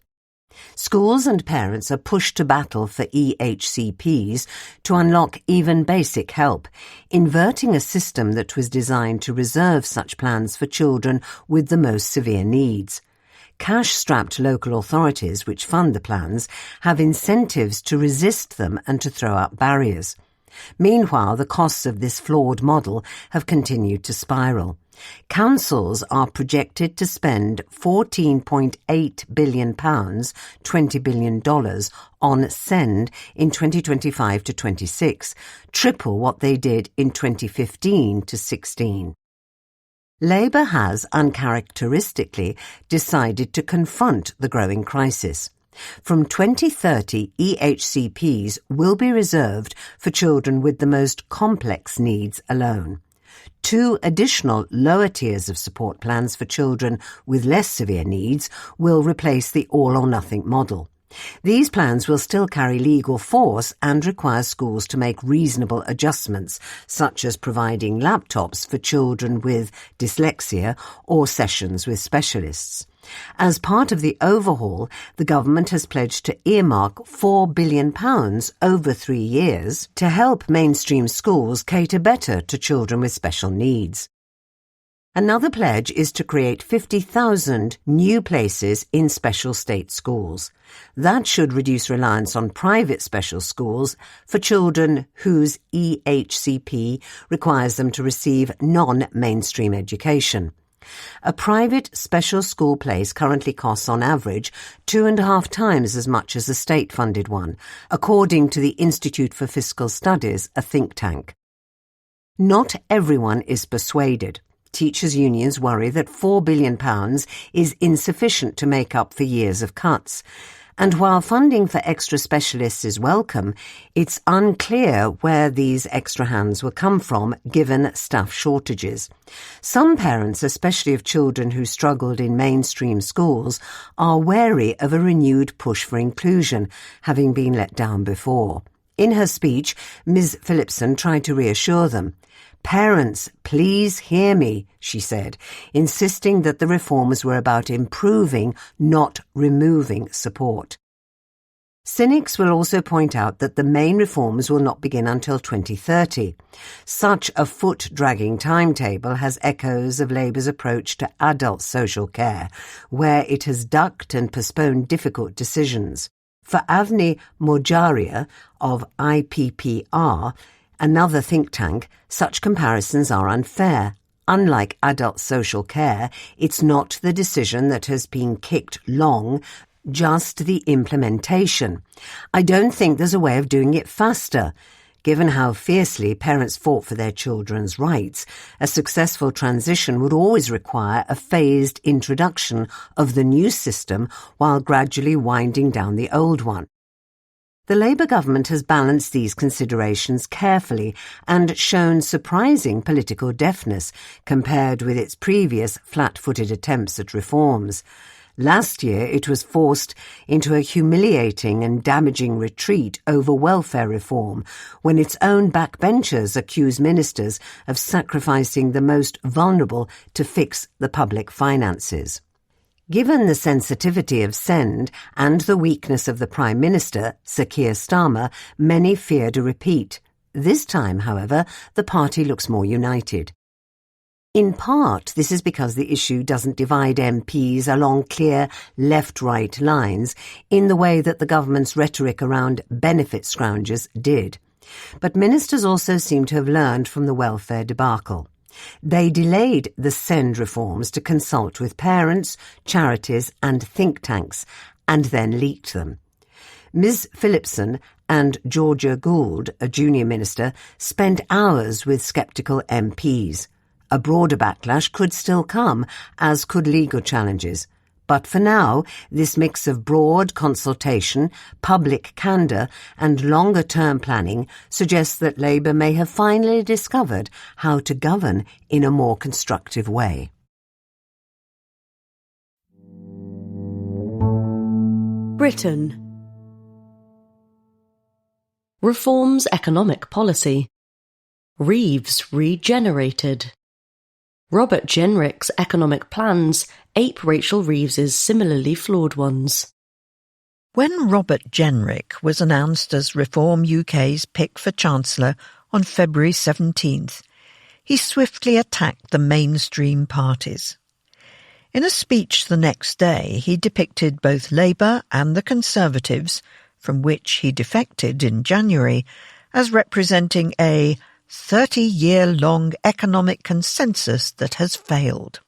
Schools and parents are pushed to battle for EHCPs to unlock even basic help, inverting a system that was designed to reserve such plans for children with the most severe needs. Cash-strapped local authorities which fund the plans have incentives to resist them and to throw up barriers. Meanwhile, the costs of this flawed model have continued to spiral. Councils are projected to spend £14.8 billion, $20 billion, on SEND in 2025 to 26, triple what they did in 2015 to 16. Labour has, uncharacteristically, decided to confront the growing crisis. From 2030, EHCPs will be reserved for children with the most complex needs alone. 2 additional lower tiers of support plans for children with less severe needs will replace the all-or-nothing model. These plans will still carry legal force and require schools to make reasonable adjustments, such as providing laptops for children with dyslexia or sessions with specialists. As part of the overhaul, the government has pledged to earmark £4 billion over 3 years to help mainstream schools cater better to children with special needs. Another pledge is to create 50,000 new places in special state schools. That should reduce reliance on private special schools for children whose EHCP requires them to receive non-mainstream education. A private special school place currently costs on average 2.5 times as much as a state-funded one, according to the Institute for Fiscal Studies, a think tank. Not everyone is persuaded. Teachers' unions worry that £4 billion is insufficient to make up for years of cuts. And while funding for extra specialists is welcome, it's unclear where these extra hands will come from given staff shortages. Some parents, especially of children who struggled in mainstream schools, are wary of a renewed push for inclusion, having been let down before. In her speech, Ms. Phillipson tried to reassure them. "Parents, please hear me," she said, insisting that the reforms were about improving, not removing support. Cynics will also point out that the main reforms will not begin until 2030. Such a foot-dragging timetable has echoes of Labour's approach to adult social care, where it has ducked and postponed difficult decisions. For Avni Mojaria of IPPR, another think tank, such comparisons are unfair. Unlike adult social care, it's not the decision that has been kicked long, just the implementation. I don't think there's a way of doing it faster. Given how fiercely parents fought for their children's rights, a successful transition would always require a phased introduction of the new system while gradually winding down the old one. The Labour government has balanced these considerations carefully and shown surprising political deftness compared with its previous flat-footed attempts at reforms. Last year it was forced into a humiliating and damaging retreat over welfare reform when its own backbenchers accused ministers of sacrificing the most vulnerable to fix the public finances. Given the sensitivity of SEND and the weakness of the Prime Minister, Sir Keir Starmer, many feared a repeat. This time, however, the party looks more united. In part, this is because the issue doesn't divide MPs along clear left-right lines in the way that the government's rhetoric around benefit scroungers did. But ministers also seem to have learned from the welfare debacle. They delayed the SEND reforms to consult with parents, charities and think tanks, and then leaked them. Ms. Phillipson and Georgia Gould, a junior minister, spent hours with sceptical MPs. A broader backlash could still come, as could legal challenges. But for now, this mix of broad consultation, public candour and longer-term planning suggests that Labour may have finally discovered how to govern in a more constructive way. Britain. Reforms economic policy. Reeves regenerated. Robert Jenrick's economic plans ape Rachel Reeves's similarly flawed ones. When Robert Jenrick was announced as Reform UK's pick for Chancellor on February 17th, he swiftly attacked the mainstream parties. In a speech the next day, he depicted both Labour and the Conservatives, from which he defected in January, as representing a 30-year-long economic consensus that has failed.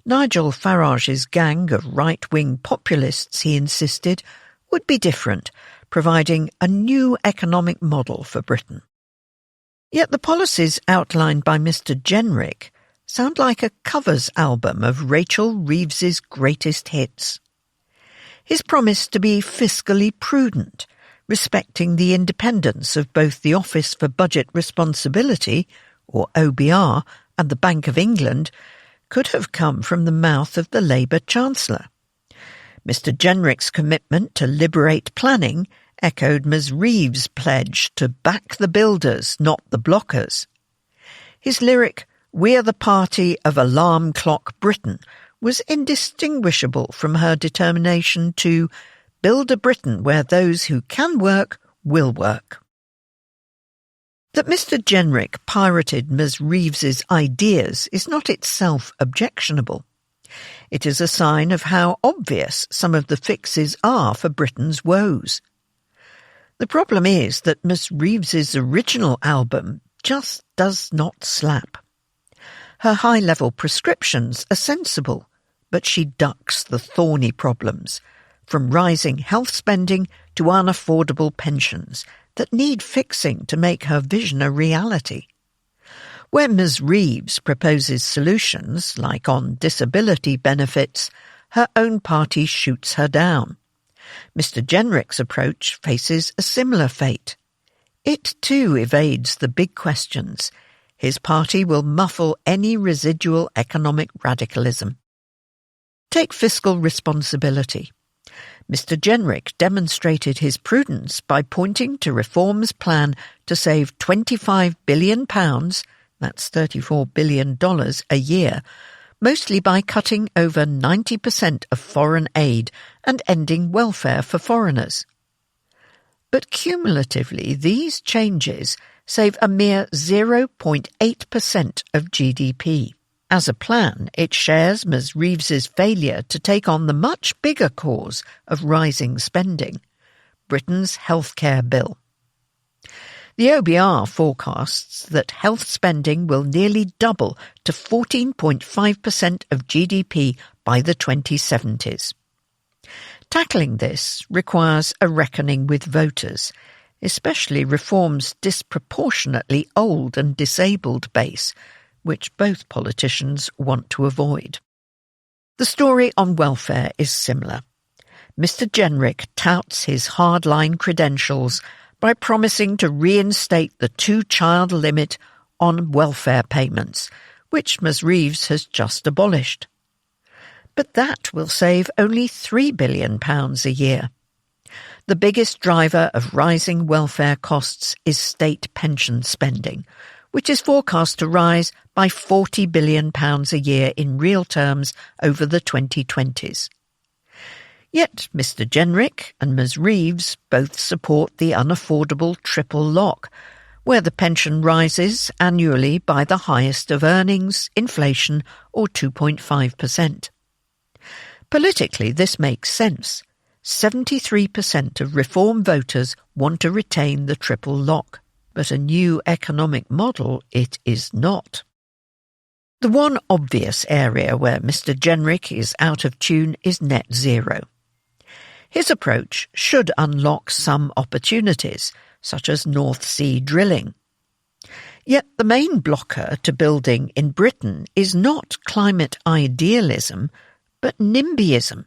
Nigel Farage's gang of right-wing populists, he insisted, would be different, providing a new economic model for Britain. Yet the policies outlined by Mr. Jenrick sound like a covers album of Rachel Reeves's greatest hits. His promise to be fiscally prudent, respecting the independence of both the Office for Budget Responsibility, or OBR, and the Bank of England, could have come from the mouth of the Labour Chancellor. Mr. Jenrick's commitment to liberate planning echoed Ms. Reeves's pledge to back the builders, not the blockers. His lyric, "We're the party of alarm clock Britain," was indistinguishable from her determination to build a Britain where those who can work will work. That Mr. Jenrick pirated Ms. Reeves's ideas is not itself objectionable. It is a sign of how obvious some of the fixes are for Britain's woes. The problem is that Ms. Reeves's original album just does not slap. Her high-level prescriptions are sensible, but she ducks the thorny problems, from rising health spending to unaffordable pensions, that need fixing to make her vision a reality. Where Ms. Reeves proposes solutions, like on disability benefits, her own party shoots her down. Mr. Jenrick's approach faces a similar fate. It too evades the big questions. His party will muffle any residual economic radicalism. Take fiscal responsibility. Mr. Jenrick demonstrated his prudence by pointing to Reform's plan to save £25 billion, that's $34 billion a year, mostly by cutting over 90% of foreign aid and ending welfare for foreigners. But cumulatively, these changes save a mere 0.8% of GDP. As a plan, it shares Ms. Reeves's failure to take on the much bigger cause of rising spending, Britain's healthcare bill. The OBR forecasts that health spending will nearly double to 14.5% of GDP by the 2070s. Tackling this requires a reckoning with voters, especially Reform's disproportionately old and disabled base, which both politicians want to avoid. The story on welfare is similar. Mr. Jenrick touts his hardline credentials by promising to reinstate the 2-child limit on welfare payments, which Ms. Reeves has just abolished. But that will save only £3 billion a year. The biggest driver of rising welfare costs is state pension spending, which is forecast to rise by £40 billion a year in real terms over the 2020s. Yet Mr. Jenrick and Ms. Reeves both support the unaffordable triple lock, where the pension rises annually by the highest of earnings, inflation, or 2.5%. Politically, this makes sense. 73% of Reform voters want to retain the triple lock, but a new economic model it is not. The one obvious area where Mr. Jenrick is out of tune is net zero. His approach should unlock some opportunities, such as North Sea drilling. Yet the main blocker to building in Britain is not climate idealism, but NIMBYism.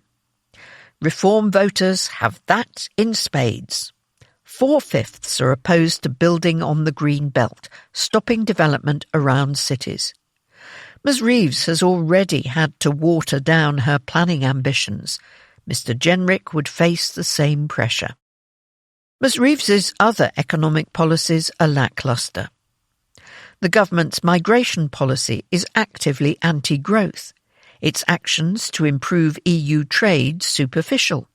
Reform voters have that in spades. 4/5 are opposed to building on the green belt, stopping development around cities. Ms. Reeves has already had to water down her planning ambitions. Mr. Jenrick would face the same pressure. Ms. Reeves's other economic policies are lacklustre. The government's migration policy is actively anti-growth. Its actions to improve EU trade superficial.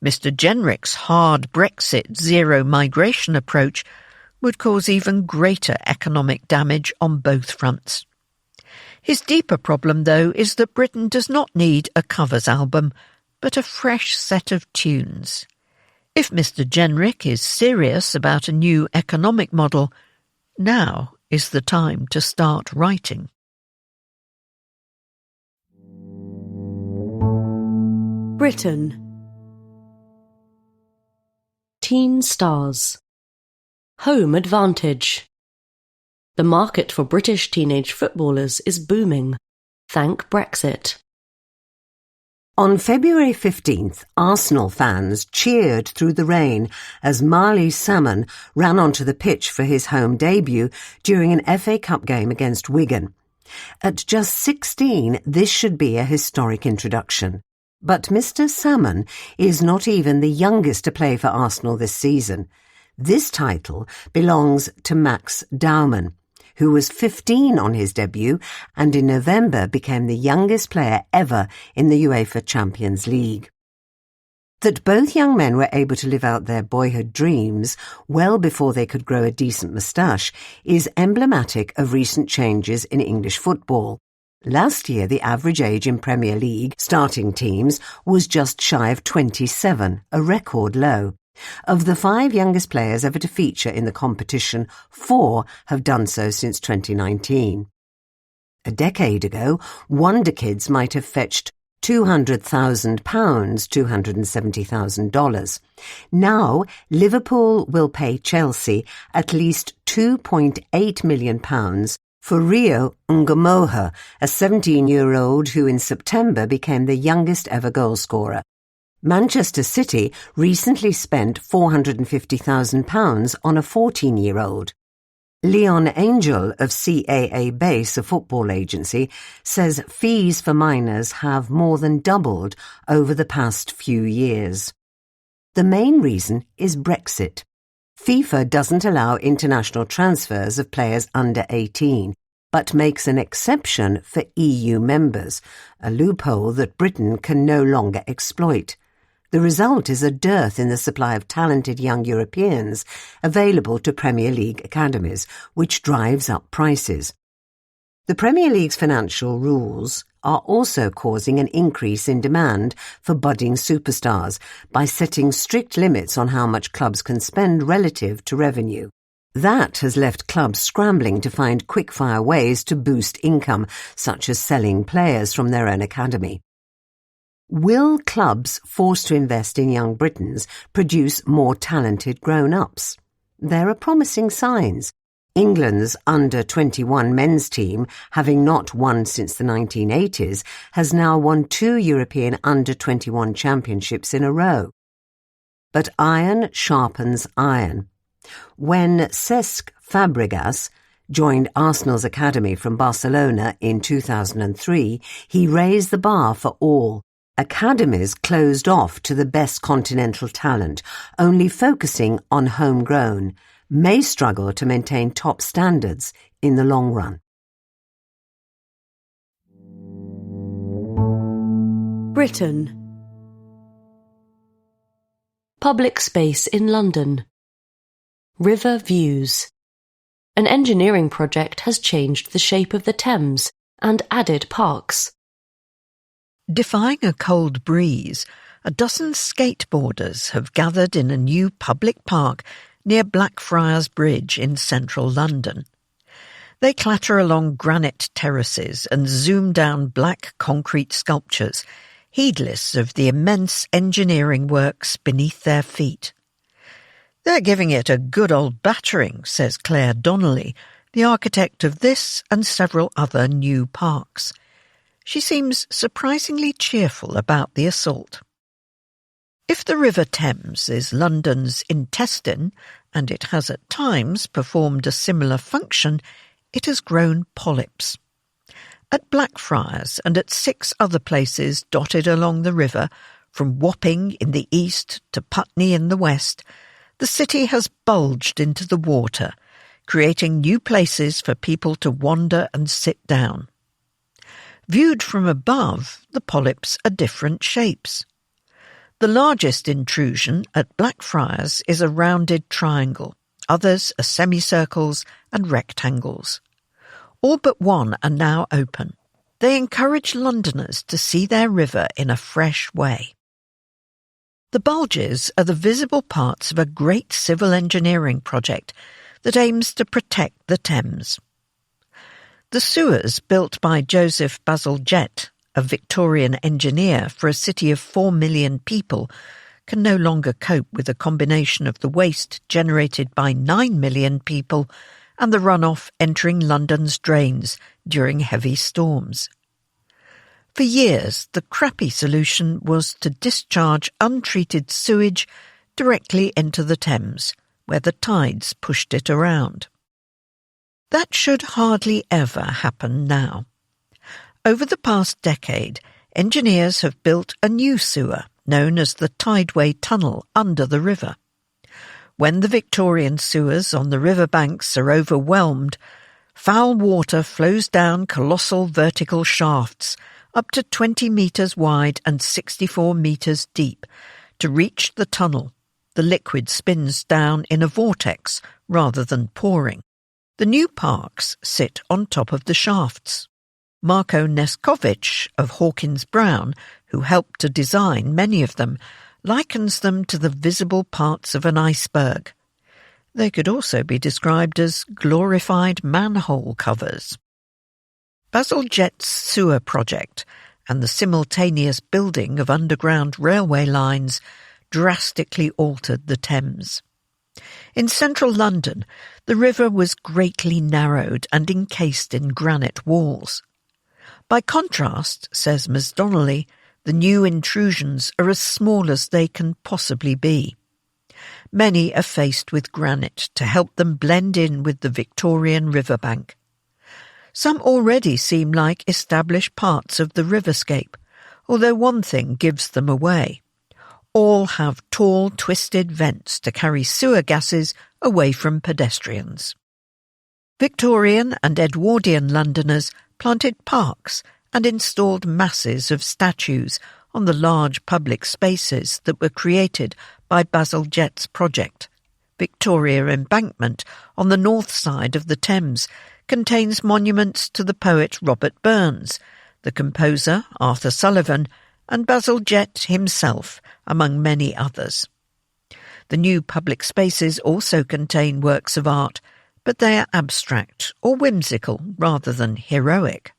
Mr. Jenrick's hard Brexit zero migration approach would cause even greater economic damage on both fronts. His deeper problem, though, is that Britain does not need a covers album, but a fresh set of tunes. If Mr. Jenrick is serious about a new economic model, now is the time to start writing. Britain. Teen stars. Home advantage. The market for British teenage footballers is booming. Thank Brexit. On February 15th, Arsenal fans cheered through the rain as Marley Salmon ran onto the pitch for his home debut during an FA Cup game against Wigan. At just 16, this should be a historic introduction. But Mr. Salmon is not even the youngest to play for Arsenal this season. This title belongs to Max Dowman, who was 15 on his debut and in November became the youngest player ever in the UEFA Champions League. That both young men were able to live out their boyhood dreams well before they could grow a decent moustache is emblematic of recent changes in English football. Last year, the average age in Premier League starting teams was just shy of 27, a record low. Of the 5 youngest players ever to feature in the competition, 4 have done so since 2019. A decade ago, wonder kids might have fetched £200,000, $270,000. Now, Liverpool will pay Chelsea at least £2.8 million for Rio Ngumoha, a 17-year-old who in September became the youngest ever goalscorer. Manchester City recently spent £450,000 on a 14-year-old. Leon Angel of CAA Base, a football agency, says fees for minors have more than doubled over the past few years. The main reason is Brexit. FIFA doesn't allow international transfers of players under 18, but makes an exception for EU members, a loophole that Britain can no longer exploit. The result is a dearth in the supply of talented young Europeans available to Premier League academies, which drives up prices. The Premier League's financial rules are also causing an increase in demand for budding superstars by setting strict limits on how much clubs can spend relative to revenue. That has left clubs scrambling to find quick-fire ways to boost income, such as selling players from their own academy. Will clubs forced to invest in young Britons produce more talented grown-ups? There are promising signs. England's under-21 men's team, having not won since the 1980s, has now won 2 European under-21 championships in a row. But iron sharpens iron. When Cesc Fabregas joined Arsenal's academy from Barcelona in 2003, he raised the bar for all. Academies closed off to the best continental talent, only focusing on homegrown, may struggle to maintain top standards in the long run. Britain. Public space in London. River views. An engineering project has changed the shape of the Thames and added parks. Defying a cold breeze, a dozen skateboarders have gathered in a new public park near Blackfriars Bridge in central London. They clatter along granite terraces and zoom down black concrete sculptures, heedless of the immense engineering works beneath their feet. They're giving it a good old battering, says Claire Donnelly, the architect of this and several other new parks. She seems surprisingly cheerful about the assault. If the River Thames is London's intestine, and it has at times performed a similar function, it has grown polyps. At Blackfriars and at 6 other places dotted along the river, from Wapping in the east to Putney in the west, the city has bulged into the water, creating new places for people to wander and sit down. Viewed from above, the polyps are different shapes. The largest intrusion at Blackfriars is a rounded triangle. Others are semicircles and rectangles. All but one are now open. They encourage Londoners to see their river in a fresh way. The bulges are the visible parts of a great civil engineering project that aims to protect the Thames. The sewers built by Joseph Bazalgette, a Victorian engineer for a city of 4 million people, can no longer cope with a combination of the waste generated by 9 million people and the runoff entering London's drains during heavy storms. For years, the crappy solution was to discharge untreated sewage directly into the Thames, where the tides pushed it around. That should hardly ever happen now. Over the past decade, engineers have built a new sewer known as the Tideway Tunnel under the river. When the Victorian sewers on the riverbanks are overwhelmed, foul water flows down colossal vertical shafts up to 20 metres wide and 64 metres deep. To reach the tunnel, the liquid spins down in a vortex rather than pouring. The new parks sit on top of the shafts. Marko Neskovic of Hawkins Brown, who helped to design many of them, likens them to the visible parts of an iceberg. They could also be described as glorified manhole covers. Bazalgette's sewer project and the simultaneous building of underground railway lines drastically altered the Thames. In central London, the river was greatly narrowed and encased in granite walls. By contrast, says Ms. Donnelly, the new intrusions are as small as they can possibly be. Many are faced with granite to help them blend in with the Victorian riverbank. Some already seem like established parts of the riverscape, although one thing gives them away. All have tall, twisted vents to carry sewer gases away from pedestrians. Victorian and Edwardian Londoners planted parks and installed masses of statues on the large public spaces that were created by Bazalgette's project. Victoria Embankment, on the north side of the Thames, contains monuments to the poet Robert Burns, the composer Arthur Sullivan, and Bazalgette himself, among many others. The new public spaces also contain works of art, but they are abstract or whimsical rather than heroic.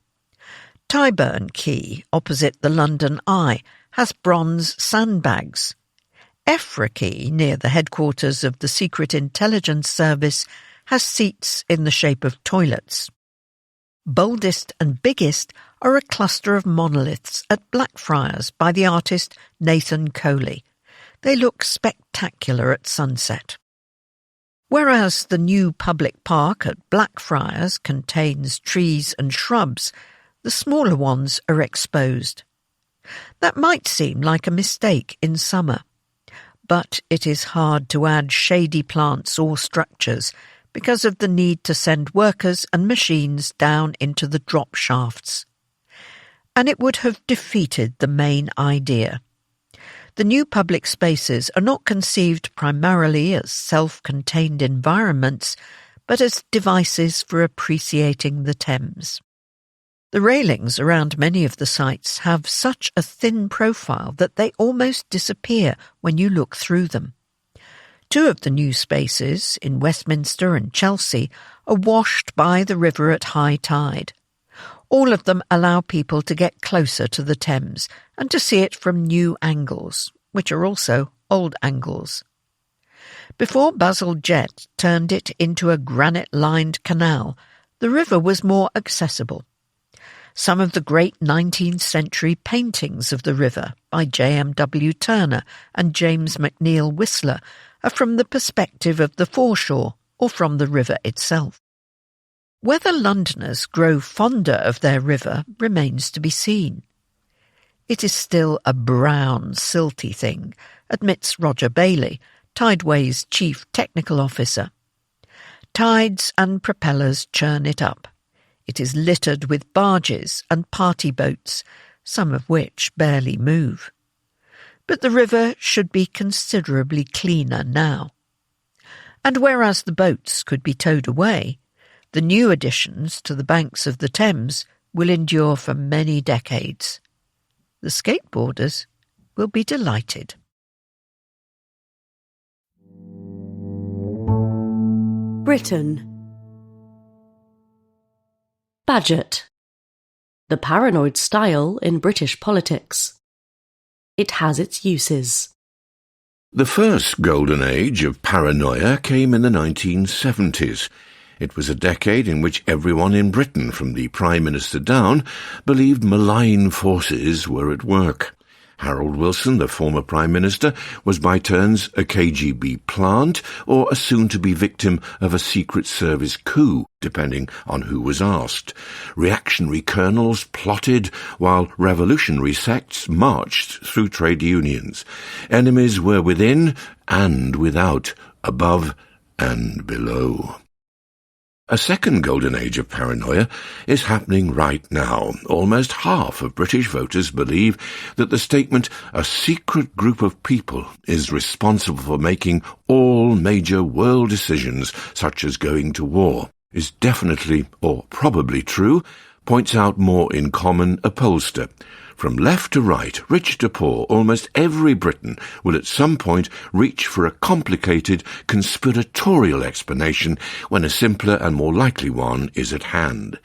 Tyburn Quay, opposite the London Eye, has bronze sandbags. Effra Quay, near the headquarters of the Secret Intelligence Service, has seats in the shape of toilets. Boldest and biggest are a cluster of monoliths at Blackfriars by the artist Nathan Coley. They look spectacular at sunset. Whereas the new public park at Blackfriars contains trees and shrubs, the smaller ones are exposed. That might seem like a mistake in summer, but it is hard to add shady plants or structures because of the need to send workers and machines down into the drop shafts. And it would have defeated the main idea. The new public spaces are not conceived primarily as self-contained environments, but as devices for appreciating the Thames. The railings around many of the sites have such a thin profile that they almost disappear when you look through them. Two of the new spaces, in Westminster and Chelsea, are washed by the river at high tide. All of them allow people to get closer to the Thames and to see it from new angles, which are also old angles. Before Bazalgette turned it into a granite-lined canal, the river was more accessible. Some of the great 19th century paintings of the river by J.M.W. Turner and James McNeill Whistler are from the perspective of the foreshore or from the river itself. Whether Londoners grow fonder of their river remains to be seen. It is still a brown, silty thing, admits Roger Bailey, Tideway's chief technical officer. Tides and propellers churn it up. It is littered with barges and party boats, some of which barely move. But the river should be considerably cleaner now. And whereas the boats could be towed away, the new additions to the banks of the Thames will endure for many decades. The skateboarders will be delighted. Britain. Budget. The paranoid style in British politics. It has its uses. The first golden age of paranoia came in the 1970s. It was a decade in which everyone in Britain, from the Prime Minister down, believed malign forces were at work. Harold Wilson, the former Prime Minister, was by turns a KGB plant or a soon-to-be victim of a Secret Service coup, depending on who was asked. Reactionary colonels plotted while revolutionary sects marched through trade unions. Enemies were within and without, above and below. A second golden age of paranoia is happening right now. Almost half of British voters believe that the statement, "a secret group of people is responsible for making all major world decisions, such as going to war," is definitely or probably true, points out More in Common, a pollster. From left to right, rich to poor, almost every Briton will at some point reach for a complicated, conspiratorial explanation when a simpler and more likely one is at hand.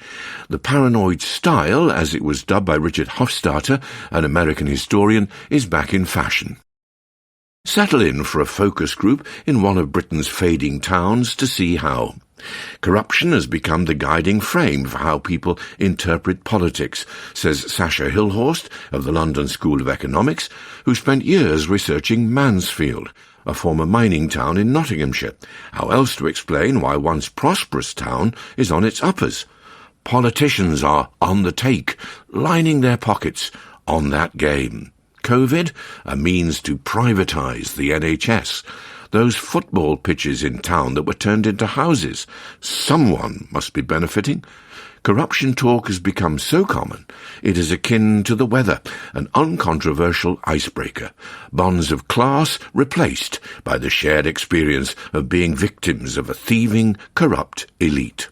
The paranoid style, as it was dubbed by Richard Hofstadter, an American historian, is back in fashion. Settle in for a focus group in one of Britain's fading towns to see how. Corruption has become the guiding frame for how people interpret politics, says Sasha Hillhorst of the London School of Economics, who spent years researching Mansfield, a former mining town in Nottinghamshire. How else to explain why once prosperous town is on its uppers? Politicians are on the take, lining their pockets on that game. COVID, a means to privatise the NHS. Those football pitches in town that were turned into houses. Someone must be benefiting. Corruption talk has become so common, it is akin to the weather, an uncontroversial icebreaker. Bonds of class replaced by the shared experience of being victims of a thieving, corrupt elite.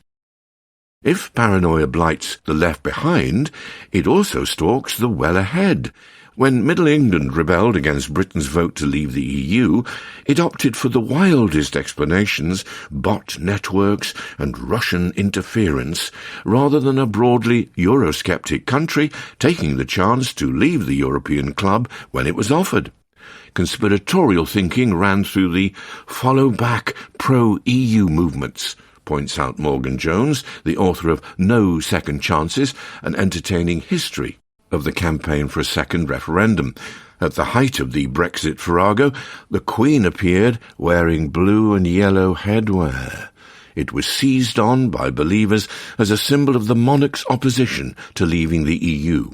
If paranoia blights the left behind, it also stalks the well ahead. When Middle England rebelled against Britain's vote to leave the EU, it opted for the wildest explanations, bot networks and Russian interference, rather than a broadly Eurosceptic country taking the chance to leave the European club when it was offered. Conspiratorial thinking ran through the follow-back pro-EU movements, points out Morgan Jones, the author of No Second Chances, an entertaining history of the campaign for a second referendum. At the height of the Brexit farrago, the Queen appeared wearing blue and yellow headwear. It was seized on by believers as a symbol of the monarch's opposition to leaving the EU.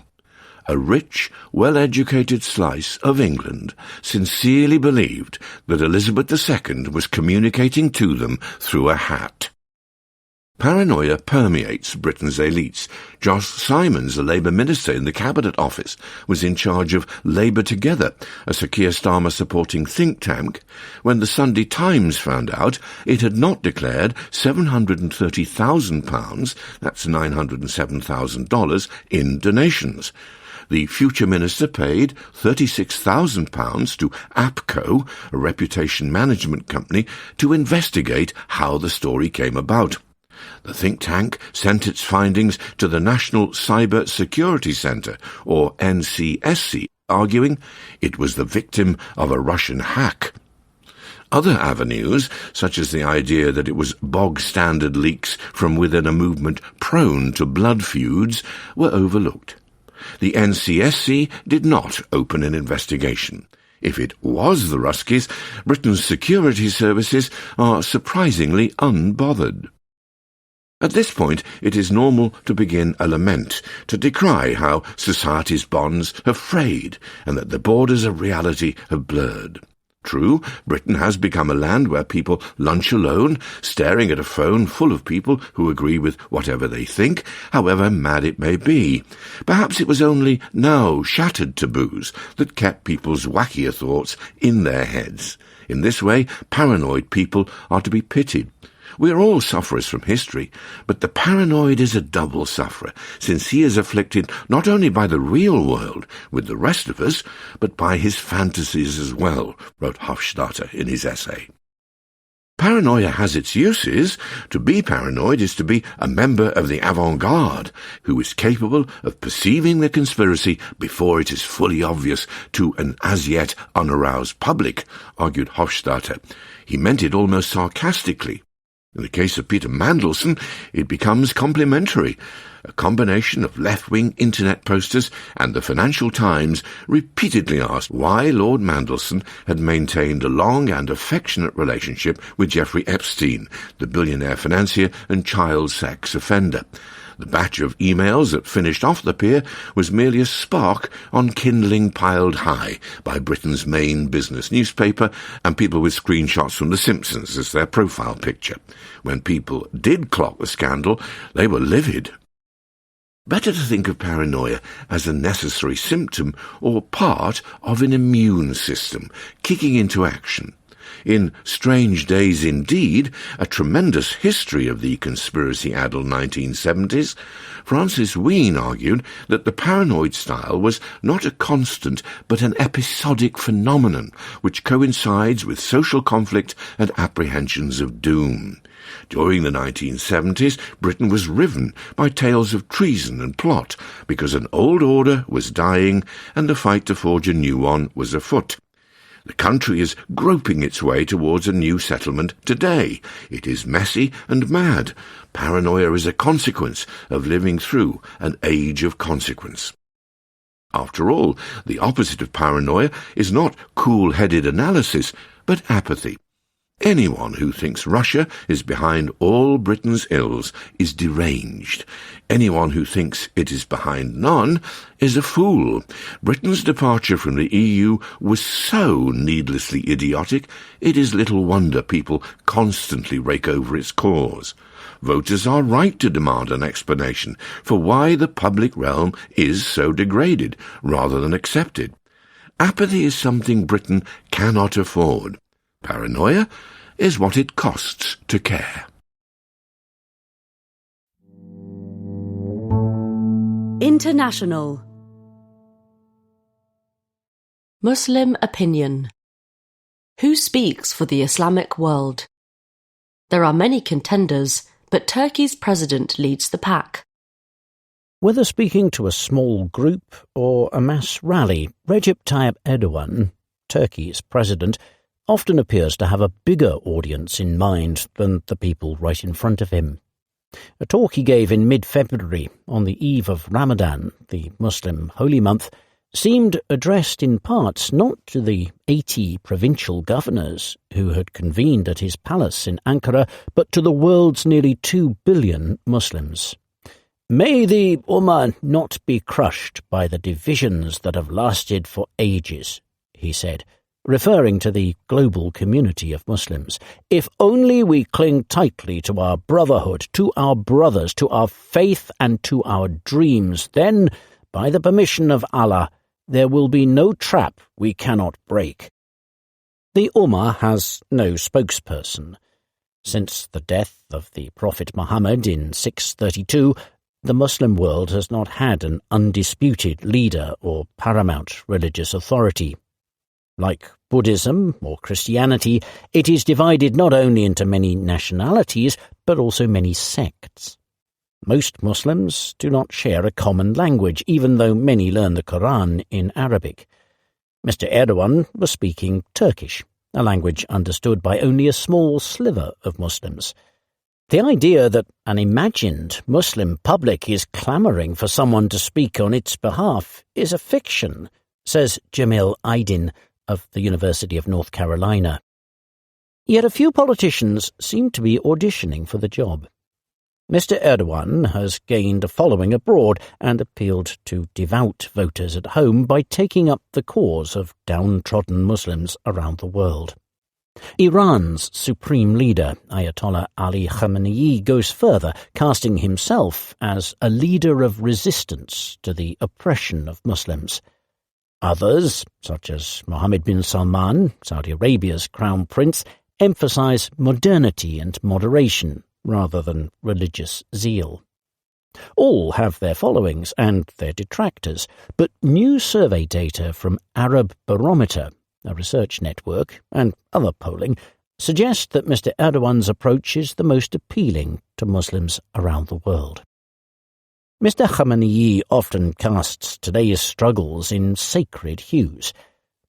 A rich, well-educated slice of England sincerely believed that Elizabeth II was communicating to them through a hat. Paranoia permeates Britain's elites. Josh Simons, a Labour minister in the Cabinet Office, was in charge of Labour Together, a Sir Keir Starmer-supporting think tank, when the Sunday Times found out it had not declared £730,000, that's $907,000, in donations. The future minister paid £36,000 to APCO, a reputation management company, to investigate how the story came about. The think tank sent its findings to the National Cyber Security Centre, or NCSC, arguing it was the victim of a Russian hack. Other avenues, such as the idea that it was bog-standard leaks from within a movement prone to blood feuds, were overlooked. The NCSC did not open an investigation. If it was the Ruskies, Britain's security services are surprisingly unbothered. At this point, it is normal to begin a lament, to decry how society's bonds have frayed and that the borders of reality have blurred. True, Britain has become a land where people lunch alone, staring at a phone full of people who agree with whatever they think, however mad it may be. Perhaps it was only now shattered taboos that kept people's wackier thoughts in their heads. In this way, paranoid people are to be pitied. We are all sufferers from history, but the paranoid is a double sufferer, since he is afflicted not only by the real world with the rest of us, but by his fantasies as well, wrote Hofstadter in his essay. Paranoia has its uses. To be paranoid is to be a member of the avant-garde, who is capable of perceiving the conspiracy before it is fully obvious to an as-yet unaroused public, argued Hofstadter. He meant it almost sarcastically. In the case of Peter Mandelson, it becomes complimentary. A combination of left-wing internet posters and the Financial Times repeatedly asked why Lord Mandelson had maintained a long and affectionate relationship with Jeffrey Epstein, the billionaire financier and child sex offender. The batch of emails that finished off the pier was merely a spark on kindling piled high by Britain's main business newspaper and people with screenshots from The Simpsons as their profile picture. When people did clock the scandal, they were livid. Better to think of paranoia as a necessary symptom or part of an immune system kicking into action. In Strange Days Indeed, a tremendous history of the conspiracy-addled 1970s, Francis Wheen argued that the paranoid style was not a constant but an episodic phenomenon which coincides with social conflict and apprehensions of doom. During the 1970s, Britain was riven by tales of treason and plot because an old order was dying and the fight to forge a new one was afoot. The country is groping its way towards a new settlement today. It is messy and mad. Paranoia is a consequence of living through an age of consequence. After all, the opposite of paranoia is not cool-headed analysis, but apathy. Anyone who thinks Russia is behind all Britain's ills is deranged. Anyone who thinks it is behind none is a fool. Britain's departure from the EU was so needlessly idiotic, it is little wonder people constantly rake over its cause. Voters are right to demand an explanation for why the public realm is so degraded, rather than accepted. Apathy is something Britain cannot afford. Paranoia is what it costs to care. International. Muslim opinion. Who speaks for the Islamic world? There are many contenders, but Turkey's president leads the pack. Whether speaking to a small group or a mass rally, Recep Tayyip Erdogan, Turkey's president, often appears to have a bigger audience in mind than the people right in front of him. A talk he gave in mid-February on the eve of Ramadan, the Muslim holy month, seemed addressed in parts not to the 80 provincial governors who had convened at his palace in Ankara, but to the world's nearly 2 billion Muslims. May the Ummah not be crushed by the divisions that have lasted for ages, he said, referring to the global community of Muslims. If only we cling tightly to our brotherhood, to our brothers, to our faith and to our dreams, then, by the permission of Allah, there will be no trap we cannot break. The Ummah has no spokesperson. Since the death of the Prophet Muhammad in 632, the Muslim world has not had an undisputed leader or paramount religious authority. Like Buddhism or Christianity, it is divided not only into many nationalities, but also many sects. Most Muslims do not share a common language, even though many learn the Quran in Arabic. Mr. Erdogan was speaking Turkish, a language understood by only a small sliver of Muslims. The idea that an imagined Muslim public is clamouring for someone to speak on its behalf is a fiction, says Jamil Aydin of the University of North Carolina. Yet a few politicians seem to be auditioning for the job. Mr. Erdogan has gained a following abroad and appealed to devout voters at home by taking up the cause of downtrodden Muslims around the world. Iran's supreme leader, Ayatollah Ali Khamenei, goes further, casting himself as a leader of resistance to the oppression of Muslims. Others, such as Mohammed bin Salman, Saudi Arabia's crown prince, emphasize modernity and moderation rather than religious zeal. All have their followings and their detractors, but new survey data from Arab Barometer, a research network, and other polling suggest that Mr. Erdogan's approach is the most appealing to Muslims around the world. Mr. Khamenei often casts today's struggles in sacred hues.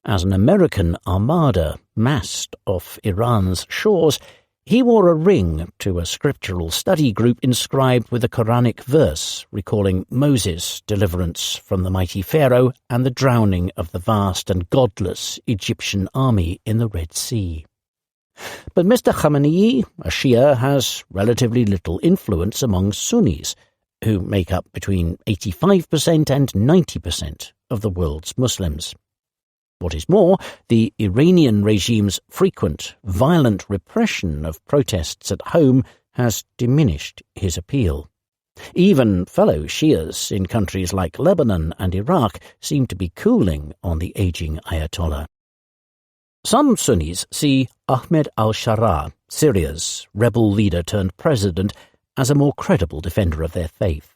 As an American armada massed off Iran's shores, he wore a ring to a scriptural study group inscribed with a Quranic verse recalling Moses' deliverance from the mighty Pharaoh and the drowning of the vast and godless Egyptian army in the Red Sea. But Mr. Khamenei, a Shia, has relatively little influence among Sunnis, who make up between 85% and 90% of the world's Muslims. What is more, the Iranian regime's frequent, violent repression of protests at home has diminished his appeal. Even fellow Shias in countries like Lebanon and Iraq seem to be cooling on the aging Ayatollah. Some Sunnis see Ahmed al-Sharaa, Syria's rebel leader turned president, as a more credible defender of their faith.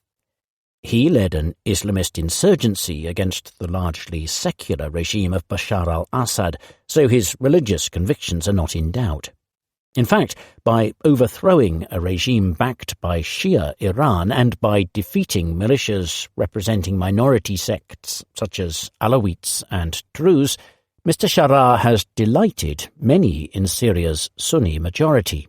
He led an Islamist insurgency against the largely secular regime of Bashar al-Assad, so his religious convictions are not in doubt. In fact, by overthrowing a regime backed by Shia Iran and by defeating militias representing minority sects such as Alawites and Druze, Mr. Sharaa has delighted many in Syria's Sunni majority.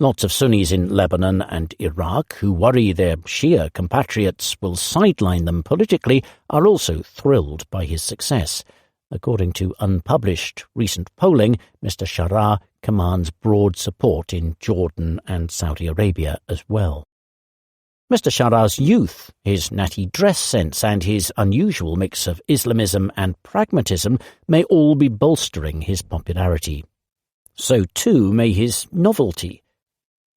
Lots of Sunnis in Lebanon and Iraq, who worry their Shia compatriots will sideline them politically, are also thrilled by his success. According to unpublished recent polling, Mr. Sharaa commands broad support in Jordan and Saudi Arabia as well. Mr. Sharaa's youth, his natty dress sense, and his unusual mix of Islamism and pragmatism may all be bolstering his popularity. So too may his novelty.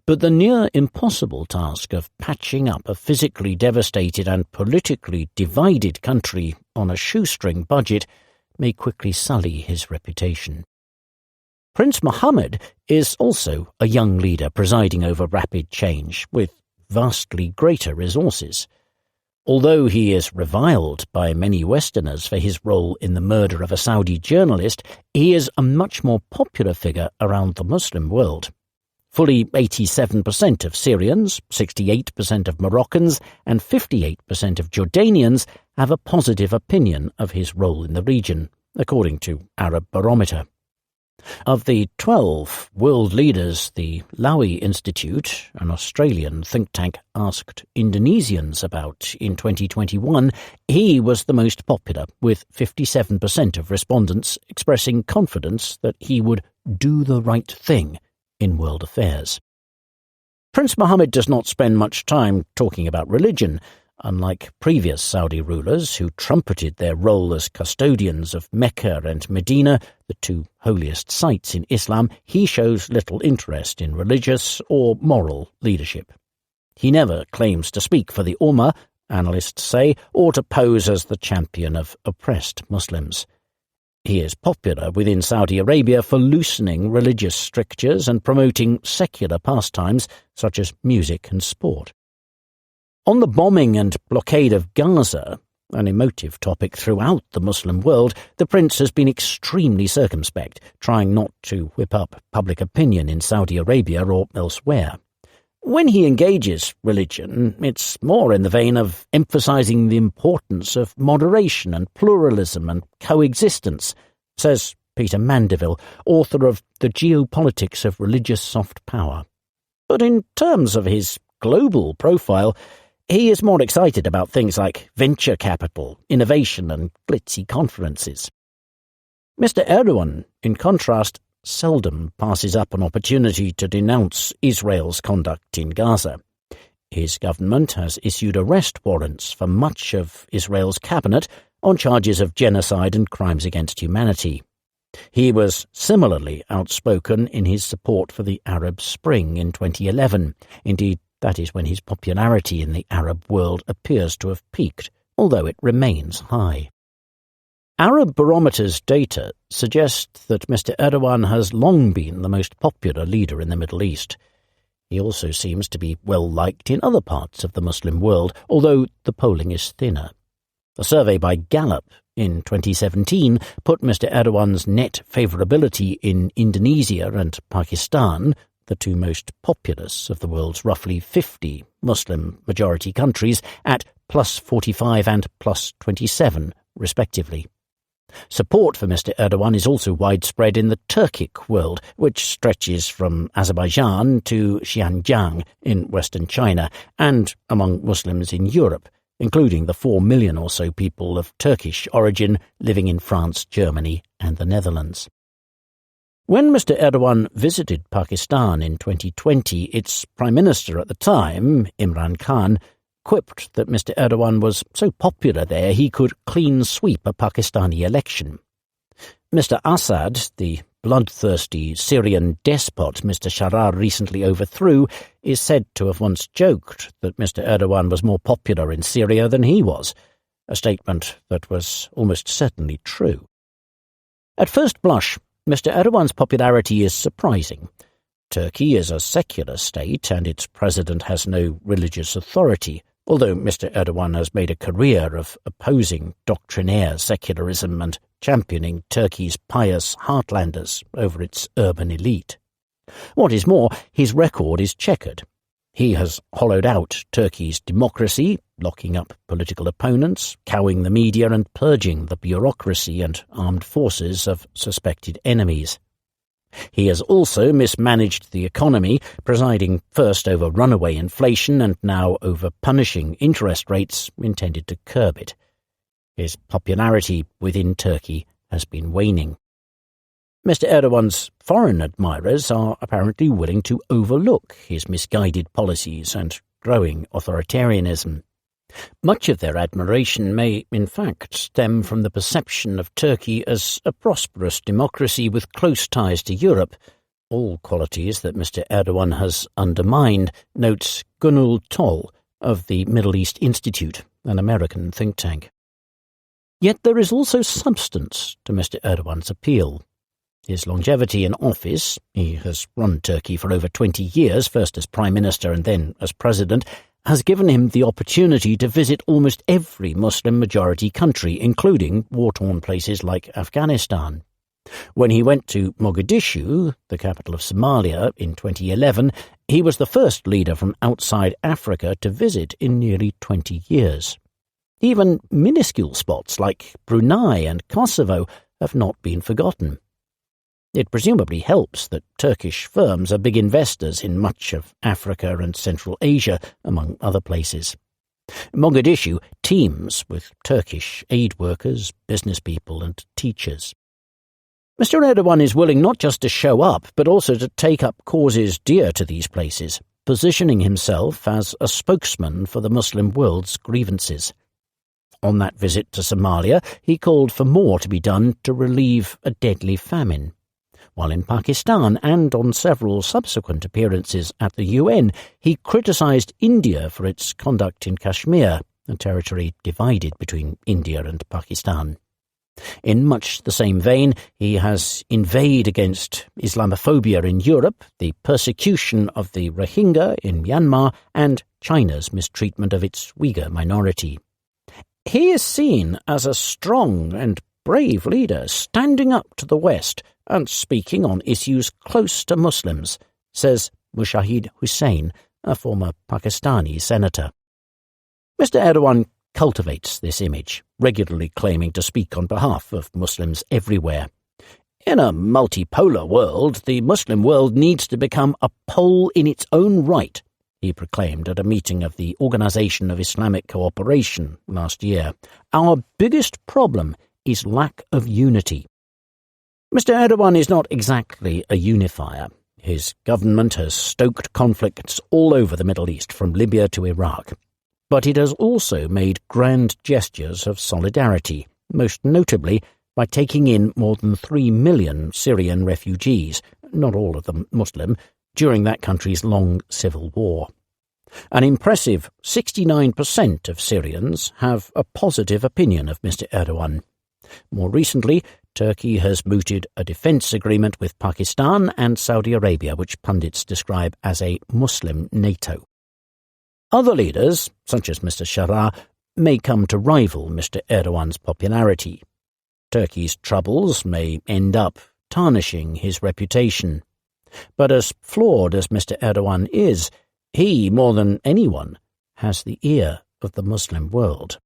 But the near-impossible task of patching up a physically devastated and politically divided country on a shoestring budget may quickly sully his reputation. Prince Mohammed is also a young leader presiding over rapid change, with vastly greater resources. Although he is reviled by many Westerners for his role in the murder of a Saudi journalist, he is a much more popular figure around the Muslim world. Fully 87% of Syrians, 68% of Moroccans, and 58% of Jordanians have a positive opinion of his role in the region, according to Arab Barometer. Of the 12 world leaders the Lowy Institute, an Australian think tank, asked Indonesians about in 2021, he was the most popular, with 57% of respondents expressing confidence that he would do the right thing in world affairs. Prince Mohammed does not spend much time talking about religion. Unlike previous Saudi rulers who trumpeted their role as custodians of Mecca and Medina, the two holiest sites in Islam, he shows little interest in religious or moral leadership. He never claims to speak for the Ummah, analysts say, or to pose as the champion of oppressed Muslims. He is popular within Saudi Arabia for loosening religious strictures and promoting secular pastimes such as music and sport. On the bombing and blockade of Gaza, an emotive topic throughout the Muslim world, the prince has been extremely circumspect, trying not to whip up public opinion in Saudi Arabia or elsewhere. When he engages religion, it's more in the vein of emphasizing the importance of moderation and pluralism and coexistence, says Peter Mandeville, author of The Geopolitics of Religious Soft Power. But in terms of his global profile, he is more excited about things like venture capital, innovation and glitzy conferences. Mr. Erdogan, in contrast, seldom passes up an opportunity to denounce Israel's conduct in Gaza. His government has issued arrest warrants for much of Israel's cabinet on charges of genocide and crimes against humanity. He was similarly outspoken in his support for the Arab Spring in 2011. Indeed, that is when his popularity in the Arab world appears to have peaked, although it remains high. Arab Barometer's data suggest that Mr. Erdogan has long been the most popular leader in the Middle East. He also seems to be well liked in other parts of the Muslim world, although the polling is thinner. A survey by Gallup in 2017 put Mr. Erdogan's net favourability in Indonesia and Pakistan, the two most populous of the world's roughly 50 Muslim-majority countries, at plus 45 and plus 27, respectively. Support for Mr. Erdogan is also widespread in the Turkic world, which stretches from Azerbaijan to Xinjiang in western China, and among Muslims in Europe, including the 4 million or so people of Turkish origin living in France, Germany, and the Netherlands. When Mr. Erdogan visited Pakistan in 2020, its Prime Minister at the time, Imran Khan, quipped that Mr. Erdogan was so popular there he could clean sweep a Pakistani election. Mr. Assad, the bloodthirsty Syrian despot Mr. Sharar recently overthrew, is said to have once joked that Mr. Erdogan was more popular in Syria than he was, a statement that was almost certainly true. At first blush, Mr. Erdogan's popularity is surprising. Turkey is a secular state and its president has no religious authority, although Mr. Erdogan has made a career of opposing doctrinaire secularism and championing Turkey's pious heartlanders over its urban elite. What is more, his record is checkered. He has hollowed out Turkey's democracy, locking up political opponents, cowing the media and purging the bureaucracy and armed forces of suspected enemies. He has also mismanaged the economy, presiding first over runaway inflation and now over punishing interest rates intended to curb it. His popularity within Turkey has been waning. Mr. Erdogan's foreign admirers are apparently willing to overlook his misguided policies and growing authoritarianism. Much of their admiration may, in fact, stem from the perception of Turkey as a prosperous democracy with close ties to Europe, all qualities that Mr. Erdogan has undermined, notes Gunul Toll of the Middle East Institute, an American think tank. Yet there is also substance to Mr. Erdogan's appeal. His longevity in office, he has run Turkey for over 20 years, first as Prime Minister and then as President, has given him the opportunity to visit almost every Muslim-majority country, including war-torn places like Afghanistan. When he went to Mogadishu, the capital of Somalia, in 2011, he was the first leader from outside Africa to visit in nearly 20 years. Even minuscule spots like Brunei and Kosovo have not been forgotten. It presumably helps that Turkish firms are big investors in much of Africa and Central Asia, among other places. Mogadishu teems with Turkish aid workers, business people and teachers. Mr. Erdogan is willing not just to show up, but also to take up causes dear to these places, positioning himself as a spokesman for the Muslim world's grievances. On that visit to Somalia, he called for more to be done to relieve a deadly famine. While in Pakistan and on several subsequent appearances at the UN, he criticised India for its conduct in Kashmir, a territory divided between India and Pakistan. In much the same vein, he has inveighed against Islamophobia in Europe, the persecution of the Rohingya in Myanmar, and China's mistreatment of its Uyghur minority. He is seen as a strong and brave leader standing up to the West and speaking on issues close to Muslims, says Mushahid Hussain, a former Pakistani senator. Mr. Erdogan cultivates this image, regularly claiming to speak on behalf of Muslims everywhere. In a multipolar world, the Muslim world needs to become a pole in its own right, he proclaimed at a meeting of the Organization of Islamic Cooperation last year. Our biggest problem is lack of unity. Mr. Erdogan is not exactly a unifier. His government has stoked conflicts all over the Middle East, from Libya to Iraq. But it has also made grand gestures of solidarity, most notably by taking in more than 3 million Syrian refugees, not all of them Muslim, during that country's long civil war. An impressive 69% of Syrians have a positive opinion of Mr. Erdogan. More recently, Turkey has mooted a defence agreement with Pakistan and Saudi Arabia, which pundits describe as a Muslim NATO. Other leaders, such as Mr. Sharaa, may come to rival Mr. Erdogan's popularity. Turkey's troubles may end up tarnishing his reputation. But as flawed as Mr. Erdogan is, he, more than anyone, has the ear of the Muslim world.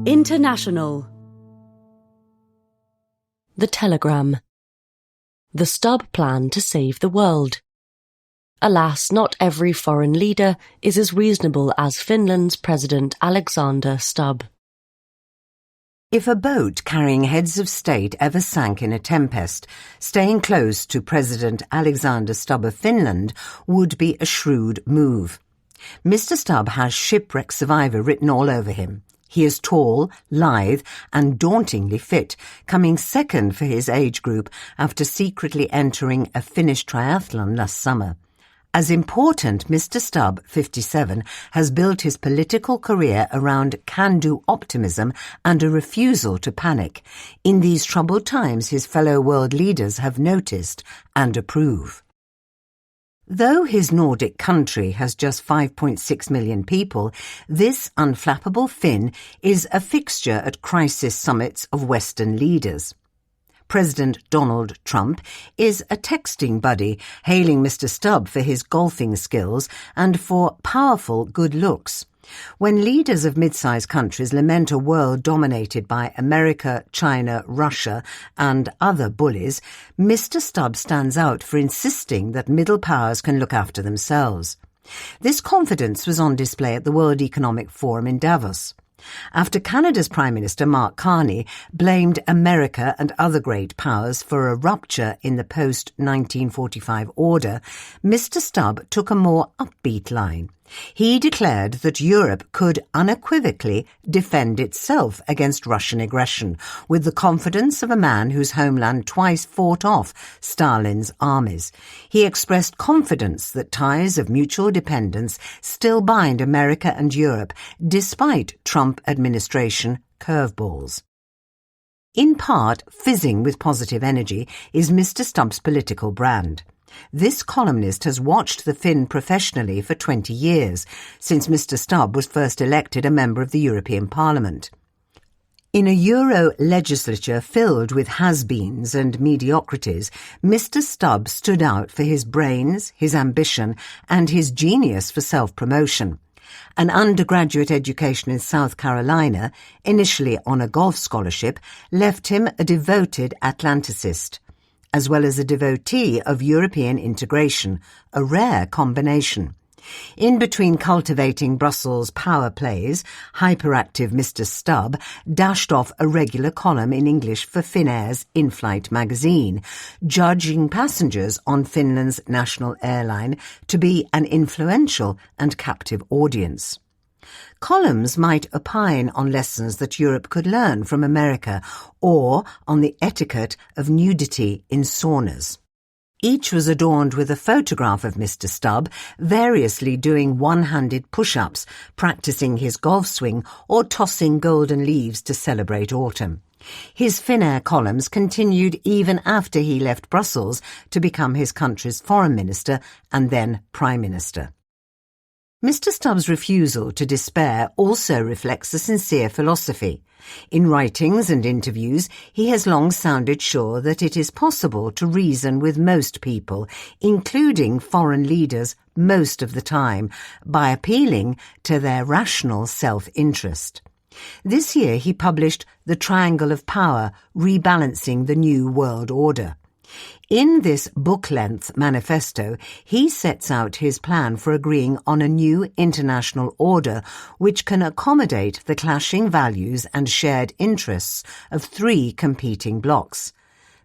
International. The Telegram. The Stubb plan to save the world. Alas, not every foreign leader is as reasonable as Finland's President Alexander Stubb. If a boat carrying heads of state ever sank in a tempest, staying close to President Alexander Stubb of Finland would be a shrewd move. Mr. Stubb has shipwreck survivor written all over him. He is tall, lithe, and dauntingly fit, coming second for his age group after secretly entering a Finnish triathlon last summer. As important, Mr. Stubb, 57, has built his political career around can-do optimism and a refusal to panic. In these troubled times, his fellow world leaders have noticed and approve. Though his Nordic country has just 5.6 million people, this unflappable Finn is a fixture at crisis summits of Western leaders. President Donald Trump is a texting buddy, hailing Mr. Stubb for his golfing skills and for powerful good looks. When leaders of mid-sized countries lament a world dominated by America, China, Russia, and other bullies, Mr. Stubb stands out for insisting that middle powers can look after themselves. This confidence was on display at the World Economic Forum in Davos. After Canada's Prime Minister Mark Carney blamed America and other great powers for a rupture in the post-1945 order, Mr. Stubb took a more upbeat line. He declared that Europe could unequivocally defend itself against Russian aggression, with the confidence of a man whose homeland twice fought off Stalin's armies. He expressed confidence that ties of mutual dependence still bind America and Europe, despite Trump administration curveballs. In part, fizzing with positive energy is Mr. Stubb's political brand. This columnist has watched the Finn professionally for 20 years, since Mr. Stubb was first elected a member of the European Parliament. In a Euro legislature filled with has-beens and mediocrities, Mr. Stubb stood out for his brains, his ambition, and his genius for self-promotion. An undergraduate education in South Carolina, initially on a golf scholarship, left him a devoted Atlanticist, as well as a devotee of European integration, a rare combination. In between cultivating Brussels power plays, hyperactive Mr. Stubb dashed off a regular column in English for Finnair's In-Flight magazine, judging passengers on Finland's national airline to be an influential and captive audience. Columns might opine on lessons that Europe could learn from America or on the etiquette of nudity in saunas. Each was adorned with a photograph of Mr. Stubb, variously doing one-handed push-ups, practicing his golf swing, or tossing golden leaves to celebrate autumn. His Finnair columns continued even after he left Brussels to become his country's foreign minister and then prime minister. Mr. Stubb's refusal to despair also reflects a sincere philosophy. In writings and interviews, he has long sounded sure that it is possible to reason with most people, including foreign leaders, most of the time, by appealing to their rational self-interest. This year he published The Triangle of Power, Rebalancing the New World Order. In this book-length manifesto, he sets out his plan for agreeing on a new international order which can accommodate the clashing values and shared interests of three competing blocs: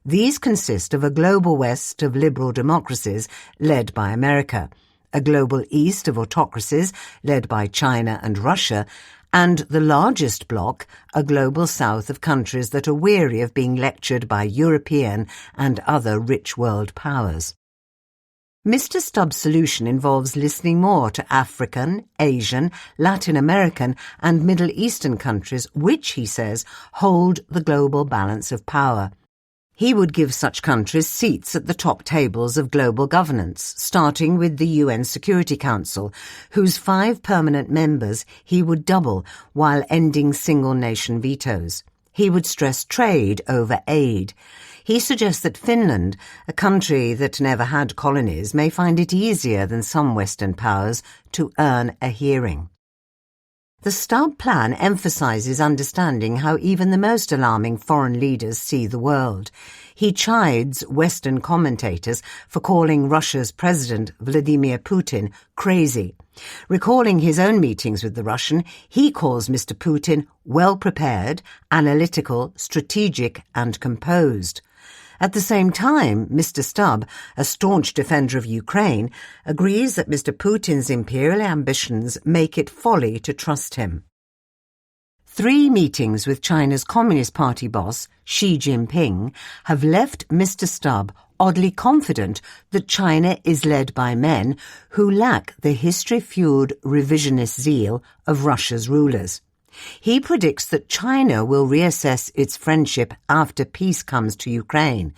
These consist of a global West of liberal democracies led by America, a global East of autocracies led by China and Russia, and the largest bloc, a global South of countries that are weary of being lectured by European and other rich world powers. Mr. Stubbs' solution involves listening more to African, Asian, Latin American and Middle Eastern countries which, he says, hold the global balance of power. He would give such countries seats at the top tables of global governance, starting with the UN Security Council, whose 5 permanent members he would double while ending single-nation vetoes. He would stress trade over aid. He suggests that Finland, a country that never had colonies, may find it easier than some Western powers to earn a hearing. The Stubb plan emphasizes understanding how even the most alarming foreign leaders see the world. He chides Western commentators for calling Russia's President Vladimir Putin crazy. Recalling his own meetings with the Russian, he calls Mr. Putin well-prepared, analytical, strategic and composed. At the same time, Mr. Stubb, a staunch defender of Ukraine, agrees that Mr. Putin's imperial ambitions make it folly to trust him. 3 meetings with China's Communist Party boss, Xi Jinping, have left Mr. Stubb oddly confident that China is led by men who lack the history-fueled revisionist zeal of Russia's rulers. He predicts that China will reassess its friendship after peace comes to Ukraine,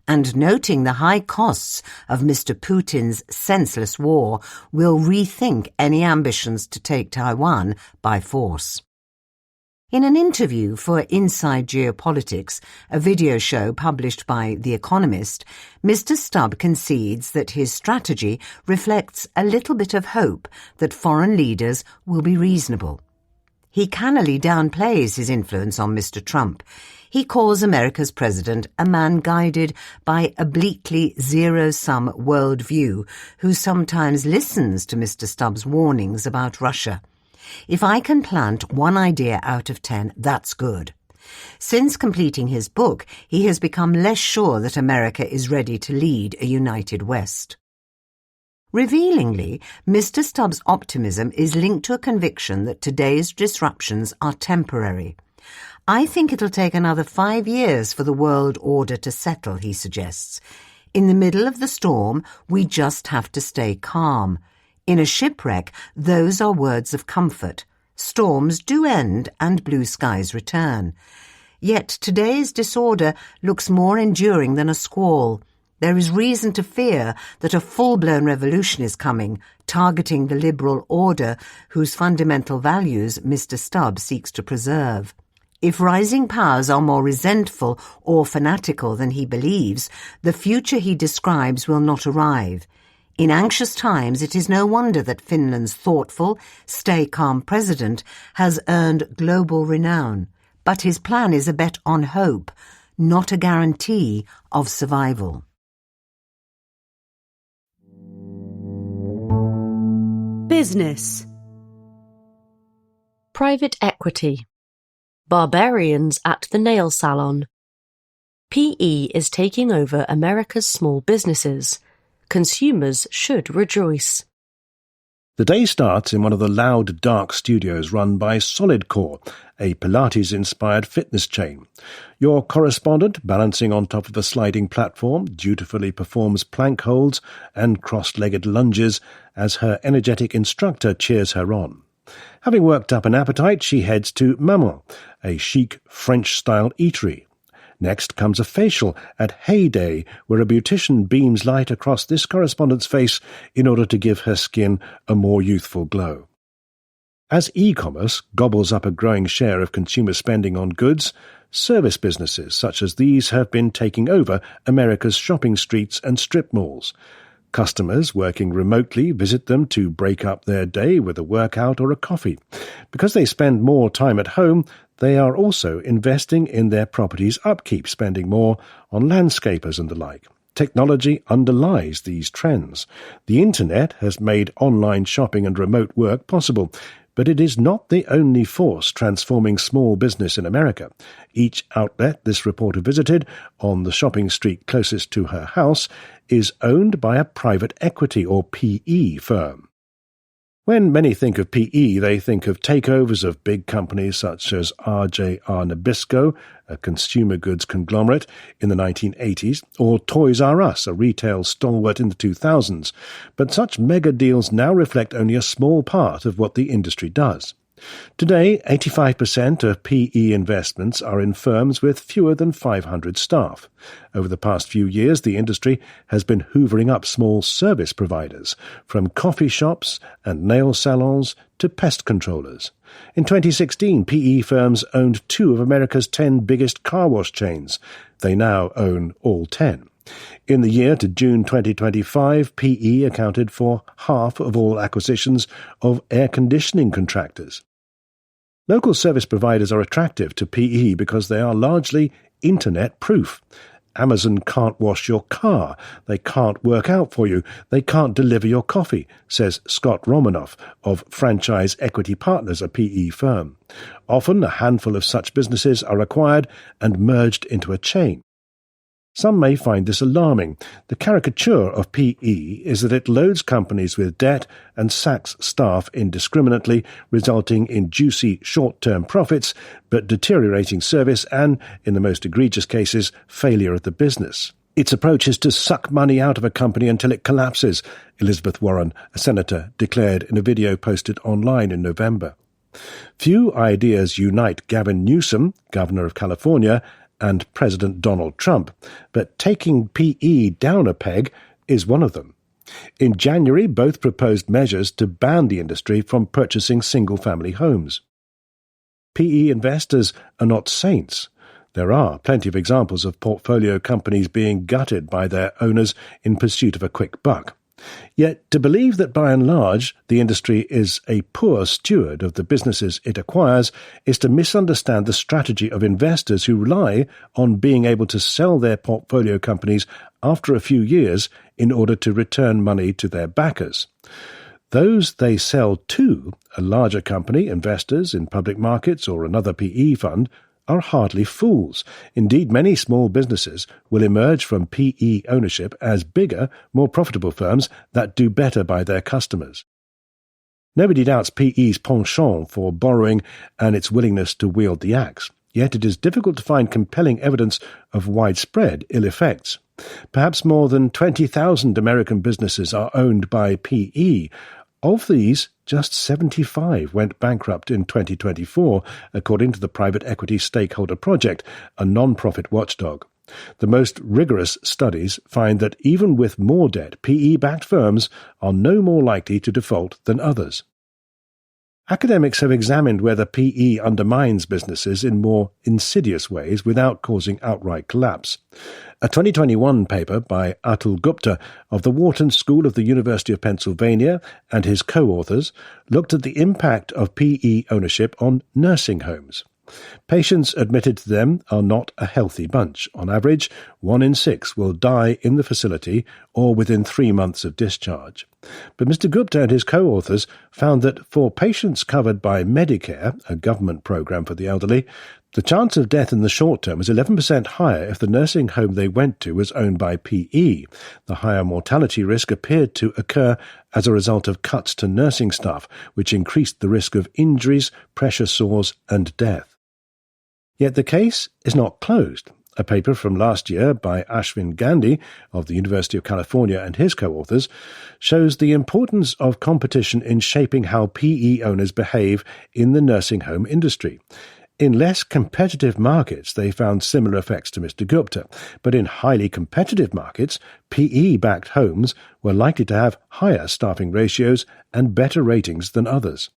and noting the high costs of Mr. Putin's senseless war, will rethink any ambitions to take Taiwan by force. In an interview for Inside Geopolitics, a video show published by The Economist, Mr. Stubb concedes that his strategy reflects a little bit of hope that foreign leaders will be reasonable. He cannily downplays his influence on Mr. Trump. He calls America's president a man guided by a bleakly zero-sum worldview who sometimes listens to Mr. Stubbs' warnings about Russia. If I can plant 1 idea out of 10, that's good. Since completing his book, he has become less sure that America is ready to lead a united West. Revealingly, Mr. Stubbs' optimism is linked to a conviction that today's disruptions are temporary. I think it'll take another 5 years for the world order to settle, he suggests. In the middle of the storm, we just have to stay calm. In a shipwreck, those are words of comfort. Storms do end and blue skies return. Yet today's disorder looks more enduring than a squall. There is reason to fear that a full-blown revolution is coming, targeting the liberal order whose fundamental values Mr. Stubb seeks to preserve. If rising powers are more resentful or fanatical than he believes, the future he describes will not arrive. In anxious times, it is no wonder that Finland's thoughtful, stay-calm president has earned global renown. But his plan is a bet on hope, not a guarantee of survival. Business. Private equity. Barbarians at the nail salon. PE is taking over America's small businesses. Consumers should rejoice. The day starts in one of the loud, dark studios run by Solidcore, a Pilates-inspired fitness chain. Your correspondent, balancing on top of a sliding platform, dutifully performs plank holds and cross-legged lunges as her energetic instructor cheers her on. Having worked up an appetite, she heads to Maman, a chic French-style eatery. Next comes a facial at Heyday, where a beautician beams light across this correspondent's face in order to give her skin a more youthful glow. As e-commerce gobbles up a growing share of consumer spending on goods, service businesses such as these have been taking over America's shopping streets and strip malls. Customers working remotely visit them to break up their day with a workout or a coffee. Because they spend more time at home, they are also investing in their property's upkeep, spending more on landscapers and the like. Technology underlies these trends. The internet has made online shopping and remote work possible. But it is not the only force transforming small business in America. Each outlet this reporter visited, on the shopping street closest to her house, is owned by a private equity or PE firm. When many think of PE, they think of takeovers of big companies such as RJR Nabisco, a consumer goods conglomerate, in the 1980s, or Toys R Us, a retail stalwart in the 2000s. But such mega deals now reflect only a small part of what the industry does. Today, 85% of PE investments are in firms with fewer than 500 staff. Over the past few years, the industry has been hoovering up small service providers, from coffee shops and nail salons to pest controllers. In 2016, PE firms owned 2 of America's 10 biggest car wash chains. They now own all 10. In the year to June 2025, PE accounted for half of all acquisitions of air conditioning contractors. Local service providers are attractive to PE because they are largely internet-proof. Amazon can't wash your car, they can't work out for you, they can't deliver your coffee, says Scott Romanoff of Franchise Equity Partners, a PE firm. Often a handful of such businesses are acquired and merged into a chain. Some may find this alarming. The caricature of PE is that it loads companies with debt and sacks staff indiscriminately, resulting in juicy short-term profits, but deteriorating service and, in the most egregious cases, failure of the business. Its approach is to suck money out of a company until it collapses, Elizabeth Warren, a senator, declared in a video posted online in November. Few ideas unite Gavin Newsom, governor of California, and President Donald Trump, but taking PE down a peg is one of them. In January, both proposed measures to ban the industry from purchasing single-family homes. PE investors are not saints. There are plenty of examples of portfolio companies being gutted by their owners in pursuit of a quick buck. Yet to believe that by and large the industry is a poor steward of the businesses it acquires is to misunderstand the strategy of investors who rely on being able to sell their portfolio companies after a few years in order to return money to their backers. Those they sell to, a larger company, investors in public markets or another PE fund, are hardly fools. Indeed, many small businesses will emerge from PE ownership as bigger, more profitable firms that do better by their customers. Nobody doubts PE's penchant for borrowing and its willingness to wield the axe. Yet it is difficult to find compelling evidence of widespread ill effects. Perhaps more than 20,000 American businesses are owned by PE. Of these, just 75 went bankrupt in 2024, according to the Private Equity Stakeholder Project, a non-profit watchdog. The most rigorous studies find that even with more debt, PE-backed firms are no more likely to default than others. Academics have examined whether PE undermines businesses in more insidious ways without causing outright collapse. A 2021 paper by Atul Gupta of the Wharton School of the University of Pennsylvania and his co-authors looked at the impact of PE ownership on nursing homes. Patients admitted to them are not a healthy bunch. On average, 1 in 6 will die in the facility or within 3 months of discharge. But Mr. Gupta and his co-authors found that for patients covered by Medicare, a government program for the elderly, the chance of death in the short term was 11% higher if the nursing home they went to was owned by PE. The higher mortality risk appeared to occur as a result of cuts to nursing staff, which increased the risk of injuries, pressure sores, and death. Yet the case is not closed. A paper from last year by Ashwin Gandhi of the University of California and his co-authors shows the importance of competition in shaping how PE owners behave in the nursing home industry. In less competitive markets, they found similar effects to Mr. Gupta, but in highly competitive markets, PE-backed homes were likely to have higher staffing ratios and better ratings than others.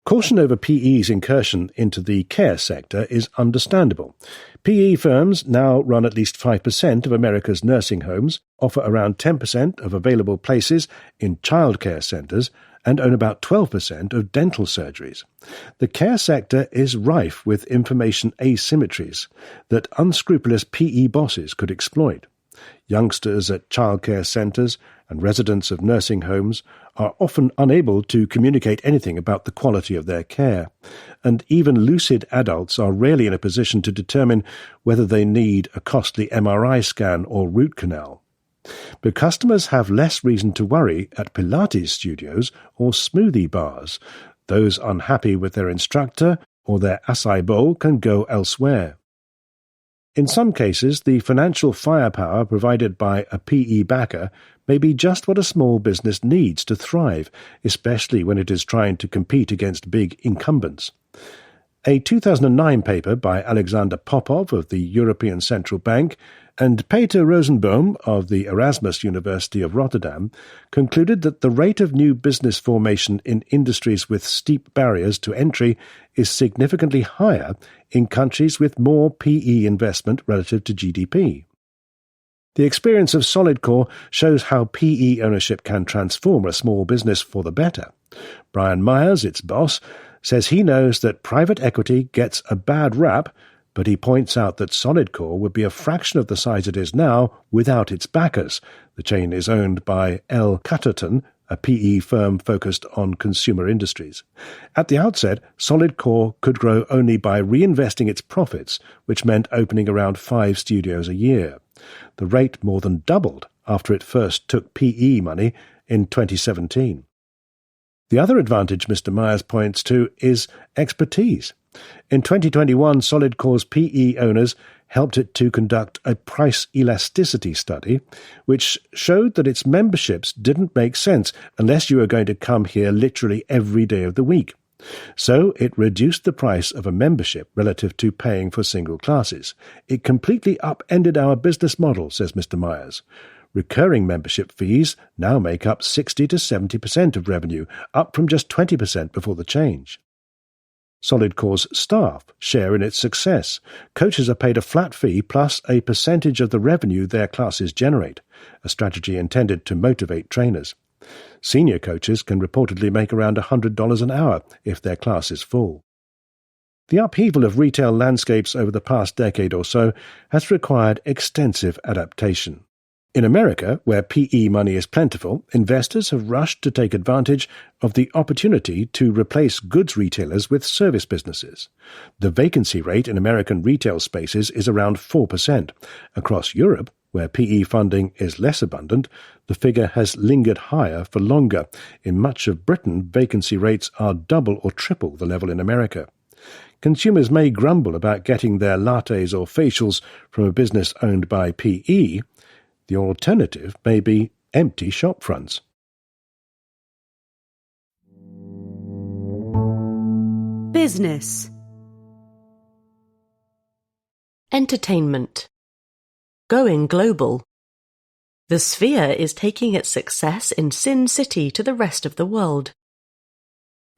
Caution over PE's incursion into the care sector is understandable. PE firms now run at least 5% of America's nursing homes, offer around 10% of available places in childcare centres, and own about 12% of dental surgeries. The care sector is rife with information asymmetries that unscrupulous PE bosses could exploit. Youngsters at childcare centres and residents of nursing homes are often unable to communicate anything about the quality of their care, and even lucid adults are rarely in a position to determine whether they need a costly MRI scan or root canal. But customers have less reason to worry at Pilates studios or smoothie bars. Those unhappy with their instructor or their acai bowl can go elsewhere. In some cases, the financial firepower provided by a PE backer may be just what a small business needs to thrive, especially when it is trying to compete against big incumbents. A 2009 paper by Alexander Popov of the European Central Bank and Peter Rosenboom of the Erasmus University of Rotterdam concluded that the rate of new business formation in industries with steep barriers to entry is significantly higher in countries with more PE investment relative to GDP. The experience of Solidcore shows how PE ownership can transform a small business for the better. Brian Myers, its boss, says he knows that private equity gets a bad rap, but he points out that Solidcore would be a fraction of the size it is now without its backers. The chain is owned by L. Catterton, a PE firm focused on consumer industries. At the outset, Solidcore could grow only by reinvesting its profits, which meant opening around 5 studios a year. The rate more than doubled after it first took PE money in 2017. The other advantage Mr. Myers points to is expertise. In 2021, Solidcore's PE owners helped it to conduct a price elasticity study, which showed that its memberships didn't make sense unless you were going to come here literally every day of the week. So it reduced the price of a membership relative to paying for single classes. It completely upended our business model, says Mr. Myers. Recurring membership fees now make up 60 to 70% of revenue, up from just 20% before the change. Solidcore's staff share in its success. Coaches are paid a flat fee plus a percentage of the revenue their classes generate, a strategy intended to motivate trainers. Senior coaches can reportedly make around $100 an hour if their class is full. The upheaval of retail landscapes over the past decade or so has required extensive adaptation. In America, where PE money is plentiful, investors have rushed to take advantage of the opportunity to replace goods retailers with service businesses. The vacancy rate in American retail spaces is around 4%. Across Europe, where PE funding is less abundant, the figure has lingered higher for longer. In much of Britain, vacancy rates are double or triple the level in America. Consumers may grumble about getting their lattes or facials from a business owned by PE. The alternative may be empty shop fronts. Business. Entertainment. Going global. The Sphere is taking its success in Sin City to the rest of the world.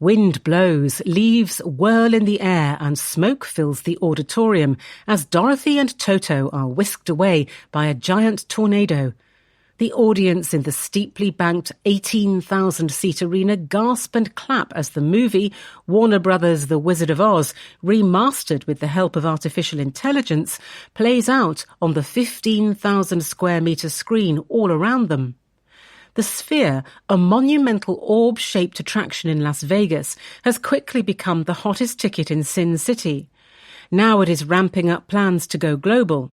Wind blows, leaves whirl in the air and smoke fills the auditorium as Dorothy and Toto are whisked away by a giant tornado. The audience in the steeply banked 18,000-seat arena gasp and clap as the movie, Warner Brothers' The Wizard of Oz, remastered with the help of artificial intelligence, plays out on the 15,000-square-metre screen all around them. The Sphere, a monumental orb-shaped attraction in Las Vegas, has quickly become the hottest ticket in Sin City. Now it is ramping up plans to go global.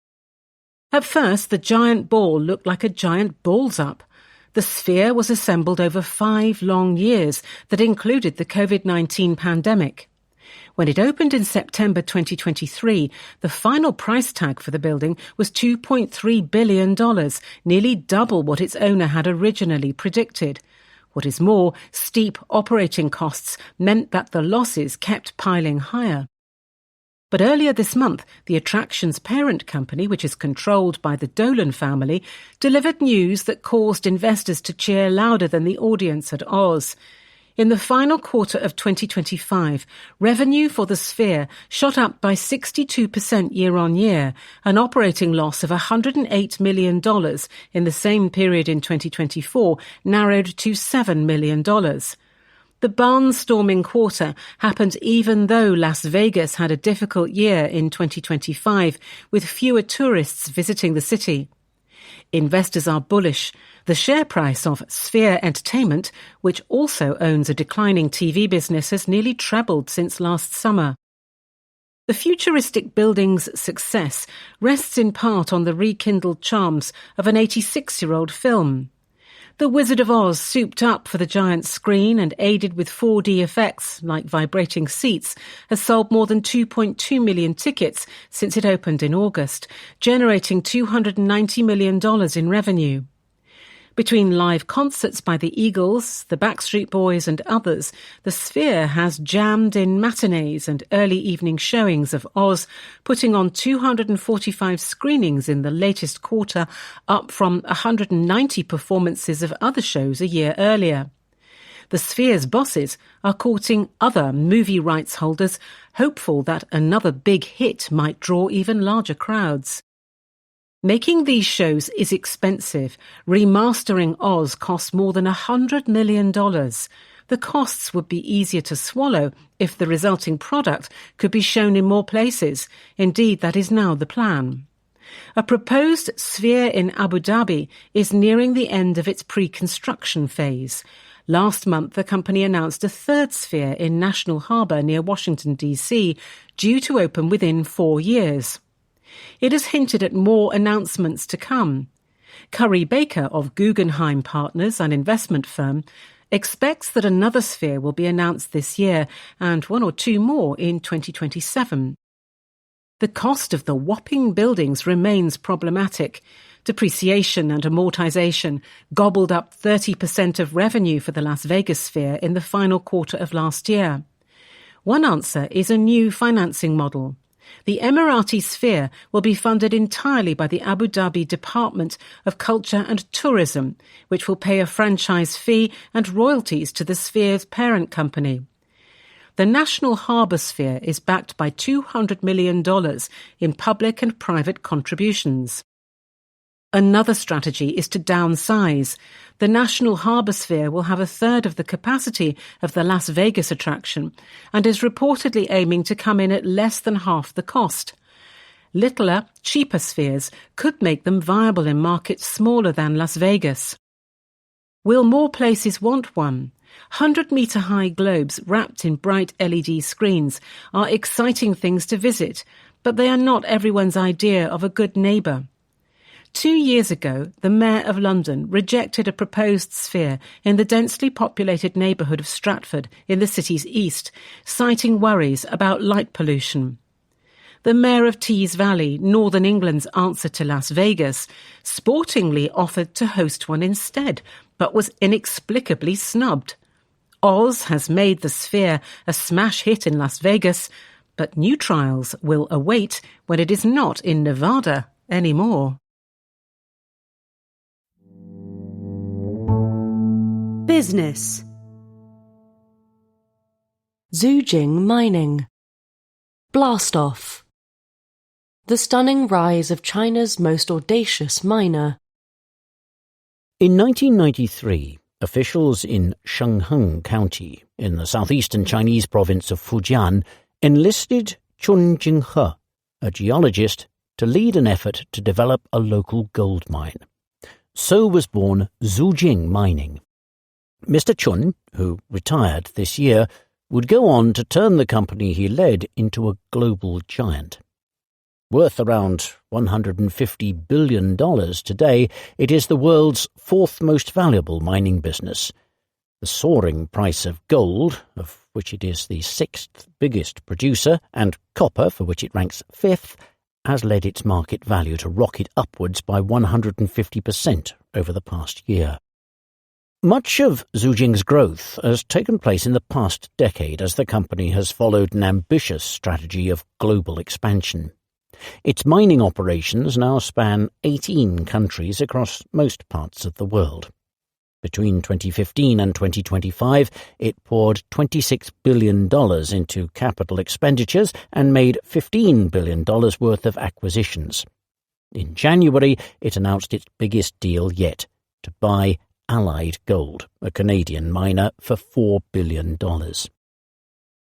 At first, the giant ball looked like a giant balls-up. The Sphere was assembled over 5 long years that included the COVID-19 pandemic. When it opened in September 2023, the final price tag for the building was $2.3 billion, nearly double what its owner had originally predicted. What is more, steep operating costs meant that the losses kept piling higher. But earlier this month, the attraction's parent company, which is controlled by the Dolan family, delivered news that caused investors to cheer louder than the audience at Oz. In the final quarter of 2025, revenue for the Sphere shot up by 62% year-on-year, an operating loss of $108 million in the same period in 2024 narrowed to $7 million. The barnstorming quarter happened even though Las Vegas had a difficult year in 2025, with fewer tourists visiting the city. Investors are bullish. The share price of Sphere Entertainment, which also owns a declining TV business, has nearly trebled since last summer. The futuristic building's success rests in part on the rekindled charms of an 86-year-old film. The Wizard of Oz, souped up for the giant screen and aided with 4D effects like vibrating seats, has sold more than 2.2 million tickets since it opened in August, generating $290 million in revenue. Between live concerts by the Eagles, the Backstreet Boys and others, the Sphere has jammed in matinees and early evening showings of Oz, putting on 245 screenings in the latest quarter, up from 190 performances of other shows a year earlier. The Sphere's bosses are courting other movie rights holders, hopeful that another big hit might draw even larger crowds. Making these shows is expensive. Remastering Oz costs more than $100 million. The costs would be easier to swallow if the resulting product could be shown in more places. Indeed, that is now the plan. A proposed Sphere in Abu Dhabi is nearing the end of its pre-construction phase. Last month, the company announced a third Sphere in National Harbour near Washington, D.C., due to open within 4 years. It has hinted at more announcements to come. Curry Baker of Guggenheim Partners, an investment firm, expects that another Sphere will be announced this year and 1 or 2 more in 2027. The cost of the whopping buildings remains problematic. Depreciation and amortization gobbled up 30% of revenue for the Las Vegas Sphere in the final quarter of last year. One answer is a new financing model. The Emirati Sphere will be funded entirely by the Abu Dhabi Department of Culture and Tourism, which will pay a franchise fee and royalties to the Sphere's parent company. The National Harbour Sphere is backed by $200 million in public and private contributions. Another strategy is to downsize. The National Harbour Sphere will have a third of the capacity of the Las Vegas attraction and is reportedly aiming to come in at less than half the cost. Littler, cheaper spheres could make them viable in markets smaller than Las Vegas. Will more places want one? 100-metre-high globes wrapped in bright LED screens are exciting things to visit, but they are not everyone's idea of a good neighbour. 2 years ago, the Mayor of London rejected a proposed sphere in the densely populated neighbourhood of Stratford in the city's east, citing worries about light pollution. The Mayor of Tees Valley, Northern England's answer to Las Vegas, sportingly offered to host one instead, but was inexplicably snubbed. Oz has made the sphere a smash hit in Las Vegas, but new trials will await when it is not in Nevada anymore. Business. Zhejiang Mining. Blast-off. The stunning rise of China's most audacious miner. In 1993, officials in Shengheng County, in the southeastern Chinese province of Fujian, enlisted Chun Jinghe, a geologist, to lead an effort to develop a local gold mine. So was born Zhejiang Mining. Mr. Chun, who retired this year, would go on to turn the company he led into a global giant. Worth around $150 billion today, it is the world's 4th most valuable mining business. The soaring price of gold, of which it is the 6th biggest producer, and copper, for which it ranks 5th, has led its market value to rocket upwards by 150% over the past year. Much of Zhejiang's growth has taken place in the past decade as the company has followed an ambitious strategy of global expansion. Its mining operations now span 18 countries across most parts of the world. Between 2015 and 2025, it poured $26 billion into capital expenditures and made $15 billion worth of acquisitions. In January, it announced its biggest deal yet, to buy Allied Gold, a Canadian miner, for $4 billion.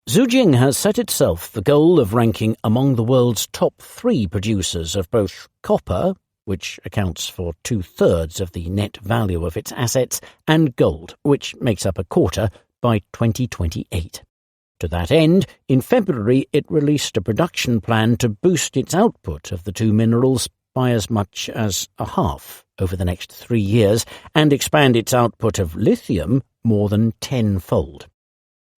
Zhejiang has set itself the goal of ranking among the world's top 3 producers of both copper, which accounts for 2/3 of the net value of its assets, and gold, which makes up 1/4, by 2028. To that end, in February it released a production plan to boost its output of the two minerals by as much as a half over the next 3 years, and expand its output of lithium more than tenfold.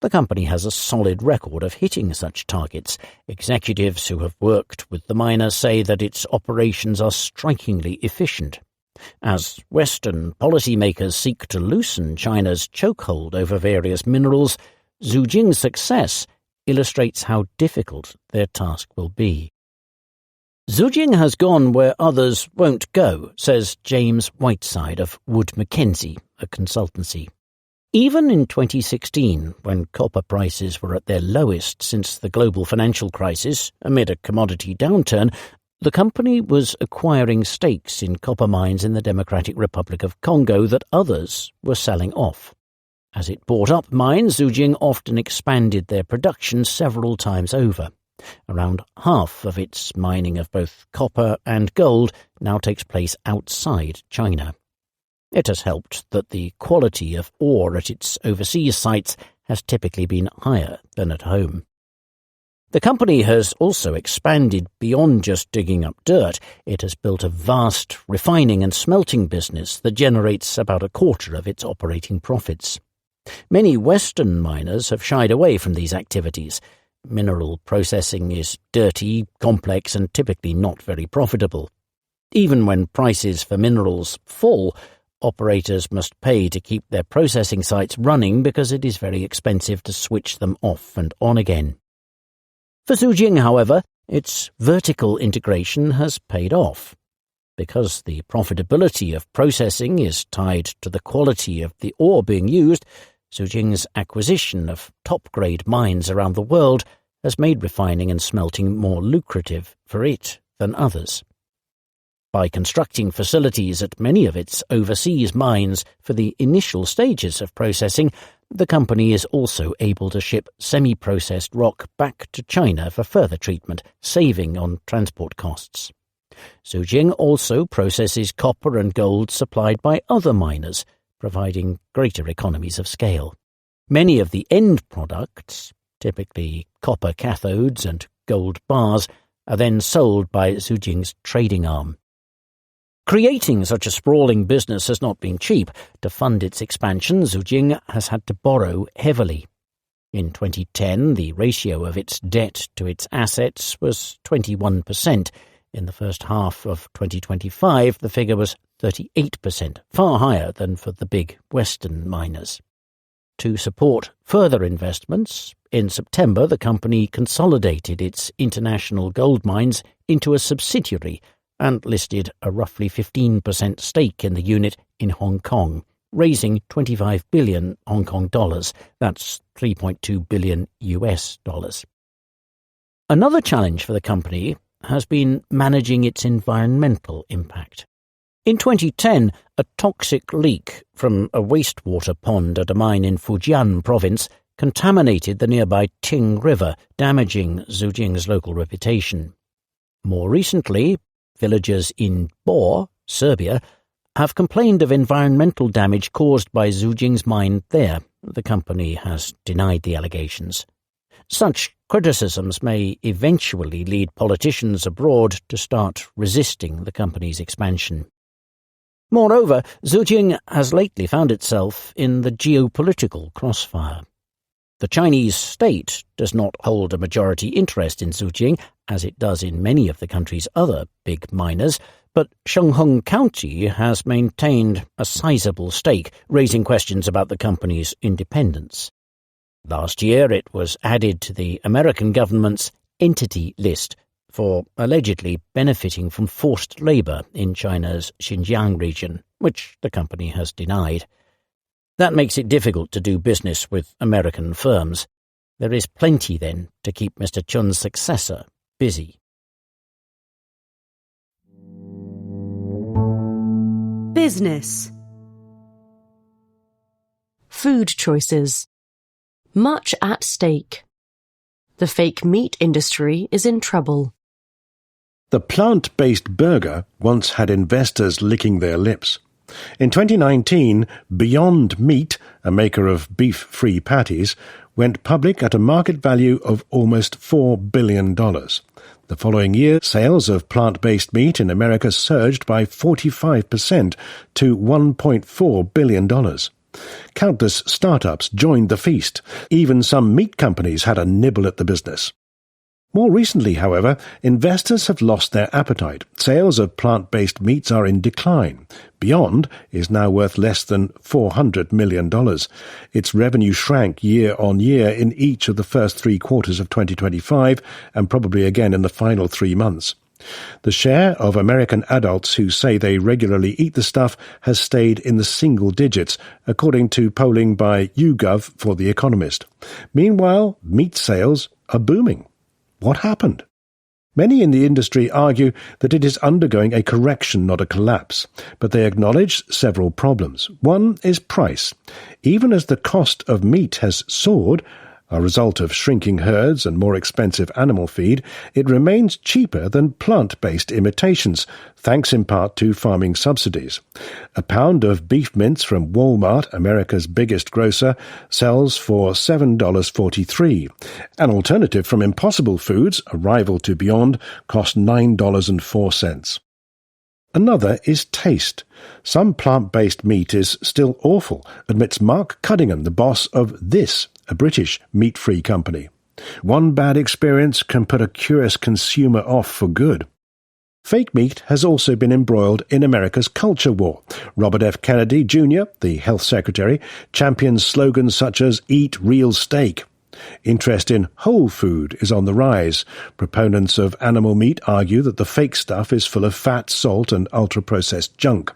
The company has a solid record of hitting such targets. Executives who have worked with the miner say that its operations are strikingly efficient. As Western policymakers seek to loosen China's chokehold over various minerals, Xi Jinping's success illustrates how difficult their task will be. Xi Jinping has gone where others won't go, says James Whiteside of Wood Mackenzie, a consultancy. Even in 2016, when copper prices were at their lowest since the global financial crisis, amid a commodity downturn, the company was acquiring stakes in copper mines in the Democratic Republic of Congo that others were selling off. As it bought up mines, Xi Jinping often expanded their production several times over. Around half of its mining of both copper and gold now takes place outside China. It has helped that the quality of ore at its overseas sites has typically been higher than at home. The company has also expanded beyond just digging up dirt. It has built a vast refining and smelting business that generates about 1/4 of its operating profits. Many Western miners have shied away from these activities. Mineral processing is dirty, complex, and typically not very profitable. Even when prices for minerals fall, operators must pay to keep their processing sites running because it is very expensive to switch them off and on again. For Xi Jinping, however, its vertical integration has paid off. Because the profitability of processing is tied to the quality of the ore being used, Xi Jinping's acquisition of top-grade mines around the world has made refining and smelting more lucrative for it than others. By constructing facilities at many of its overseas mines for the initial stages of processing, the company is also able to ship semi-processed rock back to China for further treatment, saving on transport costs. Xi Jinping also processes copper and gold supplied by other miners, providing greater economies of scale. Many of the end products, typically copper cathodes and gold bars, are then sold by Xi Jinping's trading arm. Creating such a sprawling business has not been cheap. To fund its expansion, Xi Jinping has had to borrow heavily. In 2010, the ratio of its debt to its assets was 21%. In the first half of 2025, the figure was 38%, far higher than for the big Western miners. To support further investments, in September the company consolidated its international gold mines into a subsidiary and listed a roughly 15% stake in the unit in Hong Kong, raising 25 billion Hong Kong dollars, that's $3.2 billion US dollars. Another challenge for the company has been managing its environmental impact. In 2010, a toxic leak from a wastewater pond at a mine in Fujian province contaminated the nearby Ting River, damaging Xi Jinping's local reputation. More recently, villagers in Bor, Serbia, have complained of environmental damage caused by Xi Jinping's mine there. The company has denied the allegations. Such criticisms may eventually lead politicians abroad to start resisting the company's expansion. Moreover, Xi Jinping has lately found itself in the geopolitical crossfire. The Chinese state does not hold a majority interest in Xi Jinping, as it does in many of the country's other big miners, but Shenghong County has maintained a sizable stake, raising questions about the company's independence. Last year it was added to the American government's entity list for allegedly benefiting from forced labour in China's Xinjiang region, which the company has denied. That makes it difficult to do business with American firms. There is plenty, then, to keep Mr. Chun's successor busy. Business. Food choices. Much at stake. The fake meat industry is in trouble. The plant-based burger once had investors licking their lips. In 2019, Beyond Meat, a maker of beef-free patties, went public at a market value of almost $4 billion. The following year, sales of plant-based meat in America surged by 45% to $1.4 billion. Countless startups joined the feast. Even some meat companies had a nibble at the business. More recently, however, investors have lost their appetite. Sales of plant-based meats are in decline. Beyond is now worth less than $400 million. Its revenue shrank year on year in each of the first 3 quarters of 2025 and probably again in the final 3 months. The share of American adults who say they regularly eat the stuff has stayed in the single digits, according to polling by YouGov for The Economist. Meanwhile, meat sales are booming. What happened? Many in the industry argue that it is undergoing a correction, not a collapse, but they acknowledge several problems. One is price. Even as the cost of meat has soared, a result of shrinking herds and more expensive animal feed, it remains cheaper than plant-based imitations, thanks in part to farming subsidies. A pound of beef mince from Walmart, America's biggest grocer, sells for $7.43. An alternative from Impossible Foods, a rival to Beyond, costs $9.04. Another is taste. Some plant-based meat is still awful, admits Mark Cudingham, the boss of This, a British meat-free company. One bad experience can put a curious consumer off for good. Fake meat has also been embroiled in America's culture war. Robert F. Kennedy, Jr., the health secretary, champions slogans such as "Eat real steak." Interest in whole food is on the rise. Proponents of animal meat argue that the fake stuff is full of fat, salt, and ultra-processed junk.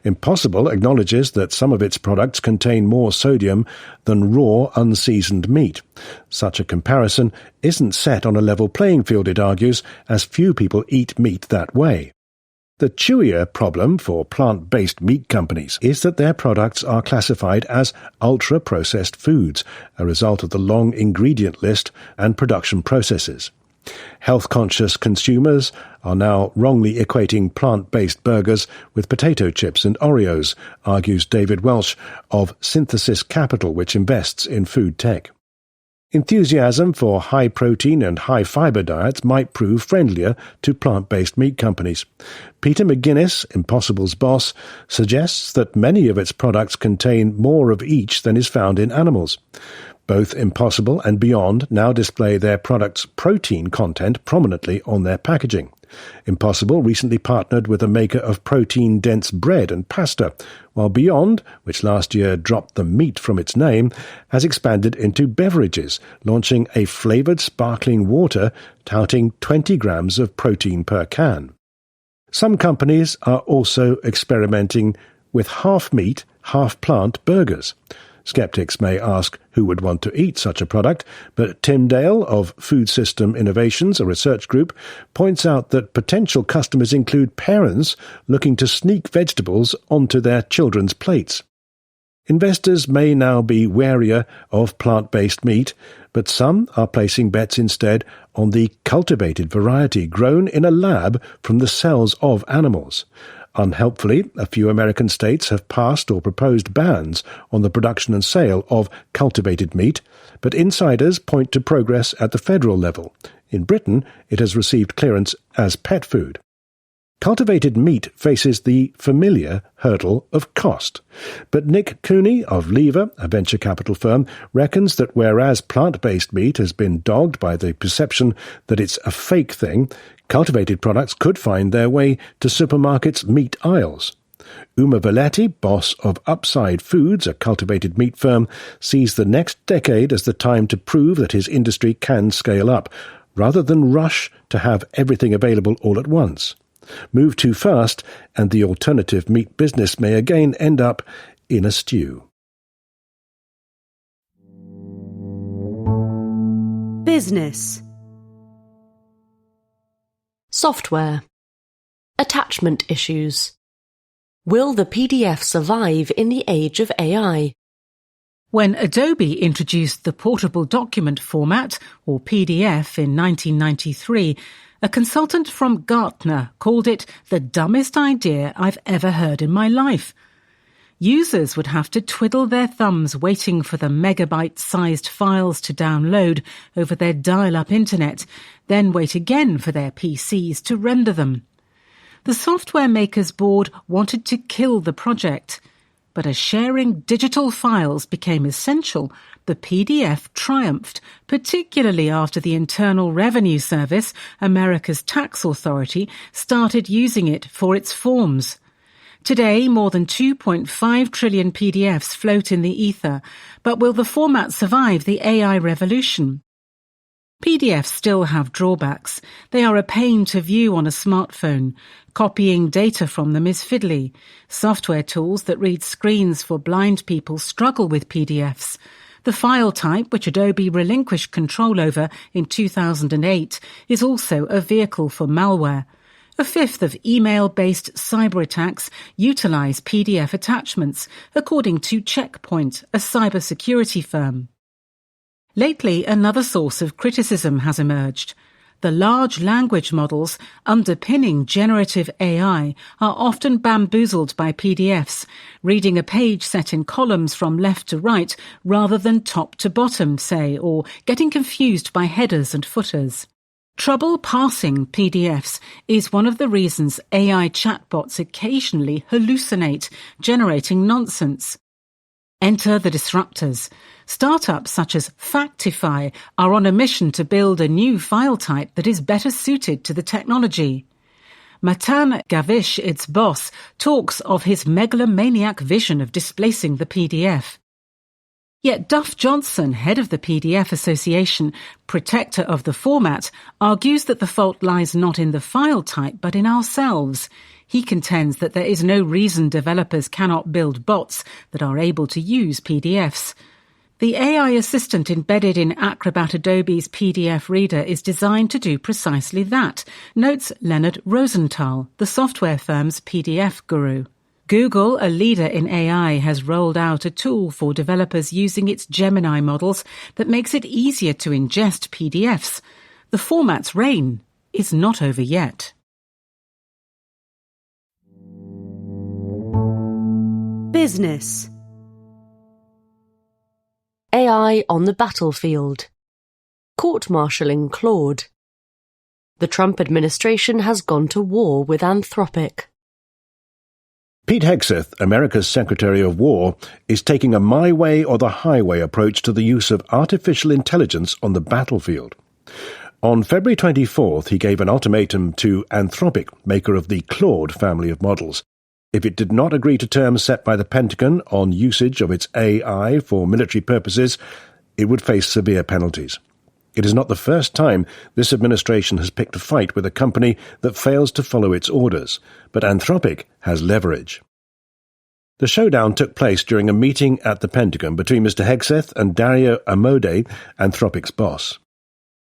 Impossible acknowledges that some of its products contain more sodium than raw, unseasoned meat. Such a comparison isn't set on a level playing field, it argues, as few people eat meat that way. The chewier problem for plant-based meat companies is that their products are classified as ultra-processed foods, a result of the long ingredient list and production processes. Health-conscious consumers are now wrongly equating plant-based burgers with potato chips and Oreos, argues David Welsh of Synthesis Capital, which invests in food tech. Enthusiasm for high-protein and high-fiber diets might prove friendlier to plant-based meat companies. Peter McGuinness, Impossible's boss, suggests that many of its products contain more of each than is found in animals. Both Impossible and Beyond now display their products' protein content prominently on their packaging. Impossible recently partnered with a maker of protein-dense bread and pasta, while Beyond, which last year dropped the meat from its name, has expanded into beverages, launching a flavoured sparkling water touting 20 grams of protein per can. Some companies are also experimenting with half-meat, half-plant burgers. Skeptics may ask who would want to eat such a product, but Tim Dale of Food System Innovations, a research group, points out that potential customers include parents looking to sneak vegetables onto their children's plates. Investors may now be warier of plant-based meat, but some are placing bets instead on the cultivated variety grown in a lab from the cells of animals. Unhelpfully, a few American states have passed or proposed bans on the production and sale of cultivated meat, but insiders point to progress at the federal level. In Britain, it has received clearance as pet food. Cultivated meat faces the familiar hurdle of cost. But Nick Cooney of Lever, a venture capital firm, reckons that whereas plant-based meat has been dogged by the perception that it's a fake thing, cultivated products could find their way to supermarkets' meat aisles. Uma Valetti, boss of Upside Foods, a cultivated meat firm, sees the next decade as the time to prove that his industry can scale up, rather than rush to have everything available all at once. Move too fast, and the alternative meat business may again end up in a stew. Business. Software. Attachment issues. Will the PDF survive in the age of AI? When Adobe introduced the portable document format, or PDF, in 1993, A consultant from Gartner called it the dumbest idea I've ever heard in my life. Users would have to twiddle their thumbs waiting for the megabyte-sized files to download over their dial-up internet, then wait again for their PCs to render them. The software makers board wanted to kill the project, but as sharing digital files became essential, the PDF triumphed, particularly after the Internal Revenue Service, America's tax authority, started using it for its forms. Today, more than 2.5 trillion PDFs float in the ether, but will the format survive the AI revolution? PDFs still have drawbacks. They are a pain to view on a smartphone. Copying data from them is fiddly. Software tools that read screens for blind people struggle with PDFs. The file type, which Adobe relinquished control over in 2008, is also a vehicle for malware. A fifth of email-based cyber attacks utilize PDF attachments, according to Checkpoint, a cybersecurity firm. Lately, another source of criticism has emerged. The large language models underpinning generative AI are often bamboozled by PDFs, reading a page set in columns from left to right rather than top to bottom, say, or getting confused by headers and footers. Trouble parsing PDFs is one of the reasons AI chatbots occasionally hallucinate, generating nonsense. Enter the disruptors. Startups such as Factify are on a mission to build a new file type that is better suited to the technology. Matan Gavish, its boss, talks of his megalomaniac vision of displacing the PDF. Yet Duff Johnson, head of the PDF Association, protector of the format, argues that the fault lies not in the file type but in ourselves. He contends that there is no reason developers cannot build bots that are able to use PDFs. The AI assistant embedded in Acrobat Adobe's PDF reader is designed to do precisely that, notes Leonard Rosenthal, the software firm's PDF guru. Google, a leader in AI, has rolled out a tool for developers using its Gemini models that makes it easier to ingest PDFs. The format's reign is not over yet. Business. AI on the battlefield. Court-martialing Claude. The Trump administration has gone to war with Anthropic. Pete Hegseth, America's Secretary of War, is taking a my way or the highway approach to the use of artificial intelligence on the battlefield. On February 24th, he gave an ultimatum to Anthropic, maker of the Claude family of models. If it did not agree to terms set by the Pentagon on usage of its AI for military purposes, it would face severe penalties. It is not the first time this administration has picked a fight with a company that fails to follow its orders, but Anthropic has leverage. The showdown took place during a meeting at the Pentagon between Mr. Hegseth and Dario Amodei, Anthropic's boss.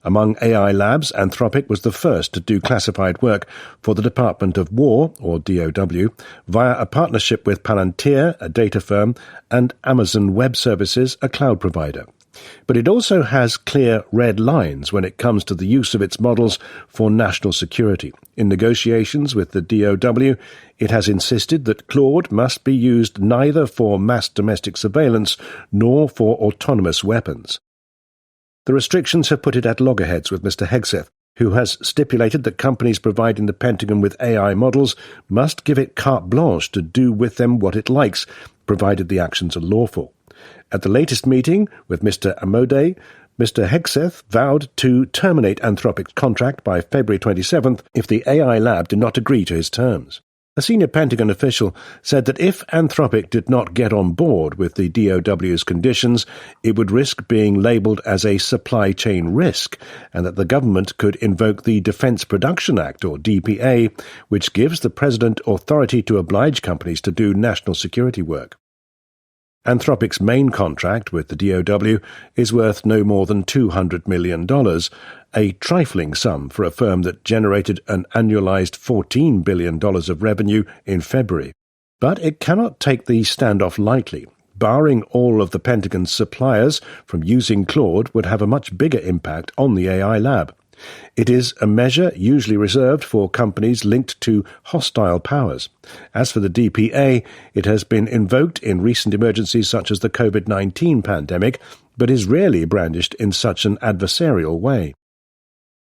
Among AI labs, Anthropic was the first to do classified work for the Department of War, or DOW, via a partnership with Palantir, a data firm, and Amazon Web Services, a cloud provider. But it also has clear red lines when it comes to the use of its models for national security. In negotiations with the DOW, it has insisted that Claude must be used neither for mass domestic surveillance nor for autonomous weapons. The restrictions have put it at loggerheads with Mr. Hegseth, who has stipulated that companies providing the Pentagon with AI models must give it carte blanche to do with them what it likes, provided the actions are lawful. At the latest meeting with Mr. Amodei, Mr. Hegseth vowed to terminate Anthropic's contract by February 27th if the AI lab did not agree to his terms. A senior Pentagon official said that if Anthropic did not get on board with the DOW's conditions, it would risk being labelled as a supply chain risk, and that the government could invoke the Defence Production Act, or DPA, which gives the President authority to oblige companies to do national security work. Anthropic's main contract with the DOW is worth no more than $200 million, a trifling sum for a firm that generated an annualized $14 billion of revenue in February. But it cannot take the standoff lightly. Barring all of the Pentagon's suppliers from using Claude would have a much bigger impact on the AI lab. It is a measure usually reserved for companies linked to hostile powers. As for the DPA, it has been invoked in recent emergencies such as the COVID-19 pandemic, but is rarely brandished in such an adversarial way.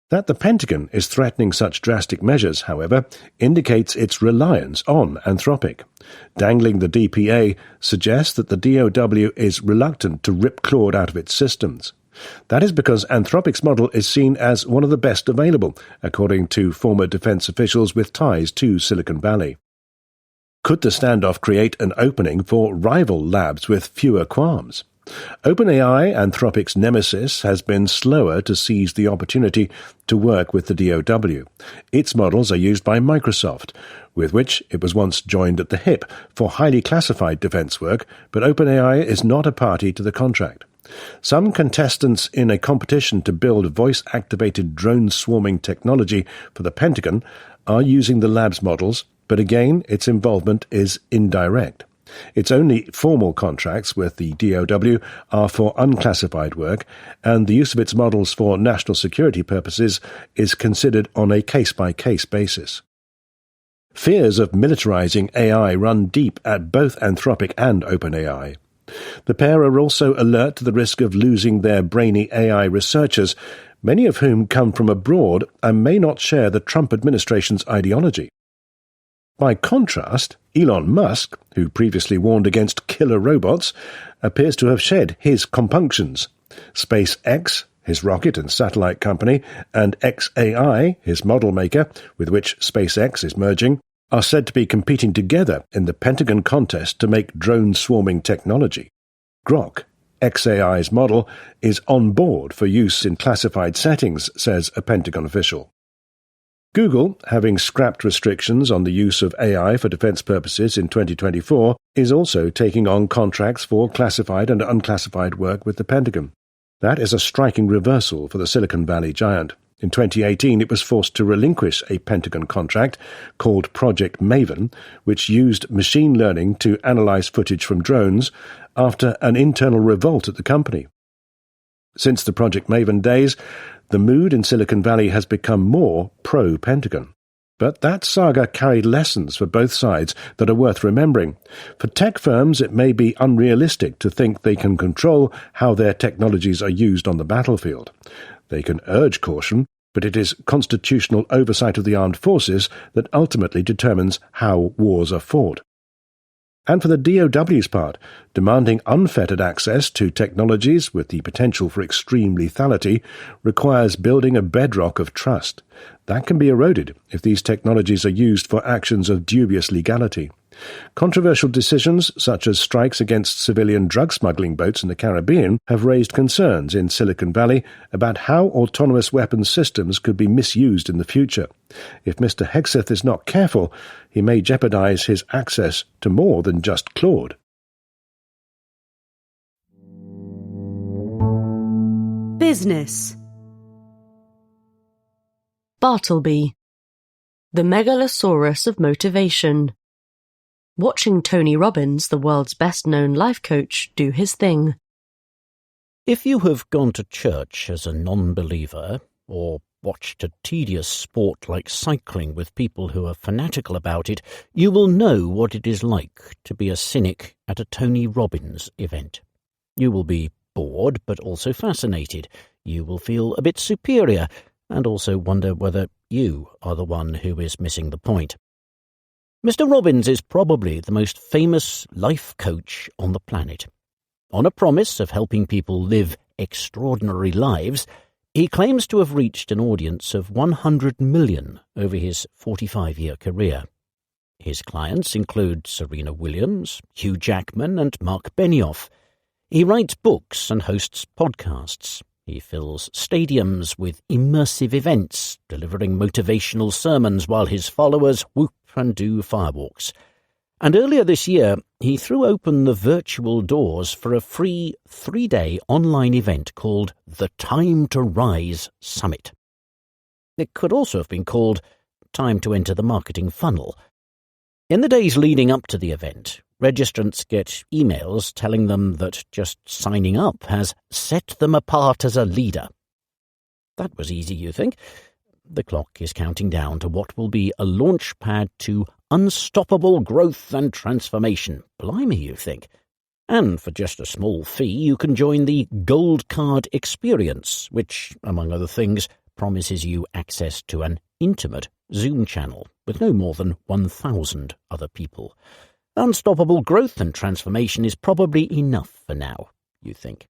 That the Pentagon is threatening such drastic measures, however, indicates its reliance on Anthropic. Dangling the DPA suggests that the DOW is reluctant to rip Claude out of its systems. That is because Anthropic's model is seen as one of the best available, according to former defense officials with ties to Silicon Valley. Could the standoff create an opening for rival labs with fewer qualms? OpenAI, Anthropic's nemesis, has been slower to seize the opportunity to work with the DOW. Its models are used by Microsoft, with which it was once joined at the hip for highly classified defense work, but OpenAI is not a party to the contract. Some contestants in a competition to build voice-activated drone-swarming technology for the Pentagon are using the lab's models, but again, its involvement is indirect. Its only formal contracts with the DOW are for unclassified work, and the use of its models for national security purposes is considered on a case-by-case basis. Fears of militarizing AI run deep at both Anthropic and OpenAI. The pair are also alert to the risk of losing their brainy AI researchers, many of whom come from abroad and may not share the Trump administration's ideology. By contrast, Elon Musk, who previously warned against killer robots, appears to have shed his compunctions. SpaceX, his rocket and satellite company, and xAI, his model maker, with which SpaceX is merging, are said to be competing together in the Pentagon contest to make drone-swarming technology. Grok, xAI's model, is on board for use in classified settings, says a Pentagon official. Google, having scrapped restrictions on the use of AI for defense purposes in 2024, is also taking on contracts for classified and unclassified work with the Pentagon. That is a striking reversal for the Silicon Valley giant. In 2018, it was forced to relinquish a Pentagon contract called Project Maven, which used machine learning to analyze footage from drones after an internal revolt at the company. Since the Project Maven days, the mood in Silicon Valley has become more pro-Pentagon. But that saga carried lessons for both sides that are worth remembering. For tech firms, it may be unrealistic to think they can control how their technologies are used on the battlefield. They can urge caution, but it is constitutional oversight of the armed forces that ultimately determines how wars are fought. And for the DOW's part, demanding unfettered access to technologies with the potential for extreme lethality requires building a bedrock of trust. That can be eroded if these technologies are used for actions of dubious legality. Controversial decisions, such as strikes against civilian drug smuggling boats in the Caribbean, have raised concerns in Silicon Valley about how autonomous weapons systems could be misused in the future. If Mr. Hegseth is not careful, he may jeopardize his access to more than just Claude. Business. Bartleby, the megalosaurus of motivation. Watching Tony Robbins, the world's best-known life coach, do his thing. If you have gone to church as a non-believer, or watched a tedious sport like cycling with people who are fanatical about it, you will know what it is like to be a cynic at a Tony Robbins event. You will be bored, but also fascinated. You will feel a bit superior, and also wonder whether you are the one who is missing the point. Mr. Robbins is probably the most famous life coach on the planet. On a promise of helping people live extraordinary lives, he claims to have reached an audience of 100 million over his 45-year career. His clients include Serena Williams, Hugh Jackman and Mark Benioff. He writes books and hosts podcasts. He fills stadiums with immersive events, delivering motivational sermons while his followers whoop and do firewalks. And earlier this year, he threw open the virtual doors for a free 3-day online event called the Time to Rise Summit. It could also have been called Time to Enter the Marketing Funnel. In the days leading up to the event, registrants get emails telling them that just signing up has set them apart as a leader. That was easy, you think. The clock is counting down to what will be a launch pad to unstoppable growth and transformation. Blimey, you think. And for just a small fee, you can join the Gold Card Experience, which, among other things, promises you access to an intimate Zoom channel with no more than 1,000 other people. Unstoppable growth and transformation is probably enough for now, you think.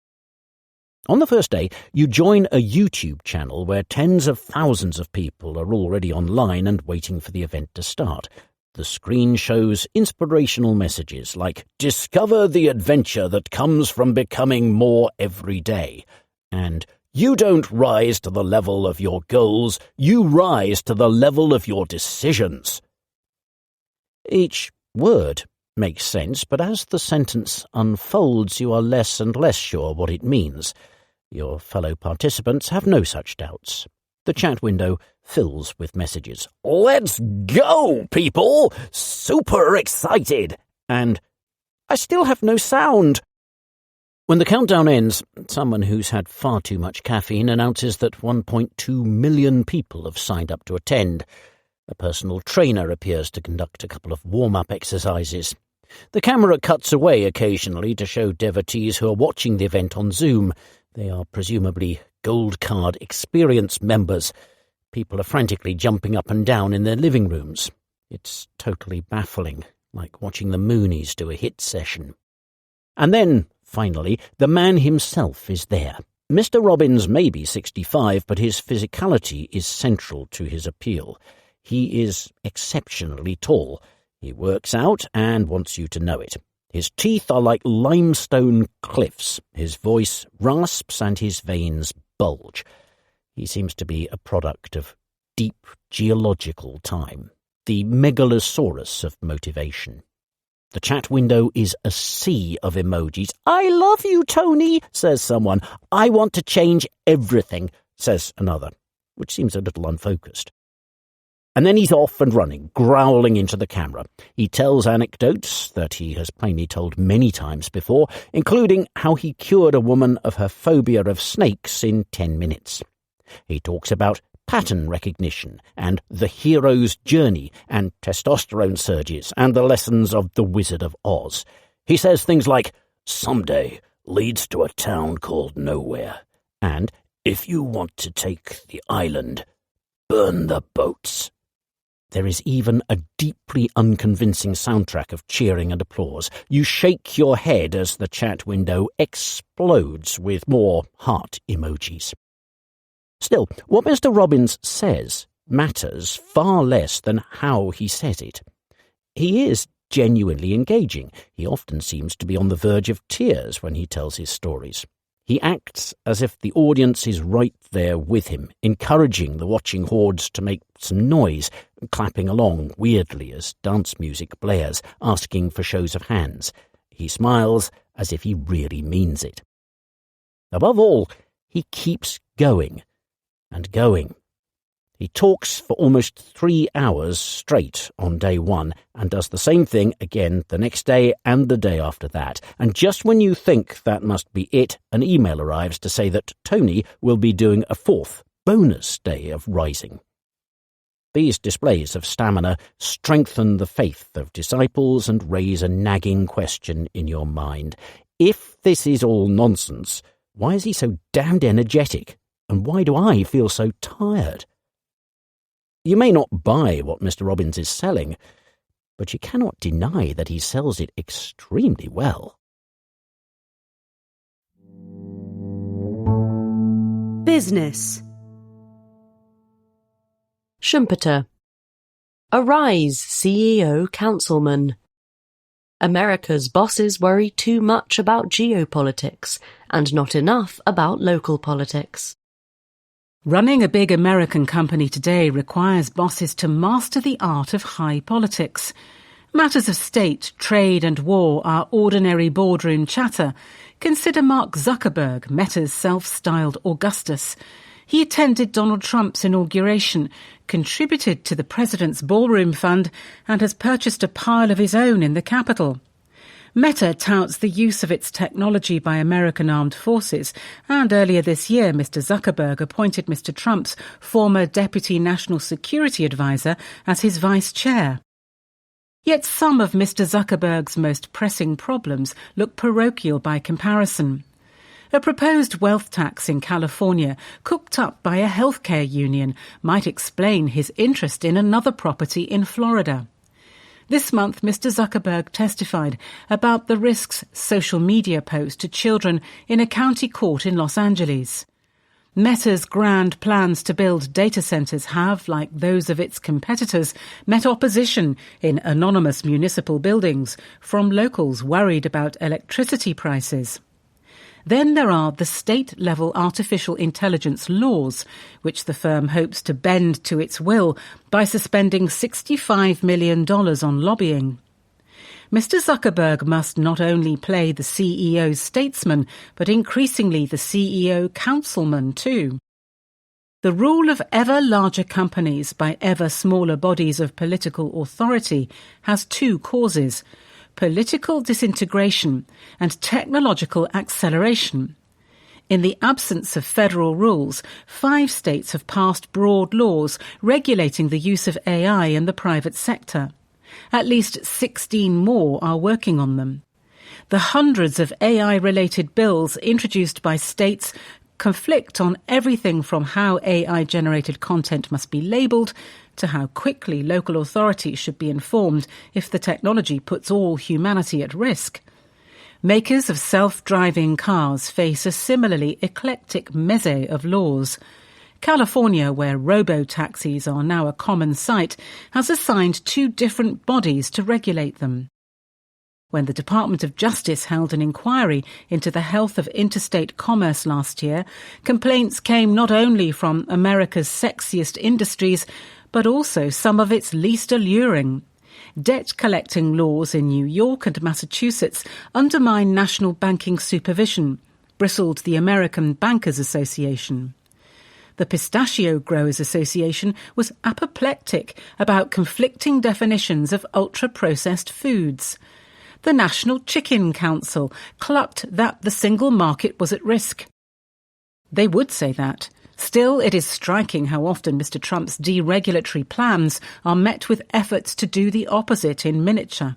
On the first day, you join a YouTube channel where tens of thousands of people are already online and waiting for the event to start. The screen shows inspirational messages like, "Discover the adventure that comes from becoming more every day," and "You don't rise to the level of your goals, you rise to the level of your decisions." Each word makes sense, but as the sentence unfolds, you are less and less sure what it means. Your fellow participants have no such doubts. The chat window fills with messages. "Let's go, people! Super excited!" And "I still have no sound." When the countdown ends, someone who's had far too much caffeine announces that 1.2 million people have signed up to attend. A personal trainer appears to conduct a couple of warm-up exercises. The camera cuts away occasionally to show devotees who are watching the event on Zoom. They are presumably Gold Card Experience members. People are frantically jumping up and down in their living rooms. It's totally baffling, like watching the Moonies do a hit session. And then, finally, the man himself is there. Mr. Robbins may be 65, but his physicality is central to his appeal. He is exceptionally tall. He works out and wants you to know it. His teeth are like limestone cliffs. His voice rasps and his veins bulge. He seems to be a product of deep geological time, the megalosaurus of motivation. The chat window is a sea of emojis. "I love you, Tony," says someone. "I want to change everything," says another, which seems a little unfocused. And then he's off and running, growling into the camera. He tells anecdotes that he has plainly told many times before, including how he cured a woman of her phobia of snakes in 10 minutes. He talks about pattern recognition and the hero's journey and testosterone surges and the lessons of the Wizard of Oz. He says things like, "Someday leads to a town called Nowhere," and "If you want to take the island, burn the boats." There is even a deeply unconvincing soundtrack of cheering and applause. You shake your head as the chat window explodes with more heart emojis. Still, what Mr. Robbins says matters far less than how he says it. He is genuinely engaging. He often seems to be on the verge of tears when he tells his stories. He acts as if the audience is right there with him, encouraging the watching hordes to make some noise, clapping along weirdly as dance music blares, asking for shows of hands. He smiles as if he really means it. Above all, he keeps going and going. He talks for almost 3 hours straight on day one and does the same thing again the next day and the day after that. And just when you think that must be it, an email arrives to say that Tony will be doing a 4th bonus day of rising. These displays of stamina strengthen the faith of disciples and raise a nagging question in your mind. If this is all nonsense, why is he so damned energetic? And why do I feel so tired? You may not buy what Mr. Robbins is selling, but you cannot deny that he sells it extremely well. Business. Schumpeter. Arise, CEO Councilman. America's bosses worry too much about geopolitics and not enough about local politics. Running a big American company today requires bosses to master the art of high politics. Matters of state, trade and war are ordinary boardroom chatter. Consider Mark Zuckerberg, Meta's self-styled Augustus. He attended Donald Trump's inauguration, contributed to the president's ballroom fund, and has purchased a pile of his own in the Capitol. Meta touts the use of its technology by American armed forces, and earlier this year Mr. Zuckerberg appointed Mr. Trump's former Deputy National Security Advisor as his vice chair. Yet some of Mr. Zuckerberg's most pressing problems look parochial by comparison. A proposed wealth tax in California, cooked up by a healthcare union, might explain his interest in another property in Florida. This month, Mr. Zuckerberg testified about the risks social media pose to children in a county court in Los Angeles. Meta's grand plans to build data centers have, like those of its competitors, met opposition in anonymous municipal buildings from locals worried about electricity prices. Then there are the state-level artificial intelligence laws, which the firm hopes to bend to its will by suspending $65 million on lobbying. Mr. Zuckerberg must not only play the CEO statesman, but increasingly the CEO councilman too. The rule of ever larger companies by ever smaller bodies of political authority has two causes: political disintegration and technological acceleration. In the absence of federal rules, 5 states have passed broad laws regulating the use of AI in the private sector. At least 16 more are working on them. The hundreds of AI-related bills introduced by states conflict on everything from how AI-generated content must be labelled to how quickly local authorities should be informed if the technology puts all humanity at risk. Makers of self-driving cars face a similarly eclectic meze of laws. California, where robo-taxis are now a common sight, has assigned 2 different bodies to regulate them. When the Department of Justice held an inquiry into the health of interstate commerce last year, complaints came not only from America's sexiest industries, but also some of its least alluring. Debt-collecting laws in New York and Massachusetts undermine national banking supervision, bristled the American Bankers Association. The Pistachio Growers Association was apoplectic about conflicting definitions of ultra-processed foods. The National Chicken Council clucked that the single market was at risk. They would say that. Still, it is striking how often Mr. Trump's deregulatory plans are met with efforts to do the opposite in miniature.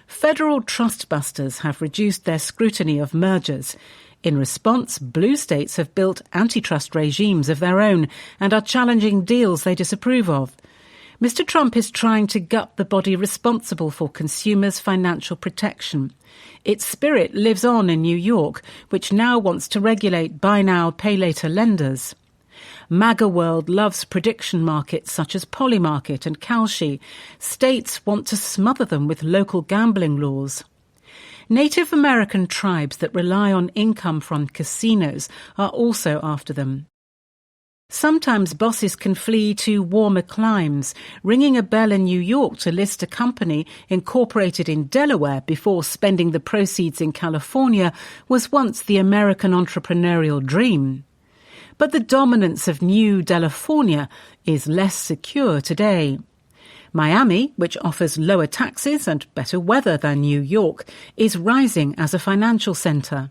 Federal trustbusters have reduced their scrutiny of mergers. In response, blue states have built antitrust regimes of their own and are challenging deals they disapprove of. Mr. Trump is trying to gut the body responsible for consumers' financial protection. Its spirit lives on in New York, which now wants to regulate buy now, pay later lenders. MAGA World loves prediction markets such as Polymarket and Kalshi. States want to smother them with local gambling laws. Native American tribes that rely on income from casinos are also after them. Sometimes bosses can flee to warmer climes. Ringing a bell in New York to list a company incorporated in Delaware before spending the proceeds in California was once the American entrepreneurial dream. But the dominance of New California is less secure today. Miami, which offers lower taxes and better weather than New York, is rising as a financial centre.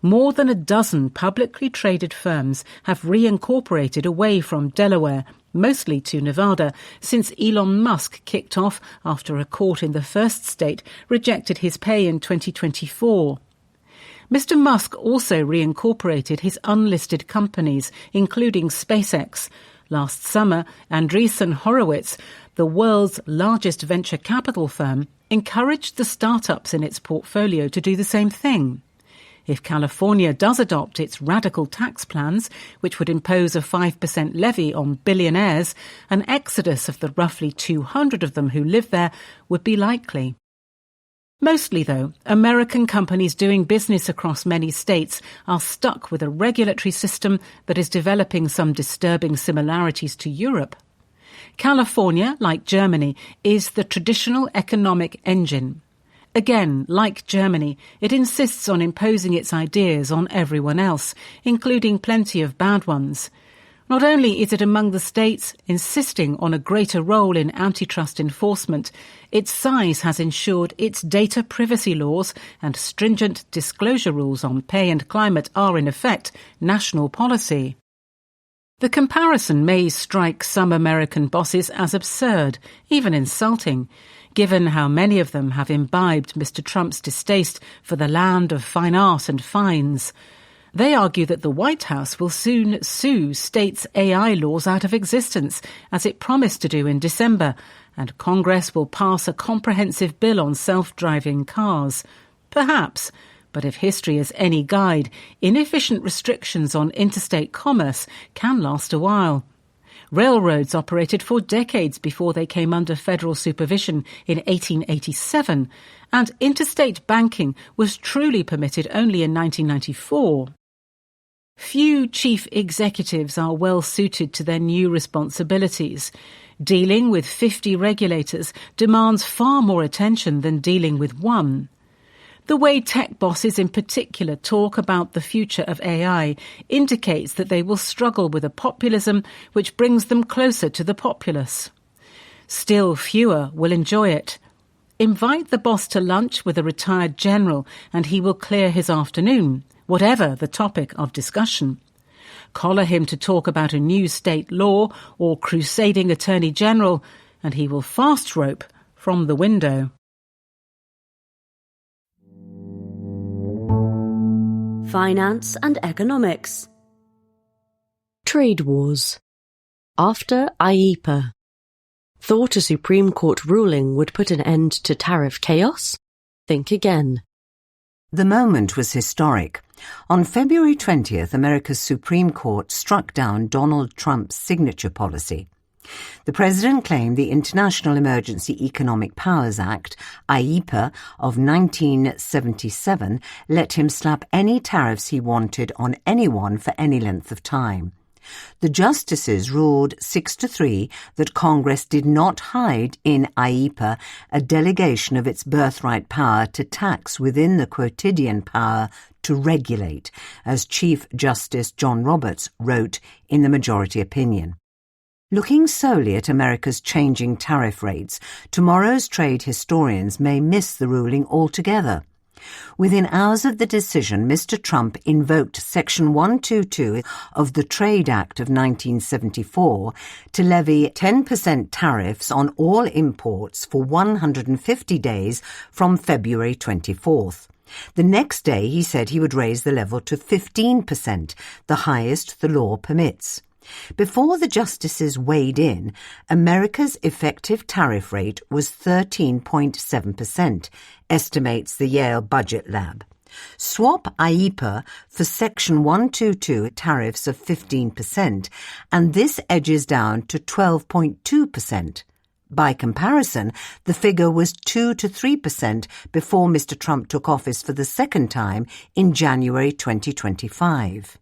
More than a dozen publicly traded firms have reincorporated away from Delaware, mostly to Nevada, since Elon Musk kicked off after a court in the first state rejected his pay in 2024. Mr. Musk also reincorporated his unlisted companies, including SpaceX. Last summer, Andreessen Horowitz, the world's largest venture capital firm, encouraged the startups in its portfolio to do the same thing. If California does adopt its radical tax plans, which would impose a 5% levy on billionaires, an exodus of the roughly 200 of them who live there would be likely. Mostly, though, American companies doing business across many states are stuck with a regulatory system that is developing some disturbing similarities to Europe. California, like Germany, is the traditional economic engine. Again, like Germany, it insists on imposing its ideas on everyone else, including plenty of bad ones. Not only is it among the states insisting on a greater role in antitrust enforcement, its size has ensured its data privacy laws and stringent disclosure rules on pay and climate are in effect national policy. The comparison may strike some American bosses as absurd, even insulting, given how many of them have imbibed Mr. Trump's distaste for the land of fine art and fines. They argue that the White House will soon sue states' AI laws out of existence, as it promised to do in December, and Congress will pass a comprehensive bill on self-driving cars. Perhaps, but if history is any guide, inefficient restrictions on interstate commerce can last a while. Railroads operated for decades before they came under federal supervision in 1887, and interstate banking was truly permitted only in 1994. Few chief executives are well suited to their new responsibilities. Dealing with 50 regulators demands far more attention than dealing with one. The way tech bosses in particular talk about the future of AI indicates that they will struggle with a populism which brings them closer to the populace. Still fewer will enjoy it. Invite the boss to lunch with a retired general and he will clear his afternoon, whatever the topic of discussion. Collar him to talk about a new state law or crusading attorney general, and he will fast rope from the window. Finance and economics. Trade wars. After IEEPA. Thought a Supreme Court ruling would put an end to tariff chaos? Think again. The moment was historic. On February 20th, America's Supreme Court struck down Donald Trump's signature policy. The president claimed the International Emergency Economic Powers Act, IEEPA, of 1977 let him slap any tariffs he wanted on anyone for any length of time. The justices ruled 6-3 that Congress did not hide in IEEPA a delegation of its birthright power to tax within the quotidian power to regulate, as Chief Justice John Roberts wrote in the majority opinion. Looking solely at America's changing tariff rates, tomorrow's trade historians may miss the ruling altogether. Within hours of the decision, Mr. Trump invoked Section 122 of the Trade Act of 1974 to levy 10% tariffs on all imports for 150 days from February 24th. The next day, he said he would raise the level to 15%, the highest the law permits. Before the justices weighed in, America's effective tariff rate was 13.7%, estimates the Yale Budget Lab. Swap IEEPA for Section 122 tariffs of 15%, and this edges down to 12.2%. By comparison, the figure was 2 to 3% before Mr. Trump took office for the second time in January 2025.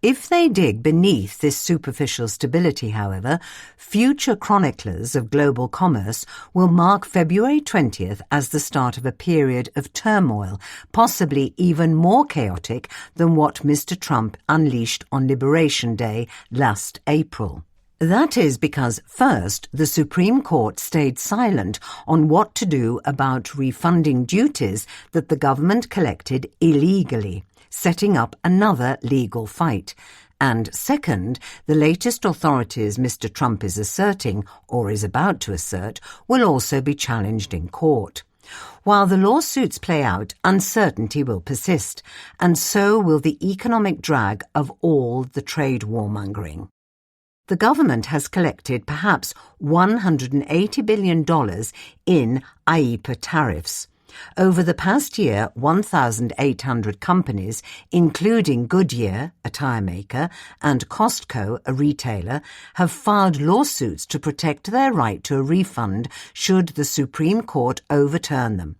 If they dig beneath this superficial stability, however, future chroniclers of global commerce will mark February 20th as the start of a period of turmoil, possibly even more chaotic than what Mr. Trump unleashed on Liberation Day last April. That is because, first, the Supreme Court stayed silent on what to do about refunding duties that the government collected illegally, setting up another legal fight. And second, the latest authorities Mr. Trump is asserting, or is about to assert, will also be challenged in court. While the lawsuits play out, uncertainty will persist, and so will the economic drag of all the trade warmongering. The government has collected perhaps $180 billion in IEEPA tariffs. Over the past year, 1,800 companies, including Goodyear, a tire maker, and Costco, a retailer, have filed lawsuits to protect their right to a refund should the Supreme Court overturn them.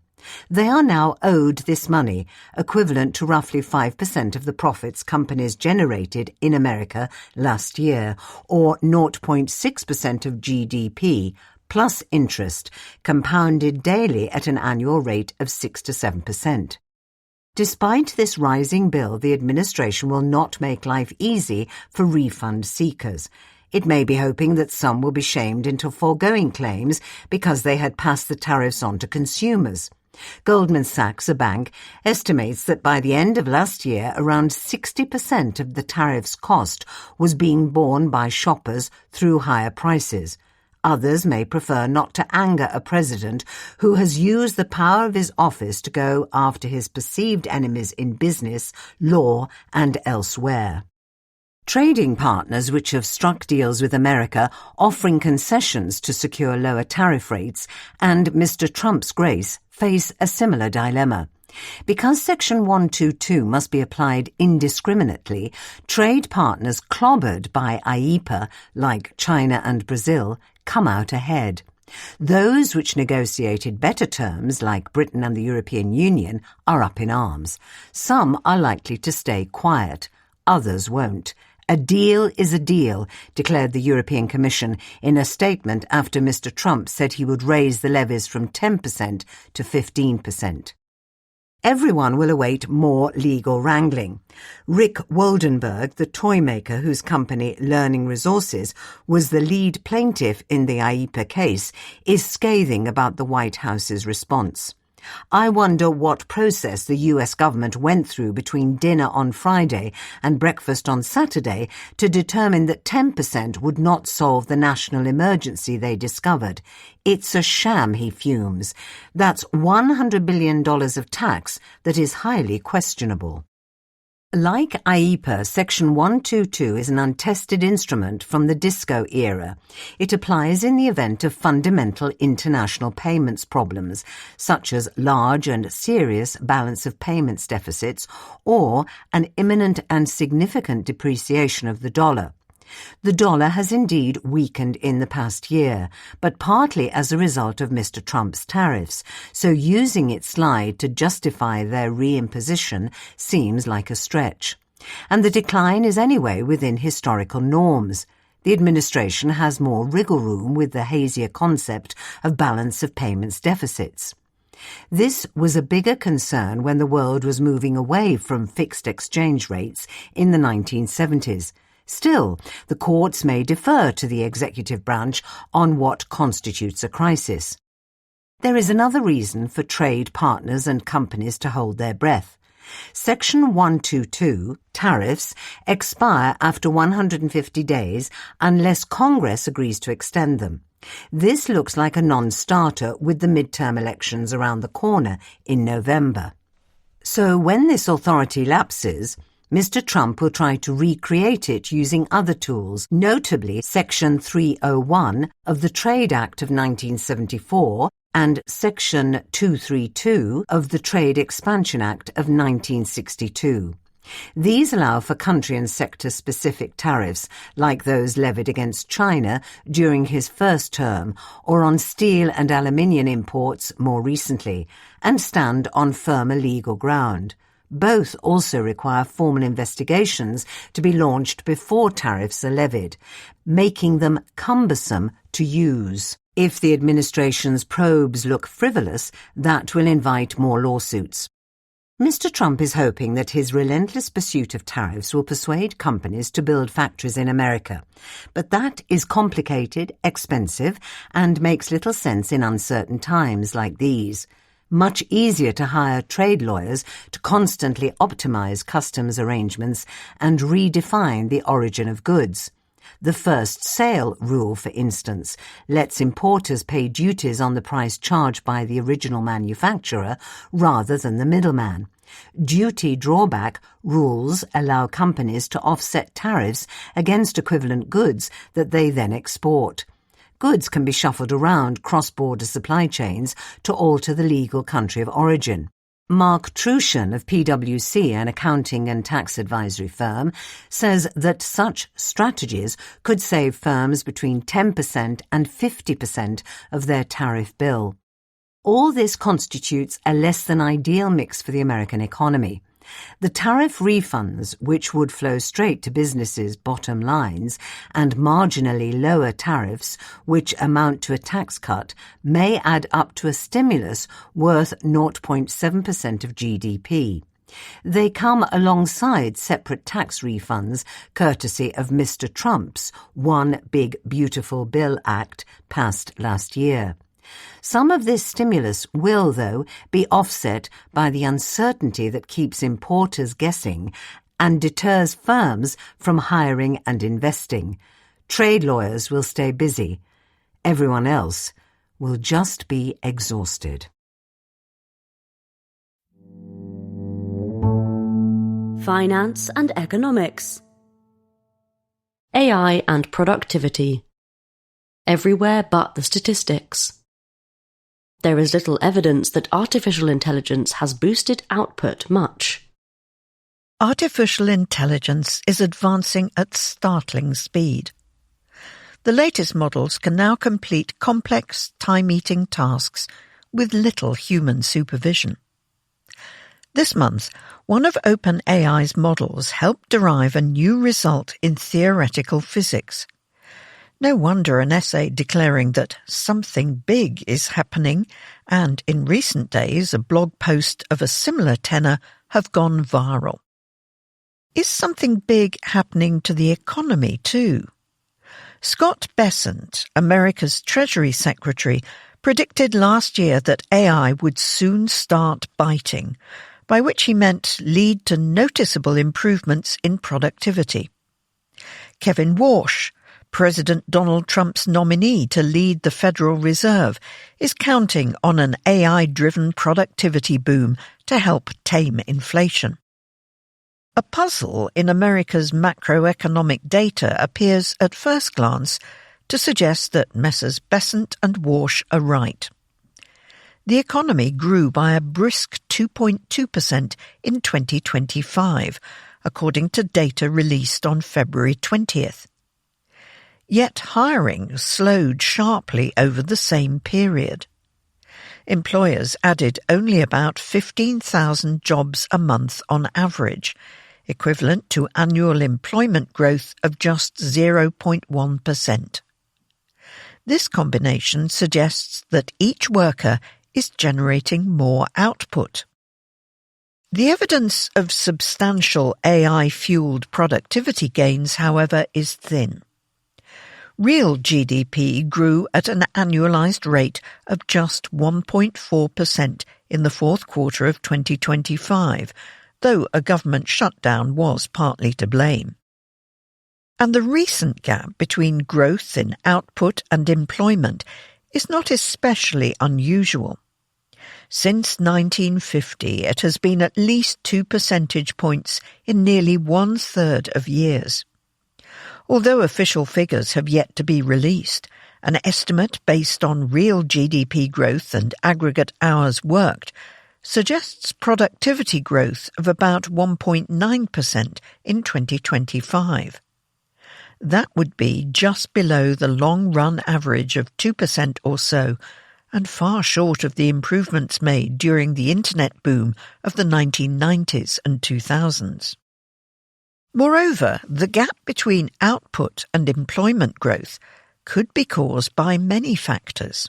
They are now owed this money, equivalent to roughly 5% of the profits companies generated in America last year, or 0.6% of GDP, plus interest, compounded daily at an annual rate of 6 to 7%. Despite this rising bill, the administration will not make life easy for refund seekers. It may be hoping that some will be shamed into foregoing claims because they had passed the tariffs on to consumers. Goldman Sachs, a bank, estimates that by the end of last year, around 60% of the tariff's cost was being borne by shoppers through higher prices. Others may prefer not to anger a president who has used the power of his office to go after his perceived enemies in business, law, and elsewhere. Trading partners which have struck deals with America offering concessions to secure lower tariff rates and Mr. Trump's grace face a similar dilemma. Because Section 122 must be applied indiscriminately, trade partners clobbered by IEEPA, like China and Brazil, come out ahead. Those which negotiated better terms, like Britain and the European Union, are up in arms. Some are likely to stay quiet. Others won't. A deal is a deal, declared the European Commission in a statement after Mr. Trump said he would raise the levies from 10% to 15%. Everyone will await more legal wrangling. Rick Woldenberg, the toy maker whose company Learning Resources was the lead plaintiff in the IEEPA case, is scathing about the White House's response. I wonder what process the US government went through between dinner on Friday and breakfast on Saturday to determine that 10% would not solve the national emergency they discovered. It's a sham, he fumes. That's $100 billion of tax that is highly questionable. Like IEEPA, Section 122 is an untested instrument from the disco era. It applies in the event of fundamental international payments problems, such as large and serious balance of payments deficits or an imminent and significant depreciation of the dollar. The dollar has indeed weakened in the past year, but partly as a result of Mr. Trump's tariffs, so using its slide to justify their reimposition seems like a stretch. And the decline is anyway within historical norms. The administration has more wriggle room with the hazier concept of balance of payments deficits. This was a bigger concern when the world was moving away from fixed exchange rates in the 1970s. Still, the courts may defer to the executive branch on what constitutes a crisis. There is another reason for trade partners and companies to hold their breath. Section 122, tariffs, expire after 150 days unless Congress agrees to extend them. This looks like a non-starter with the midterm elections around the corner in November. So when this authority lapses, Mr. Trump will try to recreate it using other tools, notably Section 301 of the Trade Act of 1974 and Section 232 of the Trade Expansion Act of 1962. These allow for country and sector-specific tariffs, like those levied against China during his first term or on steel and aluminium imports more recently, and stand on firmer legal ground. Both also require formal investigations to be launched before tariffs are levied, making them cumbersome to use. If the administration's probes look frivolous, that will invite more lawsuits. Mr. Trump is hoping that his relentless pursuit of tariffs will persuade companies to build factories in America. But that is complicated, expensive, and makes little sense in uncertain times like these. Much easier to hire trade lawyers to constantly optimize customs arrangements and redefine the origin of goods. The first sale rule, for instance, lets importers pay duties on the price charged by the original manufacturer rather than the middleman. Duty drawback rules allow companies to offset tariffs against equivalent goods that they then export. Goods can be shuffled around cross-border supply chains to alter the legal country of origin. Mark Trushan of PwC, an accounting and tax advisory firm, says that such strategies could save firms between 10% and 50% of their tariff bill. All this constitutes a less than ideal mix for the American economy. The tariff refunds, which would flow straight to businesses' bottom lines, and marginally lower tariffs, which amount to a tax cut, may add up to a stimulus worth 0.7% of GDP. They come alongside separate tax refunds courtesy of Mr. Trump's One Big Beautiful Bill Act passed last year. Some of this stimulus will, though, be offset by the uncertainty that keeps importers guessing and deters firms from hiring and investing. Trade lawyers will stay busy. Everyone else will just be exhausted. Finance and economics. AI and productivity. Everywhere but the statistics. There is little evidence that artificial intelligence has boosted output much. Artificial intelligence is advancing at startling speed. The latest models can now complete complex, time-eating tasks with little human supervision. This month, one of OpenAI's models helped derive a new result in theoretical physics. No wonder an essay declaring that something big is happening, and in recent days a blog post of a similar tenor have gone viral. Is something big happening to the economy too? Scott Bessent, America's Treasury Secretary, predicted last year that AI would soon start biting, by which he meant lead to noticeable improvements in productivity. Kevin Warsh, President Donald Trump's nominee to lead the Federal Reserve, is counting on an AI-driven productivity boom to help tame inflation. A puzzle in America's macroeconomic data appears at first glance to suggest that Messrs. Bessent and Warsh are right. The economy grew by a brisk 2.2% in 2025, according to data released on February 20th. Yet hiring slowed sharply over the same period. Employers added only about 15,000 jobs a month on average, equivalent to annual employment growth of just 0.1%. This combination suggests that each worker is generating more output. The evidence of substantial AI-fueled productivity gains, however, is thin. Real GDP grew at an annualized rate of just 1.4% in the fourth quarter of 2025, though a government shutdown was partly to blame. And the recent gap between growth in output and employment is not especially unusual. Since 1950, it has been at least 2 percentage points in nearly 1/3 of years. Although official figures have yet to be released, an estimate based on real GDP growth and aggregate hours worked suggests productivity growth of about 1.9% in 2025. That would be just below the long-run average of 2% or so, and far short of the improvements made during the Internet boom of the 1990s and 2000s. Moreover, the gap between output and employment growth could be caused by many factors.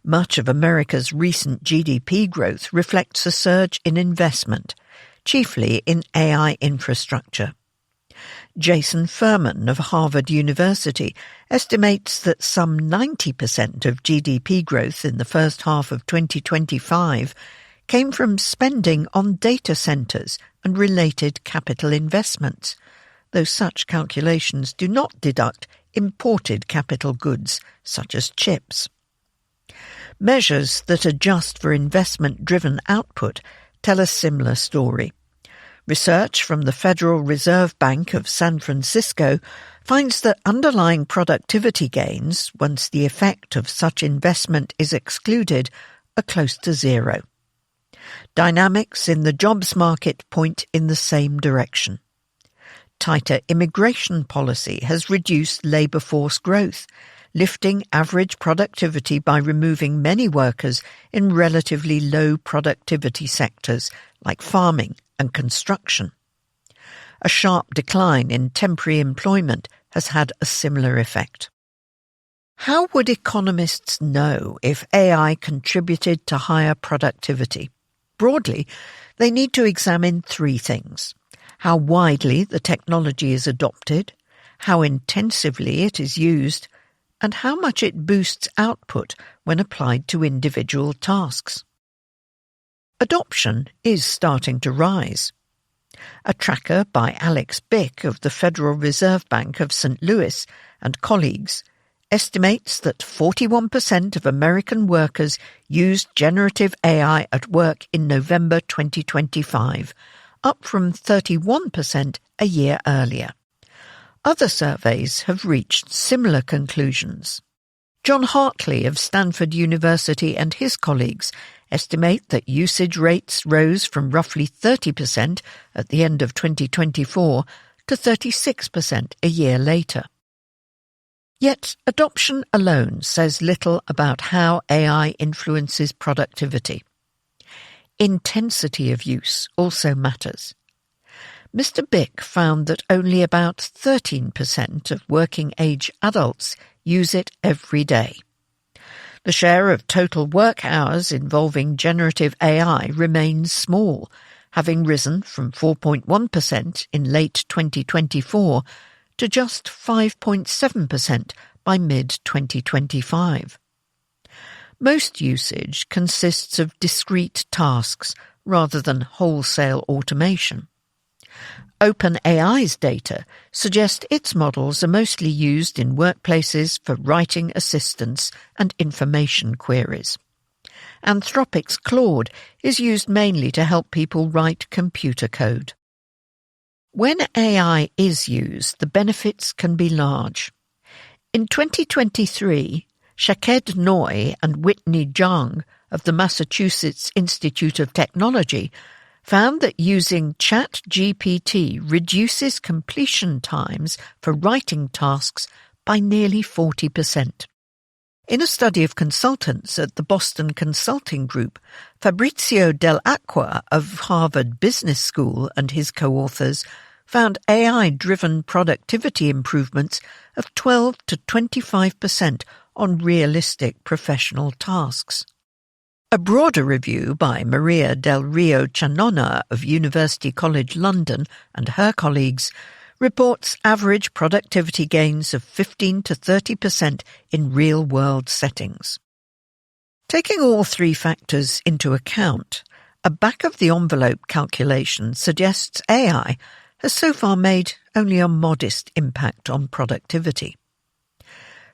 Much of America's recent GDP growth reflects a surge in investment, chiefly in AI infrastructure. Jason Furman of Harvard University estimates that some 90% of GDP growth in the first half of 2025 came from spending on data centers and related capital investments, though such calculations do not deduct imported capital goods such as chips. Measures that adjust for investment-driven output tell a similar story. Research from the Federal Reserve Bank of San Francisco finds that underlying productivity gains, once the effect of such investment is excluded, are close to zero. Dynamics in the jobs market point in the same direction. Tighter immigration policy has reduced labour force growth, lifting average productivity by removing many workers in relatively low productivity sectors like farming and construction. A sharp decline in temporary employment has had a similar effect. How would economists know if AI contributed to higher productivity? Broadly, they need to examine three things: how widely the technology is adopted, how intensively it is used, and how much it boosts output when applied to individual tasks. Adoption is starting to rise. A tracker by Alex Bick of the Federal Reserve Bank of St. Louis and colleagues estimates that 41% of American workers used generative AI at work in November 2025, up from 31% a year earlier. Other surveys have reached similar conclusions. John Hartley of Stanford University and his colleagues estimate that usage rates rose from roughly 30% at the end of 2024 to 36% a year later. Yet adoption alone says little about how AI influences productivity. Intensity of use also matters. Mr. Bick found that only about 13% of working-age adults use it every day. The share of total work hours involving generative AI remains small, having risen from 4.1% in late 2024 to just 5.7% by mid-2025. Most usage consists of discrete tasks rather than wholesale automation. OpenAI's data suggest its models are mostly used in workplaces for writing assistance and information queries. Anthropic's Claude is used mainly to help people write computer code. When AI is used, the benefits can be large. In 2023, Shaked Noy and Whitney Zhang of the Massachusetts Institute of Technology found that using ChatGPT reduces completion times for writing tasks by nearly 40%. In a study of consultants at the Boston Consulting Group, Fabrizio Dell'Acqua of Harvard Business School and his co-authors found AI-driven productivity improvements of 12 to 25% on realistic professional tasks. A broader review by Maria Del Rio Chanona of University College London and her colleagues reports average productivity gains of 15 to 30% in real-world settings. Taking all three factors into account, a back-of-the-envelope calculation suggests AI has so far made only a modest impact on productivity.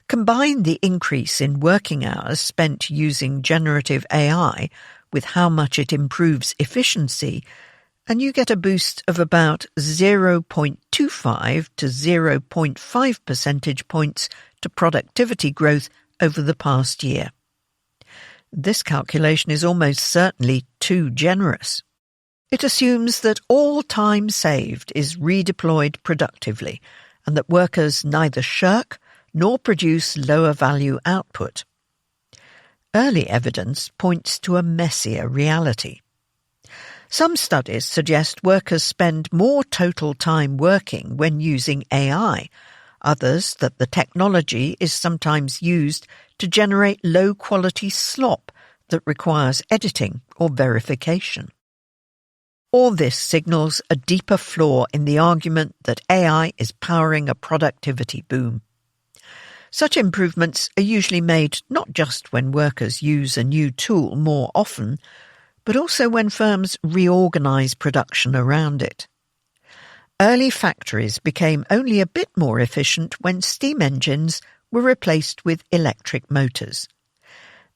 Combine the increase in working hours spent using generative AI with how much it improves efficiency, and you get a boost of about 0.25 to 0.5 percentage points to productivity growth over the past year. This calculation is almost certainly too generous. It assumes that all time saved is redeployed productively, and that workers neither shirk nor produce lower value output. Early evidence points to a messier reality. Some studies suggest workers spend more total time working when using AI, others that the technology is sometimes used to generate low-quality slop that requires editing or verification. All this signals a deeper flaw in the argument that AI is powering a productivity boom. Such improvements are usually made not just when workers use a new tool more often, but also when firms reorganize production around it. Early factories became only a bit more efficient when steam engines were replaced with electric motors.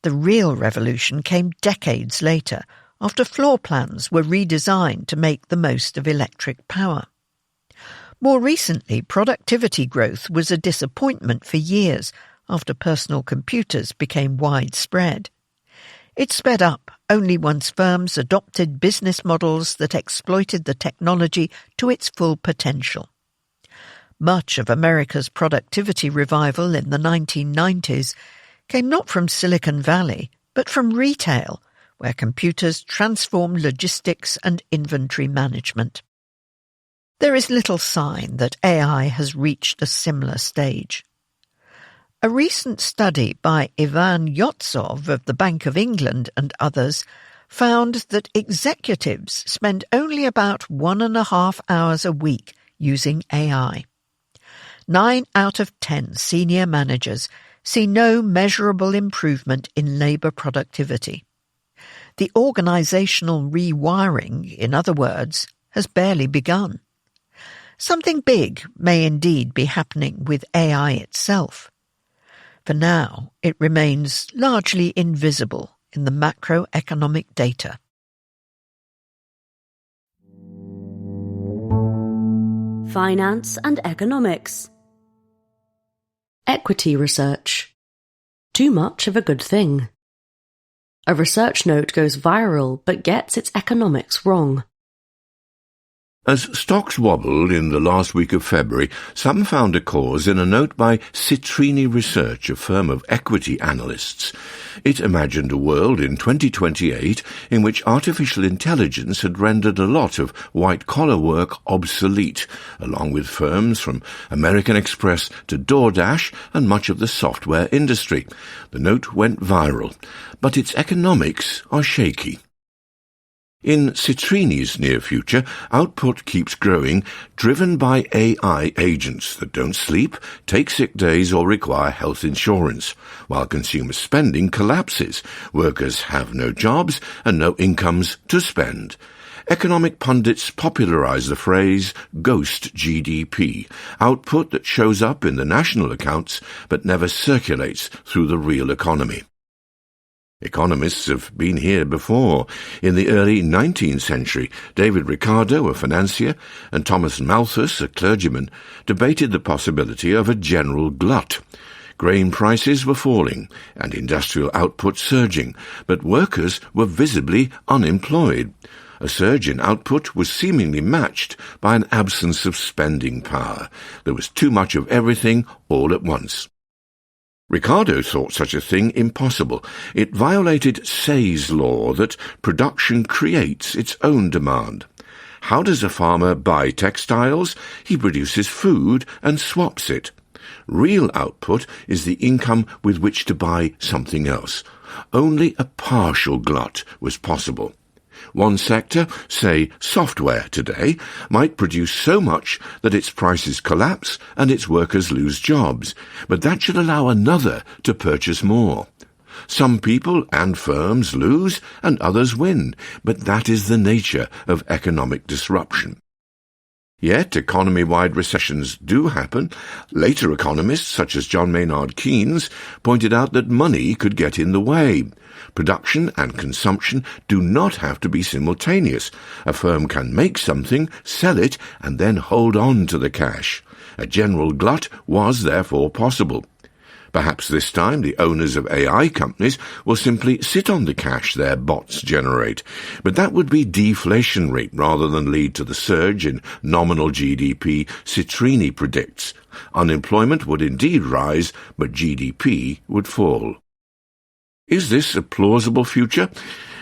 The real revolution came decades later, after floor plans were redesigned to make the most of electric power. More recently, productivity growth was a disappointment for years after personal computers became widespread. It sped up only once firms adopted business models that exploited the technology to its full potential. Much of America's productivity revival in the 1990s came not from Silicon Valley, but from retail, where computers transformed logistics and inventory management. There is little sign that AI has reached a similar stage. A recent study by Ivan Yotsov of the Bank of England and others found that executives spend only about 1.5 hours a week using AI. 9 out of 10 senior managers see no measurable improvement in labour productivity. The organisational rewiring, in other words, has barely begun. Something big may indeed be happening with AI itself. For now, it remains largely invisible in the macroeconomic data. Finance and economics. Equity research. Too much of a good thing. A research note goes viral but gets its economics wrong. As stocks wobbled in the last week of February, some found a cause in a note by Citrini Research, a firm of equity analysts. It imagined a world in 2028 in which artificial intelligence had rendered a lot of white-collar work obsolete, along with firms from American Express to DoorDash and much of the software industry. The note went viral, but its economics are shaky. In Citrini's near future, output keeps growing, driven by AI agents that don't sleep, take sick days or require health insurance, while consumer spending collapses. Workers have no jobs and no incomes to spend. Economic pundits popularize the phrase ghost GDP, output that shows up in the national accounts but never circulates through the real economy. Economists have been here before. In the early 19th century, David Ricardo, a financier, and Thomas Malthus, a clergyman, debated the possibility of a general glut. Grain prices were falling and industrial output surging, but workers were visibly unemployed. A surge in output was seemingly matched by an absence of spending power. There was too much of everything all at once. Ricardo thought such a thing impossible. It violated Say's law that production creates its own demand. How does a farmer buy textiles? He produces food and swaps it. Real output is the income with which to buy something else. Only a partial glut was possible. One sector, say software today, might produce so much that its prices collapse and its workers lose jobs, but that should allow another to purchase more. Some people and firms lose and others win, but that is the nature of economic disruption. Yet economy-wide recessions do happen. Later economists, such as John Maynard Keynes, pointed out that money could get in the way. Production and consumption do not have to be simultaneous. A firm can make something, sell it, and then hold on to the cash. A general glut was therefore possible. Perhaps this time the owners of AI companies will simply sit on the cash their bots generate, but that would be deflationary rather than lead to the surge in nominal GDP Citrini predicts. Unemployment would indeed rise, but GDP would fall. Is this a plausible future?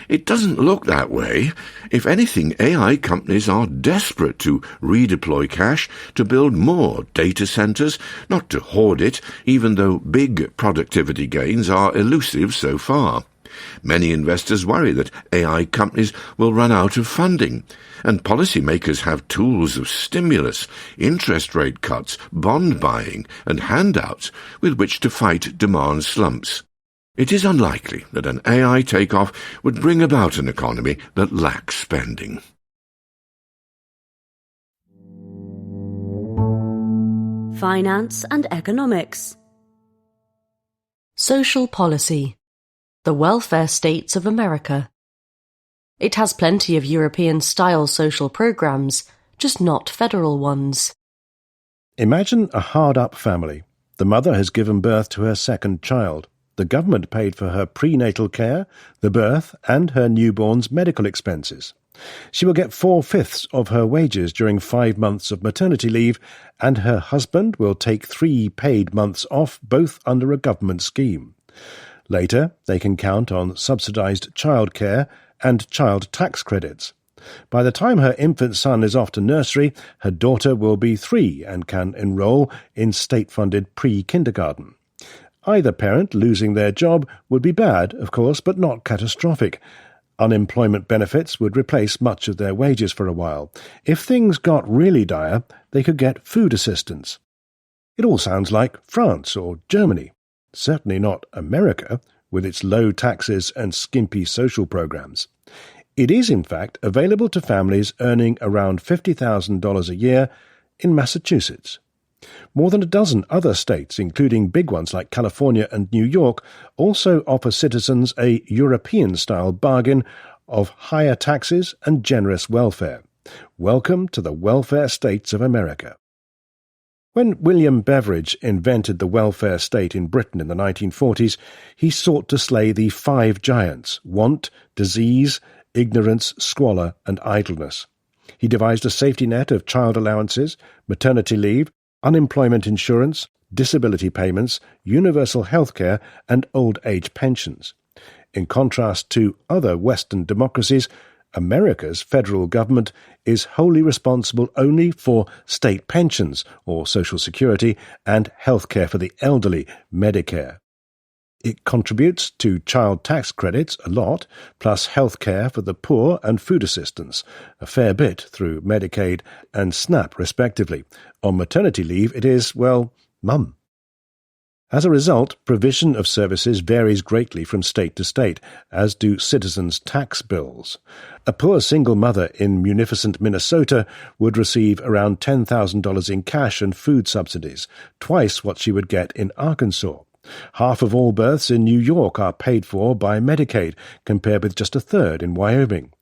It doesn't look that way. If anything, AI companies are desperate to redeploy cash to build more data centers, not to hoard it, even though big productivity gains are elusive so far. Many investors worry that AI companies will run out of funding, and policymakers have tools of stimulus, interest rate cuts, bond buying, and handouts with which to fight demand slumps. It is unlikely that an AI takeoff would bring about an economy that lacks spending. Finance and economics. Social policy. The welfare states of America. It has plenty of European-style social programs, just not federal ones. Imagine a hard-up family. The mother has given birth to her second child. The government paid for her prenatal care, the birth, and her newborn's medical expenses. She will get 4/5 of her wages during 5 months of maternity leave, and her husband will take 3 paid months off, both under a government scheme. Later, they can count on subsidised childcare and child tax credits. By the time her infant son is off to nursery, her daughter will be 3 and can enrol in state-funded pre-kindergarten. Either parent losing their job would be bad, of course, but not catastrophic. Unemployment benefits would replace much of their wages for a while. If things got really dire, they could get food assistance. It all sounds like France or Germany. Certainly not America, with its low taxes and skimpy social programs. It is, in fact, available to families earning around $50,000 a year in Massachusetts. More than a dozen other states, including big ones like California and New York, also offer citizens a European-style bargain of higher taxes and generous welfare. Welcome to the welfare states of America. When William Beveridge invented the welfare state in Britain in the 1940s, he sought to slay the 5 giants: want, disease, ignorance, squalor, and idleness. He devised a safety net of child allowances, maternity leave, unemployment insurance, disability payments, universal health care, and old age pensions. In contrast to other Western democracies, America's federal government is wholly responsible only for state pensions, or Social Security, and health care for the elderly, Medicare. It contributes to child tax credits a lot, plus health care for the poor and food assistance, a fair bit through Medicaid and SNAP, respectively. On maternity leave, it is, well, mum. As a result, provision of services varies greatly from state to state, as do citizens' tax bills. A poor single mother in munificent Minnesota would receive around $10,000 in cash and food subsidies, twice what she would get in Arkansas. Half of all births in New York are paid for by Medicaid, compared with just a third in Wyoming.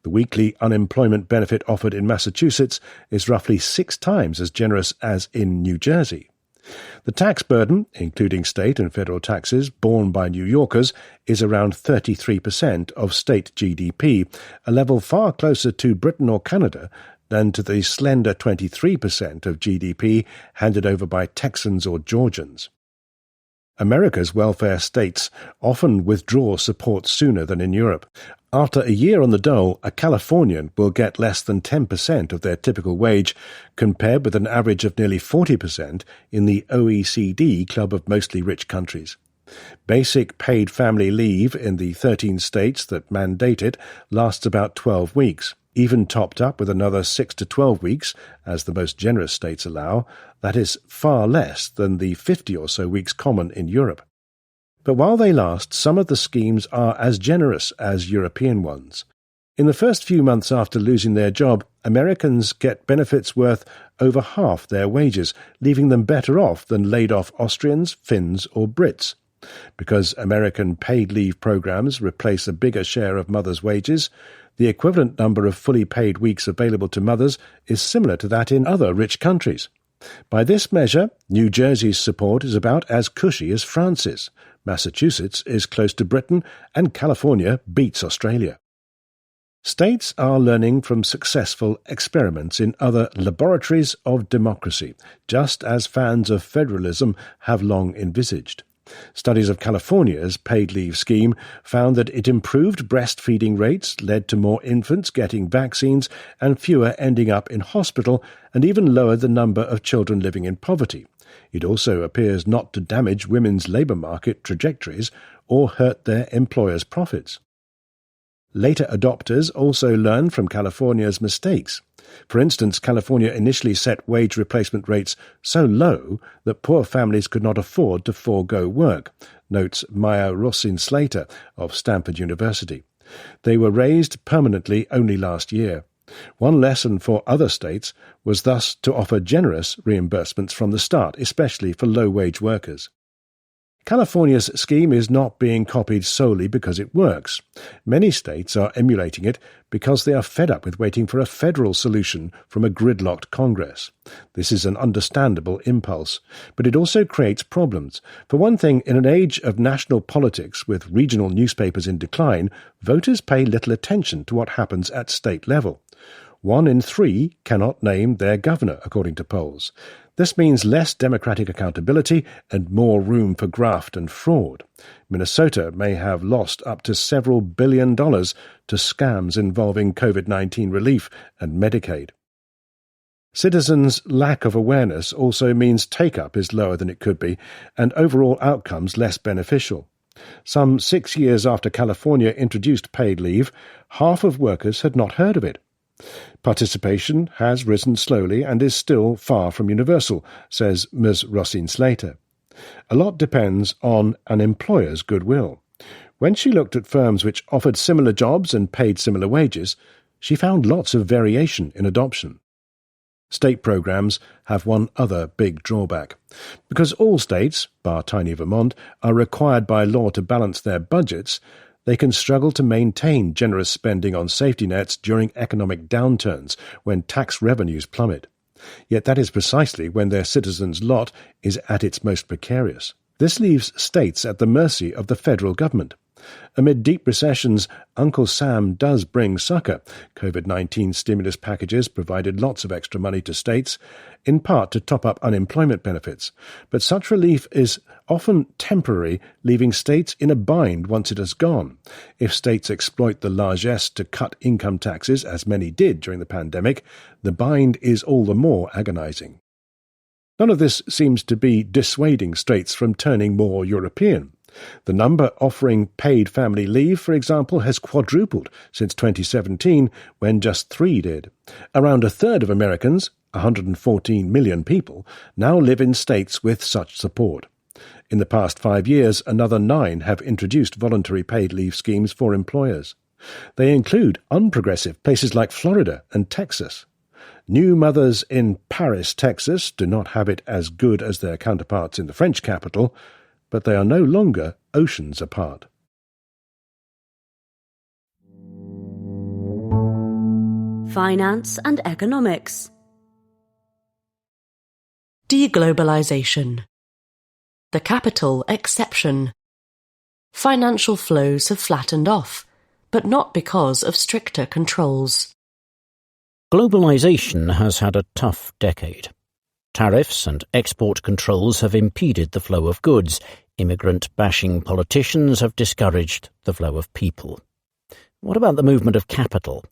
The weekly unemployment benefit offered in Massachusetts is roughly 6 times as generous as in New Jersey. The tax burden, including state and federal taxes, borne by New Yorkers is around 33% of state GDP, a level far closer to Britain or Canada than to the slender 23% of GDP handed over by Texans or Georgians. America's welfare states often withdraw support sooner than in Europe. After a year on the dole, a Californian will get less than 10% of their typical wage, compared with an average of nearly 40% in the OECD club of mostly rich countries. Basic paid family leave in the 13 states that mandate it lasts about 12 weeks. Even topped up with another 6 to 12 weeks, as the most generous states allow. That is far less than the 50 or so weeks common in Europe. But while they last, some of the schemes are as generous as European ones. In the first few months after losing their job, Americans get benefits worth over half their wages, leaving them better off than laid-off Austrians, Finns, or Brits. Because American paid leave programs replace a bigger share of mothers' wages, the equivalent number of fully paid weeks available to mothers is similar to that in other rich countries. By this measure, New Jersey's support is about as cushy as France's. Massachusetts is close to Britain, and California beats Australia. States are learning from successful experiments in other laboratories of democracy, just as fans of federalism have long envisaged. Studies of California's paid leave scheme found that it improved breastfeeding rates, led to more infants getting vaccines and fewer ending up in hospital, and even lowered the number of children living in poverty. It also appears not to damage women's labour market trajectories or hurt their employers' profits. Later adopters also learn from California's mistakes. For instance, California initially set wage replacement rates so low that poor families could not afford to forego work, notes Maya Rosin-Slater of Stanford University. They were raised permanently only last year. One lesson for other states was thus to offer generous reimbursements from the start, especially for low-wage workers. California's scheme is not being copied solely because it works. Many states are emulating it because they are fed up with waiting for a federal solution from a gridlocked Congress. This is an understandable impulse, but it also creates problems. For one thing, in an age of national politics with regional newspapers in decline, voters pay little attention to what happens at state level. 1 in 3 cannot name their governor, according to polls. This means less democratic accountability and more room for graft and fraud. Minnesota may have lost up to several $1 billion to scams involving COVID-19 relief and Medicaid. Citizens' lack of awareness also means take-up is lower than it could be and overall outcomes less beneficial. Some 6 years after California introduced paid leave, half of workers had not heard of it. Participation has risen slowly and is still far from universal, says Ms. Rossin-Slater. A lot depends on an employer's goodwill. When she looked at firms which offered similar jobs and paid similar wages, she found lots of variation in adoption. State programs have one other big drawback. Because all states, bar tiny Vermont, are required by law to balance their budgets, they can struggle to maintain generous spending on safety nets during economic downturns when tax revenues plummet. Yet that is precisely when their citizens' lot is at its most precarious. This leaves states at the mercy of the federal government. Amid deep recessions, Uncle Sam does bring succor. COVID-19 stimulus packages provided lots of extra money to states, in part to top up unemployment benefits. But such relief is often temporary, leaving states in a bind once it has gone. If states exploit the largesse to cut income taxes, as many did during the pandemic, the bind is all the more agonizing. None of this seems to be dissuading states from turning more European. The number offering paid family leave, for example, has quadrupled since 2017, when just 3 did. Around a third of Americans, 114 million people, now live in states with such support. In the past 5 years, another 9 have introduced voluntary paid leave schemes for employers. They include unprogressive places like Florida and Texas. New mothers in Paris, Texas, do not have it as good as their counterparts in the French capital, but they are no longer oceans apart. Finance and economics. Deglobalization. The capital exception. Financial flows have flattened off, but not because of stricter controls. Globalization has had a tough decade. Tariffs and export controls have impeded the flow of goods. Immigrant-bashing politicians have discouraged the flow of people. What about the movement of capital?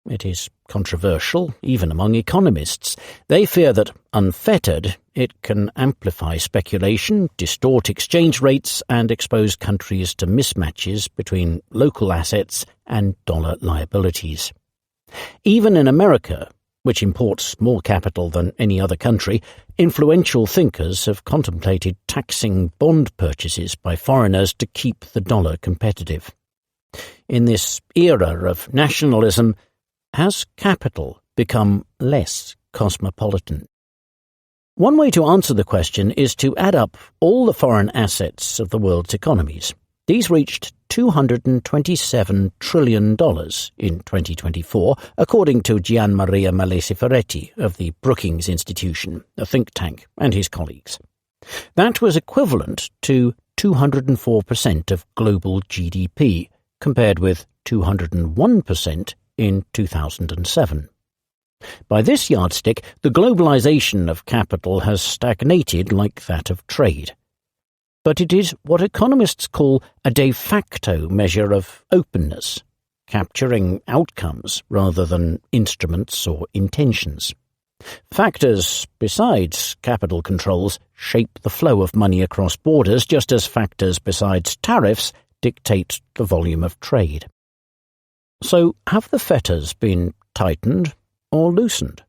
It is controversial, even among economists. They fear that, unfettered, it can amplify speculation, distort exchange rates, and expose countries to mismatches between local assets and dollar liabilities. Even in America, which imports more capital than any other country, influential thinkers have contemplated taxing bond purchases by foreigners to keep the dollar competitive. In this era of nationalism, has capital become less cosmopolitan? One way to answer the question is to add up all the foreign assets of the world's economies. These reached $227 trillion in 2024, according to Gianmaria Malesi-Ferretti of the Brookings Institution, a think tank, and his colleagues. That was equivalent to 204% of global GDP, compared with 201% in 2007. By this yardstick, the globalization of capital has stagnated like that of trade. But it is what economists call a de facto measure of openness, capturing outcomes rather than instruments or intentions. Factors besides capital controls shape the flow of money across borders, just as factors besides tariffs dictate the volume of trade. So, have the fetters been tightened or loosened?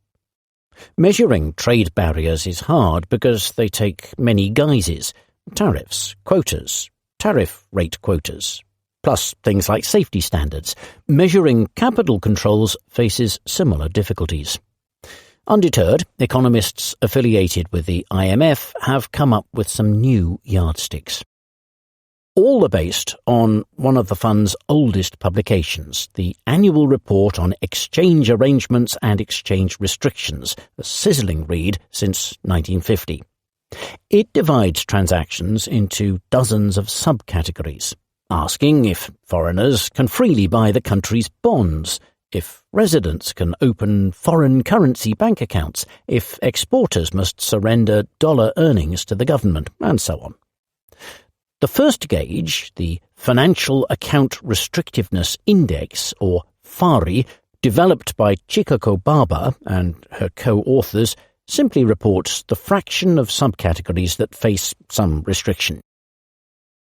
Measuring trade barriers is hard because they take many guises: tariffs, quotas, tariff rate quotas, plus things like safety standards. Measuring capital controls faces similar difficulties. Undeterred, economists affiliated with the IMF have come up with some new yardsticks. All are based on one of the fund's oldest publications, the Annual Report on Exchange Arrangements and Exchange Restrictions, a sizzling read since 1950. It divides transactions into dozens of subcategories, asking if foreigners can freely buy the country's bonds, if residents can open foreign currency bank accounts, if exporters must surrender dollar earnings to the government, and so on. The first gauge, the Financial Account Restrictiveness Index, or FARI, developed by Chikako Baba and her co-authors, simply reports the fraction of subcategories that face some restriction.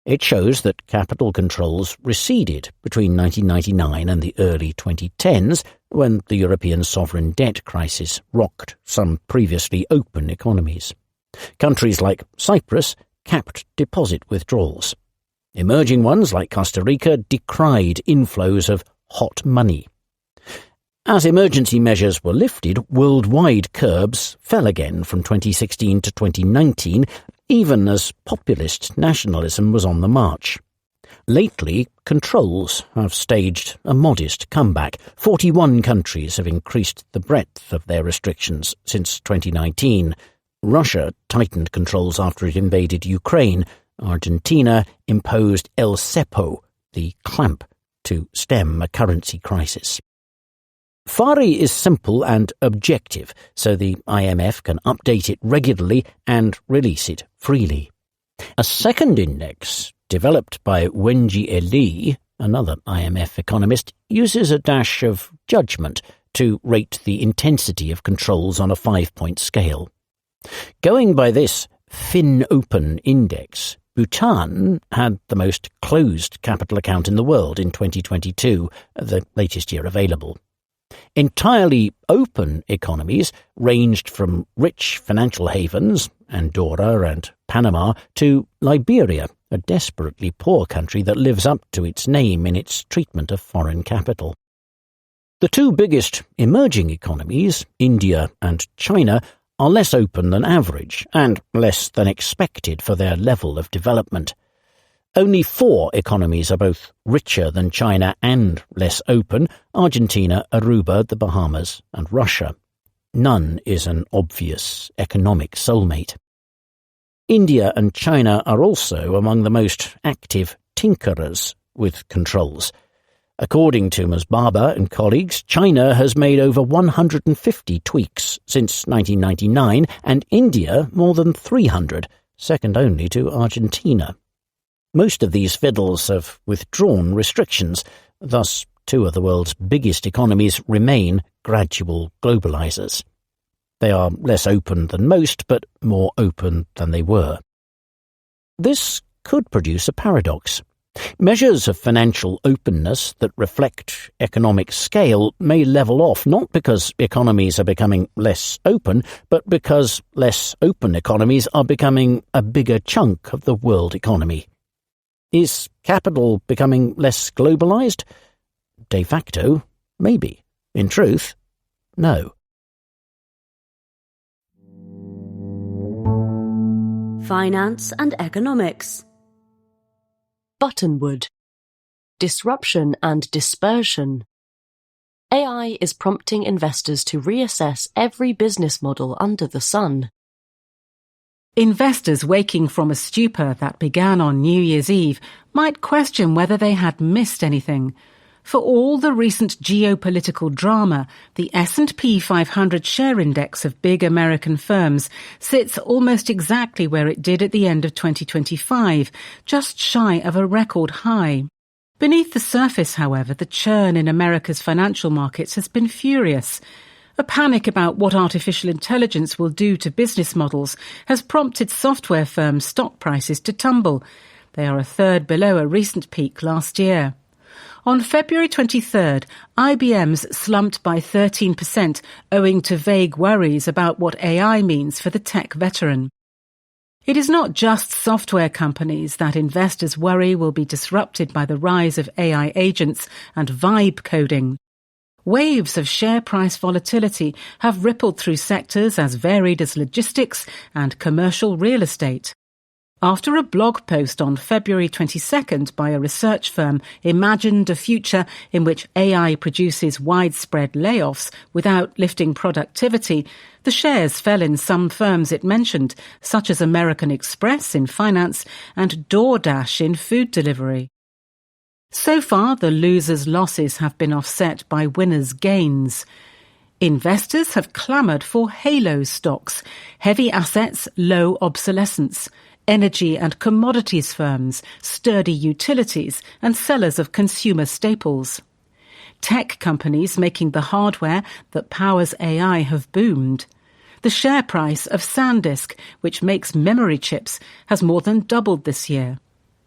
It shows that capital controls receded between 1999 and the early 2010s, when the European sovereign debt crisis rocked some previously open economies. Countries like Cyprus capped deposit withdrawals. Emerging ones like Costa Rica decried inflows of hot money. As emergency measures were lifted, worldwide curbs fell again from 2016 to 2019, even as populist nationalism was on the march. Lately, controls have staged a modest comeback. 41 countries have increased the breadth of their restrictions since 2019. Russia tightened controls after it invaded Ukraine. Argentina imposed El Cepo, the clamp, to stem a currency crisis. FARI is simple and objective, so the IMF can update it regularly and release it freely. A second index, developed by Wenji Eli, another IMF economist, uses a dash of judgment to rate the intensity of controls on a 5-point scale. Going by this FinOpen index, Bhutan had the most closed capital account in the world in 2022, the latest year available. Entirely open economies ranged from rich financial havens, Andorra and Panama, to Liberia, a desperately poor country that lives up to its name in its treatment of foreign capital. The two biggest emerging economies, India and China, are less open than average and less than expected for their level of development. Only 4 economies are both richer than China and less open: Argentina, Aruba, the Bahamas, and Russia. None is an obvious economic soulmate. India and China are also among the most active tinkerers with controls. According to Masbaba and colleagues, China has made over 150 tweaks since 1999, and India more than 300, second only to Argentina. Most of these fiddles have withdrawn restrictions, thus 2 of the world's biggest economies remain gradual globalizers. They are less open than most, but more open than they were. This could produce a paradox. Measures of financial openness that reflect economic scale may level off, not because economies are becoming less open, but because less open economies are becoming a bigger chunk of the world economy. Is capital becoming less globalized? De facto, maybe. In truth, no. Finance and economics. Buttonwood. Disruption and dispersion. AI is prompting investors to reassess every business model under the sun. Investors waking from a stupor that began on New Year's Eve might question whether they had missed anything. For all the recent geopolitical drama, the S&P 500 share index of big American firms sits almost exactly where it did at the end of 2025, just shy of a record high. Beneath the surface, however, the churn in America's financial markets has been furious. A panic about what artificial intelligence will do to business models has prompted software firms' stock prices to tumble. They are a third below a recent peak last year. On February 23rd, IBM's slumped by 13% owing to vague worries about what AI means for the tech veteran. It is not just software companies that investors worry will be disrupted by the rise of AI agents and vibe coding. Waves of share price volatility have rippled through sectors as varied as logistics and commercial real estate. After a blog post on February 22nd by a research firm imagined a future in which AI produces widespread layoffs without lifting productivity, the shares fell in some firms it mentioned, such as American Express in finance and DoorDash in food delivery. So far, the losers' losses have been offset by winners' gains. Investors have clamoured for halo stocks, heavy assets, low obsolescence, energy and commodities firms, sturdy utilities, and sellers of consumer staples. Tech companies making the hardware that powers AI have boomed. The share price of SanDisk, which makes memory chips, has more than doubled this year.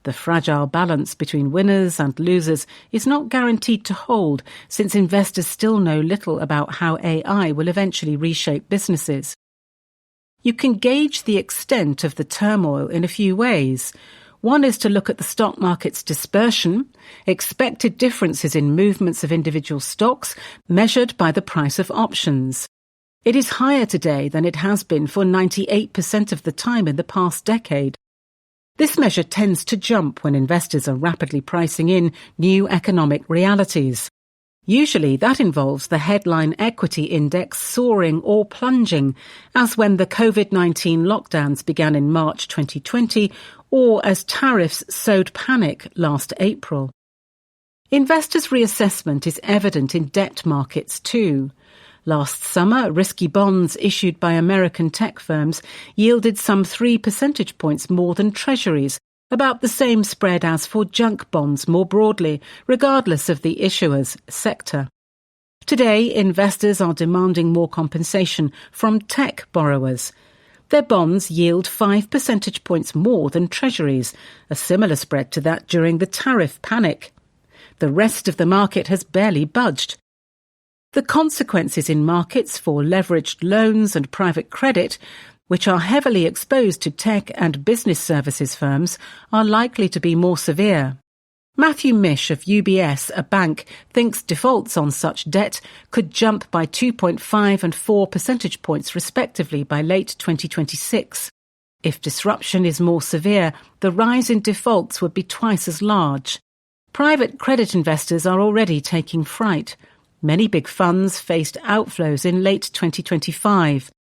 The fragile balance between winners and losers is not guaranteed to hold, since investors still know little about how AI will eventually reshape businesses. You can gauge the extent of the turmoil in a few ways. One is to look at the stock market's dispersion, expected differences in movements of individual stocks measured by the price of options. It is higher today than it has been for 98% of the time in the past decade. This measure tends to jump when investors are rapidly pricing in new economic realities. Usually that involves the headline equity index soaring or plunging, as when the COVID-19 lockdowns began in March 2020 or as tariffs sowed panic last April. Investors' reassessment is evident in debt markets too. Last summer, risky bonds issued by American tech firms yielded some 3 percentage points more than treasuries, about the same spread as for junk bonds more broadly, regardless of the issuer's sector. Today, investors are demanding more compensation from tech borrowers. Their bonds yield 5 percentage points more than treasuries, a similar spread to that during the tariff panic. The rest of the market has barely budged. The consequences in markets for leveraged loans and private credit, which are heavily exposed to tech and business services firms, are likely to be more severe. Matthew Mish of UBS, a bank, thinks defaults on such debt could jump by 2.5 and 4 percentage points respectively by late 2026. If disruption is more severe, the rise in defaults would be twice as large. Private credit investors are already taking fright. Many big funds faced outflows in late 2025.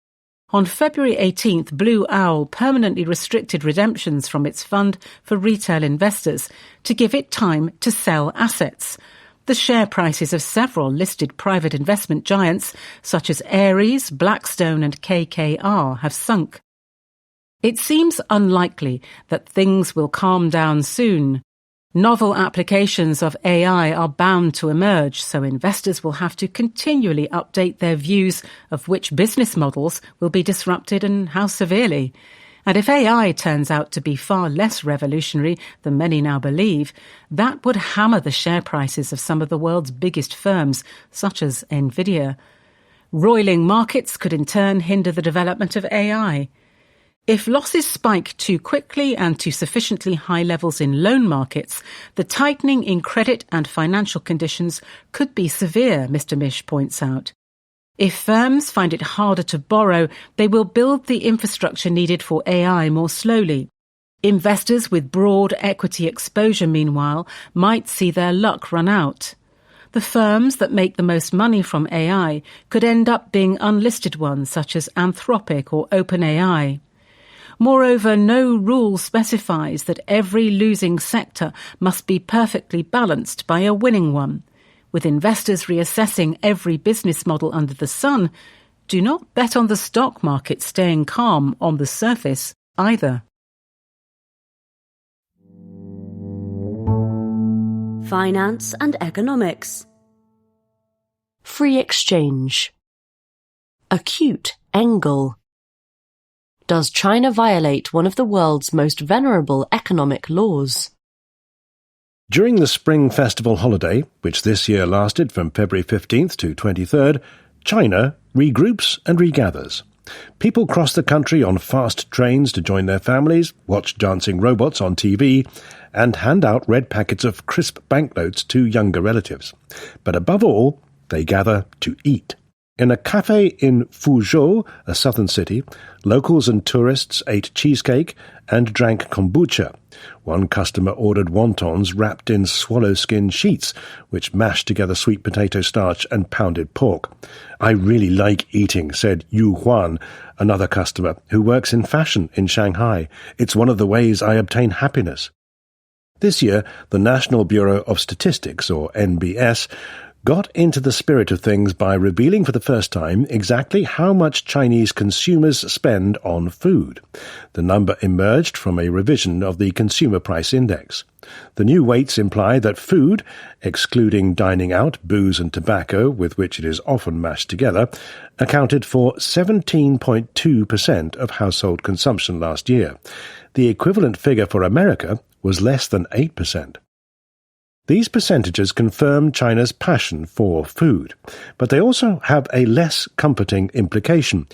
On February 18th, Blue Owl permanently restricted redemptions from its fund for retail investors to give it time to sell assets. The share prices of several listed private investment giants, such as Ares, Blackstone and KKR, have sunk. It seems unlikely that things will calm down soon. Novel applications of AI are bound to emerge, so investors will have to continually update their views of which business models will be disrupted and how severely. And if AI turns out to be far less revolutionary than many now believe, that would hammer the share prices of some of the world's biggest firms, such as Nvidia. Roiling markets could in turn hinder the development of AI. If losses spike too quickly and to sufficiently high levels in loan markets, the tightening in credit and financial conditions could be severe, Mr. Mish points out. If firms find it harder to borrow, they will build the infrastructure needed for AI more slowly. Investors with broad equity exposure, meanwhile, might see their luck run out. The firms that make the most money from AI could end up being unlisted ones such as Anthropic or OpenAI. Moreover, no rule specifies that every losing sector must be perfectly balanced by a winning one. With investors reassessing every business model under the sun, do not bet on the stock market staying calm on the surface either. Finance and economics. Free exchange. Acute angle. Does China violate one of the world's most venerable economic laws? During the Spring Festival holiday, which this year lasted from February 15th to 23rd, China regroups and regathers. People cross the country on fast trains to join their families, watch dancing robots on TV, and hand out red packets of crisp banknotes to younger relatives. But above all, they gather to eat. In a cafe in Fuzhou, a southern city, locals and tourists ate cheesecake and drank kombucha. One customer ordered wontons wrapped in swallow-skin sheets, which mashed together sweet potato starch and pounded pork. "I really like eating," said Yu Huan, another customer, who works in fashion in Shanghai. "It's one of the ways I obtain happiness." This year, the National Bureau of Statistics, or NBS, got into the spirit of things by revealing for the first time exactly how much Chinese consumers spend on food. The number emerged from a revision of the Consumer Price Index. The new weights imply that food, excluding dining out, booze and tobacco, with which it is often mashed together, accounted for 17.2% of household consumption last year. The equivalent figure for America was less than 8%. These percentages confirm China's passion for food, but they also have a less comforting implication.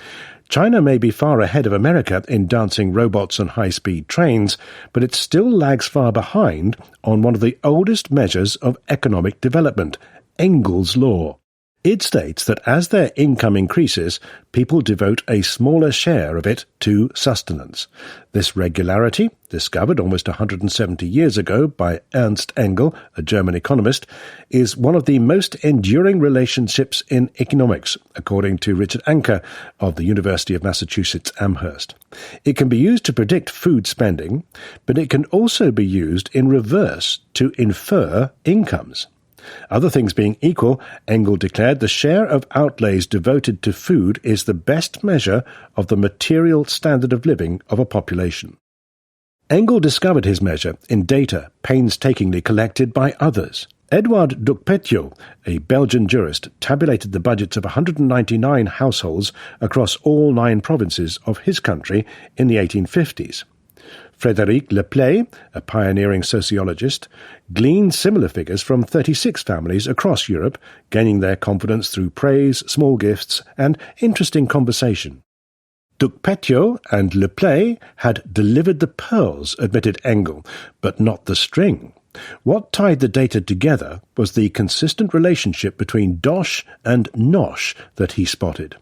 China may be far ahead of America in dancing robots and high-speed trains, but it still lags far behind on one of the oldest measures of economic development, Engel's law. It states that as their income increases, people devote a smaller share of it to sustenance. This regularity, discovered almost 170 years ago by Ernst Engel, a German economist, is one of the most enduring relationships in economics, according to Richard Anker of the University of Massachusetts Amherst. It can be used to predict food spending, but it can also be used in reverse to infer incomes. Other things being equal, Engel declared the share of outlays devoted to food is the best measure of the material standard of living of a population. Engel discovered his measure in data painstakingly collected by others. Edouard Ducpétiaux, a Belgian jurist, tabulated the budgets of 199 households across all 9 provinces of his country in the 1850s. Frédéric Leplay, a pioneering sociologist, gleaned similar figures from 36 families across Europe, gaining their confidence through praise, small gifts, and interesting conversation. Ducpétiaux and Leplay had delivered the pearls, admitted Engel, but not the string. What tied the data together was the consistent relationship between dosh and nosh that he spotted.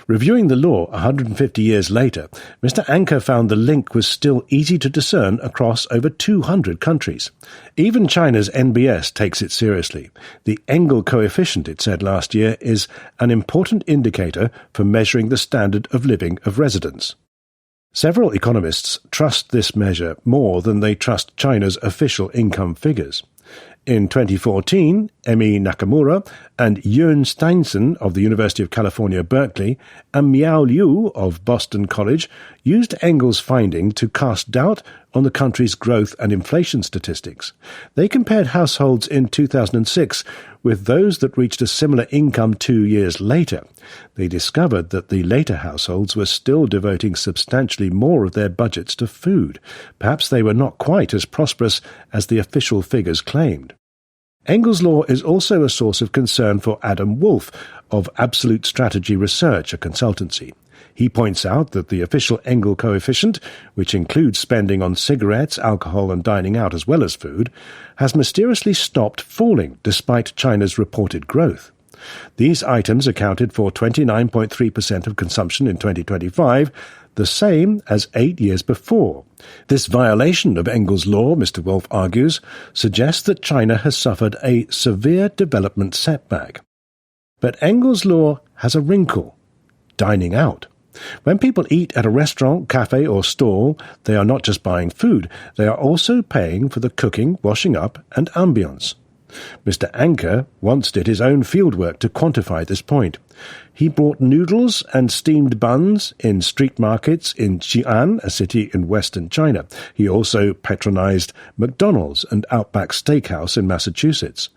Reviewing the law 150 years later, Mr. Anker found the link was still easy to discern across over 200 countries. Even China's NBS takes it seriously. The Engel coefficient, it said last year, is an important indicator for measuring the standard of living of residents. Several economists trust this measure more than they trust China's official income figures. In 2014, Emi Nakamura and Jörn Steinsen of the University of California, Berkeley, and Miao Liu of Boston College used Engel's finding to cast doubt on the country's growth and inflation statistics. They compared households in 2006 with those that reached a similar income 2 years later. They discovered that the later households were still devoting substantially more of their budgets to food. Perhaps they were not quite as prosperous as the official figures claimed. Engel's law is also a source of concern for Adam Wolf of Absolute Strategy Research, a consultancy. He points out that the official Engel coefficient, which includes spending on cigarettes, alcohol and dining out as well as food, has mysteriously stopped falling despite China's reported growth. These items accounted for 29.3% of consumption in 2025, the same as 8 years before. This violation of Engel's law, Mr. Wolf argues, suggests that China has suffered a severe development setback. But Engel's law has a wrinkle: dining out. When people eat at a restaurant, cafe or stall, they are not just buying food, they are also paying for the cooking, washing up and ambience. Mr. Anker once did his own fieldwork to quantify this point. He bought noodles and steamed buns in street markets in Xi'an, a city in western China. He also patronized McDonald's and Outback Steakhouse in Massachusetts.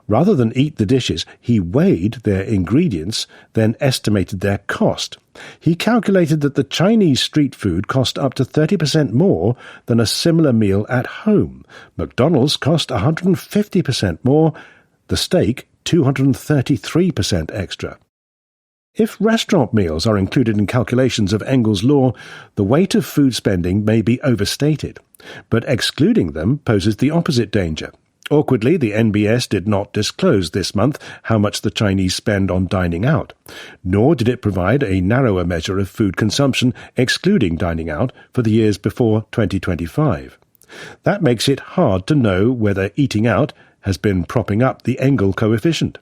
Rather than eat the dishes, he weighed their ingredients, then estimated their cost. He calculated that the Chinese street food cost up to 30% more than a similar meal at home. McDonald's cost 150% more, the steak 233% extra. If restaurant meals are included in calculations of Engel's law, the weight of food spending may be overstated, but excluding them poses the opposite danger. Awkwardly, the NBS did not disclose this month how much the Chinese spend on dining out, nor did it provide a narrower measure of food consumption, excluding dining out, for the years before 2025. That makes it hard to know whether eating out has been propping up the Engel coefficient.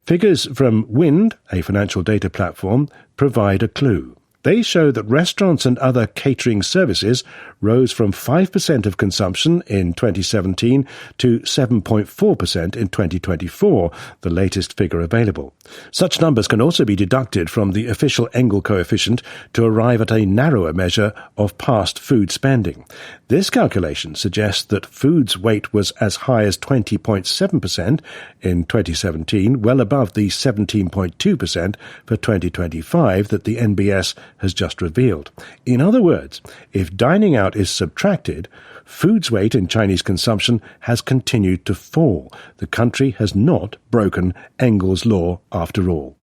Figures from Wind, a financial data platform, provide a clue. They show that restaurants and other catering services rose from 5% of consumption in 2017 to 7.4% in 2024, the latest figure available. Such numbers can also be deducted from the official Engel coefficient to arrive at a narrower measure of past food spending. This calculation suggests that food's weight was as high as 20.7% in 2017, well above the 17.2% for 2025 that the NBS has just revealed. In other words, if dining out is subtracted, Food's weight in Chinese consumption has continued to fall. The country has not broken Engel's law after all.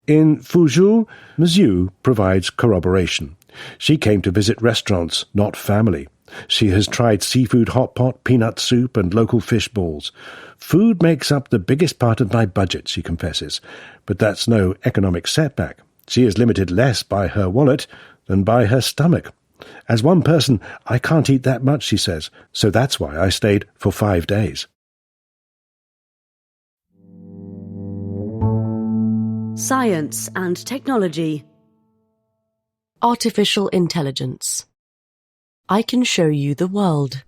In Fuzhou, Mizu provides corroboration. She came to visit restaurants, not family. She has tried seafood hot pot, peanut soup, and local fish balls. Food makes up the biggest part of my budget, she confesses, but that's no economic setback. She is limited less by her wallet than by her stomach. As one person, I can't eat that much, she says, so that's why I stayed for 5 days. Science and technology. Artificial intelligence. I can show you the world.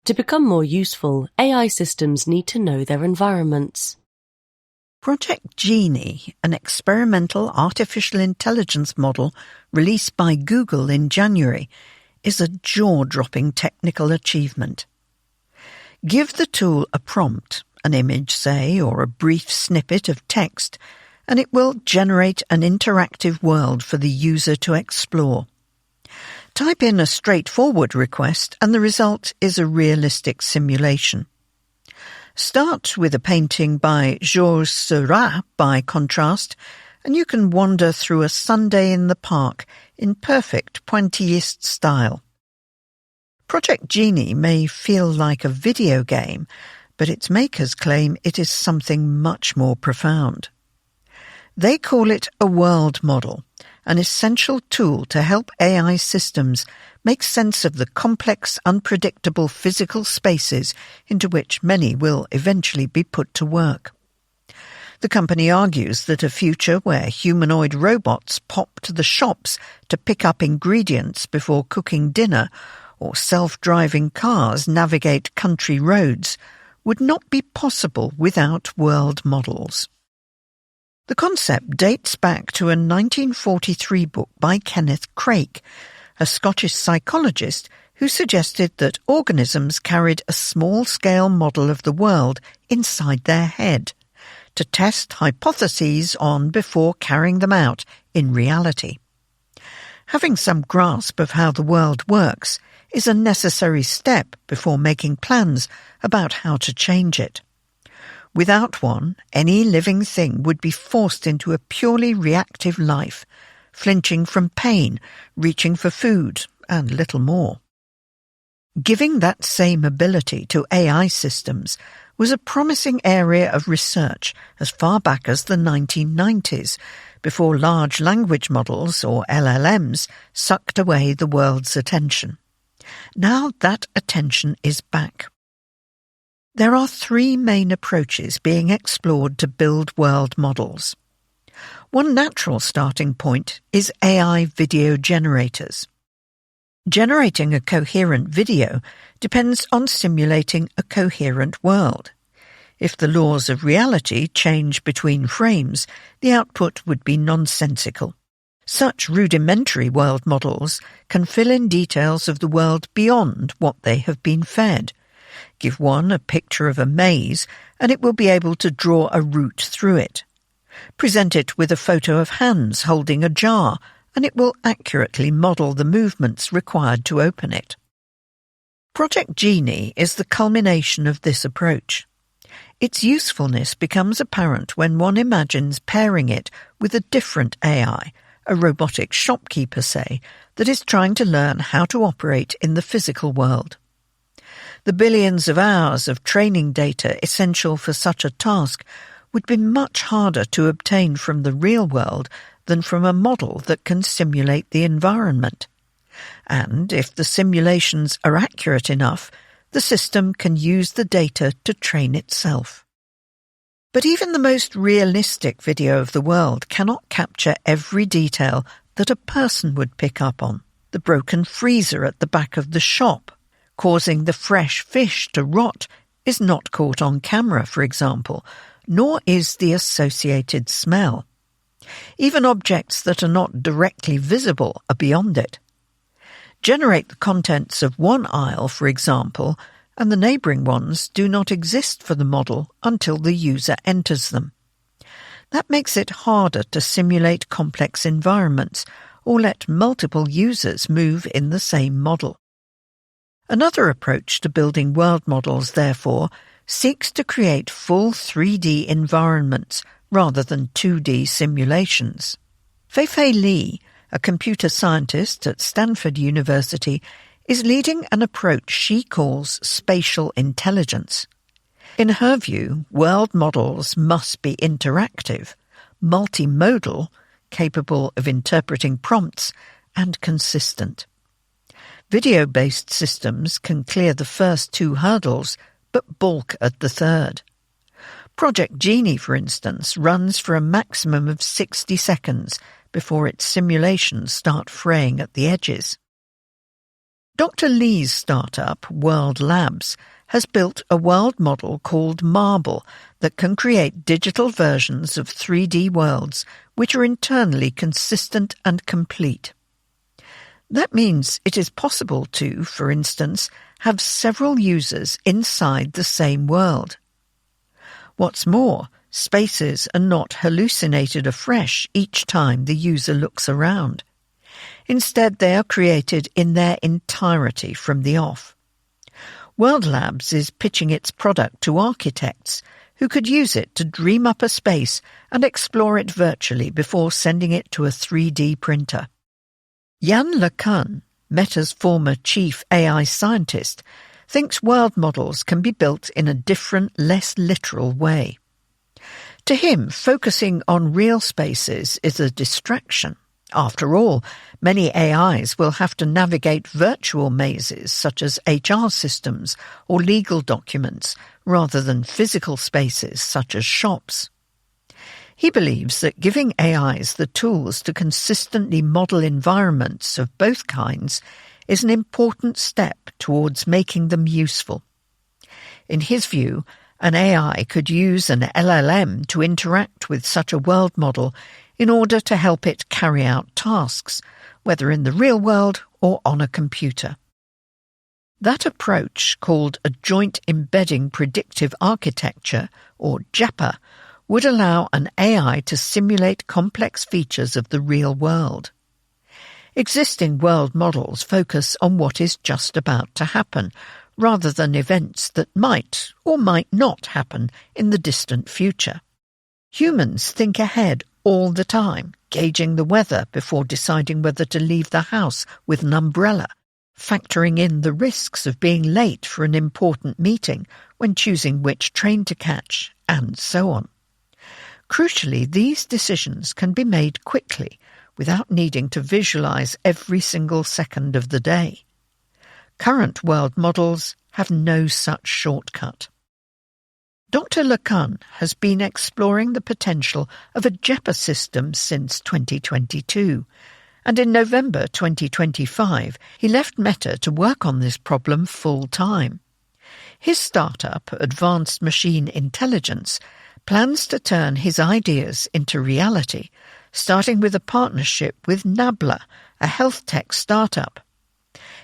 To become more useful, AI systems need to know their environments. Project Genie, an experimental artificial intelligence model released by Google in January, is a jaw-dropping technical achievement. Give the tool a prompt, an image, say, or a brief snippet of text, and it will generate an interactive world for the user to explore. Type in a straightforward request and the result is a realistic simulation. Start with a painting by Georges Seurat, by contrast, and you can wander through a Sunday in the park in perfect pointillist style. Project Genie may feel like a video game, but its makers claim it is something much more profound. They call it a world model, an essential tool to help AI systems make sense of the complex, unpredictable physical spaces into which many will eventually be put to work. The company argues that a future where humanoid robots pop to the shops to pick up ingredients before cooking dinner, or self-driving cars navigate country roads, would not be possible without world models. The concept dates back to a 1943 book by Kenneth Craik, a Scottish psychologist who suggested that organisms carried a small-scale model of the world inside their head to test hypotheses on before carrying them out in reality. Having some grasp of how the world works is a necessary step before making plans about how to change it. Without one, any living thing would be forced into a purely reactive life, flinching from pain, reaching for food, and little more. Giving that same ability to AI systems was a promising area of research as far back as the 1990s, before large language models, or LLMs, sucked away the world's attention. Now that attention is back. There are three main approaches being explored to build world models. One natural starting point is AI video generators. Generating a coherent video depends on simulating a coherent world. If the laws of reality change between frames, the output would be nonsensical. Such rudimentary world models can fill in details of the world beyond what they have been fed. Give one a picture of a maze, and it will be able to draw a route through it. Present it with a photo of hands holding a jar, and it will accurately model the movements required to open it. Project Genie is the culmination of this approach. Its usefulness becomes apparent when one imagines pairing it with a different AI, a robotic shopkeeper, say, that is trying to learn how to operate in the physical world. The billions of hours of training data essential for such a task would be much harder to obtain from the real world than from a model that can simulate the environment. And if the simulations are accurate enough, the system can use the data to train itself. But even the most realistic video of the world cannot capture every detail that a person would pick up on. The broken freezer at the back of the shop, causing the fresh fish to rot, is not caught on camera, for example, nor is the associated smell. Even objects that are not directly visible are beyond it. Generate the contents of one aisle, for example, and the neighbouring ones do not exist for the model until the user enters them. That makes it harder to simulate complex environments or let multiple users move in the same model. Another approach to building world models, therefore, seeks to create full 3D environments rather than 2D simulations. Fei-Fei Li, a computer scientist at Stanford University, is leading an approach she calls spatial intelligence. In her view, world models must be interactive, multimodal, capable of interpreting prompts, and consistent. Video-based systems can clear the first two hurdles, but balk at the third. Project Genie, for instance, runs for a maximum of 60 seconds before its simulations start fraying at the edges. Dr. Li's startup, World Labs, has built a world model called Marble that can create digital versions of 3D worlds which are internally consistent and complete. That means it is possible to, for instance, have several users inside the same world. What's more, spaces are not hallucinated afresh each time the user looks around. Instead, they are created in their entirety from the off. World Labs is pitching its product to architects who could use it to dream up a space and explore it virtually before sending it to a 3D printer. Yann LeCun, Meta's former chief AI scientist, thinks world models can be built in a different, less literal way. To him, focusing on real spaces is a distraction. After all, many AIs will have to navigate virtual mazes such as HR systems or legal documents rather than physical spaces such as shops. He believes that giving AIs the tools to consistently model environments of both kinds is an important step towards making them useful. In his view, an AI could use an LLM to interact with such a world model in order to help it carry out tasks, whether in the real world or on a computer. That approach, called a Joint Embedding Predictive Architecture, or JEPA, would allow an AI to simulate complex features of the real world. Existing world models focus on what is just about to happen, rather than events that might or might not happen in the distant future. Humans think ahead all the time, gauging the weather before deciding whether to leave the house with an umbrella, factoring in the risks of being late for an important meeting when choosing which train to catch, and so on. Crucially, these decisions can be made quickly, without needing to visualize every single second of the day. Current world models have no such shortcut. Dr. LeCun has been exploring the potential of a JEPA system since 2022, and in November 2025 he left Meta to work on this problem full-time. His startup, Advanced Machine Intelligence, plans to turn his ideas into reality, starting with a partnership with Nabla, a health tech startup.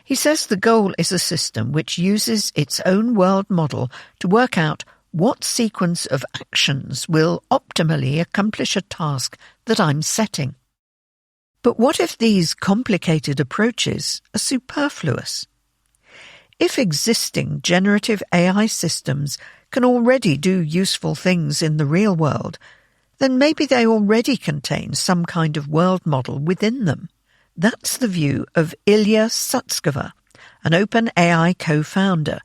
He says the goal is a system which uses its own world model to work out what sequence of actions will optimally accomplish a task that I'm setting. But what if these complicated approaches are superfluous? If existing generative AI systems can already do useful things in the real world, then maybe they already contain some kind of world model within them. That's the view of Ilya Sutskever, an OpenAI co-founder,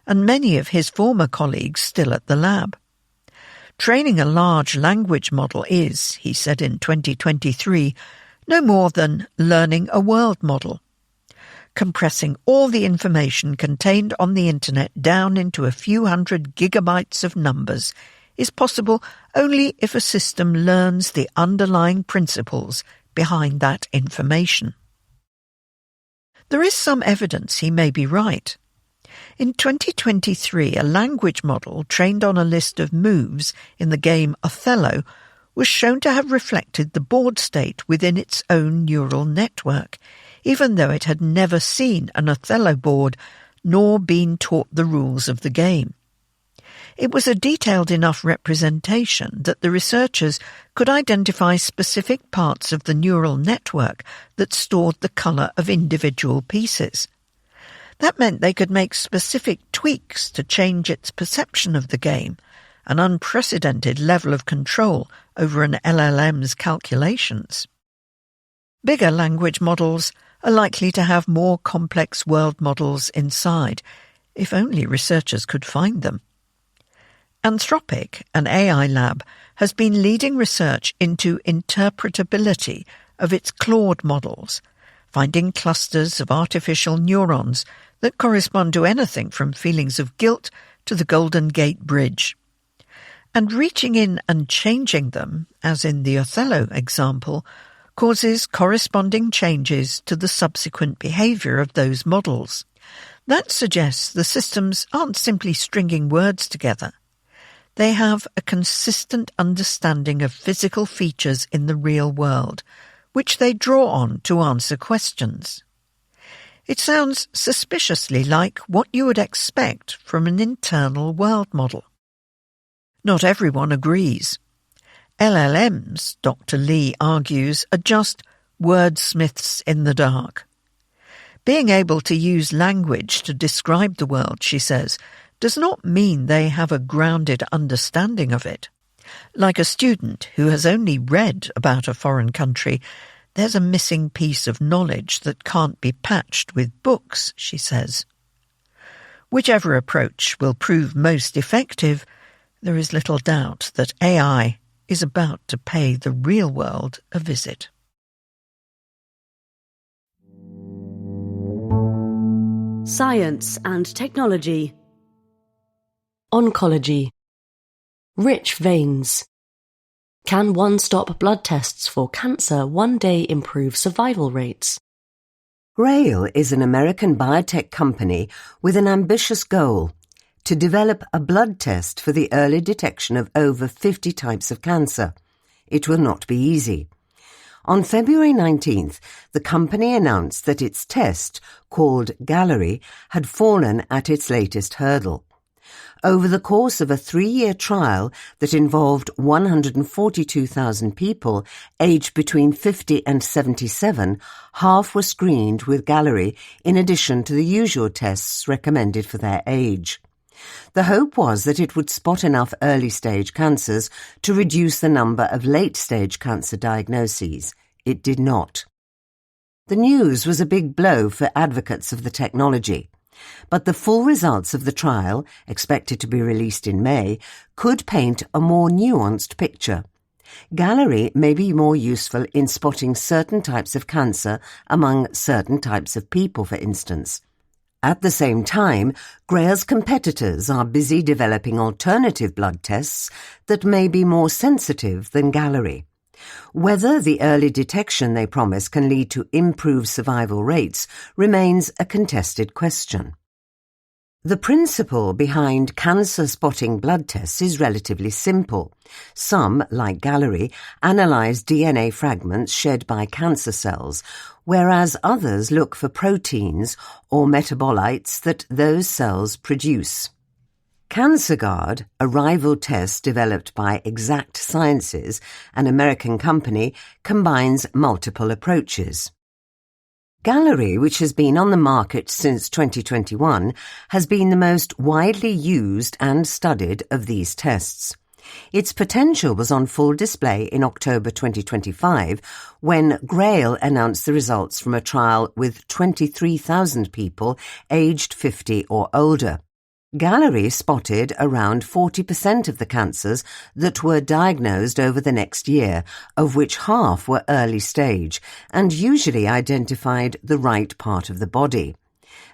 and many of his former colleagues still at the lab. Training a large language model is, he said in 2023, no more than learning a world model. Compressing all the information contained on the internet down into a few hundred gigabytes of numbers is possible only if a system learns the underlying principles behind that information. There is some evidence he may be right. In 2023, a language model trained on a list of moves in the game Othello was shown to have reflected the board state within its own neural network, even though it had never seen an Othello board nor been taught the rules of the game. It was a detailed enough representation that the researchers could identify specific parts of the neural network that stored the colour of individual pieces. That meant they could make specific tweaks to change its perception of the game, an unprecedented level of control over an LLM's calculations. Bigger language models are likely to have more complex world models inside, if only researchers could find them. Anthropic, an AI lab, has been leading research into interpretability of its Claude models, finding clusters of artificial neurons that correspond to anything from feelings of guilt to the Golden Gate Bridge. And reaching in and changing them, as in the Othello example, causes corresponding changes to the subsequent behaviour of those models. That suggests the systems aren't simply stringing words together. They have a consistent understanding of physical features in the real world, which they draw on to answer questions. It sounds suspiciously like what you would expect from an internal world model. Not everyone agrees. LLMs, Dr. Lee argues, are just wordsmiths in the dark. Being able to use language to describe the world, she says, does not mean they have a grounded understanding of it. Like a student who has only read about a foreign country, there's a missing piece of knowledge that can't be patched with books, she says. Whichever approach will prove most effective, there is little doubt that AI is about to pay the real world a visit. Science and technology. Oncology. Rich veins. Can one-stop blood tests for cancer one day improve survival rates? GRAIL is an American biotech company with an ambitious goal: to develop a blood test for the early detection of over 50 types of cancer. It will not be easy. On February 19th, the company announced that its test, called Gallery, had fallen at its latest hurdle. Over the course of a 3-year trial that involved 142,000 people aged between 50 and 77, half were screened with Gallery in addition to the usual tests recommended for their age. The hope was that it would spot enough early-stage cancers to reduce the number of late-stage cancer diagnoses. It did not. The news was a big blow for advocates of the technology, but the full results of the trial, expected to be released in May, could paint a more nuanced picture. Gallery may be more useful in spotting certain types of cancer among certain types of people, for instance. At the same time, GRAIL's competitors are busy developing alternative blood tests that may be more sensitive than Gallery. Whether the early detection they promise can lead to improved survival rates remains a contested question. The principle behind cancer-spotting blood tests is relatively simple. Some, like Gallery, analyse DNA fragments shed by cancer cells, whereas others look for proteins or metabolites that those cells produce. CancerGuard, a rival test developed by Exact Sciences, an American company, combines multiple approaches. Gallery, which has been on the market since 2021, has been the most widely used and studied of these tests. Its potential was on full display in October 2025 when GRAIL announced the results from a trial with 23,000 people aged 50 or older. Gallery spotted around 40% of the cancers that were diagnosed over the next year, of which half were early stage, and usually identified the right part of the body.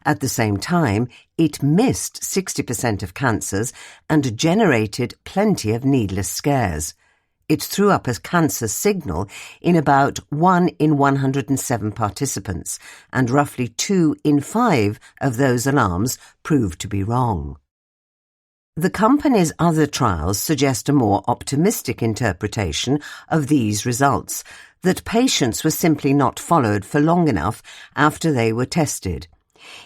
At the same time, it missed 60% of cancers and generated plenty of needless scares. It threw up a cancer signal in about 1 in 107 participants, and roughly 2 in 5 of those alarms proved to be wrong. The company's other trials suggest a more optimistic interpretation of these results, that patients were simply not followed for long enough after they were tested.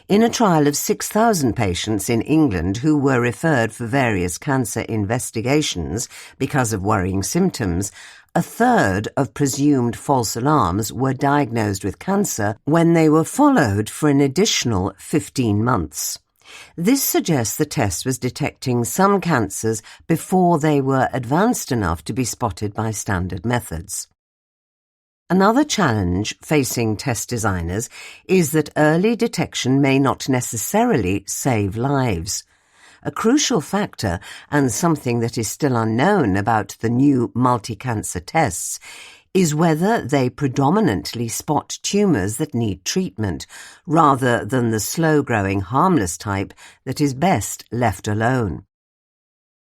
In a trial of 6,000 patients in England who were referred for various cancer investigations because of worrying symptoms, a third of presumed false alarms were diagnosed with cancer when they were followed for an additional 15 months. This suggests the test was detecting some cancers before they were advanced enough to be spotted by standard methods. Another challenge facing test designers is that early detection may not necessarily save lives. A crucial factor, and something that is still unknown about the new multi-cancer tests, is whether they predominantly spot tumours that need treatment, rather than the slow-growing harmless type that is best left alone.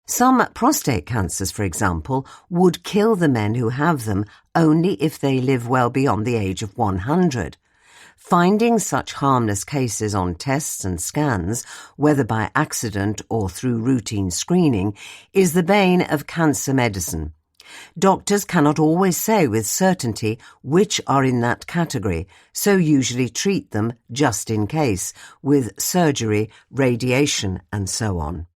Some prostate cancers, for example, would kill the men who have them only if they live well beyond the age of 100. Finding such harmless cases on tests and scans, whether by accident or through routine screening, is the bane of cancer medicine. Doctors cannot always say with certainty which are in that category, so usually treat them just in case, with surgery, radiation, and so on.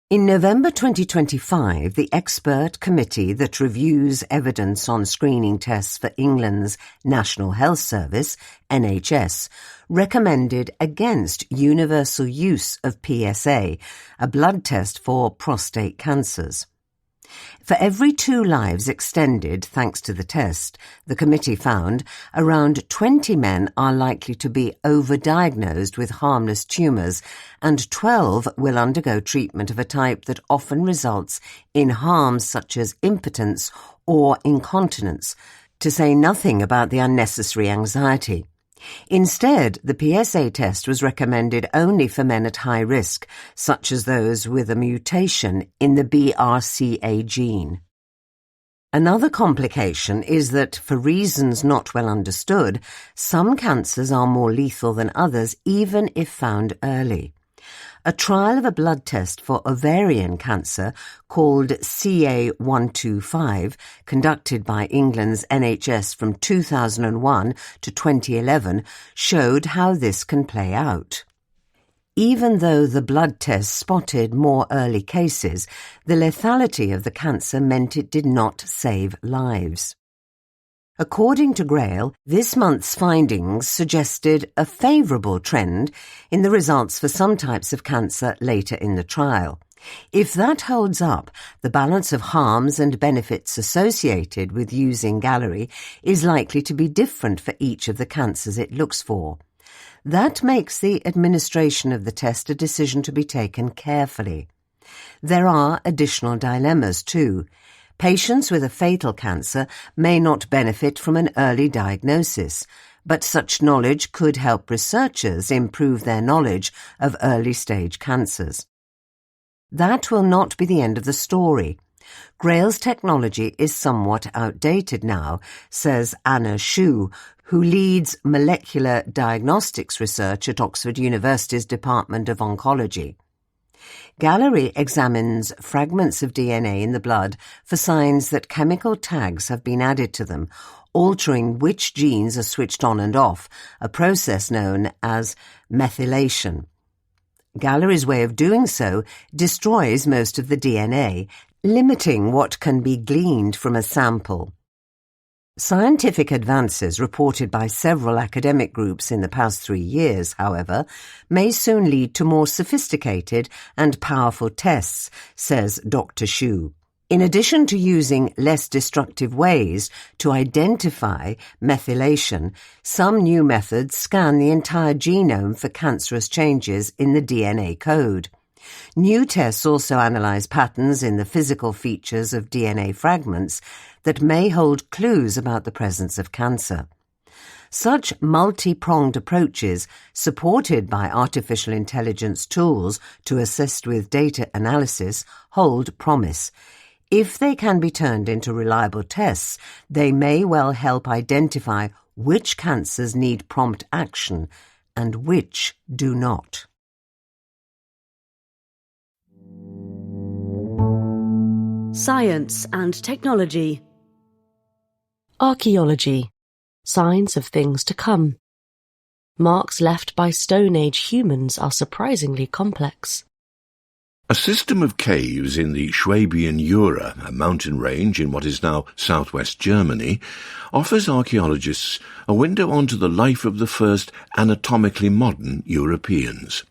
In November 2025, the expert committee that reviews evidence on screening tests for England's National Health Service, NHS, recommended against universal use of PSA, a blood test for prostate cancers. For every 2 lives extended thanks to the test, the committee found around 20 men are likely to be overdiagnosed with harmless tumours, and 12 will undergo treatment of a type that often results in harms such as impotence or incontinence, to say nothing about the unnecessary anxiety. Instead, the PSA test was recommended only for men at high risk, such as those with a mutation in the BRCA gene. Another complication is that, for reasons not well understood, some cancers are more lethal than others, even if found early. A trial of a blood test for ovarian cancer called CA125, conducted by England's NHS from 2001 to 2011, showed how this can play out. Even though the blood test spotted more early cases, the lethality of the cancer meant it did not save lives. According to Grail, this month's findings suggested a favourable trend in the results for some types of cancer later in the trial. If that holds up, the balance of harms and benefits associated with using Gallery is likely to be different for each of the cancers it looks for. That makes the administration of the test a decision to be taken carefully. There are additional dilemmas too. Patients with a fatal cancer may not benefit from an early diagnosis, but such knowledge could help researchers improve their knowledge of early-stage cancers. That will not be the end of the story. Grail's technology is somewhat outdated now, says Anna Shu, who leads molecular diagnostics research at Oxford University's Department of Oncology. Gallery examines fragments of DNA in the blood for signs that chemical tags have been added to them, altering which genes are switched on and off, a process known as methylation. Gallery's way of doing so destroys most of the DNA, limiting what can be gleaned from a sample. Scientific advances reported by several academic groups in the past 3 years, however, may soon lead to more sophisticated and powerful tests, says Dr. Shu. In addition to using less destructive ways to identify methylation, some new methods scan the entire genome for cancerous changes in the DNA code. New tests also analyze patterns in the physical features of DNA fragments that may hold clues about the presence of cancer. Such multi-pronged approaches, supported by artificial intelligence tools to assist with data analysis, hold promise. If they can be turned into reliable tests, they may well help identify which cancers need prompt action and which do not. Science and technology. Archaeology. Signs of things to come. Marks left by Stone Age humans are surprisingly complex. A system of caves in the Swabian Jura, a mountain range in what is now southwest Germany, offers archaeologists a window onto the life of the first anatomically modern Europeans.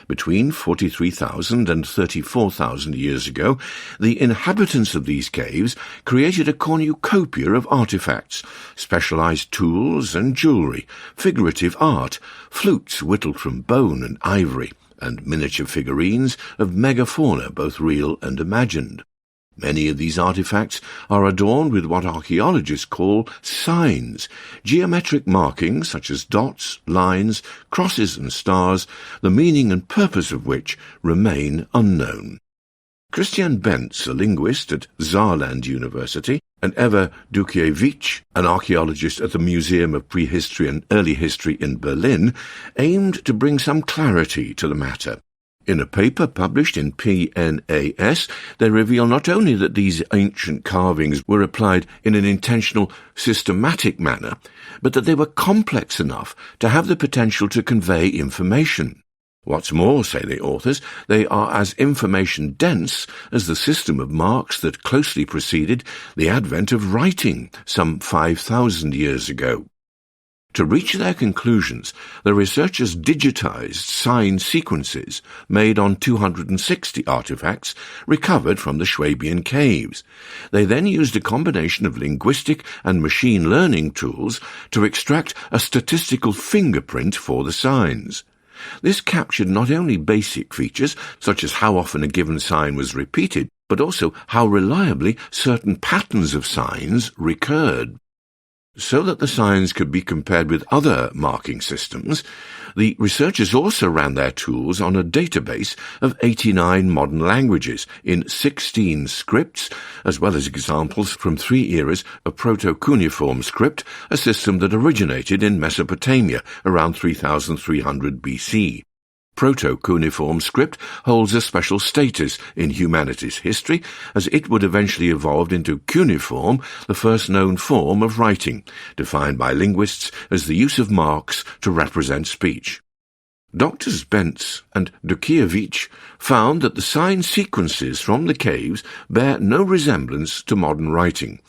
Between 43,000 and 34,000 years ago, the inhabitants of these caves created a cornucopia of artifacts, specialized tools and jewelry, figurative art, flutes whittled from bone and ivory, and miniature figurines of megafauna, both real and imagined. Many of these artifacts are adorned with what archaeologists call signs, geometric markings such as dots, lines, crosses and stars, the meaning and purpose of which remain unknown. Christian Benz, a linguist at Saarland University, and Eva Dukiewicz, an archaeologist at the Museum of Prehistory and Early History in Berlin, aimed to bring some clarity to the matter. In a paper published in PNAS, they reveal not only that these ancient carvings were applied in an intentional, systematic manner, but that they were complex enough to have the potential to convey information. What's more, say the authors, they are as information-dense as the system of marks that closely preceded the advent of writing some 5,000 years ago. To reach their conclusions, the researchers digitized sign sequences made on 260 artifacts recovered from the Swabian caves. They then used a combination of linguistic and machine learning tools to extract a statistical fingerprint for the signs. This captured not only basic features, such as how often a given sign was repeated, but also how reliably certain patterns of signs recurred. So that the signs could be compared with other marking systems, the researchers also ran their tools on a database of 89 modern languages in 16 scripts, as well as examples from 3 eras of Proto-Cuneiform script, a system that originated in Mesopotamia around 3300 BC. Proto-Cuneiform script holds a special status in humanities history, as it would eventually evolve into cuneiform, the first known form of writing, defined by linguists as the use of marks to represent speech. Doctors Benz and Dukiewicz found that the sign sequences from the caves bear no resemblance to modern writing.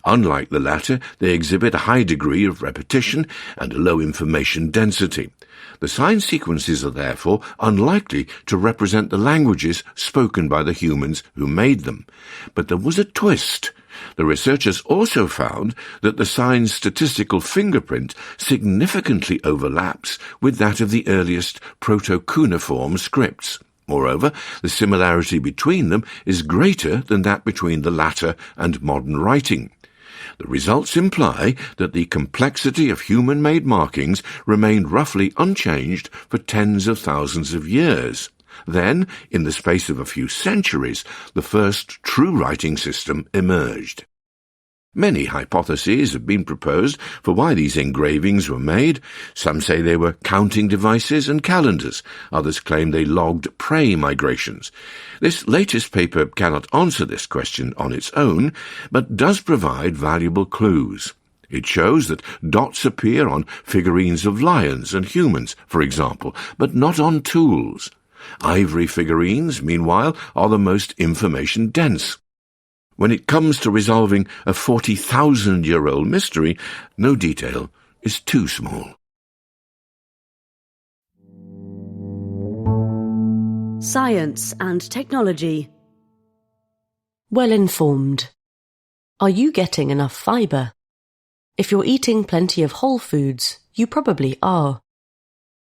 Unlike the latter, they exhibit a high degree of repetition and a low information density. The sign sequences are therefore unlikely to represent the languages spoken by the humans who made them. But there was a twist. The researchers also found that the sign's statistical fingerprint significantly overlaps with that of the earliest Proto-Cuneiform scripts. Moreover, the similarity between them is greater than that between the latter and modern writing. The results imply that the complexity of human-made markings remained roughly unchanged for tens of thousands of years. Then, in the space of a few centuries, the first true writing system emerged. Many hypotheses have been proposed for why these engravings were made. Some say they were counting devices and calendars. Others claim they logged prey migrations. This latest paper cannot answer this question on its own, but does provide valuable clues. It shows that dots appear on figurines of lions and humans, for example, but not on tools. Ivory figurines, meanwhile, are the most information-dense. When it comes to resolving a 40,000-year-old mystery, no detail is too small. Science and technology. Well informed. Are you getting enough fibre? If you're eating plenty of whole foods, you probably are.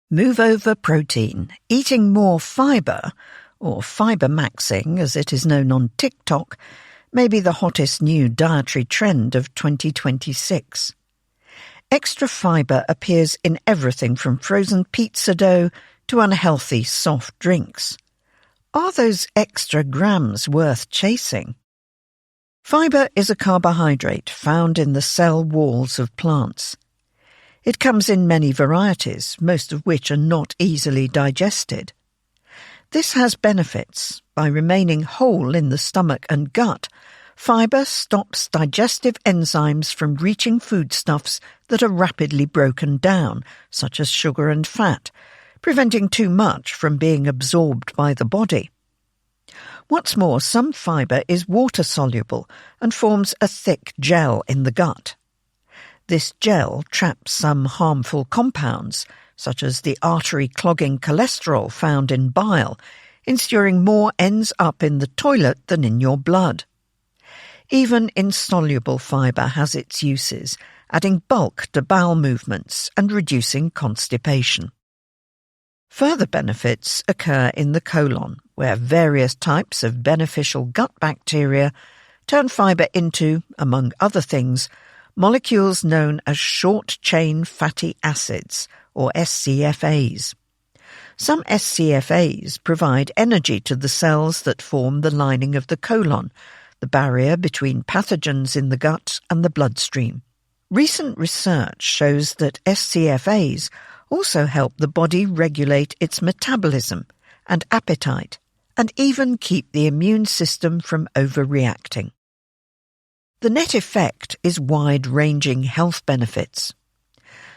Move over protein. Eating more fibre, or fibre maxing as it is known on TikTok, may be the hottest new dietary trend of 2026. Extra fibre appears in everything from frozen pizza dough to unhealthy soft drinks. Are those extra grams worth chasing? Fibre is a carbohydrate found in the cell walls of plants. It comes in many varieties, most of which are not easily digested. This has benefits. By remaining whole in the stomach and gut, Fibre stops digestive enzymes from reaching foodstuffs that are rapidly broken down, such as sugar and fat, preventing too much from being absorbed by the body. What's more, some fibre is water-soluble and forms a thick gel in the gut. This gel traps some harmful compounds, such as the artery-clogging cholesterol found in bile, ensuring more ends up in the toilet than in your blood. Even insoluble fibre has its uses, adding bulk to bowel movements and reducing constipation. Further benefits occur in the colon, where various types of beneficial gut bacteria turn fibre into, among other things, molecules known as short-chain fatty acids, or SCFAs. Some SCFAs provide energy to the cells that form the lining of the colon, the barrier between pathogens in the gut and the bloodstream. Recent research shows that SCFAs also help the body regulate its metabolism and appetite, and even keep the immune system from overreacting. The net effect is wide-ranging health benefits.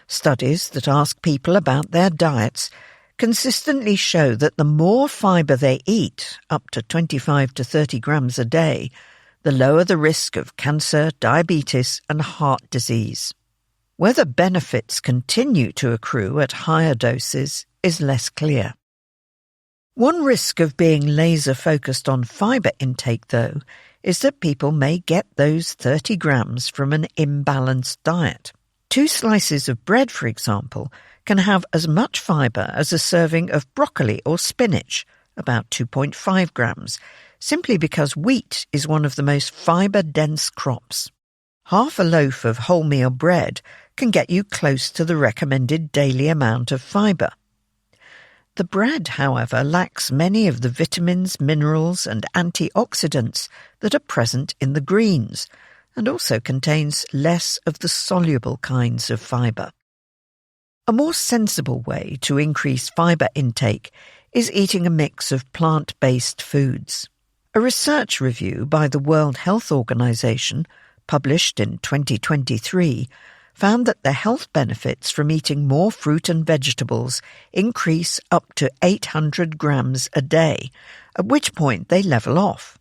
Studies that ask people about their diets consistently show that the more fibre they eat, up to 25 to 30 grams a day, the lower the risk of cancer, diabetes and heart disease. Whether benefits continue to accrue at higher doses is less clear. One risk of being laser-focused on fibre intake, though, is that people may get those 30 grams from an imbalanced diet. 2 slices of bread, for example, can have as much fibre as a serving of broccoli or spinach, about 2.5 grams, simply because wheat is one of the most fibre-dense crops. Half a loaf of wholemeal bread can get you close to the recommended daily amount of fibre. The bread, however, lacks many of the vitamins, minerals and antioxidants that are present in the greens, and also contains less of the soluble kinds of fibre. A more sensible way to increase fibre intake is eating a mix of plant-based foods. A research review by the World Health Organization, published in 2023, found that the health benefits from eating more fruit and vegetables increase up to 800 grams a day, at which point they level off.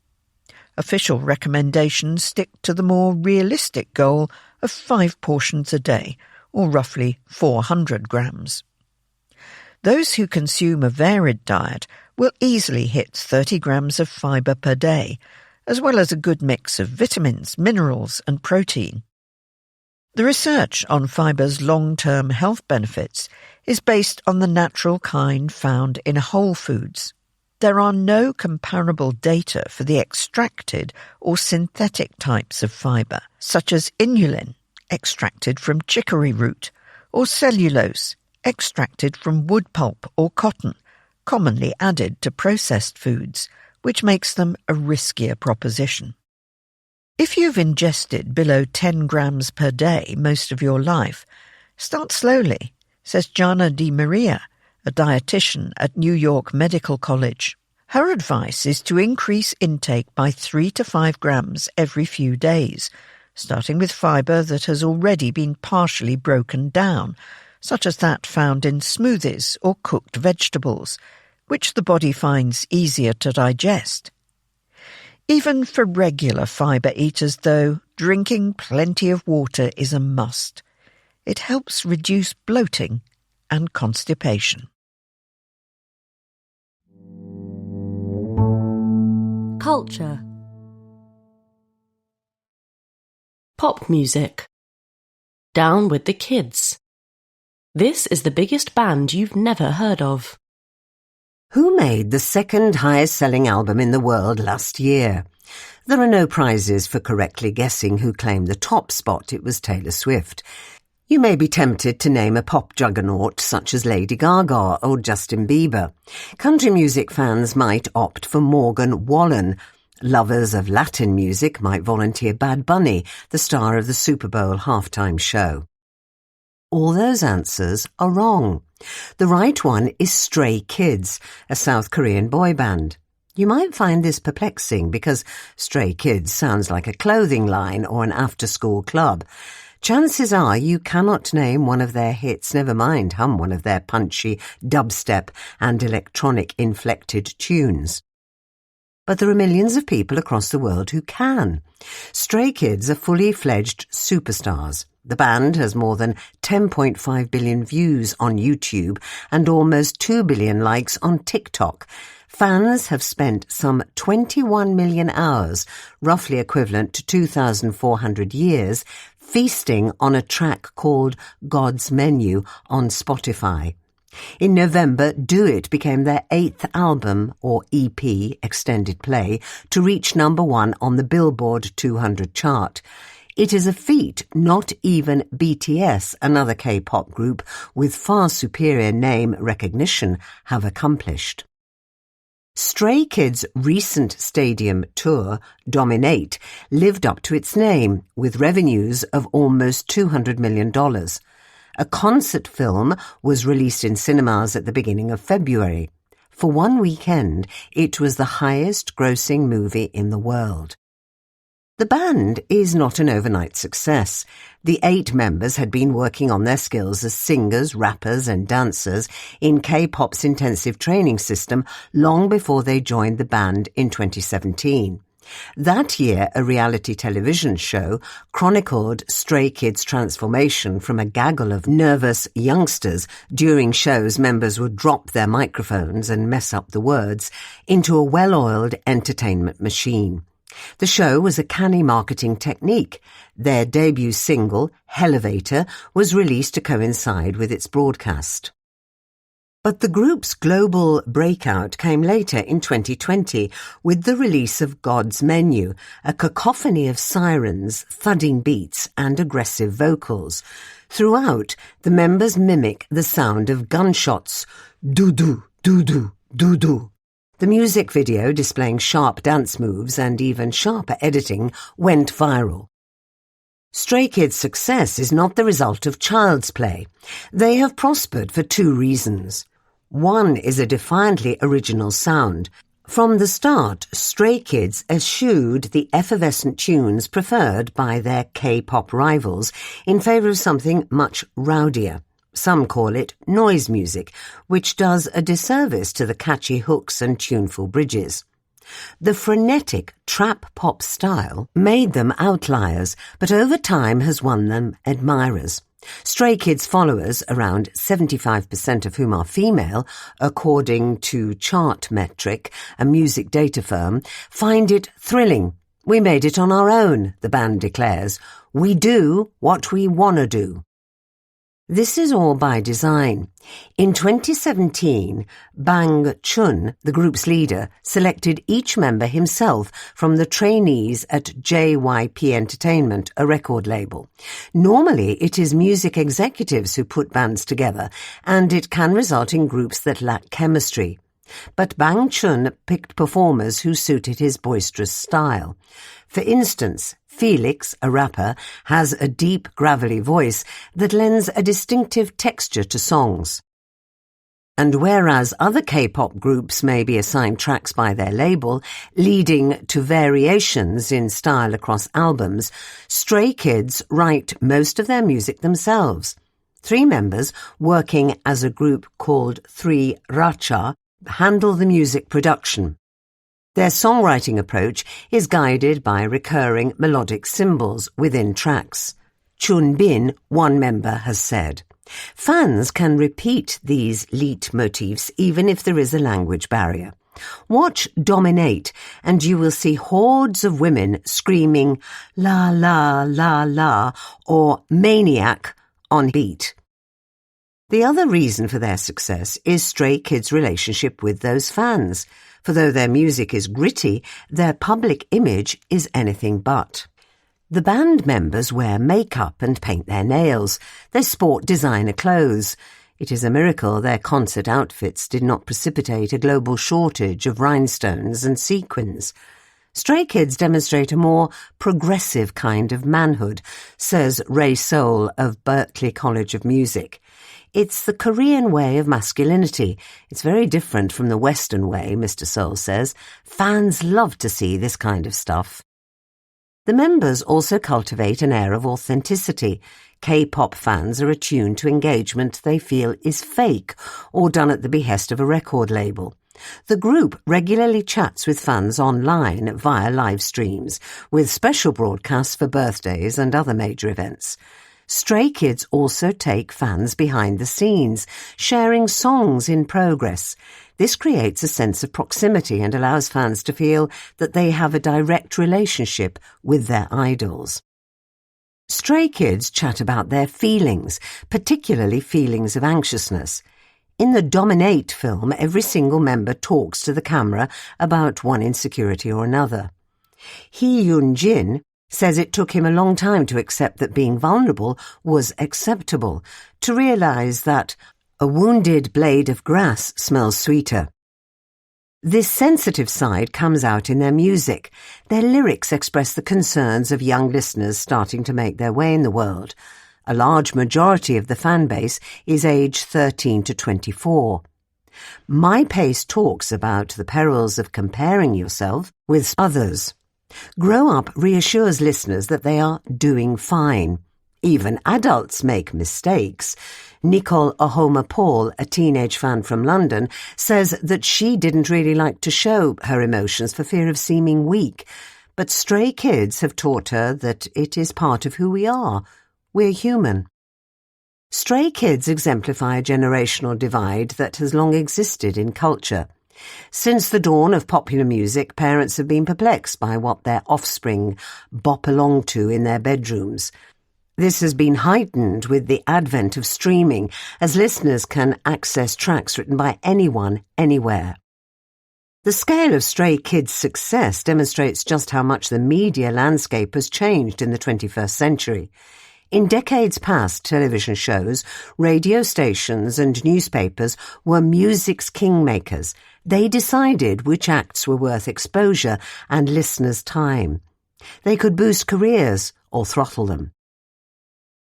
Official recommendations stick to the more realistic goal of 5 portions a day, or roughly 400 grams. Those who consume a varied diet will easily hit 30 grams of fibre per day, as well as a good mix of vitamins, minerals and protein. The research on fibre's long-term health benefits is based on the natural kind found in whole foods. There are no comparable data for the extracted or synthetic types of fibre, such as inulin, extracted from chicory root, or cellulose, extracted from wood pulp or cotton, commonly added to processed foods, which makes them a riskier proposition. If you've ingested below 10 grams per day most of your life, start slowly, says Jana Di Maria, a dietitian at New York Medical College. Her advice is to increase intake by 3 to 5 grams every few days, starting with fibre that has already been partially broken down, such as that found in smoothies or cooked vegetables, which the body finds easier to digest. Even for regular fibre eaters, though, drinking plenty of water is a must. It helps reduce bloating and constipation. Culture. Pop music. Down with the kids. This is the biggest band you've never heard of. Who made the second highest-selling album in the world last year? There are no prizes for correctly guessing who claimed the top spot. It was Taylor Swift. You may be tempted to name a pop juggernaut such as Lady Gaga or Justin Bieber. Country music fans might opt for Morgan Wallen. Lovers of Latin music might volunteer Bad Bunny, the star of the Super Bowl halftime show. All those answers are wrong. The right one is Stray Kids, a South Korean boy band. You might find this perplexing because Stray Kids sounds like a clothing line or an after-school club. Chances are you cannot name one of their hits, never mind hum one of their punchy dubstep and electronic-inflected tunes. But there are millions of people across the world who can. Stray Kids are fully fledged superstars. The band has more than 10.5 billion views on YouTube and almost 2 billion likes on TikTok. Fans have spent some 21 million hours, roughly equivalent to 2,400 years, feasting on a track called God's Menu on Spotify. In November, Do It became their 8th album, or EP, extended play, to reach number 1 on the Billboard 200 chart. It is a feat not even BTS, another K-pop group with far superior name recognition, have accomplished. Stray Kids' recent stadium tour, Dominate, lived up to its name, with revenues of almost $200 million. A concert film was released in cinemas at the beginning of February. For one weekend, it was the highest-grossing movie in the world. The band is not an overnight success. The 8 members had been working on their skills as singers, rappers and dancers in K-pop's intensive training system long before they joined the band in 2017. That year, a reality television show chronicled Stray Kids' transformation from a gaggle of nervous youngsters. During shows, members would drop their microphones and mess up the words into a well-oiled entertainment machine. The show was a canny marketing technique. Their debut single, Hellevator, was released to coincide with its broadcast. But the group's global breakout came later in 2020 with the release of God's Menu, a cacophony of sirens, thudding beats and aggressive vocals. Throughout, the members mimic the sound of gunshots. Doo-doo, doo-doo, doo-doo. The music video, displaying sharp dance moves and even sharper editing, went viral. Stray Kids' success is not the result of child's play. They have prospered for 2 reasons. One is a defiantly original sound. From the start, Stray Kids eschewed the effervescent tunes preferred by their K-pop rivals in favour of something much rowdier. Some call it noise music, which does a disservice to the catchy hooks and tuneful bridges. The frenetic trap-pop style made them outliers, but over time has won them admirers. Stray Kids followers, around 75% of whom are female, according to Chartmetric, a music data firm, find it thrilling. We made it on our own, the band declares. We do what we want to do. This is all by design. In 2017, Bang Chun, the group's leader, selected each member himself from the trainees at JYP Entertainment, a record label. Normally, it is music executives who put bands together, and it can result in groups that lack chemistry. But Bang Chun picked performers who suited his boisterous style. For instance, Felix, a rapper, has a deep, gravelly voice that lends a distinctive texture to songs. And whereas other K-pop groups may be assigned tracks by their label, leading to variations in style across albums, Stray Kids write most of their music themselves. 3 members, working as a group called 3 Racha, handle the music production. Their songwriting approach is guided by recurring melodic symbols within tracks. Chun Bin, one member, has said, "Fans can repeat these leitmotifs even if there is a language barrier. Watch Dominate and you will see hordes of women screaming la la la la or maniac on beat." The other reason for their success is Stray Kids' relationship with those fans. For though their music is gritty, their public image is anything but. The band members wear makeup and paint their nails. They sport designer clothes. It is a miracle their concert outfits did not precipitate a global shortage of rhinestones and sequins. Stray Kids demonstrate a more progressive kind of manhood, says Ray Soul of Berklee College of Music. It's the Korean way of masculinity. It's very different from the Western way, Mr. Seoul says. Fans love to see this kind of stuff. The members also cultivate an air of authenticity. K-pop fans are attuned to engagement they feel is fake or done at the behest of a record label. The group regularly chats with fans online via live streams, with special broadcasts for birthdays and other major events. Stray Kids also take fans behind the scenes, sharing songs in progress. This creates a sense of proximity and allows fans to feel that they have a direct relationship with their idols. Stray Kids chat about their feelings, particularly feelings of anxiousness. In the Dominate film, every single member talks to the camera about one insecurity or another. Hee Yoon-jin says it took him a long time to accept that being vulnerable was acceptable, to realize that a wounded blade of grass smells sweeter. This sensitive side comes out in their music. Their lyrics express the concerns of young listeners starting to make their way in the world. A large majority of the fan base is aged 13 to 24. My Pace talks about the perils of comparing yourself with others. Grow Up reassures listeners that they are doing fine. Even adults make mistakes. Nicole Ahoma-Paul, a teenage fan from London, says that she didn't really like to show her emotions for fear of seeming weak. But Stray Kids have taught her that it is part of who we are. We're human. Stray Kids exemplify a generational divide that has long existed in culture. Since the dawn of popular music, parents have been perplexed by what their offspring bop along to in their bedrooms. This has been heightened with the advent of streaming, as listeners can access tracks written by anyone, anywhere. The scale of Stray Kids' success demonstrates just how much the media landscape has changed in the 21st century. In decades past, television shows, radio stations and newspapers were music's kingmakers. They decided which acts were worth exposure and listeners' time. They could boost careers or throttle them.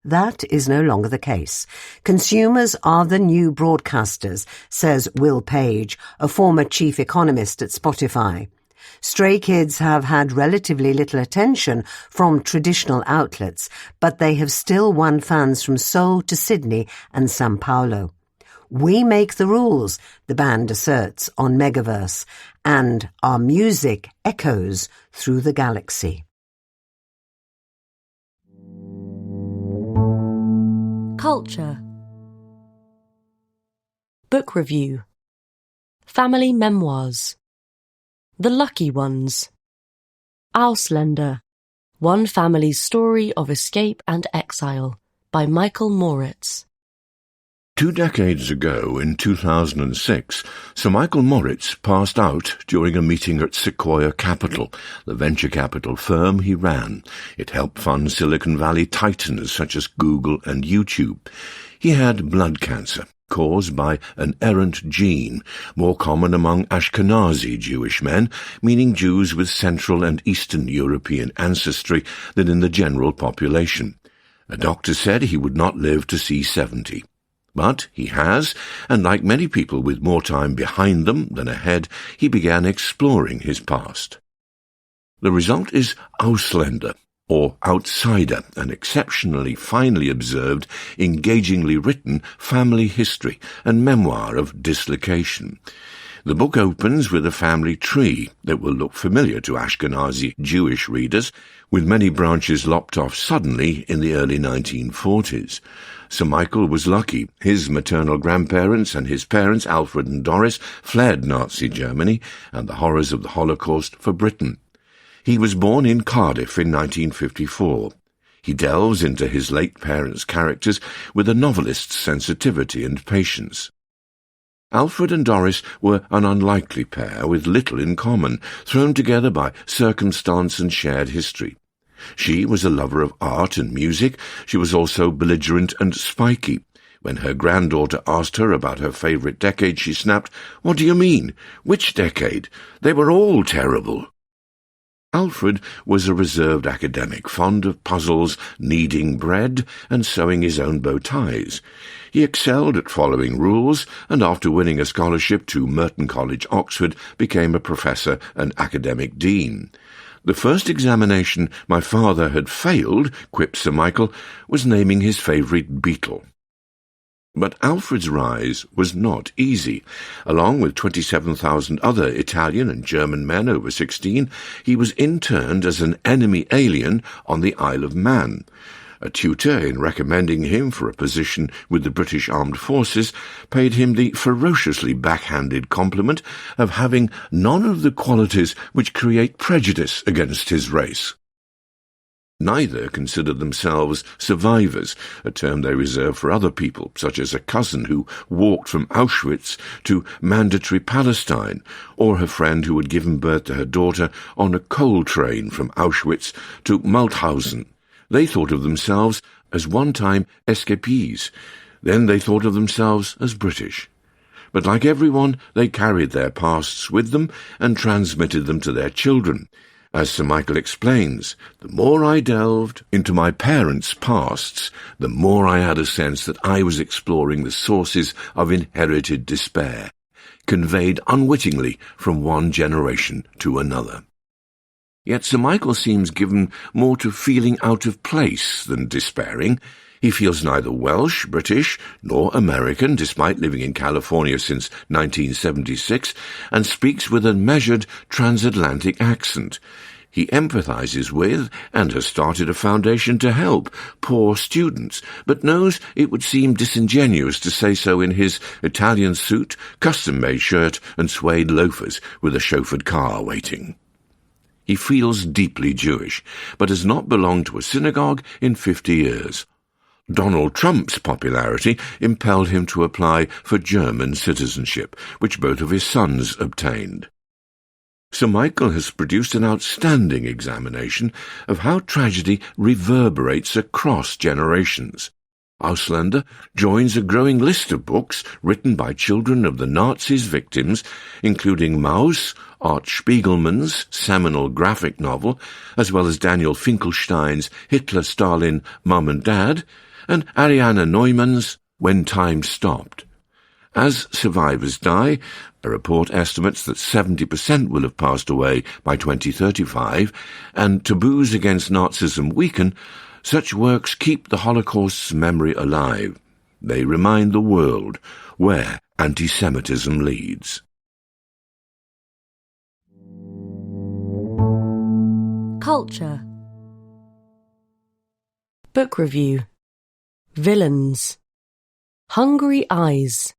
That is no longer the case. Consumers are the new broadcasters, says Will Page, a former chief economist at Spotify. Stray Kids have had relatively little attention from traditional outlets, but they have still won fans from Seoul to Sydney and São Paulo. We make the rules, the band asserts on Megaverse, and our music echoes through the galaxy. Culture. Book review. Family memoirs. The Lucky Ones. Ausländer. One Family's Story of Escape and Exile by Michael Moritz. 2 decades ago, in 2006, Sir Michael Moritz passed out during a meeting at Sequoia Capital, the venture capital firm he ran. It helped fund Silicon Valley titans such as Google and YouTube. He had blood cancer, caused by an errant gene, more common among Ashkenazi Jewish men, meaning Jews with Central and Eastern European ancestry, than in the general population. A doctor said he would not live to see 70. But he has, and like many people with more time behind them than ahead, he began exploring his past. The result is Ausländer, or outsider, an exceptionally finely observed, engagingly written family history and memoir of dislocation. The book opens with a family tree that will look familiar to Ashkenazi Jewish readers, with many branches lopped off suddenly in the early 1940s. Sir Michael was lucky. His maternal grandparents and his parents, Alfred and Doris, fled Nazi Germany and the horrors of the Holocaust for Britain. He was born in Cardiff in 1954. He delves into his late parents' characters with a novelist's sensitivity and patience. Alfred and Doris were an unlikely pair with little in common, thrown together by circumstance and shared history. She was a lover of art and music. She was also belligerent and spiky. When her granddaughter asked her about her favourite decade, she snapped, "What do you mean? Which decade? They were all terrible." Alfred was a reserved academic, fond of puzzles, kneading bread, and sewing his own bow ties. He excelled at following rules, and after winning a scholarship to Merton College, Oxford, became a professor and academic dean. The first examination my father had failed, quipped Sir Michael, was naming his favourite beetle. But Alfred's rise was not easy. Along with 27,000 other Italian and German men over 16, he was interned as an enemy alien on the Isle of Man. A tutor, in recommending him for a position with the British Armed Forces, paid him the ferociously backhanded compliment of having none of the qualities which create prejudice against his race. Neither considered themselves survivors, a term they reserve for other people, such as a cousin who walked from Auschwitz to mandatory Palestine, or her friend who had given birth to her daughter on a coal train from Auschwitz to Mauthausen. They thought of themselves as one-time escapees. Then they thought of themselves as British. But like everyone, they carried their pasts with them and transmitted them to their children. As Sir Michael explains, the more I delved into my parents' pasts, the more I had a sense that I was exploring the sources of inherited despair, conveyed unwittingly from one generation to another. Yet Sir Michael seems given more to feeling out of place than despairing. He feels neither Welsh, British, nor American, despite living in California since 1976, and speaks with a measured transatlantic accent. He empathizes with, and has started a foundation to help, poor students, but knows it would seem disingenuous to say so in his Italian suit, custom-made shirt, and suede loafers with a chauffeured car waiting. He feels deeply Jewish, but has not belonged to a synagogue in 50 years. Donald Trump's popularity impelled him to apply for German citizenship, which both of his sons obtained. Sir Michael has produced an outstanding examination of how tragedy reverberates across generations. Ausländer joins a growing list of books written by children of the Nazis' victims, including Maus, Art Spiegelman's seminal graphic novel, as well as Daniel Finkelstein's Hitler, Stalin, Mum and Dad, and Ariane Neumann's When Time Stopped. As survivors die, a report estimates that 70% will have passed away by 2035, and taboos against Nazism weaken, such works keep the Holocaust's memory alive. They remind the world where anti-Semitism leads. Culture. Book review. Villains. Hungry Eyes.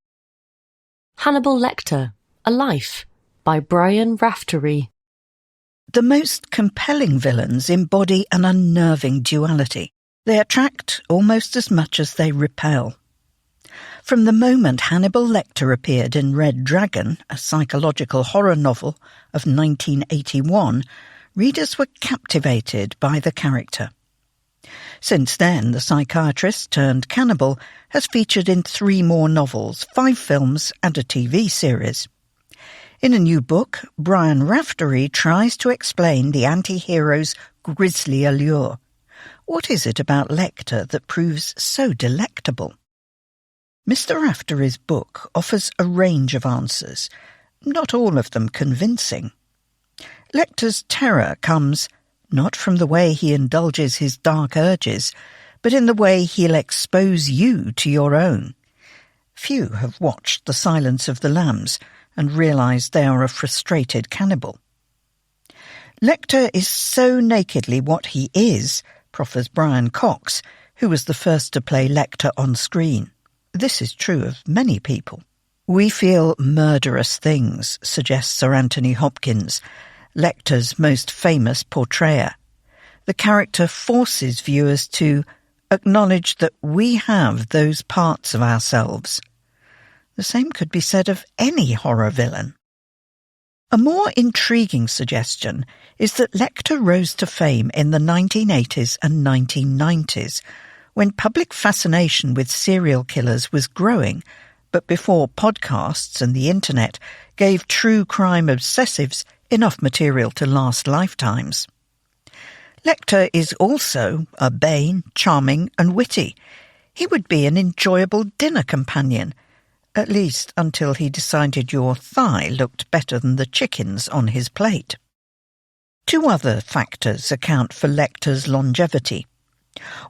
Hannibal Lecter, A Life, by Brian Raftery. The most compelling villains embody an unnerving duality. They attract almost as much as they repel. From the moment Hannibal Lecter appeared in Red Dragon, a psychological horror novel of 1981, readers were captivated by the character. Since then, the psychiatrist-turned-cannibal has featured in 3 more novels, 5 films and a TV series. In a new book, Brian Raftery tries to explain the anti-hero's grisly allure. What is it about Lecter that proves so delectable? Mr. Raftery's book offers a range of answers, not all of them convincing. Lecter's terror comes not from the way he indulges his dark urges, but in the way he'll expose you to your own. Few have watched The Silence of the Lambs and realised they are a frustrated cannibal. Lecter is so nakedly what he is, proffers Brian Cox, who was the first to play Lecter on screen. This is true of many people. We feel murderous things, suggests Sir Anthony Hopkins, Lecter's most famous portrayer. The character forces viewers to acknowledge that we have those parts of ourselves. The same could be said of any horror villain. A more intriguing suggestion is that Lecter rose to fame in the 1980s and 1990s, when public fascination with serial killers was growing, but before podcasts and the internet gave true crime obsessives enough material to last lifetimes. Lecter is also urbane, charming and witty. He would be an enjoyable dinner companion, at least until he decided your thigh looked better than the chickens on his plate. Two other factors account for Lecter's longevity.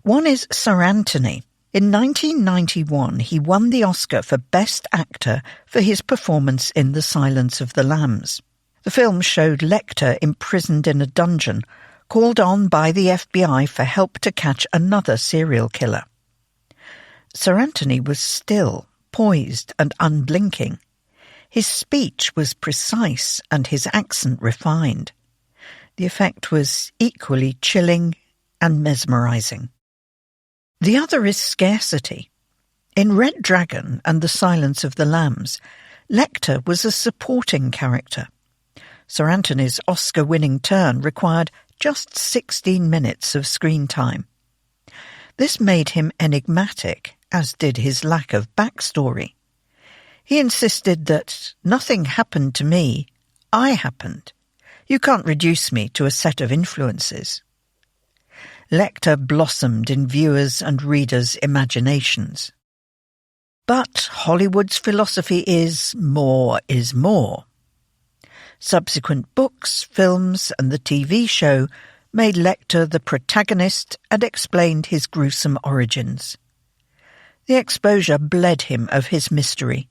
One is Sir Anthony. In 1991, he won the Oscar for Best Actor for his performance in The Silence of the Lambs. The film showed Lecter imprisoned in a dungeon, called on by the FBI for help to catch another serial killer. Sir Anthony was still, poised and unblinking. His speech was precise and his accent refined. The effect was equally chilling and mesmerising. The other is scarcity. In Red Dragon and The Silence of the Lambs, Lecter was a supporting character. Sir Anthony's Oscar-winning turn required just 16 minutes of screen time. This made him enigmatic, as did his lack of backstory. He insisted that nothing happened to me, I happened. You can't reduce me to a set of influences. Lecter blossomed in viewers' and readers' imaginations. But Hollywood's philosophy is more is more. Subsequent books, films and the TV show made Lecter the protagonist and explained his gruesome origins. The exposure bled him of his mystery.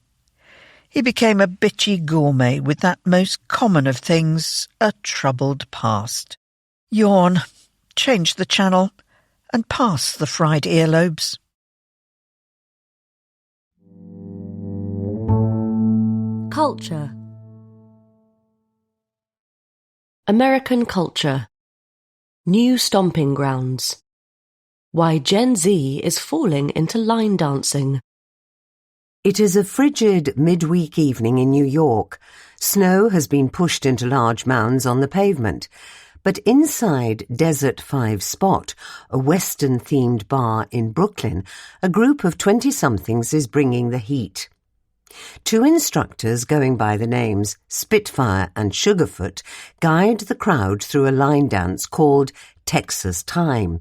He became a bitchy gourmet with that most common of things, a troubled past. Yawn, change the channel, and pass the fried earlobes. Culture. American culture. New stomping grounds. Why Gen Z is falling into line dancing. It is a frigid midweek evening in New York. Snow has been pushed into large mounds on the pavement. But inside Desert 5 Spot, a Western-themed bar in Brooklyn, a group of 20-somethings is bringing the heat. Two instructors going by the names Spitfire and Sugarfoot guide the crowd through a line dance called Texas Time.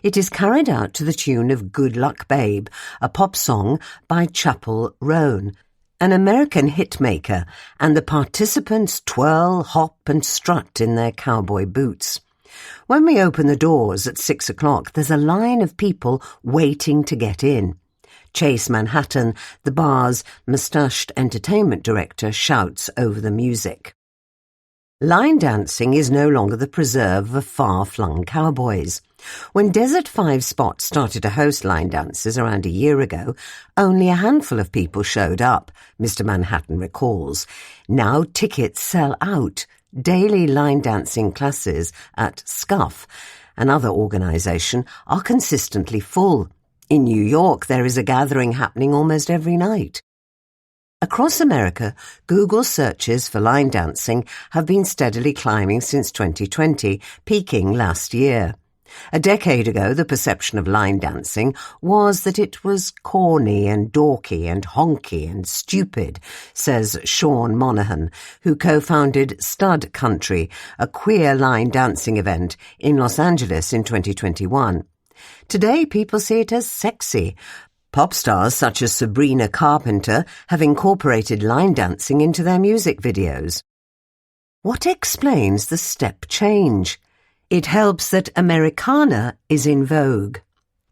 It is carried out to the tune of Good Luck Babe, a pop song by Chappell Roan, an American hitmaker, and the participants twirl, hop and strut in their cowboy boots. When we open the doors at 6 o'clock, there's a line of people waiting to get in. Chase Manhattan, the bar's moustached entertainment director, shouts over the music. Line dancing is no longer the preserve of far-flung cowboys. When Desert 5 Spot started to host line dances around a year ago, only a handful of people showed up, Mr. Manhattan recalls. Now tickets sell out. Daily line dancing classes at Scuff, another organisation, are consistently full. In New York, there is a gathering happening almost every night. Across America, Google searches for line dancing have been steadily climbing since 2020, peaking last year. A decade ago, the perception of line dancing was that it was corny and dorky and honky and stupid, says Sean Monahan, who co-founded Stud Country, a queer line dancing event in Los Angeles in 2021. Today, people see it as sexy. Pop stars such as Sabrina Carpenter have incorporated line dancing into their music videos. What explains the step change? It helps that Americana is in vogue.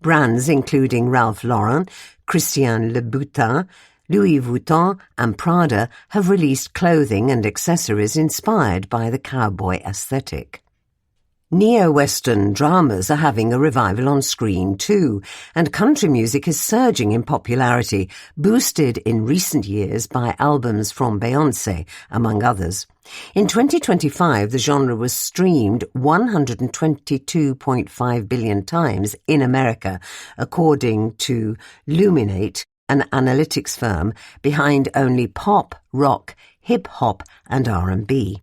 Brands including Ralph Lauren, Christian Louboutin, Louis Vuitton and Prada have released clothing and accessories inspired by the cowboy aesthetic. Neo-Western dramas are having a revival on screen too, and country music is surging in popularity, boosted in recent years by albums from Beyoncé, among others. In 2025, the genre was streamed 122.5 billion times in America, according to Luminate, an analytics firm behind only pop, rock, hip-hop and R&B.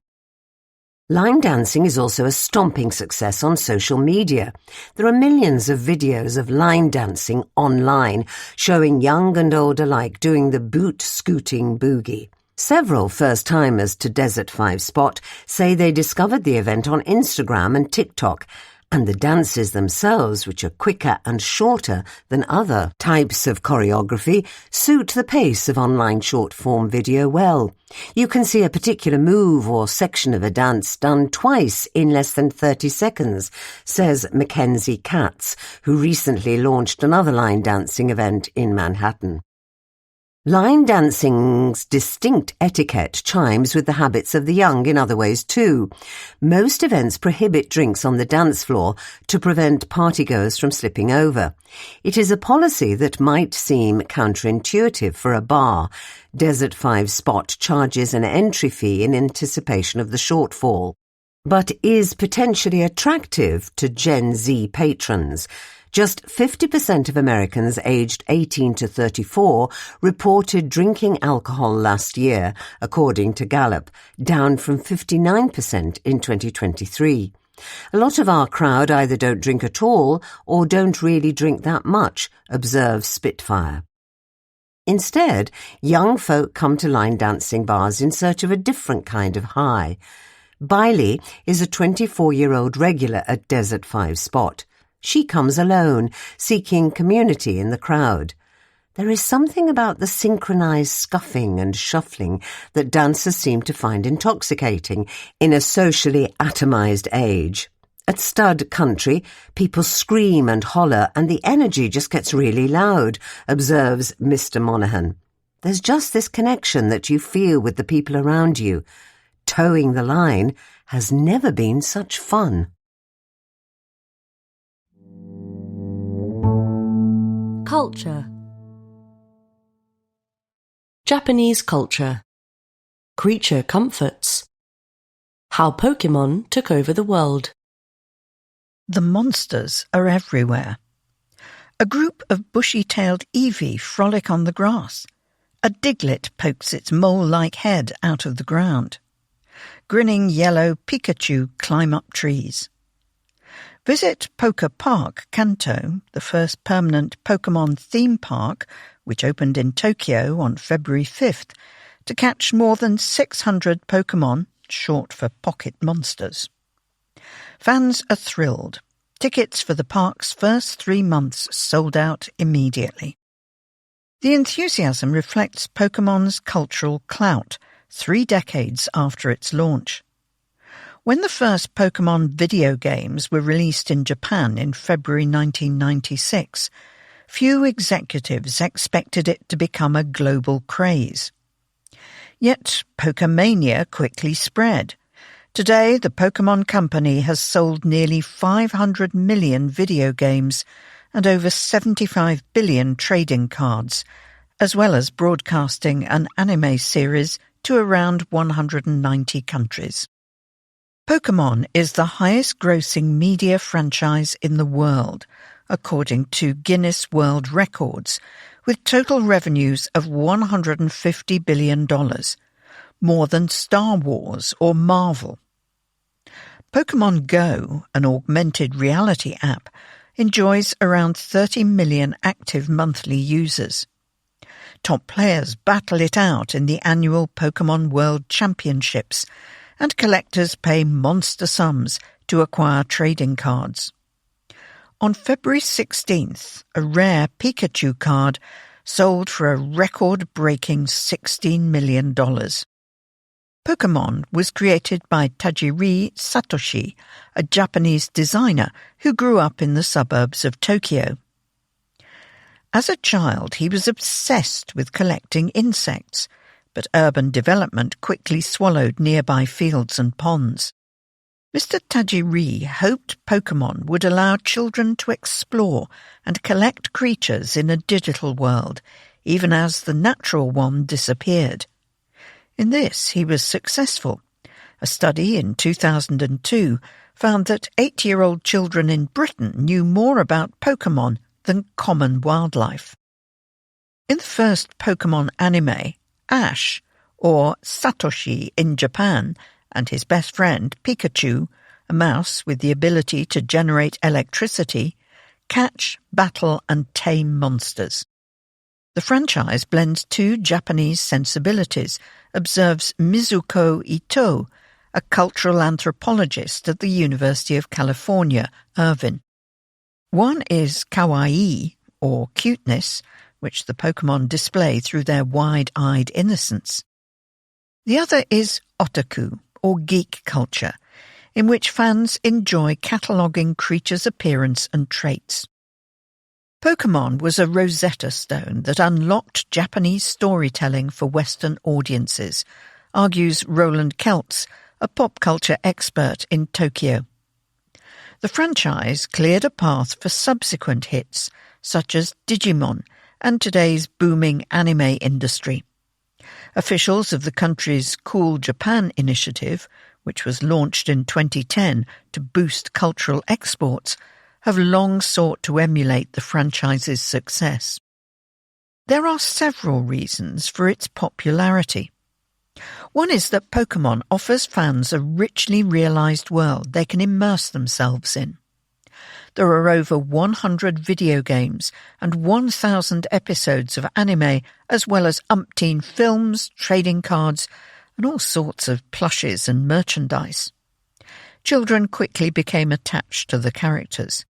Line dancing is also a stomping success on social media. There are millions of videos of line dancing online, showing young and old alike doing the boot-scooting boogie. Several first-timers to Desert 5 Spot say they discovered the event on Instagram and TikTok, and the dances themselves, which are quicker and shorter than other types of choreography, suit the pace of online short-form video well. You can see a particular move or section of a dance done twice in less than 30 seconds, says Mackenzie Katz, who recently launched another line dancing event in Manhattan. Line dancing's distinct etiquette chimes with the habits of the young in other ways too. Most events prohibit drinks on the dance floor to prevent partygoers from slipping over. It is a policy that might seem counterintuitive for a bar. Desert 5 Spot charges an entry fee in anticipation of the shortfall, but is potentially attractive to Gen Z patrons. Just 50% of Americans aged 18 to 34 reported drinking alcohol last year, according to Gallup, down from 59% in 2023. A lot of our crowd either don't drink at all or don't really drink that much, observes Spitfire. Instead, young folk come to line dancing bars in search of a different kind of high. Bailey is a 24-year-old regular at Desert 5 Spot. She comes alone, seeking community in the crowd. There is something about the synchronized scuffing and shuffling that dancers seem to find intoxicating in a socially atomized age. At Stud Country, people scream and holler and the energy just gets really loud, observes Mr. Monaghan. There's just this connection that you feel with the people around you. Towing the line has never been such fun. Culture. Japanese culture. Creature comforts. How Pokemon took over the world. The monsters are everywhere. A group of bushy-tailed Eevee frolic on the grass. A Diglett pokes its mole-like head out of the ground. Grinning yellow Pikachu climb up trees. Visit Poker Park, Kanto, the first permanent Pokemon theme park, which opened in Tokyo on February 5th, to catch more than 600 Pokemon, short for pocket monsters. Fans are thrilled. Tickets for the park's first 3 months sold out immediately. The enthusiasm reflects Pokemon's cultural clout, 3 decades after its launch. When the first Pokemon video games were released in Japan in February 1996, few executives expected it to become a global craze. Yet Pokemania quickly spread. Today, the Pokemon Company has sold nearly 500 million video games and over 75 billion trading cards, as well as broadcasting an anime series to around 190 countries. Pokemon is the highest-grossing media franchise in the world, according to Guinness World Records, with total revenues of $150 billion, more than Star Wars or Marvel. Pokemon Go, an augmented reality app, enjoys around 30 million active monthly users. Top players battle it out in the annual Pokemon World Championships, and collectors pay monster sums to acquire trading cards. On February 16th, a rare Pikachu card sold for a record-breaking $16 million. Pokemon was created by Tajiri Satoshi, a Japanese designer who grew up in the suburbs of Tokyo. As a child, he was obsessed with collecting insects, but urban development quickly swallowed nearby fields and ponds. Mr. Tajiri hoped Pokemon would allow children to explore and collect creatures in a digital world, even as the natural one disappeared. In this, he was successful. A study in 2002 found that 8-year-old children in Britain knew more about Pokemon than common wildlife. In the first Pokemon anime, Ash, or Satoshi in Japan, and his best friend, Pikachu, a mouse with the ability to generate electricity, catch, battle, and tame monsters. The franchise blends two Japanese sensibilities, observes Mizuko Ito, a cultural anthropologist at the University of California, Irvine. One is kawaii, or cuteness, which the Pokemon display through their wide-eyed innocence. The other is otaku, or geek culture, in which fans enjoy cataloguing creatures' appearance and traits. Pokemon was a Rosetta Stone that unlocked Japanese storytelling for Western audiences, argues Roland Keltz, a pop culture expert in Tokyo. The franchise cleared a path for subsequent hits, such as Digimon and today's booming anime industry. Officials of the country's Cool Japan initiative, which was launched in 2010 to boost cultural exports, have long sought to emulate the franchise's success. There are several reasons for its popularity. One is that Pokemon offers fans a richly realised world they can immerse themselves in. There are over 100 video games and 1,000 episodes of anime, as well as umpteen films, trading cards, and all sorts of plushes and merchandise. Children quickly became attached to the characters.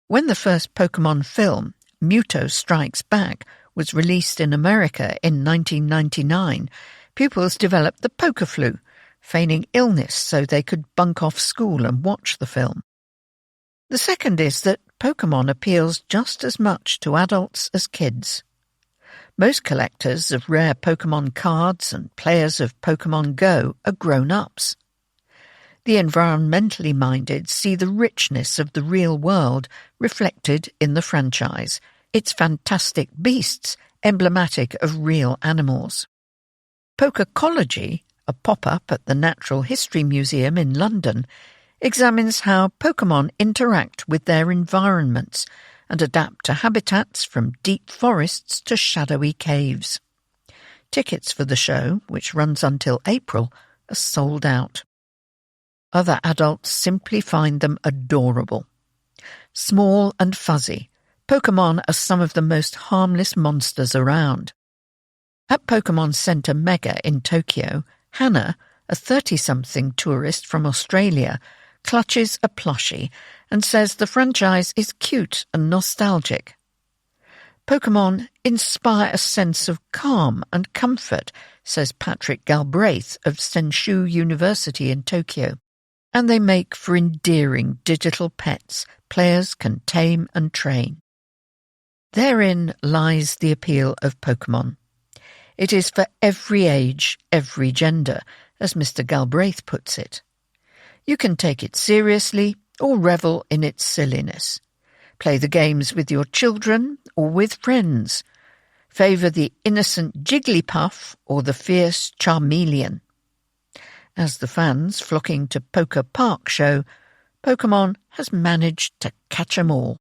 When the first Pokemon film, Mewtwo Strikes Back, was released in America in 1999, pupils developed the Poke Flu, feigning illness so they could bunk off school and watch the film. The second is that Pokemon appeals just as much to adults as kids. Most collectors of rare Pokemon cards and players of Pokemon Go are grown-ups. The environmentally minded see the richness of the real world reflected in the franchise, its fantastic beasts emblematic of real animals. Pokecology, a pop-up at the Natural History Museum in London, examines how Pokemon interact with their environments and adapt to habitats from deep forests to shadowy caves. Tickets for the show, which runs until April, are sold out. Other adults simply find them adorable. Small and fuzzy, Pokemon are some of the most harmless monsters around. At Pokemon Center Mega in Tokyo, Hannah, a 30-something tourist from Australia, clutches a plushie and says the franchise is cute and nostalgic. Pokemon inspire a sense of calm and comfort, says Patrick Galbraith of Senshu University in Tokyo, and they make for endearing digital pets players can tame and train. Therein lies the appeal of Pokemon. It is for every age, every gender, as Mr. Galbraith puts it. You can take it seriously or revel in its silliness. Play the games with your children or with friends. Favour the innocent Jigglypuff or the fierce Charmeleon. As the fans flocking to Poker Park show, Pokemon has managed to catch 'em all.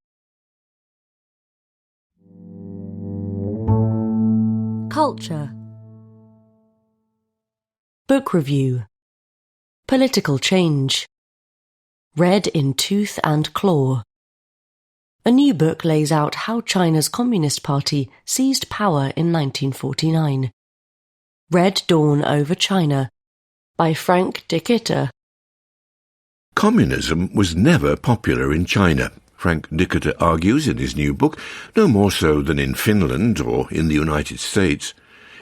Culture. Book review. Political change. Red in Tooth and Claw. A new book lays out how China's Communist Party seized power in 1949. Red Dawn over China, by Frank Dickiter. Communism was never popular in China, Frank Dickiter argues in his new book, no more so than in Finland or in the United States.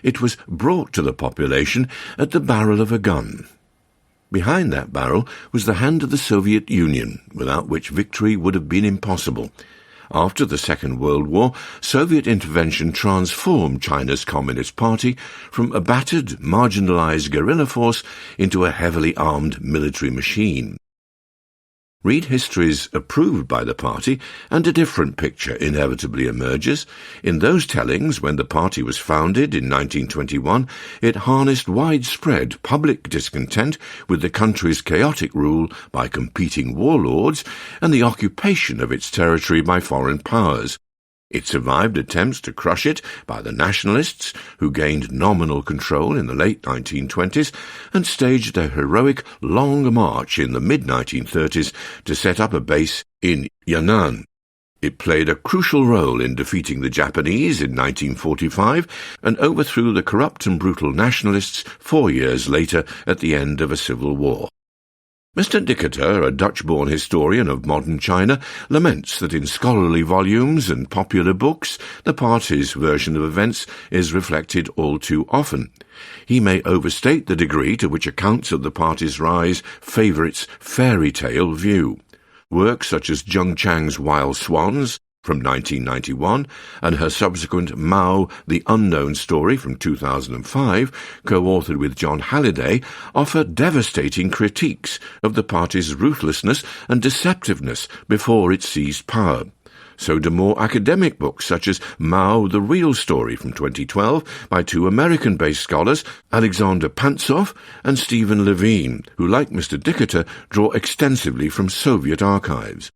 It was brought to the population at the barrel of a gun. Behind that barrel was the hand of the Soviet Union, without which victory would have been impossible. After the Second World War, Soviet intervention transformed China's Communist Party from a battered, marginalized guerrilla force into a heavily armed military machine. Read histories approved by the party, and a different picture inevitably emerges. In those tellings, when the party was founded in 1921, it harnessed widespread public discontent with the country's chaotic rule by competing warlords and the occupation of its territory by foreign powers. It survived attempts to crush it by the nationalists, who gained nominal control in the late 1920s and staged a heroic long march in the mid-1930s to set up a base in Yan'an. It played a crucial role in defeating the Japanese in 1945 and overthrew the corrupt and brutal nationalists 4 years later at the end of a civil war. Mr. Dickiter, a Dutch-born historian of modern China, laments that in scholarly volumes and popular books, the party's version of events is reflected all too often. He may overstate the degree to which accounts of the party's rise favour its fairy tale view. Works such as Zheng Chang's Wild Swans, from 1991, and her subsequent Mao, the Unknown Story from 2005, co-authored with John Halliday, offer devastating critiques of the party's ruthlessness and deceptiveness before it seized power. So do more academic books such as Mao, the Real Story from 2012 by two American-based scholars, Alexander Pantsov and Stephen Levine, who, like Mr. Dickiter, draw extensively from Soviet archives.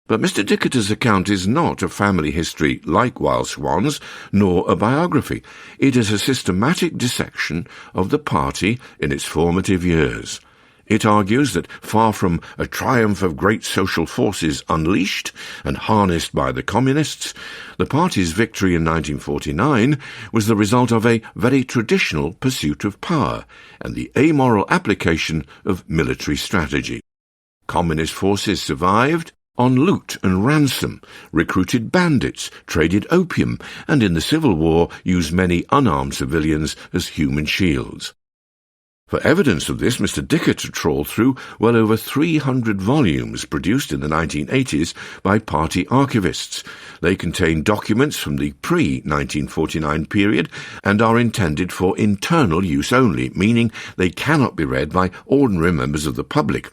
But Mr. Dickiter's account is not a family history like Wild Swans, nor a biography. It is a systematic dissection of the party in its formative years. It argues that far from a triumph of great social forces unleashed and harnessed by the communists, the party's victory in 1949 was the result of a very traditional pursuit of power and the amoral application of military strategy. Communist forces survived on loot and ransom, recruited bandits, traded opium, and in the Civil War used many unarmed civilians as human shields. For evidence of this, Mr. Dickiter trawled through well over 300 volumes produced in the 1980s by party archivists. They contain documents from the pre-1949 period and are intended for internal use only, meaning they cannot be read by ordinary members of the public.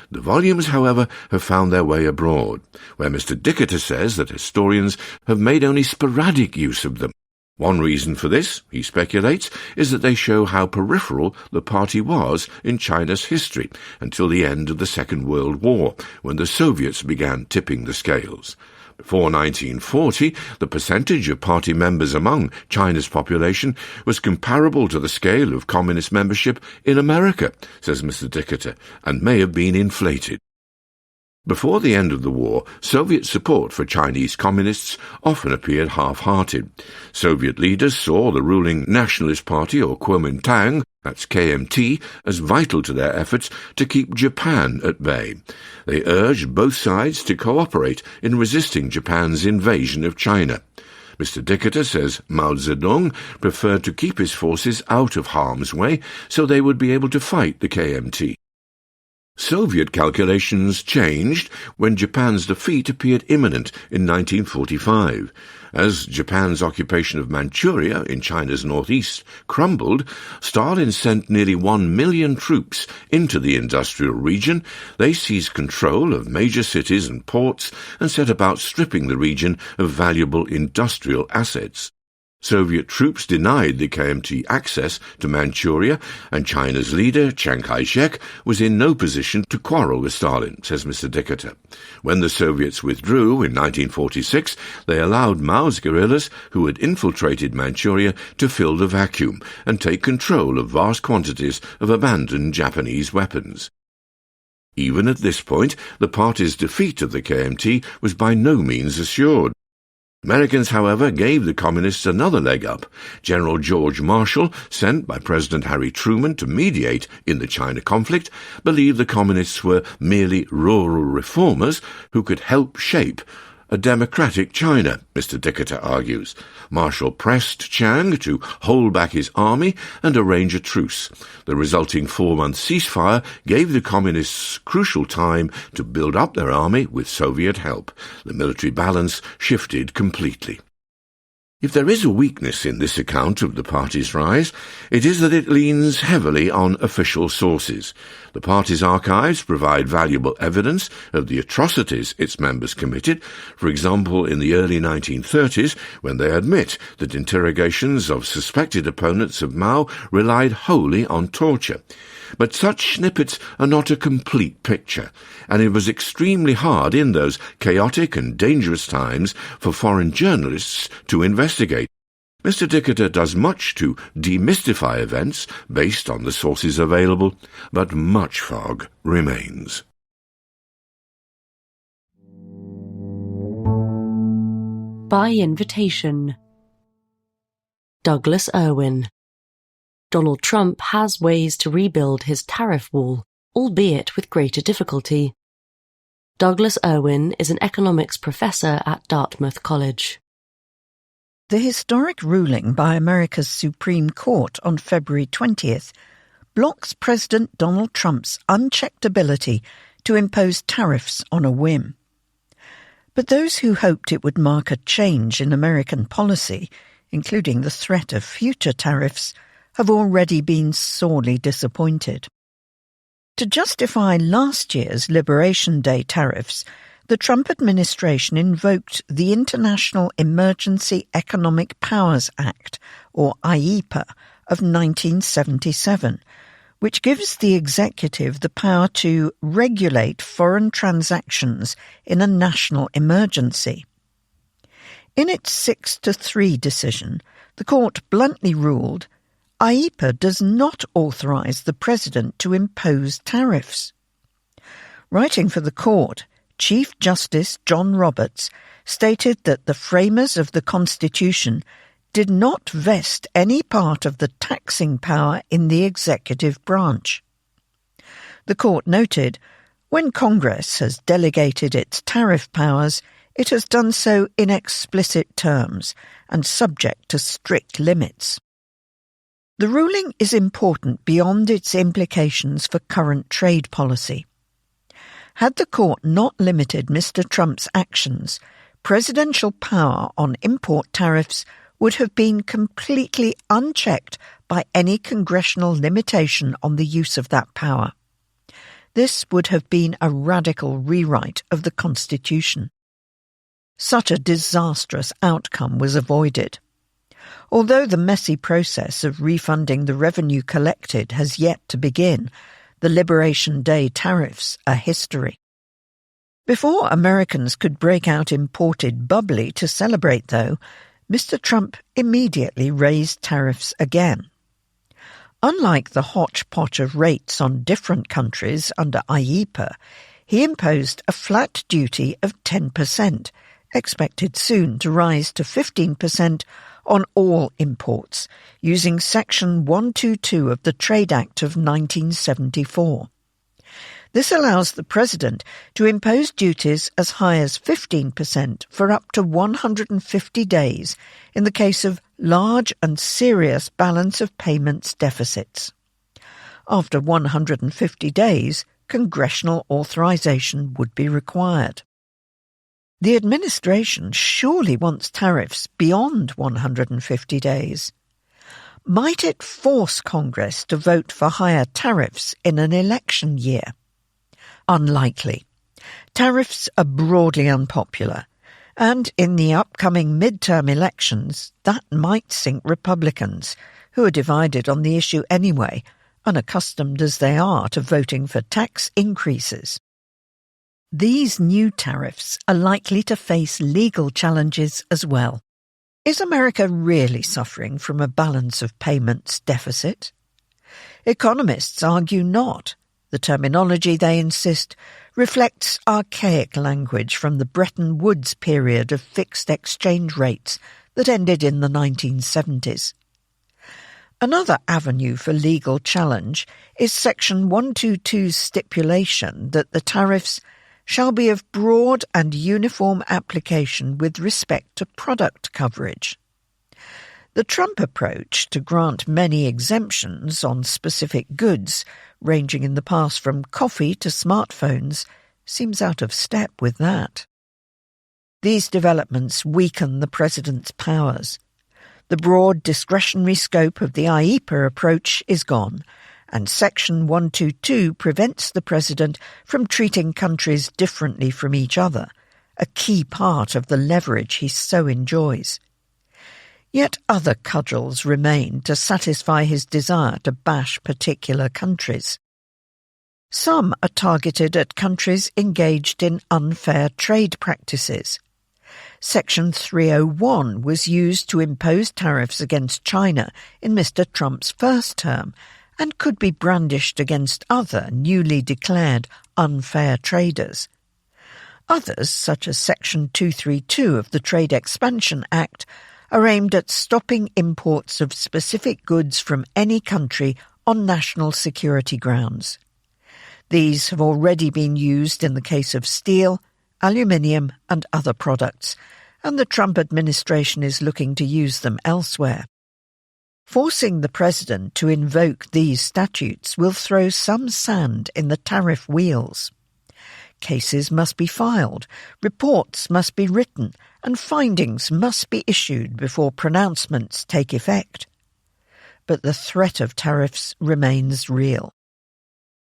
The volumes, however, have found their way abroad, where Mr. Dickiter says that historians have made only sporadic use of them. One reason for this, he speculates, is that they show how peripheral the party was in China's history until the end of the Second World War, when the Soviets began tipping the scales. Before 1940, the percentage of party members among China's population was comparable to the scale of communist membership in America, says Mr. Dickiter, and may have been inflated. Before the end of the war, Soviet support for Chinese communists often appeared half-hearted. Soviet leaders saw the ruling Nationalist Party, or Kuomintang, that's KMT, as vital to their efforts to keep Japan at bay. They urged both sides to cooperate in resisting Japan's invasion of China. Mr. Dickiter says Mao Zedong preferred to keep his forces out of harm's way so they would be able to fight the KMT. Soviet calculations changed when Japan's defeat appeared imminent in 1945. As Japan's occupation of Manchuria in China's northeast crumbled, Stalin sent nearly 1 million troops into the industrial region. They seized control of major cities and ports and set about stripping the region of valuable industrial assets. Soviet troops denied the KMT access to Manchuria, and China's leader, Chiang Kai-shek, was in no position to quarrel with Stalin, says Mr. Dickiter. When the Soviets withdrew in 1946, they allowed Mao's guerrillas, who had infiltrated Manchuria, to fill the vacuum and take control of vast quantities of abandoned Japanese weapons. Even at this point, the party's defeat of the KMT was by no means assured. Americans, however, gave the communists another leg up. General George Marshall, sent by President Harry Truman to mediate in the China conflict, believed the communists were merely rural reformers who could help shape a democratic China, Mr. Dickiter argues. Marshall pressed Chiang to hold back his army and arrange a truce. The resulting 4-month ceasefire gave the communists crucial time to build up their army with Soviet help. The military balance shifted completely. If there is a weakness in this account of the party's rise, it is that it leans heavily on official sources. The party's archives provide valuable evidence of the atrocities its members committed, for example in the early 1930s, when they admit that interrogations of suspected opponents of Mao relied wholly on torture. But such snippets are not a complete picture, and it was extremely hard in those chaotic and dangerous times for foreign journalists to investigate. Mr. Dickiter does much to demystify events based on the sources available, but much fog remains. by invitation. Douglas Irwin. Donald Trump has ways to rebuild his tariff wall, albeit with greater difficulty. Douglas Irwin is an economics professor at Dartmouth College. The historic ruling by America's Supreme Court on February 20th blocks President Donald Trump's unchecked ability to impose tariffs on a whim. But those who hoped it would mark a change in American policy, including the threat of future tariffs, have already been sorely disappointed. To justify last year's Liberation Day tariffs, the Trump administration invoked the International Emergency Economic Powers Act, or IEPA, of 1977, which gives the executive the power to regulate foreign transactions in a national emergency. In its 6-3 decision, the court bluntly ruled IEPA does not authorize the president to impose tariffs. Writing for the court, Chief Justice John Roberts stated that the framers of the Constitution did not vest any part of the taxing power in the executive branch. The court noted, when Congress has delegated its tariff powers, it has done so in explicit terms and subject to strict limits. The ruling is important beyond its implications for current trade policy. Had the court not limited Mr. Trump's actions, presidential power on import tariffs would have been completely unchecked by any congressional limitation on the use of that power. This would have been a radical rewrite of the Constitution. Such a disastrous outcome was avoided. Although the messy process of refunding the revenue collected has yet to begin, the Liberation Day tariffs are history. Before Americans could break out imported bubbly to celebrate, though, Mr. Trump immediately raised tariffs again. Unlike the hodgepodge of rates on different countries under IEPA, he imposed a flat duty of 10%, expected soon to rise to 15% on all imports, using Section 122 of the Trade Act of 1974. This allows the President to impose duties as high as 15% for up to 150 days in the case of large and serious balance of payments deficits. After 150 days, congressional authorization would be required. The administration surely wants tariffs beyond 150 days. Might it force Congress to vote for higher tariffs in an election year? Unlikely. Tariffs are broadly unpopular, and in the upcoming midterm elections, that might sink Republicans, who are divided on the issue anyway, unaccustomed as they are to voting for tax increases. These new tariffs are likely to face legal challenges as well. Is America really suffering from a balance of payments deficit? Economists argue not. The terminology, they insist, reflects archaic language from the Bretton Woods period of fixed exchange rates that ended in the 1970s. Another avenue for legal challenge is Section 122's stipulation that the tariffs shall be of broad and uniform application with respect to product coverage. The Trump approach to grant many exemptions on specific goods, ranging in the past from coffee to smartphones, seems out of step with that. These developments weaken the President's powers. The broad discretionary scope of the IEPA approach is gone, and Section 122 prevents the President from treating countries differently from each other, a key part of the leverage he so enjoys. Yet other cudgels remain to satisfy his desire to bash particular countries. Some are targeted at countries engaged in unfair trade practices. Section 301 was used to impose tariffs against China in Mr. Trump's first term and could be brandished against other newly declared unfair traders. Others, such as Section 232 of the Trade Expansion Act, are aimed at stopping imports of specific goods from any country on national security grounds. These have already been used in the case of steel, aluminium and other products, and the Trump administration is looking to use them elsewhere. Forcing the president to invoke these statutes will throw some sand in the tariff wheels. Cases must be filed, reports must be written, and findings must be issued before pronouncements take effect. But the threat of tariffs remains real.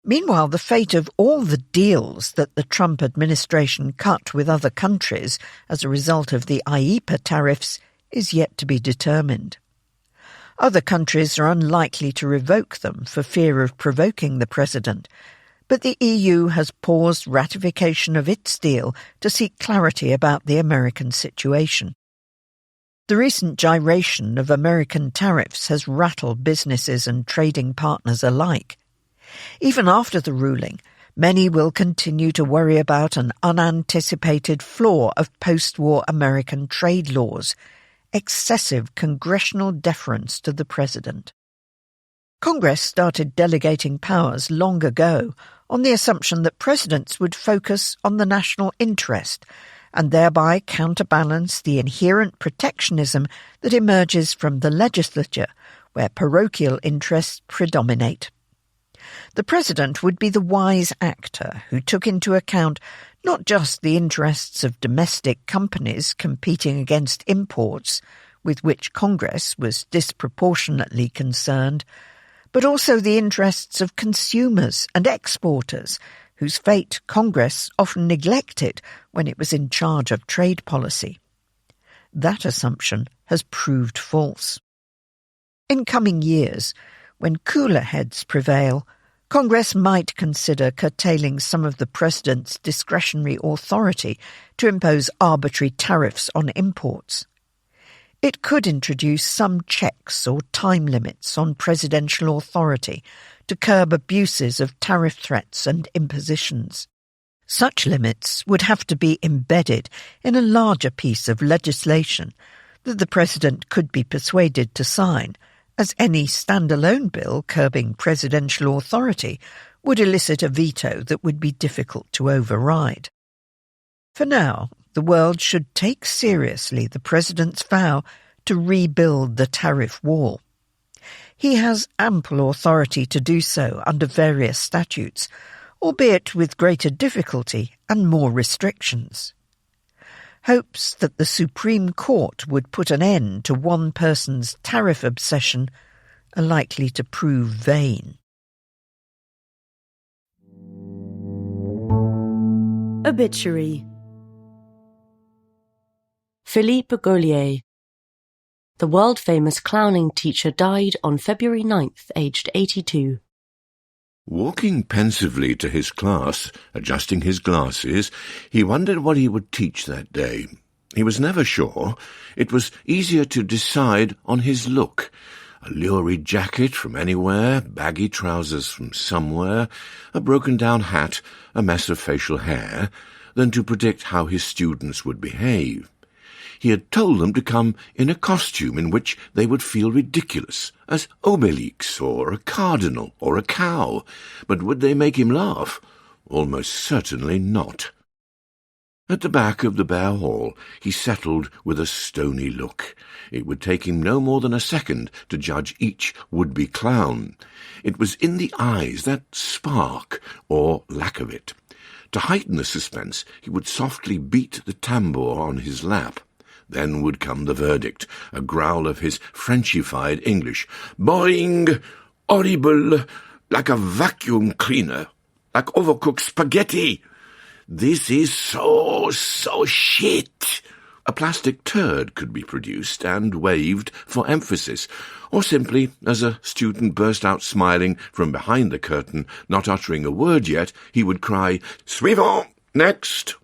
Meanwhile, the fate of all the deals that the Trump administration cut with other countries as a result of the IEEPA tariffs is yet to be determined. Other countries are unlikely to revoke them for fear of provoking the president, but the EU has paused ratification of its deal to seek clarity about the American situation. The recent gyration of American tariffs has rattled businesses and trading partners alike. Even after the ruling, many will continue to worry about an unanticipated flaw of post-war American trade laws, excessive congressional deference to the president. Congress started delegating powers long ago on the assumption that presidents would focus on the national interest and thereby counterbalance the inherent protectionism that emerges from the legislature, where parochial interests predominate. The president would be the wise actor who took into account not just the interests of domestic companies competing against imports, with which Congress was disproportionately concerned, but also the interests of consumers and exporters, whose fate Congress often neglected when it was in charge of trade policy. That assumption has proved false. In coming years, when cooler heads prevail, Congress might consider curtailing some of the president's discretionary authority to impose arbitrary tariffs on imports. It could introduce some checks or time limits on presidential authority to curb abuses of tariff threats and impositions. Such limits would have to be embedded in a larger piece of legislation that the president could be persuaded to sign, as any standalone bill curbing presidential authority would elicit a veto that would be difficult to override. For now, the world should take seriously the president's vow to rebuild the tariff wall. He has ample authority to do so under various statutes, albeit with greater difficulty and more restrictions. Hopes that the Supreme Court would put an end to one person's tariff obsession are likely to prove vain. Obituary. Philippe Gaulier. The world-famous clowning teacher died on February 9th, aged 82. Walking pensively to his class, adjusting his glasses, he wondered what he would teach that day. He was never sure. It was easier to decide on his look. A lurid jacket from anywhere, baggy trousers from somewhere, a broken-down hat, a mess of facial hair, than to predict how his students would behave. He had told them to come in a costume in which they would feel ridiculous, as Obelix or a cardinal or a cow. But would they make him laugh? Almost certainly not. At the back of the bare hall he settled with a stony look. It would take him no more than a second to judge each would-be clown. It was in the eyes, that spark, or lack of it. To heighten the suspense, he would softly beat the tambour on his lap. Then would come the verdict, a growl of his Frenchified English. Boing! Horrible! Like a vacuum cleaner! Like overcooked spaghetti! This is so shit! A plastic turd could be produced and waved for emphasis, or simply, as a student burst out smiling from behind the curtain, not uttering a word yet, he would cry, Suivant! Next!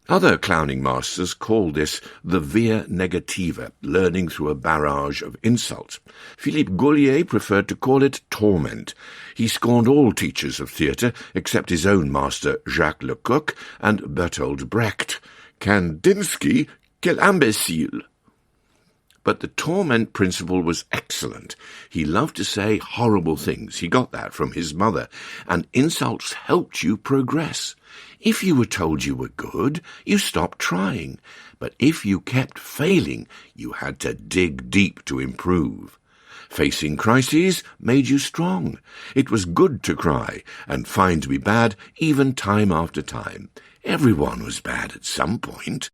Other clowning masters called this the via negativa, learning through a barrage of insults. Philippe Gaulier preferred to call it torment. He scorned all teachers of theatre except his own master Jacques Lecoq and Bertolt Brecht. Kandinsky, quel imbécile! But the torment principle was excellent. He loved to say horrible things. He got that from his mother. And insults helped you progress. If you were told you were good, you stopped trying. But if you kept failing, you had to dig deep to improve. Facing crises made you strong. It was good to cry and fine to be bad, even time after time. Everyone was bad at some point.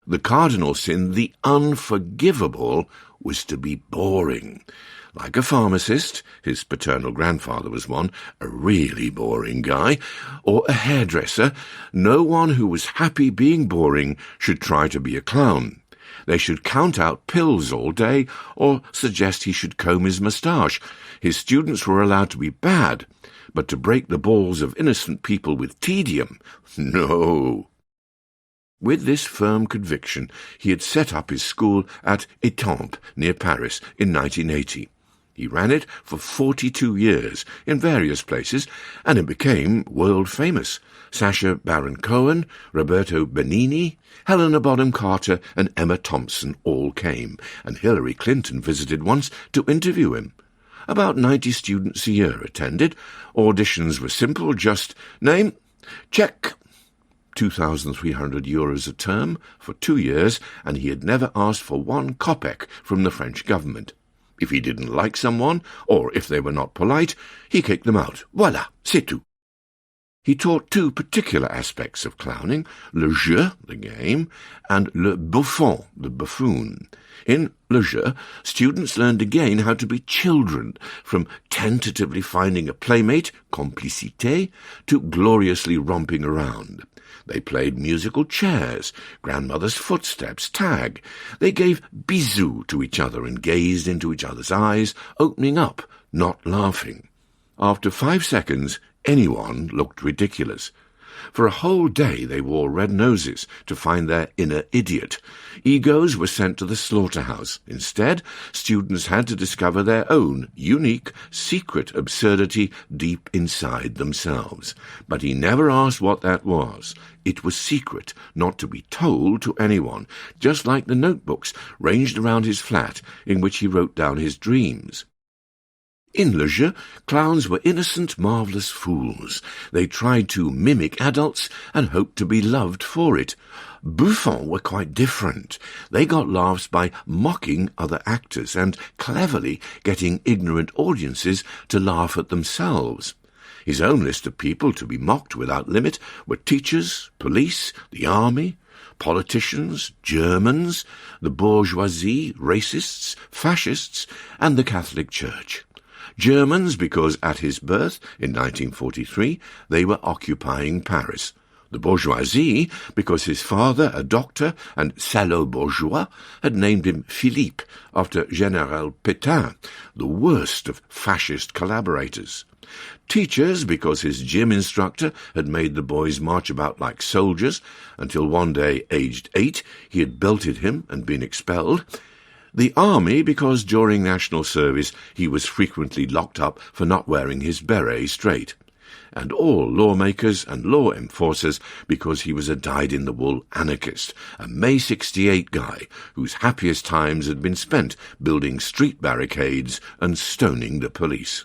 The cardinal sin, the unforgivable, was to be boring. Like a pharmacist, his paternal grandfather was one, a really boring guy, or a hairdresser, no one who was happy being boring should try to be a clown. They should count out pills all day, or suggest he should comb his moustache. His students were allowed to be bad, but to break the balls of innocent people with tedium, no. With this firm conviction, he had set up his school at Étampes, near Paris, in 1980. He ran it for 42 years in various places, and it became world-famous. Sacha Baron Cohen, Roberto Benigni, Helena Bonham Carter, and Emma Thompson all came, and Hillary Clinton visited once to interview him. About 90 students a year attended. Auditions were simple, just name, check, €2,300 a term for 2 years, and he had never asked for 1 kopeck from the French government. If he didn't like someone, or if they were not polite, he kicked them out. Voilà, c'est tout. He taught 2 particular aspects of clowning, le jeu, the game, and le bouffon, the buffoon. In le jeu, students learned again how to be children, from tentatively finding a playmate, complicité, to gloriously romping around. They played musical chairs, grandmother's footsteps, tag. They gave bisous to each other and gazed into each other's eyes, opening up, not laughing. After 5 seconds, anyone looked ridiculous. For a whole day they wore red noses to find their inner idiot. Egos were sent to the slaughterhouse. Instead, students had to discover their own unique, secret absurdity deep inside themselves. But he never asked what that was. It was secret, not to be told to anyone, just like the notebooks ranged around his flat in which he wrote down his dreams. In le jeu, clowns were innocent, marvellous fools. They tried to mimic adults and hoped to be loved for it. Bouffons were quite different. They got laughs by mocking other actors and cleverly getting ignorant audiences to laugh at themselves. His own list of people to be mocked without limit were teachers, police, the army, politicians, Germans, the bourgeoisie, racists, fascists, and the Catholic Church. Germans, because at his birth, in 1943, they were occupying Paris. The bourgeoisie, because his father, a doctor and salaud bourgeois, had named him Philippe, after General Pétain, the worst of fascist collaborators. Teachers, because his gym instructor had made the boys march about like soldiers, until one day, aged 8, he had belted him and been expelled. The army, because during national service he was frequently locked up for not wearing his beret straight. And all lawmakers and law enforcers, because he was a dyed-in-the-wool anarchist, a May 68 guy whose happiest times had been spent building street barricades and stoning the police.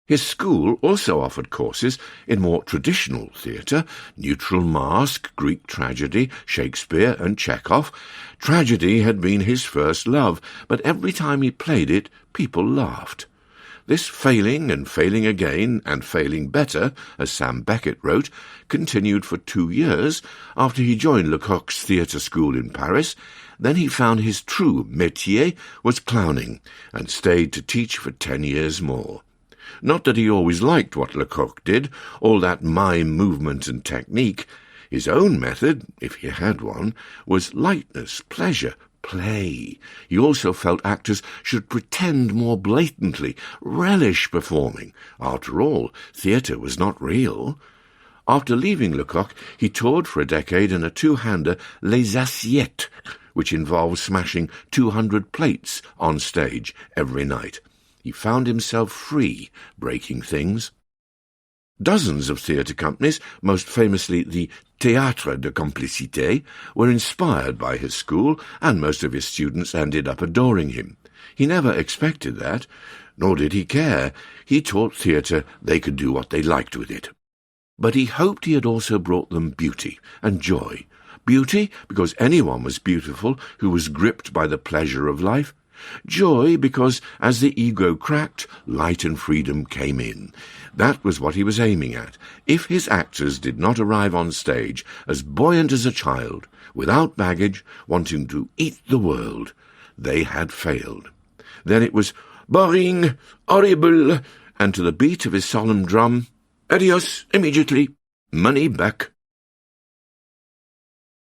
His school also offered courses in more traditional theatre, neutral masque, Greek tragedy, Shakespeare and Chekhov. Tragedy had been his first love, but every time he played it, people laughed. This failing and failing again and failing better, as Sam Beckett wrote, continued for 2 years after he joined Lecoq's theatre school in Paris. Then he found his true métier was clowning and stayed to teach for 10 years more. Not that he always liked what Lecoq did, all that mime movement and technique. His own method, if he had one, was lightness, pleasure, play. He also felt actors should pretend more blatantly, relish performing. After all, theatre was not real. After leaving Lecoq, he toured for a decade in a two-hander Les Assiettes, which involves smashing 200 plates on stage every night. He found himself free, breaking things. Dozens of theatre companies, most famously the Théâtre de Complicité, were inspired by his school, and most of his students ended up adoring him. He never expected that, nor did he care. He taught theatre they could do what they liked with it. But he hoped he had also brought them beauty and joy. Beauty, because anyone was beautiful who was gripped by the pleasure of life. Joy, because as the ego cracked, light and freedom came in. That was what he was aiming at. If his actors did not arrive on stage as buoyant as a child, without baggage, wanting to eat the world, they had failed. Then it was boring, horrible, and to the beat of his solemn drum, adios, immediately, money back.